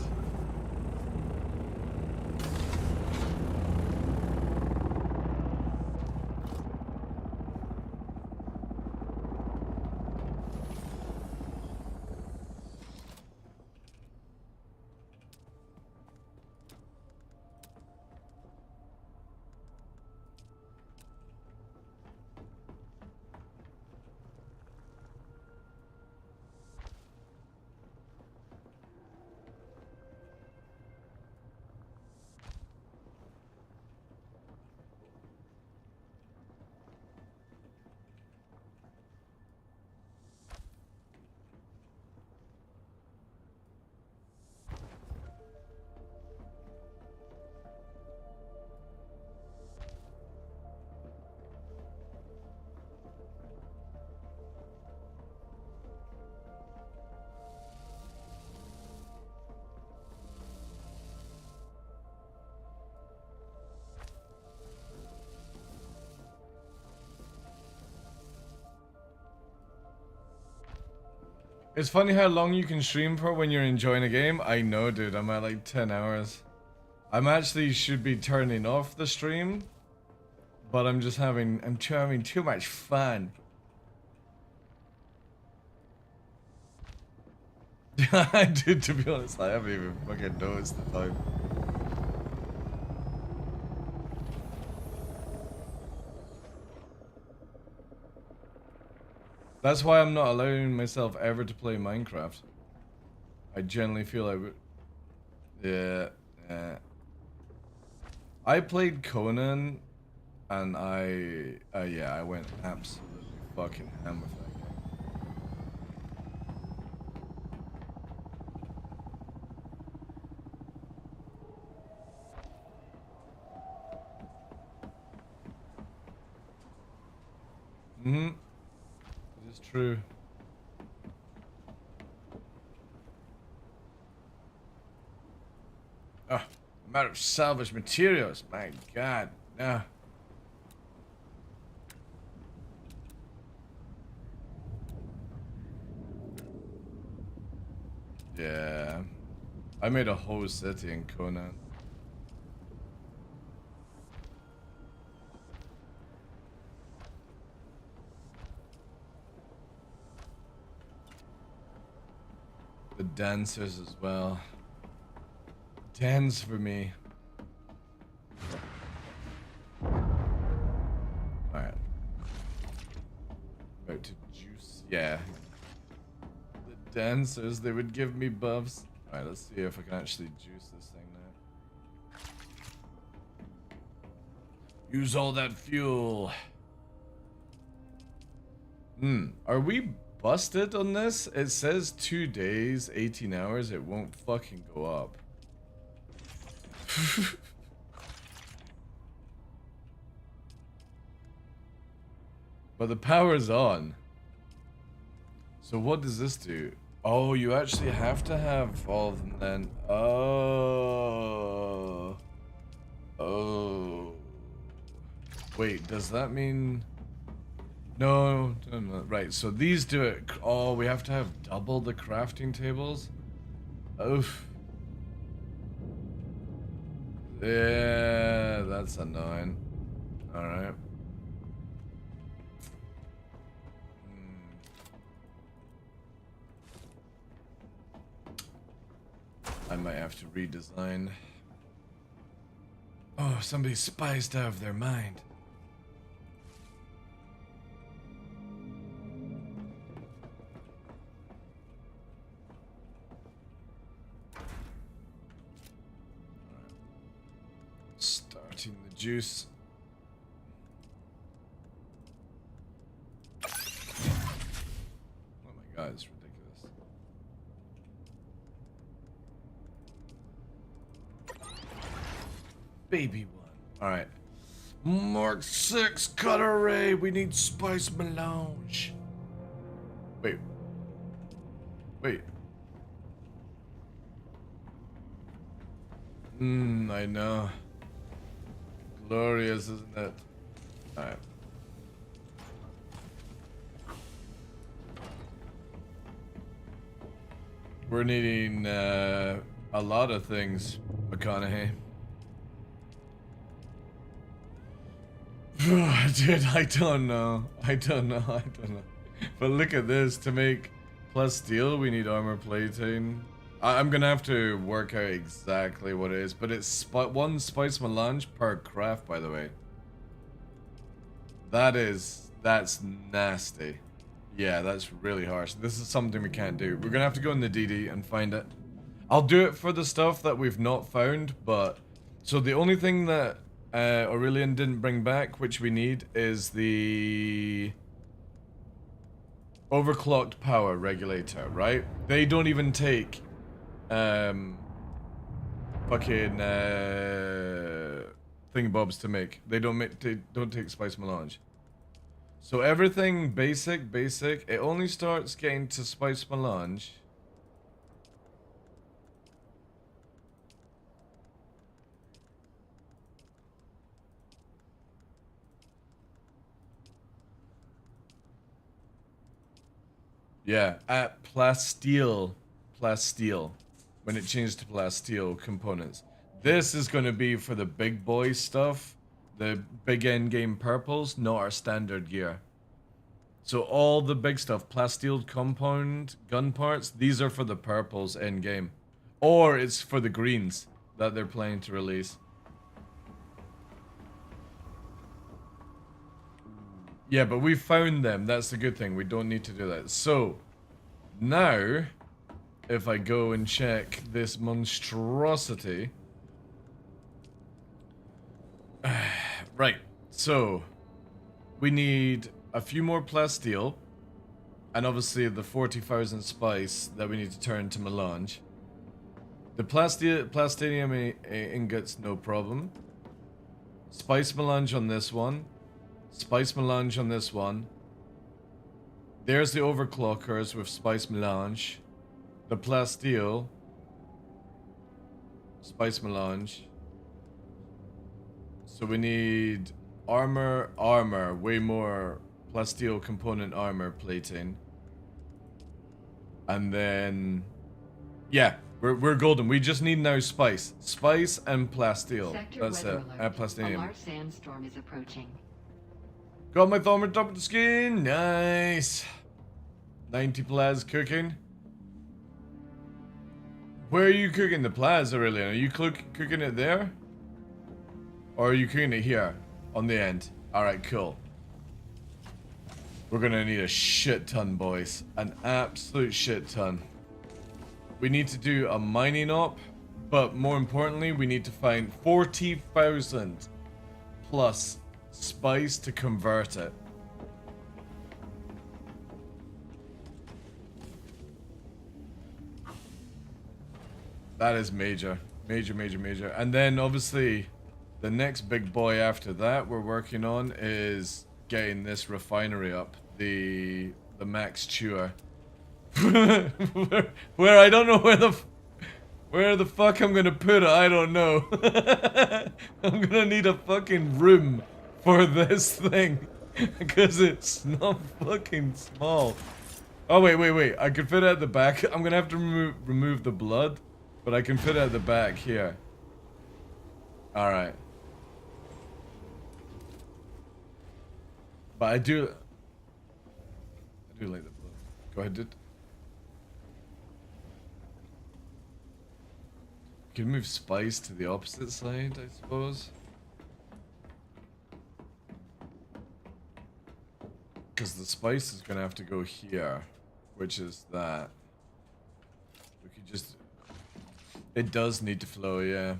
It's funny how long you can stream for when you're enjoying a game. I know, dude. I'm at like 10 hours. I'm actually should be turning off the stream, but I'm just having too much fun. Dude, to be honest, I haven't even fucking noticed the time. That's why I'm not allowing myself ever to play Minecraft. I generally feel I would... Yeah. I played Conan, and yeah, I went absolutely fucking ham with that game. It is true. Oh, I'm out of salvage materials. My God, no. Yeah, I made a whole city in Conan. The dancers as well. Dance for me. Alright. About to juice. Yeah. The dancers, they would give me buffs. Alright, let's see if I can actually juice this thing now. Use all that fuel. Are we busted on this. It says 2 days, 18 hours. It won't fucking go up. But the power's on. So what does this do? Oh, you actually have to have all of them then. Oh. Oh. Wait, does that mean... No, right, so these do it. Oh, we have to have double the crafting tables? Oof. Yeah, that's annoying. Alright. I might have to redesign. Oh, somebody spiced out of their mind. Starting the juice. Oh my god, it's ridiculous. Baby one. Alright. Mark 6 cut array. We need spice melange. Wait. Wait. I know. Glorious, isn't it? Alright. We're needing a lot of things, McConaughey. Dude, I don't know. But look at this. To make plus steel, we need armor plating. I'm gonna have to work out exactly what it is, but it's one spice melange per craft, by the way. That's nasty. Yeah, that's really harsh. This is something we can't do. We're gonna have to go in the DD and find it. I'll do it for the stuff that we've not found, but... So the only thing that Aurelian didn't bring back, which we need, is the... overclocked power regulator, right? They don't even take... fucking thingamabobs to make. They don't take spice melange. So everything basic, it only starts getting to spice melange. Yeah, at plasteel, when it changes to plasteel components. This is going to be for the big boy stuff, the big end game purples, not our standard gear. So all the big stuff, plasteel compound gun parts, these are for the purples end game, or it's for the greens that they're planning to release. Yeah, but we found them. That's the good thing. We don't need to do that. So, now, if I go and check this monstrosity... right, so, we need a few more plasteel, and obviously the 40,000 spice that we need to turn to melange. The plastinium ingots, no problem. Spice melange on this one. Spice melange on this one. There's the overclockers with spice melange. The plasteel. Spice melange. So we need armor, way more plasteel component armor plating. And then, yeah, we're golden. We just need now spice. Spice and plasteel. That's it. Plastinium. A large sandstorm is approaching. Got my thumb on top of the skin. Nice. 90 plaz cooking. Where are you cooking the plaz, Aurelian? Are you cooking it there? Or are you cooking it here? On the end. Alright, cool. We're gonna need a shit ton, boys. An absolute shit ton. We need to do a mining op. But more importantly, we need to find 40,000 plus spice to convert it. That is major. Major, major, major. And then obviously the next big boy after that we're working on is getting this refinery up. The Max Chewer. where I don't know where the fuck I'm gonna put it, I don't know. I'm gonna need a fucking room for this thing. Because it's not fucking small. Oh, wait. I can fit it at the back. I'm gonna have to remove the blood. But I can fit it at the back here. Alright. But I do like the blood. Go ahead, dude. You can move spice to the opposite side, I suppose. Because the spice is gonna have to go here, which is that. We could just. It does need to flow, yeah.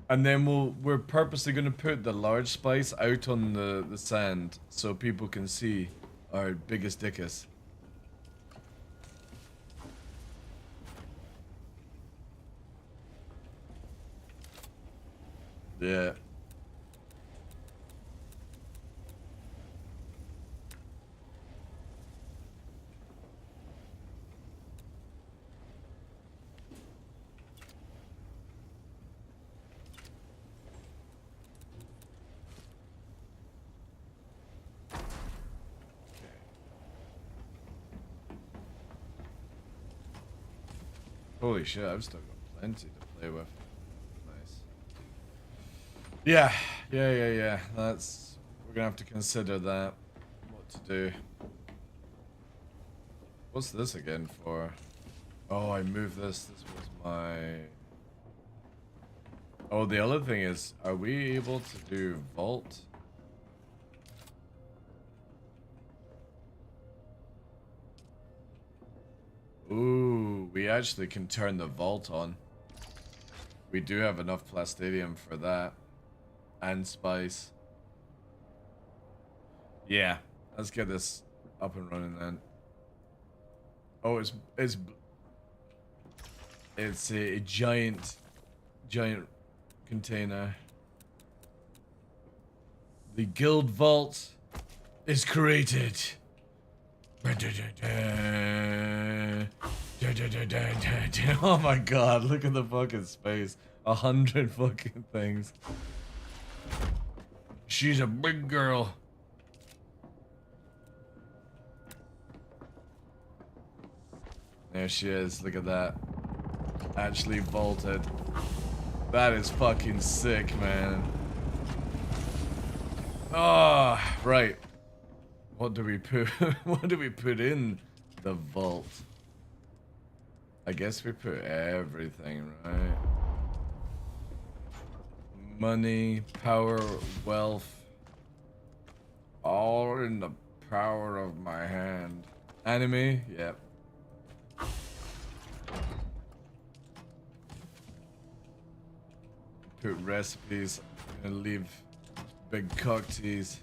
And then we're purposely gonna put the large spice out on the sand so people can see our biggest dickus. Yeah. Holy shit, I've still got plenty to play with. Nice. Yeah. That's... We're gonna have to consider that. What to do. What's this again for? Oh, I moved this. This was my... Oh, the other thing is, are we able to do vault? Ooh, we actually can turn the vault on. We do have enough plastadium for that. And spice. Yeah, let's get this up and running then. Oh, it's a giant container. The guild vault is created. Oh my god, look at the fucking space. 100 fucking things. She's a big girl. There she is, look at that. Actually vaulted. That is fucking sick, man. Oh, right. What do we put in the vault? I guess we put everything, right? Money, power, wealth. All in the power of my hand. Anime? Yep. Put recipes. I'm gonna leave big cocktease.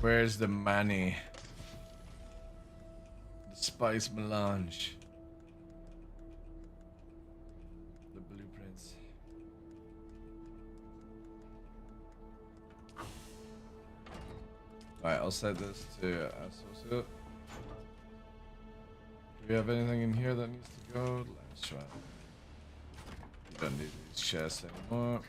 Where's the money? The spice melange. The blueprints. Alright, I'll set this to associate. Do we have anything in here that needs to go? Let's try. We don't need these chests anymore.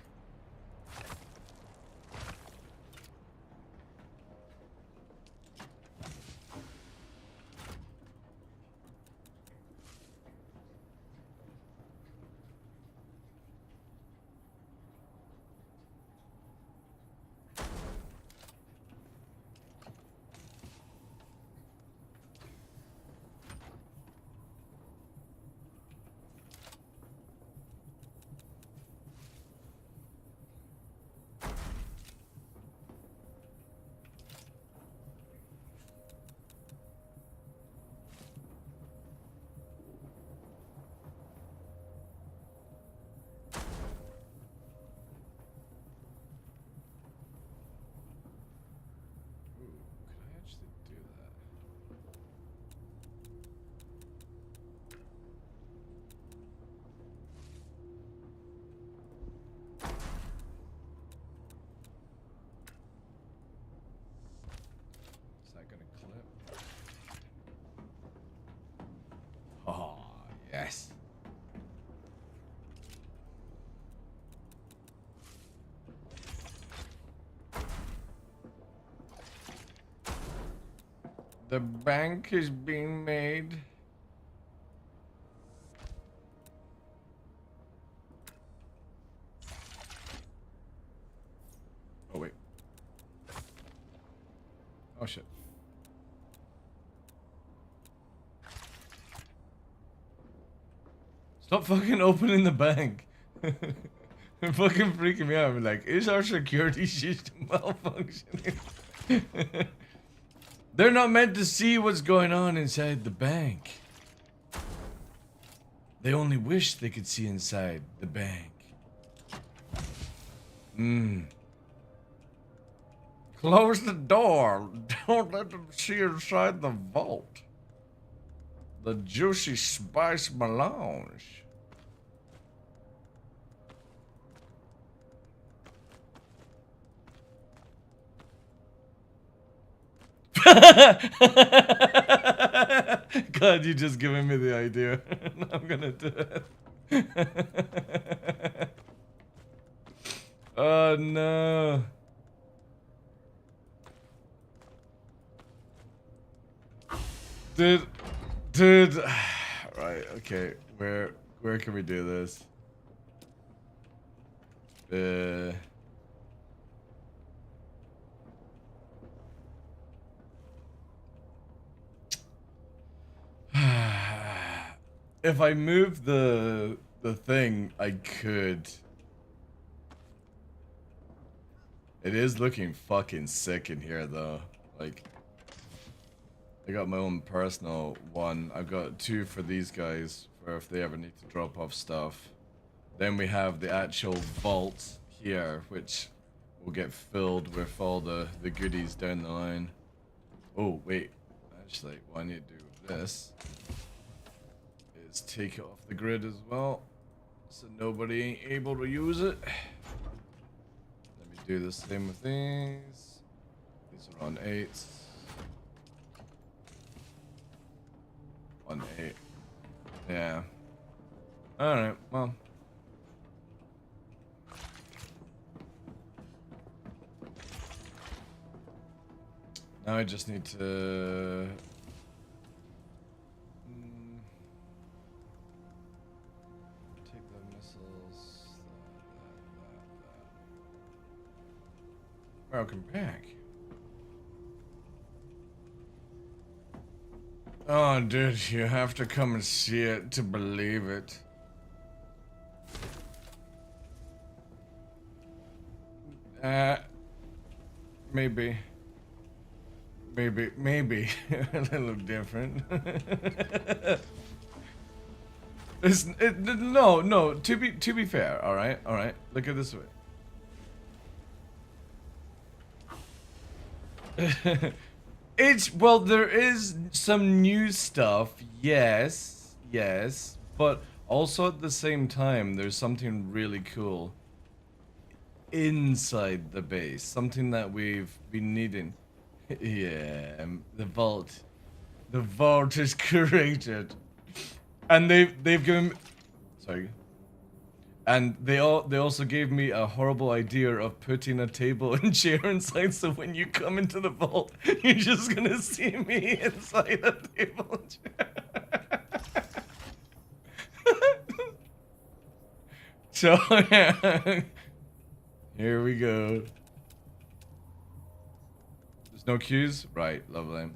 The bank is being made. Oh wait. Oh shit. Stop fucking opening the bank. You're fucking freaking me out. I'm like, is our security system malfunctioning? They're not meant to see what's going on inside the bank. They only wish they could see inside the bank. Close the door. Don't let them see inside the vault. The Juicy Spice Melange. God, you just giving me the idea. I'm gonna do it. Oh no. Dude. Right, okay. Where can we do this? If I move the thing, I could. It is looking fucking sick in here though. Like, I got my own personal one. I've got 2 for these guys for if they ever need to drop off stuff. Then we have the actual vault here, which will get filled with all the goodies down the line. Oh, wait. Actually, what I need to do with this is take it off the grid as well, so nobody ain't able to use it. Let me do the same with these. These are on 8s. 1 8. Yeah. Alright, well. Now I just need to... take the missiles. Welcome back. Oh, dude, you have to come and see it to believe it. Maybe. Maybe a little different. No. To be fair, all right. Look at this way. Well, there is some new stuff, yes, but also at the same time, there's something really cool inside the base, something that we've been needing. Yeah, the vault is created, and they've given me, sorry, and they also gave me a horrible idea of putting a table and chair inside, so when you come into the vault, you're just gonna see me inside a table and chair. So yeah, here we go. There's no queues? Right, lovely.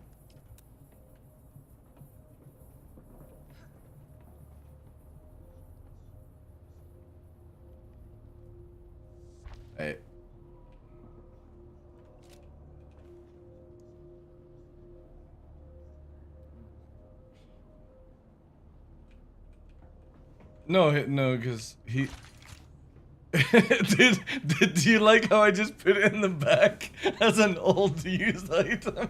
Hey. No, because he... Did you like how I just put it in the back as an old used item?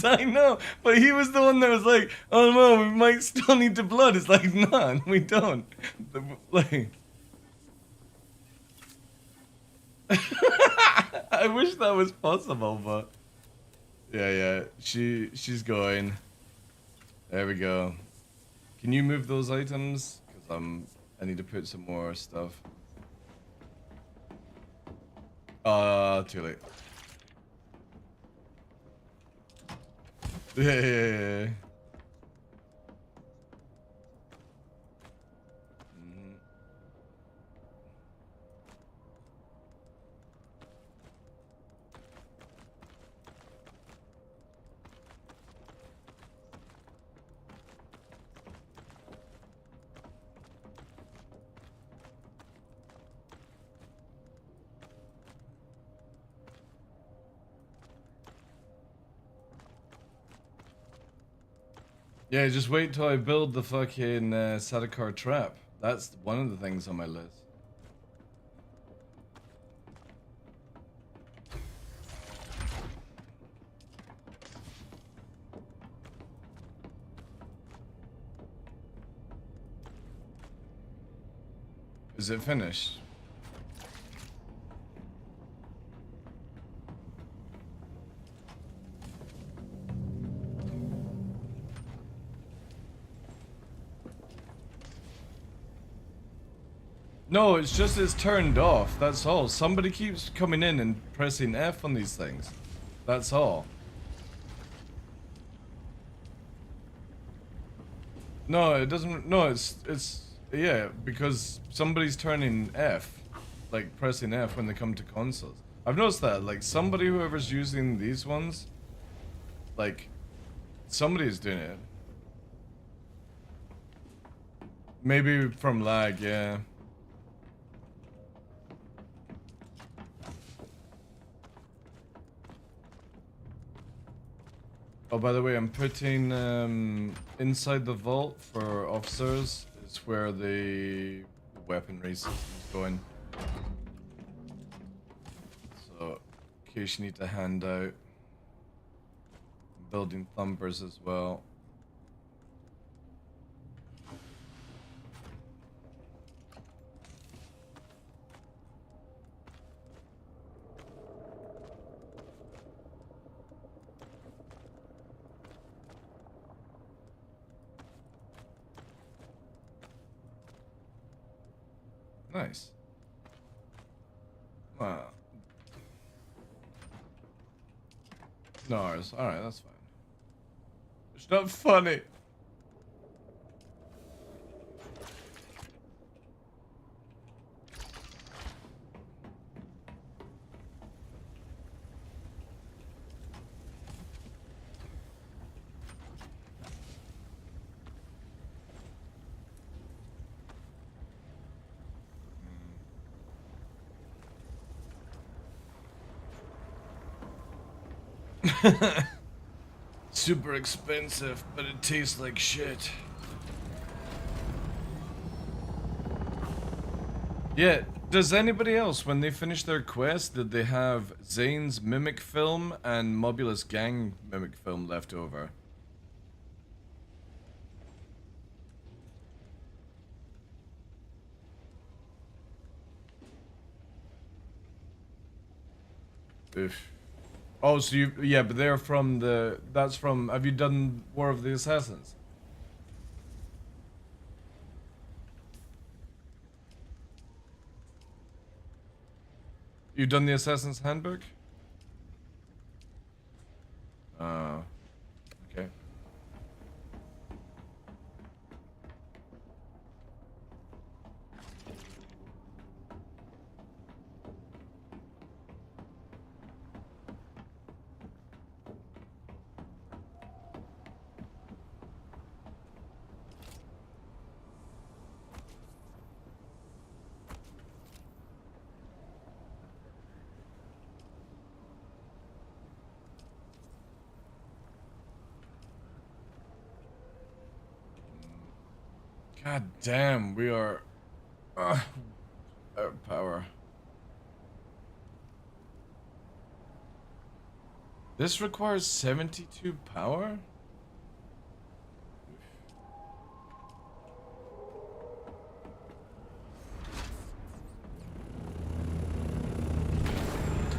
I know, but he was the one that was like, oh no, we might still need the blood. It's like, nah, we don't. Like... I wish that was possible, but... Yeah, she's going. There we go. Can you move those items? Because I need to put some more stuff. Too late. Yeah. Yeah, just wait till I build the fucking Sadakar trap. That's one of the things on my list. Is it finished? No, it's just it's turned off. That's all. Somebody keeps coming in and pressing F on these things. That's all. No, it doesn't. No, it's yeah, because somebody's turning F, like pressing F when they come to consoles. I've noticed that. Like somebody, whoever's using these ones, like somebody's doing it. Maybe from lag, yeah. Oh, by the way, I'm putting inside the vault for officers. It's where the weaponry system's going. So, in case you need to hand out, building thumpers as well. Nice. Wow. No, alright, that's fine. It's not funny. Super expensive, but it tastes like shit. Yeah, does anybody else, when they finish their quest, did they have Zane's mimic film and Mobulus Gang mimic film left over? Oof. Oh, so you, yeah, but they're from the, that's from, have you done War of the Assassins? You done the Assassin's Handbook? Okay. God damn, we are out of power. This requires 72 power?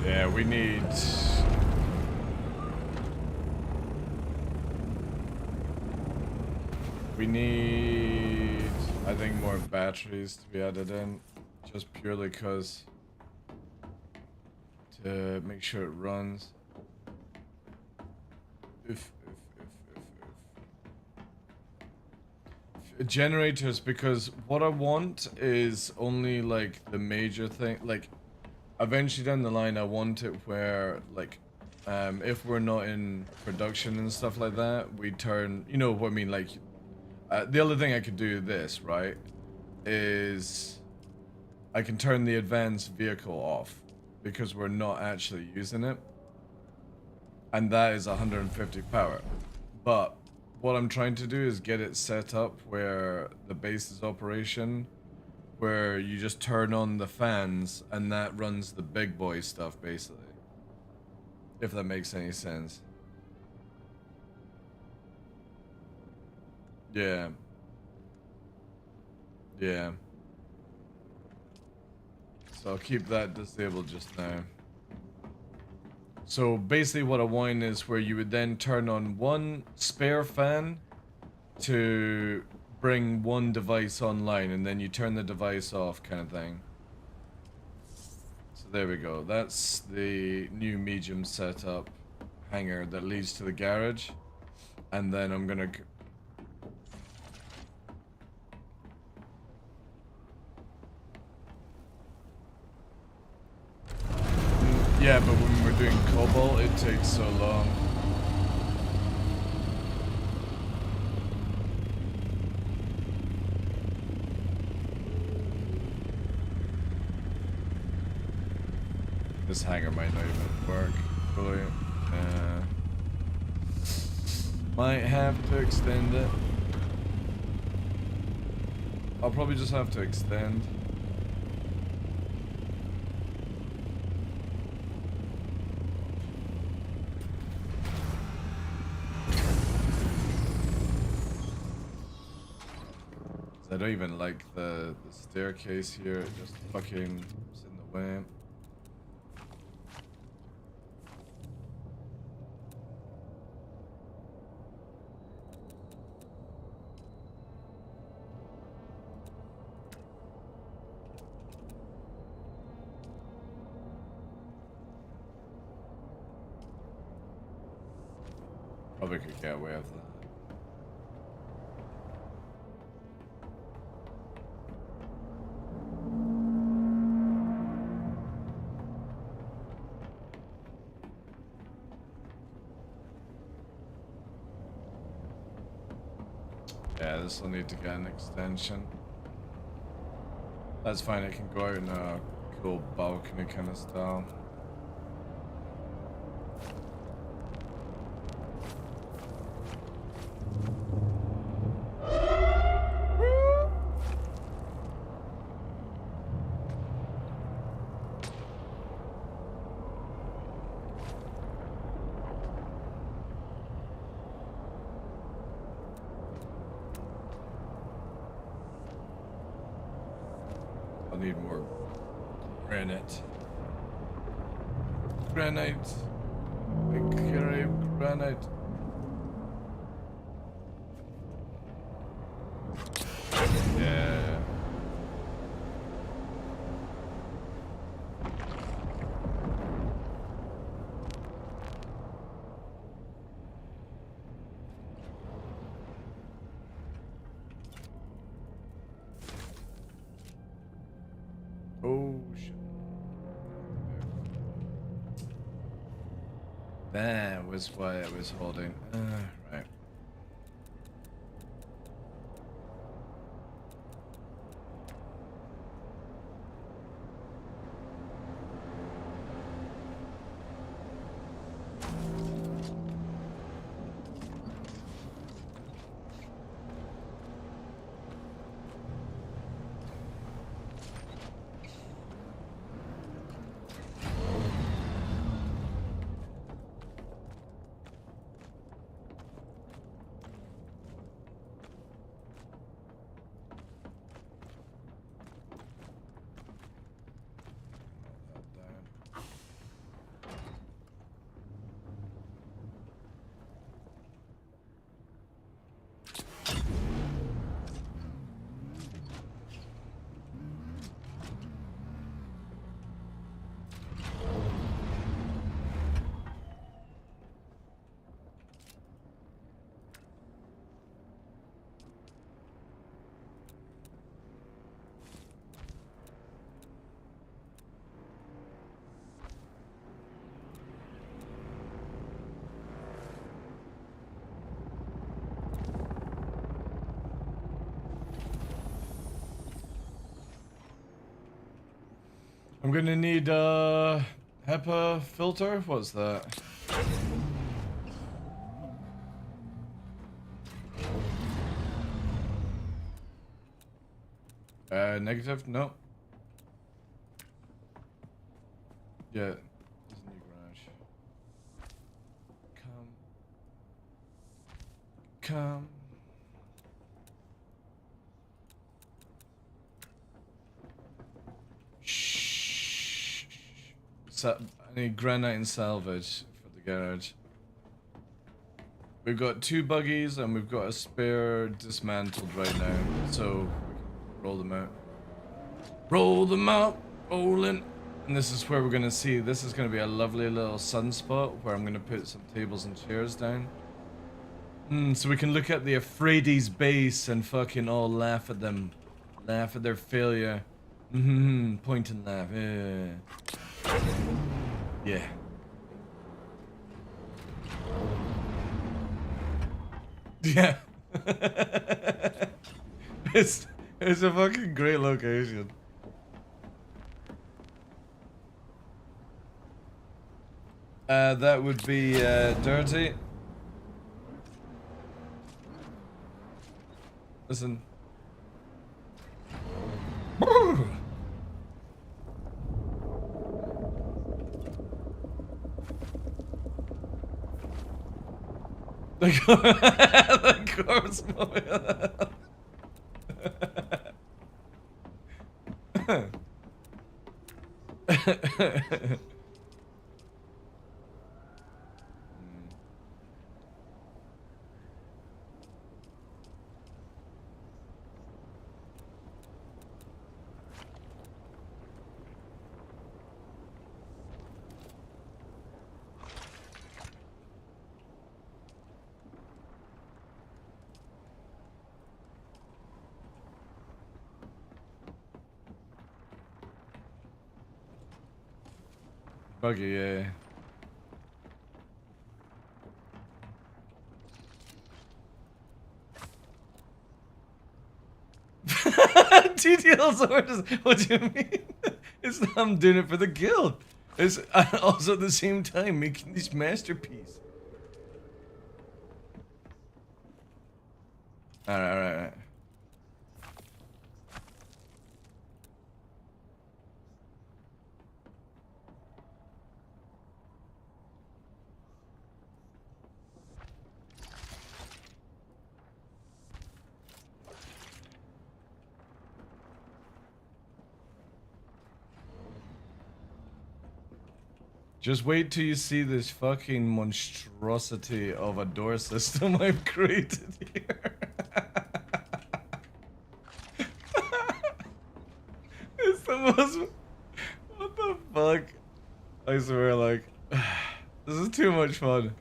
Yeah, we need... We need, I think, more batteries to be added in, just purely because to make sure it runs. If. generators, because what I want is only like the major thing. Like eventually down the line, I want it where like if we're not in production and stuff like that, we turn, you know what I mean, like the other thing I could do this, right, is I can turn the advanced vehicle off because we're not actually using it, and that is 150 power. But what I'm trying to do is get it set up where the base is operation, where you just turn on the fans and that runs the big boy stuff, basically. If that makes any sense. Yeah. Yeah. So I'll keep that disabled just now. So basically what I want is where you would then turn on one spare fan to bring one device online, and then you turn the device off, kind of thing. So there we go. That's the new medium setup hangar that leads to the garage. And then I'm gonna... Yeah, but when we're doing Cobalt, it takes so long. This hangar might not even work fully. Might have to extend it. I'll probably just have to extend. I don't even like the staircase here, it just fucking is in the way. Probably could get away with that. Yeah, this will need to get an extension. That's fine, it can go out in a cool balcony kind of style. I'll need more granite. Granite. I carry granite. Yeah. Oh shit. That was why I was holding. Right. I'm gonna need HEPA filter. What's that? Negative? No. Yeah. There's a new garage. Come. Shh. I need granite and salvage for the garage. We've got 2 buggies and we've got a spare dismantled right now, so we can roll them out. Roll them out, rolling. And this is where we're gonna see. This is gonna be a lovely little sunspot where I'm gonna put some tables and chairs down. So we can look at the Afraidi's base and fucking all laugh at them, laugh at their failure. Point and laugh. Yeah. Yeah. it's a fucking great location. That would be dirty. Listen. The corpse mobile. Buggy, yeah. TTL's orders. What do you mean? It's not, I'm doing it for the guild. It's also at the same time making this masterpiece. Alright. Just wait till you see this fucking monstrosity of a door system I've created here. It's the most... What the fuck? I swear, like... This is too much fun.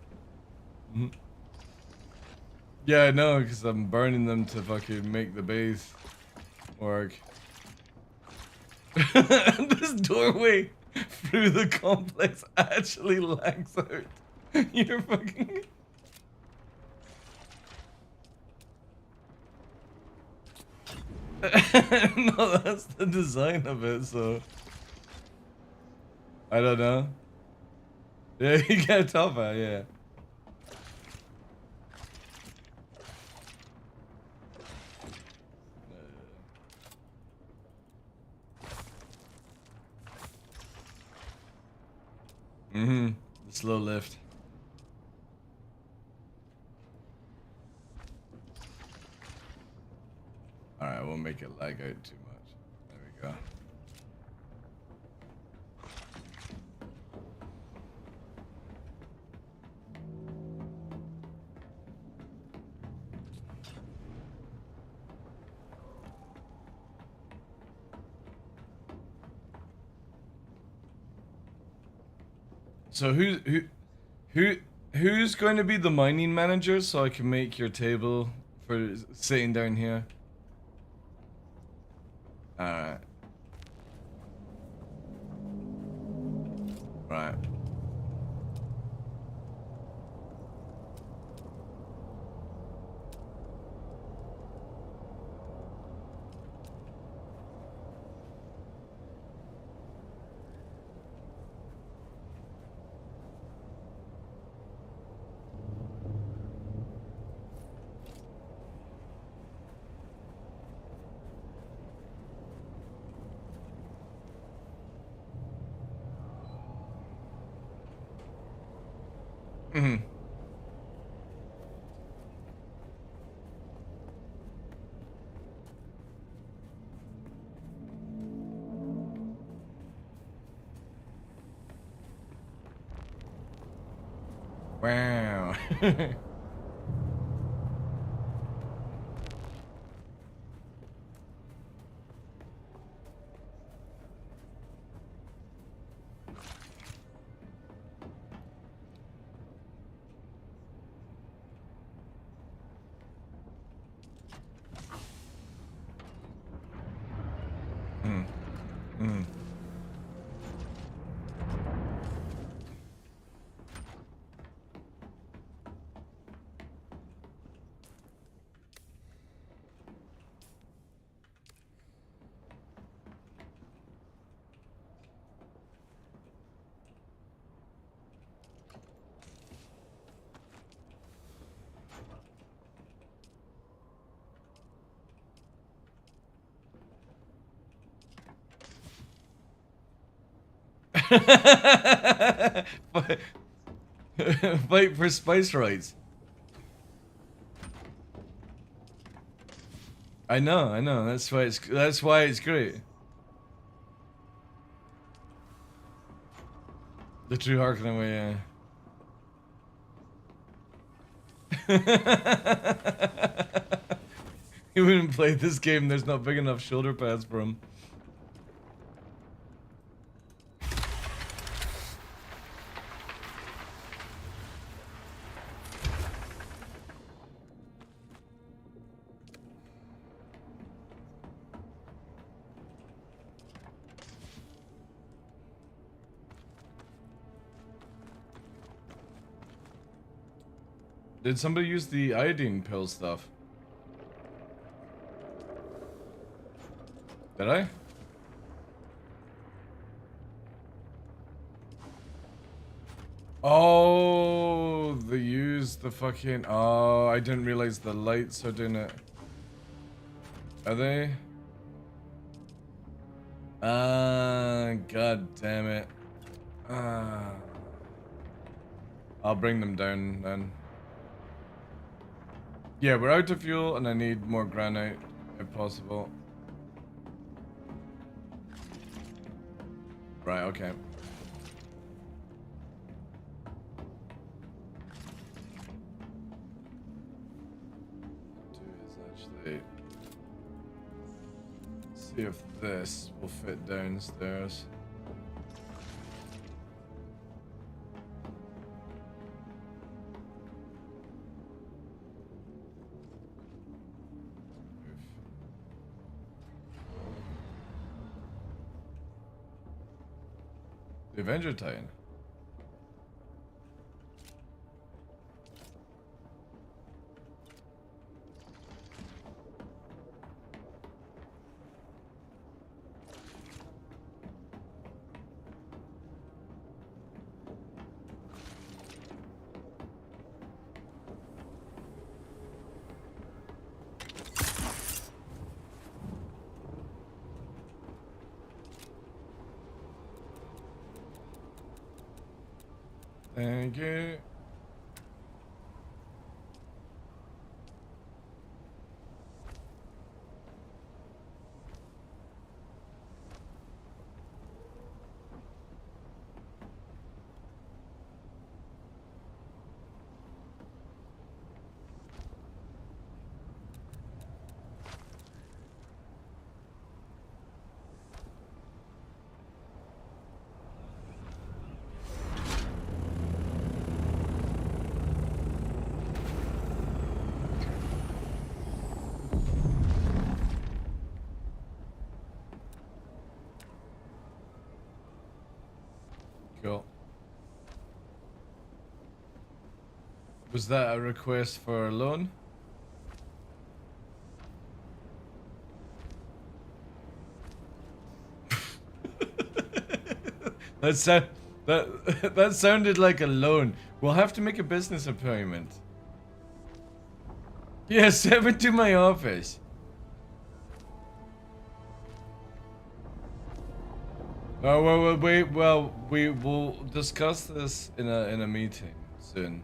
Yeah, I know, because I'm burning them to fucking make the base work. This doorway through the complex actually lags out. You're fucking... No, that's the design of it, so... I don't know. Yeah, you get tougher, yeah. The slow lift. Alright, we'll make it lag out too much. There we go. So who's going to be the mining manager so I can make your table for sitting down here? Alright. Right. Mm-hmm. Wow. Mm. Mm. Fight for spice rights. I know. That's why it's great. The true Harkonnen way, yeah. He wouldn't play this game. There's not big enough shoulder pads for him. Did somebody use the iodine pill stuff? Did I? Oh, they used the fucking... Oh, I didn't realize the lights are doing it. Are they? God damn it. I'll bring them down then. Yeah, we're out of fuel and I need more granite if possible. Right, okay. Actually see if this will fit downstairs. The Avenger Titan. Thank you. Cool. Was that a request for a loan? That sounded like a loan. We'll have to make a business appointment. Yeah, send it to my office. Oh well, we will discuss this in a meeting. soon.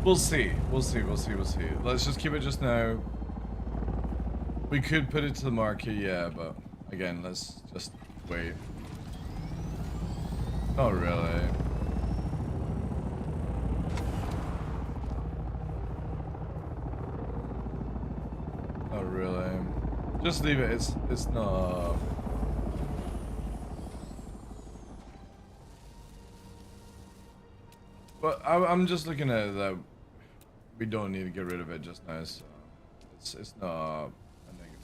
We'll see. We'll see. Let's just keep it just now. We could put it to the market, yeah, but again, let's just wait. Not really. Not really. Just leave it. It's not. But I'm just looking at it that we don't need to get rid of it just now, so it's not a negative.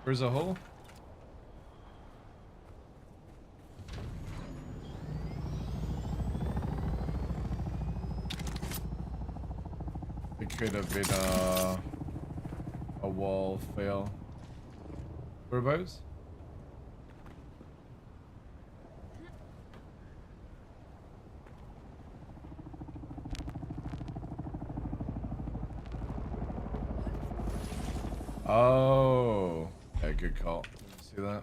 Where's the hole? It could have been a wall fail. Whereabouts? Oh, yeah, good call. Didn't see that.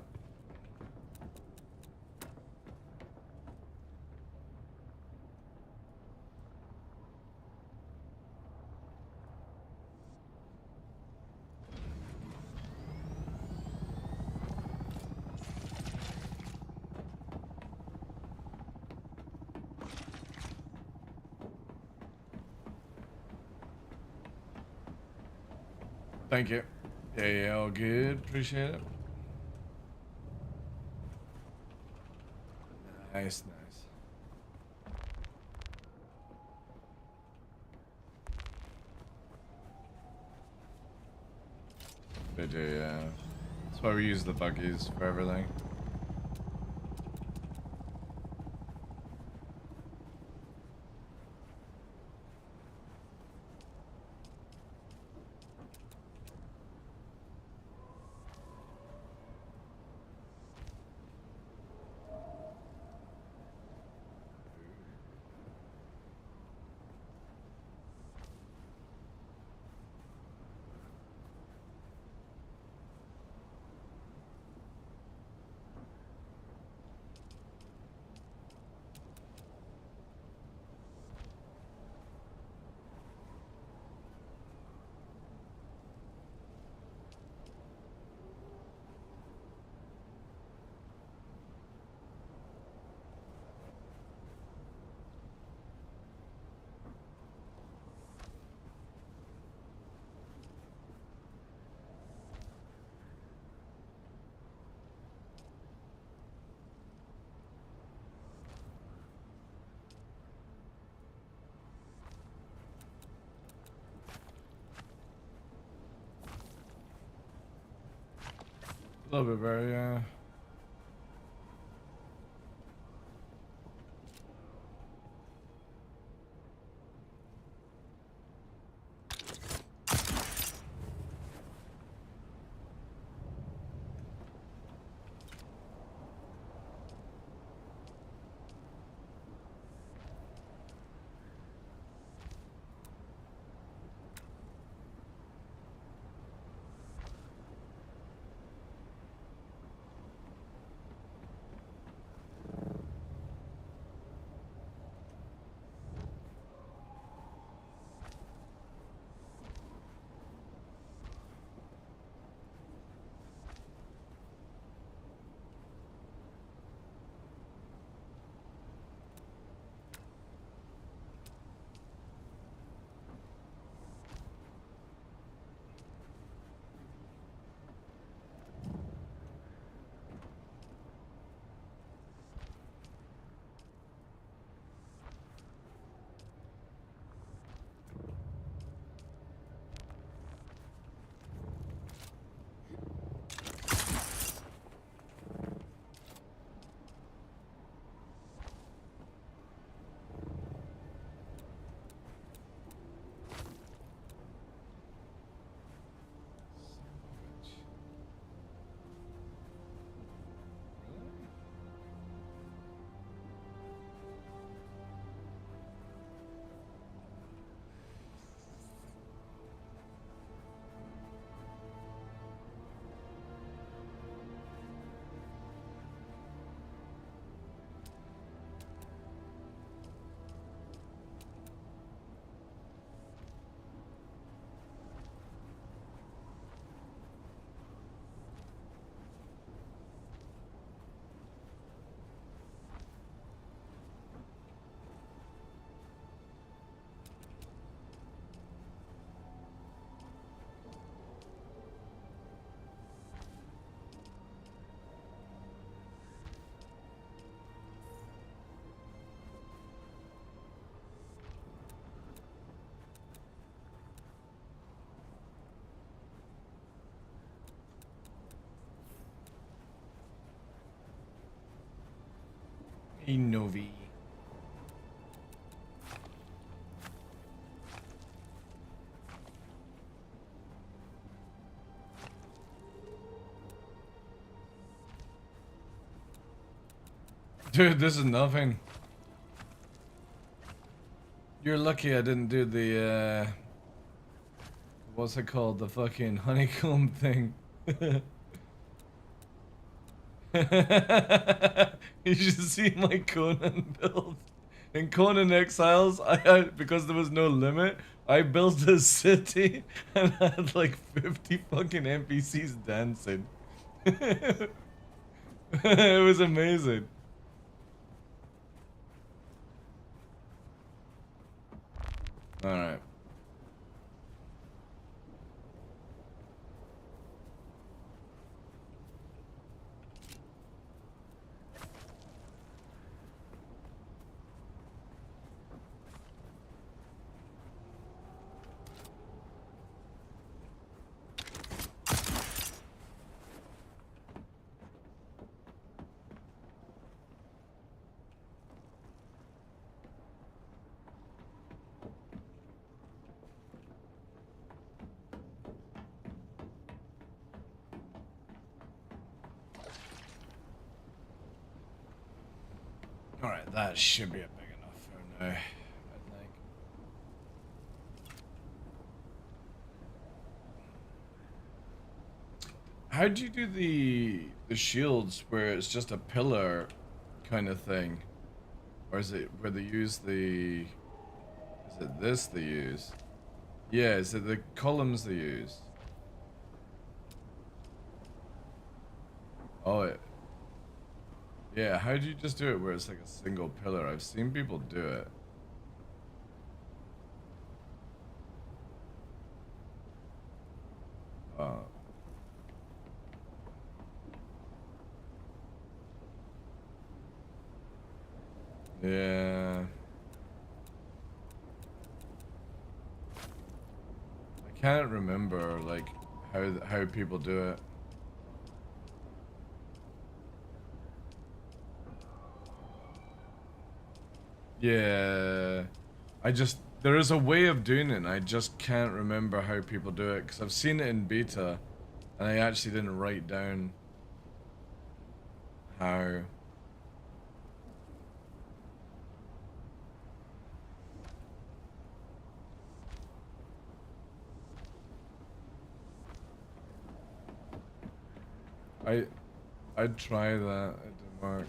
Thank you. Yeah, all good. Appreciate it. Nice. They do, yeah. That's why we use the buggies for everything. A little bit better, yeah. Inovi. Dude, this is nothing. You're lucky I didn't do the, what's it called? The fucking honeycomb thing. You should see my Conan build. In Conan Exiles, I had, because there was no limit, I built a city and had like 50 fucking NPCs dancing. It was amazing. Alright. Alright, that should be a big enough for now, I think. How do you do the shields where it's just a pillar kind of thing? Or is it where they use the... Is it this they use? Yeah, is it the columns they use? Oh, yeah, how do you just do it where it's like a single pillar? I've seen people do it. Yeah. I can't remember like how people do it. Yeah, there is a way of doing it and I just can't remember how people do it because I've seen it in beta and I actually didn't write down how. I'd try that, it didn't work.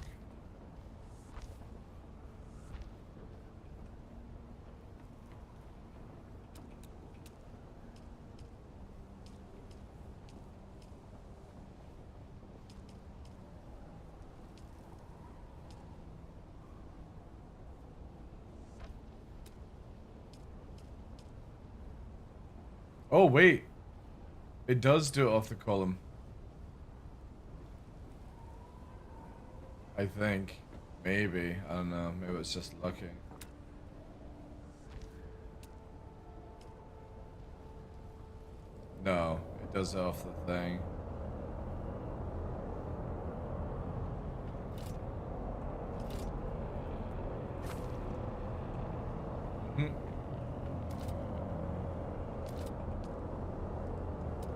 Oh wait, it does do it off the column. I think. Maybe. I don't know. Maybe it's just lucky. No, it does it off the thing.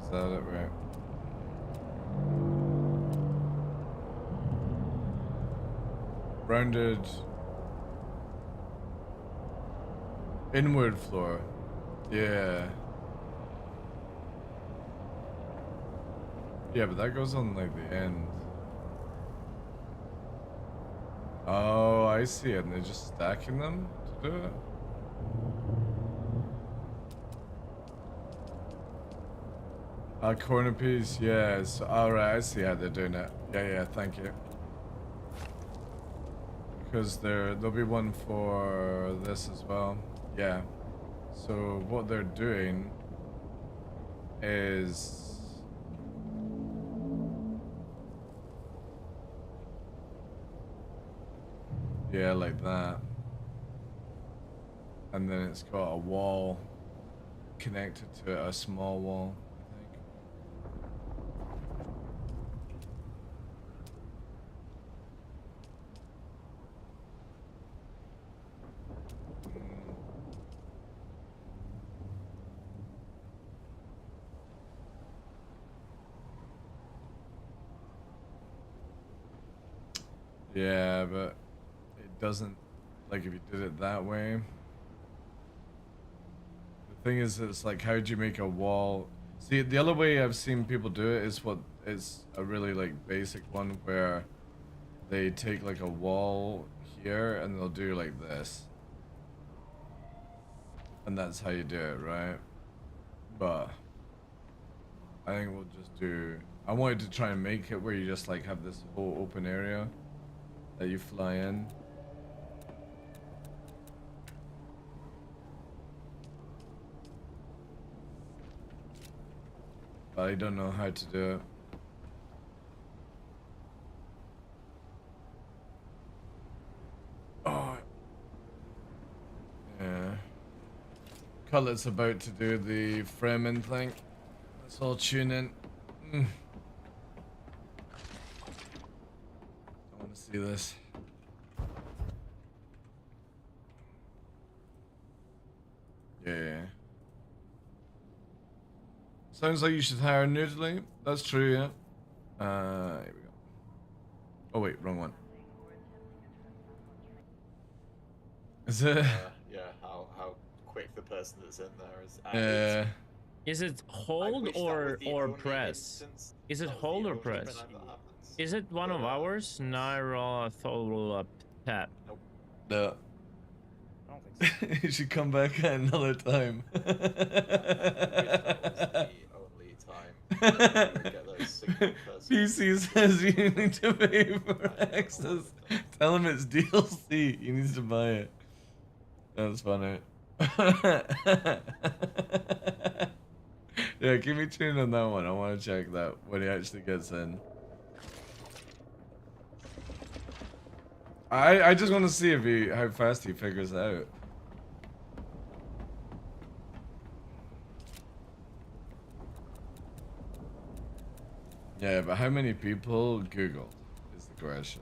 Is that it, right? Rounded inward floor. Yeah. Yeah, but that goes on like the end. Oh, I see it. And they're just stacking them to do it. Corner piece, yes. Alright, I see how they're doing it. Yeah, thank you. Because there'll be one for this as well. Yeah. So what they're doing is yeah, like that. And then it's got a wall connected to it, a small wall. Yeah, but it doesn't, like if you did it that way. The thing is, it's like, how do you make a wall? See, the other way I've seen people do it is what is a really like basic one where they take like a wall here and they'll do like this. And that's how you do it, right? But I think we'll just do, I wanted to try and make it where you just like have this whole open area that you fly in. But I don't know how to do it. Oh. Yeah. Cullet's about to do the Fremen thing. Let's all tune in. Don't want to see this. Yeah. Sounds like you should hire Noodly. That's true, yeah. Here we go. Oh wait, wrong one. Is it? Yeah, how quick the person that's in there is. Is it hold or press? Is it hold or press? Is it one of ours? Naira Thol tap. Nope. No. I don't think so. You should come back at another time. PC says you need to pay for access. Tell him it's DLC. He needs to buy it. That's funny. Yeah, keep me tuned on that one. I want to check that when he actually gets in. I just want to see if how fast he figures it out. Yeah, but how many people Googled is the question.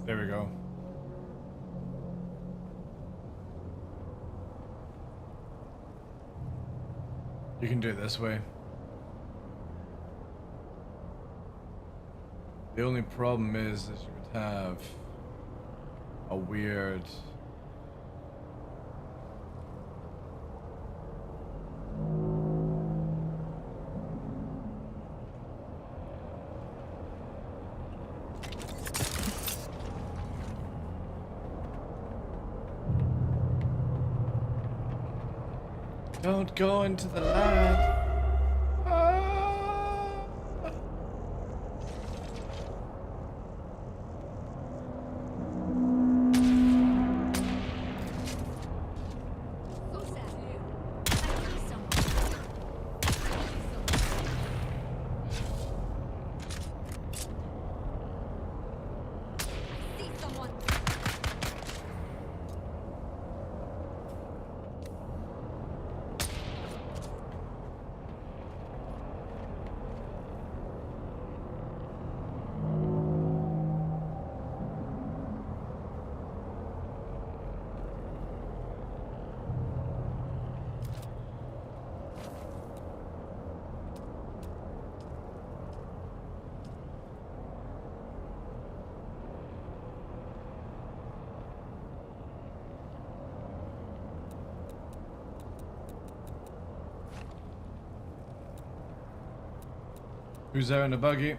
There we go. You can do it this way. The only problem is you would have a weird... Don't go into the light. Who's there in the buggy?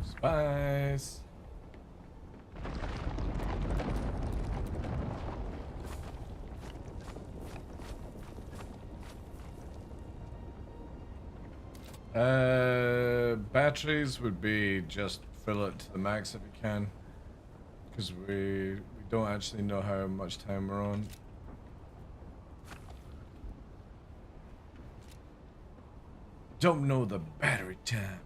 Spies. Batteries would be just fill it to the max if you can, because we don't actually know how much time we're on. Don't know the battery time.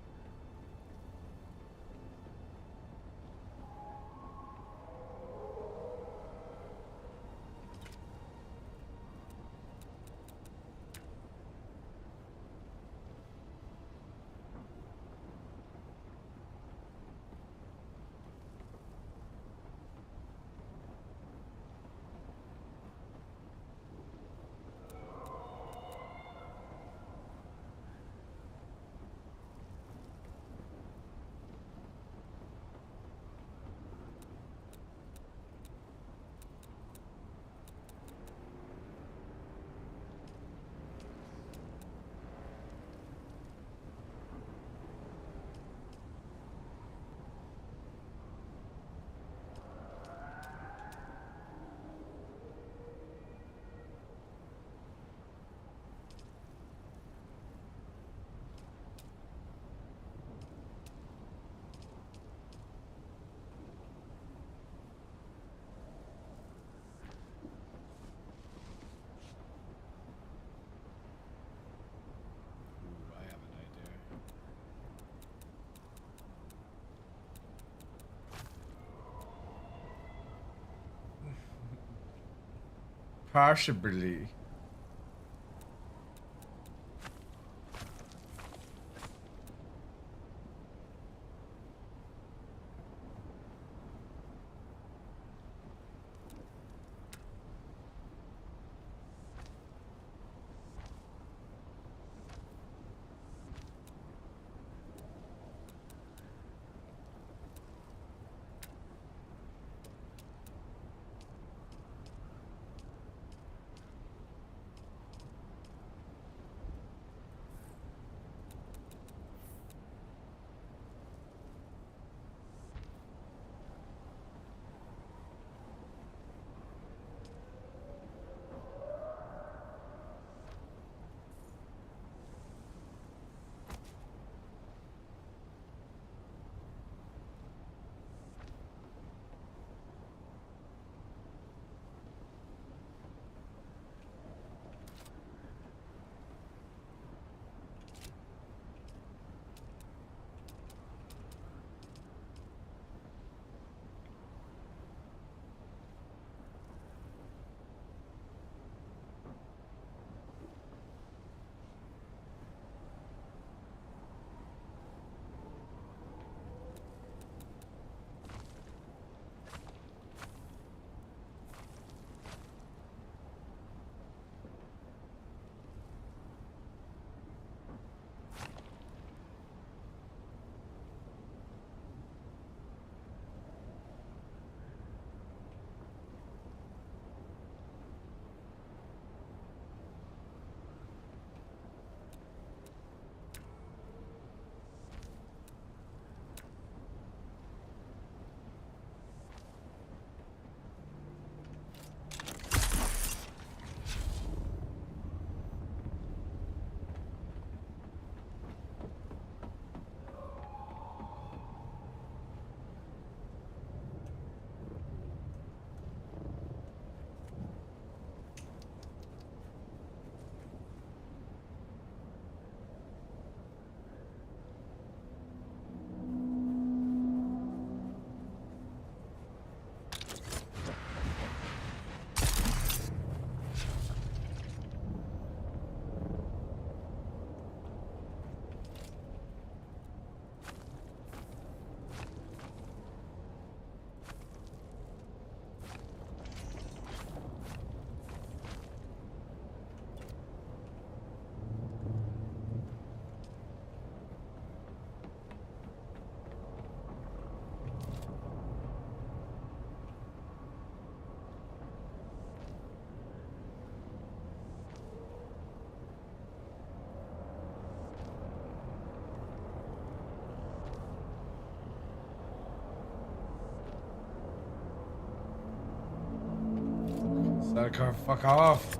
Possibly. Sucker, fuck off.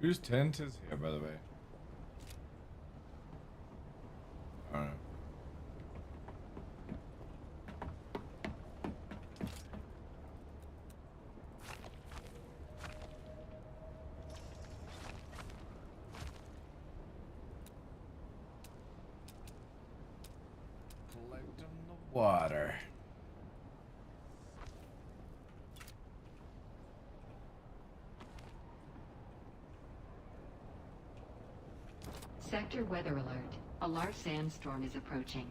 Whose tent is here, by the way? Alright. Collecting the water. Sector weather alert. A large sandstorm is approaching.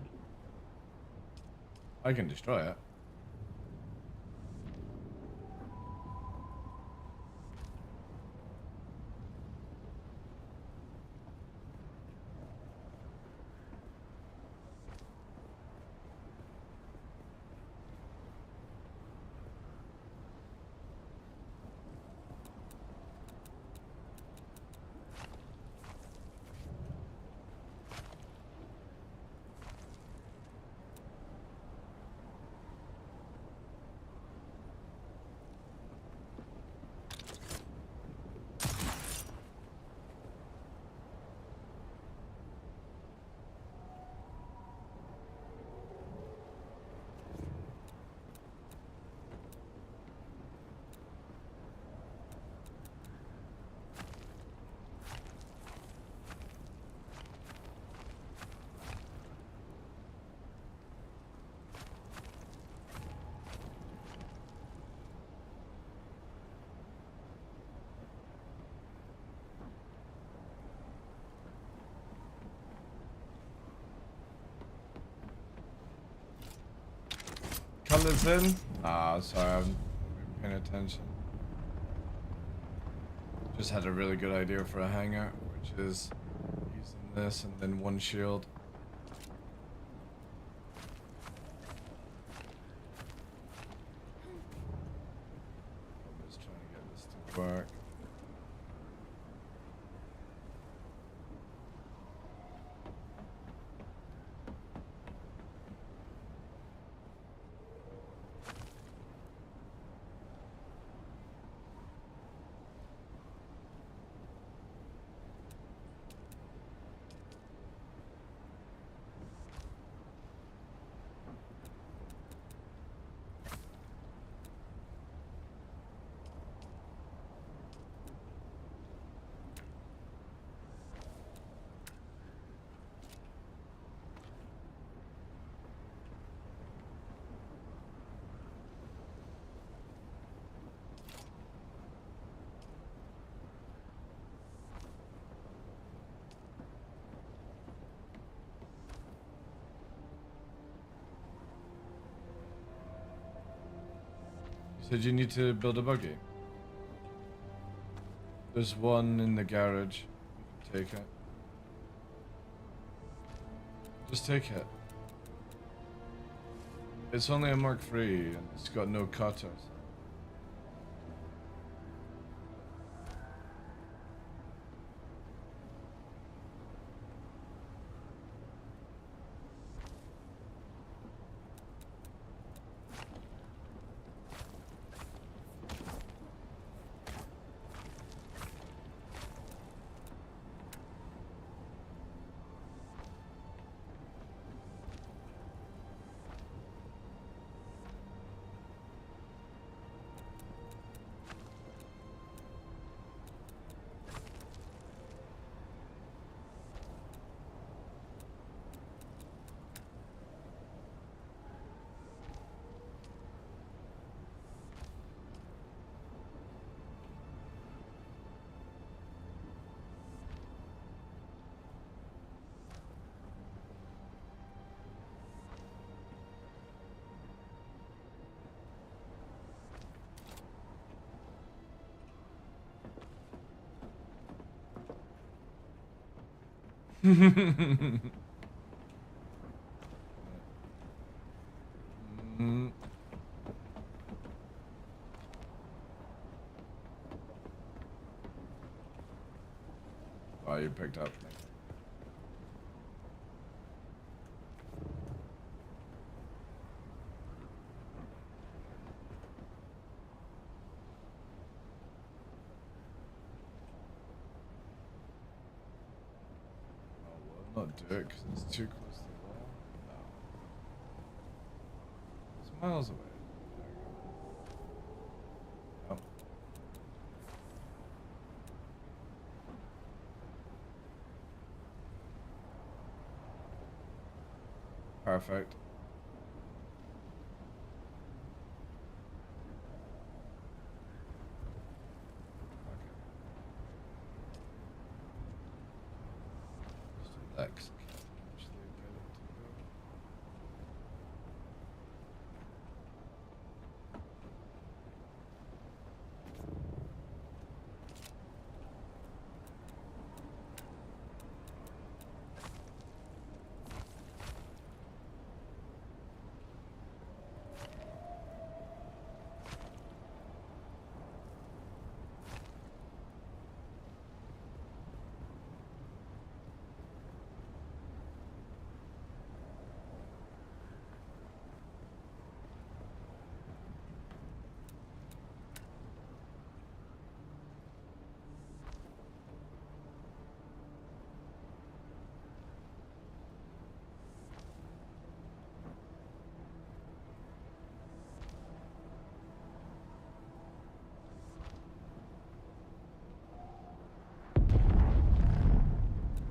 I can destroy it. Colors in? Ah, sorry, I haven't been paying attention. Just had a really good idea for a hangar, which is using this and then one shield. I'm just trying to get this to work. You said you need to build a buggy. There's one in the garage. You can take it. Just take it. It's only a Mark III and it's got no cutters. Oh, you picked up. not do it because it's too close to the wall? No. It's miles away. There we go. Oh. Perfect. X.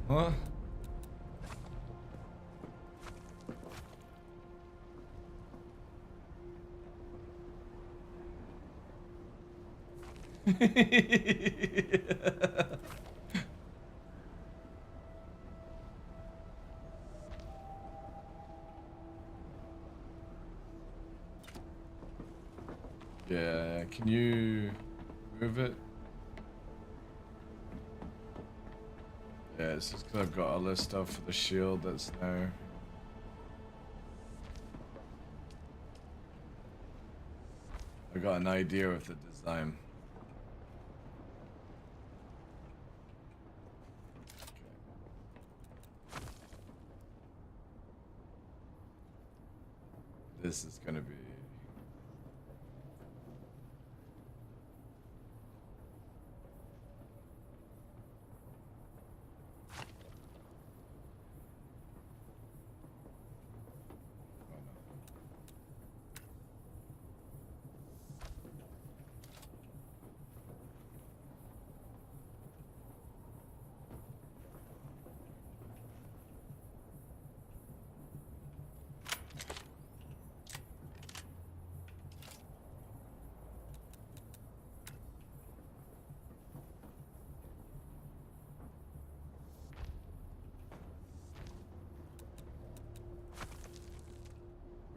What? Yeah, can you move it? Yeah, it's just because I've got all this stuff for the shield that's now. I got an idea of the design. This is gonna be.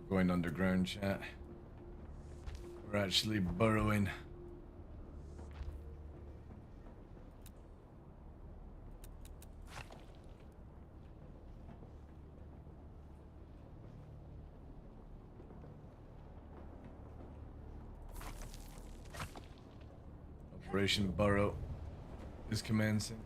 We're going underground, chat. We're actually burrowing. Operation Burrow is commencing.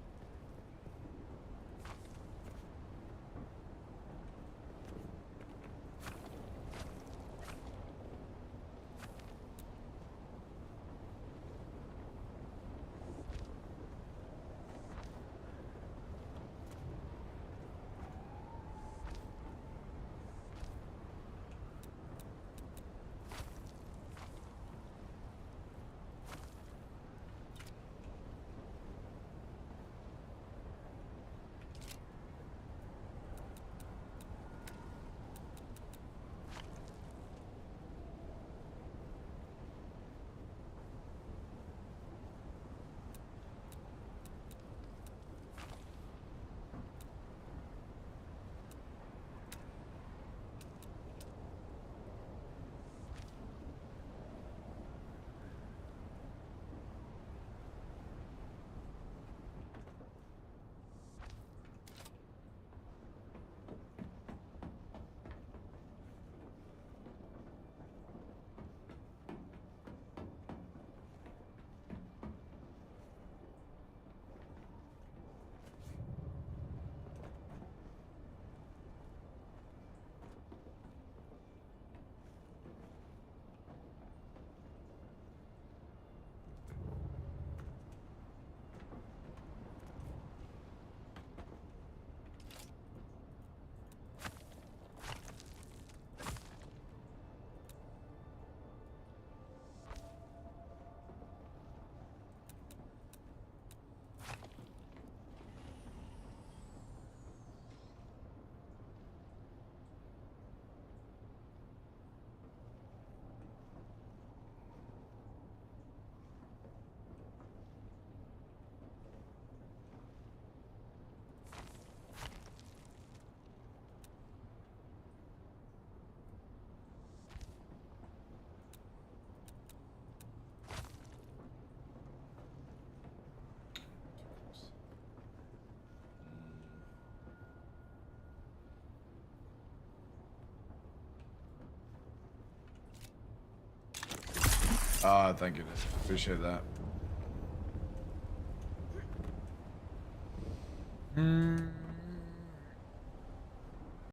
Ah, thank you. Appreciate that.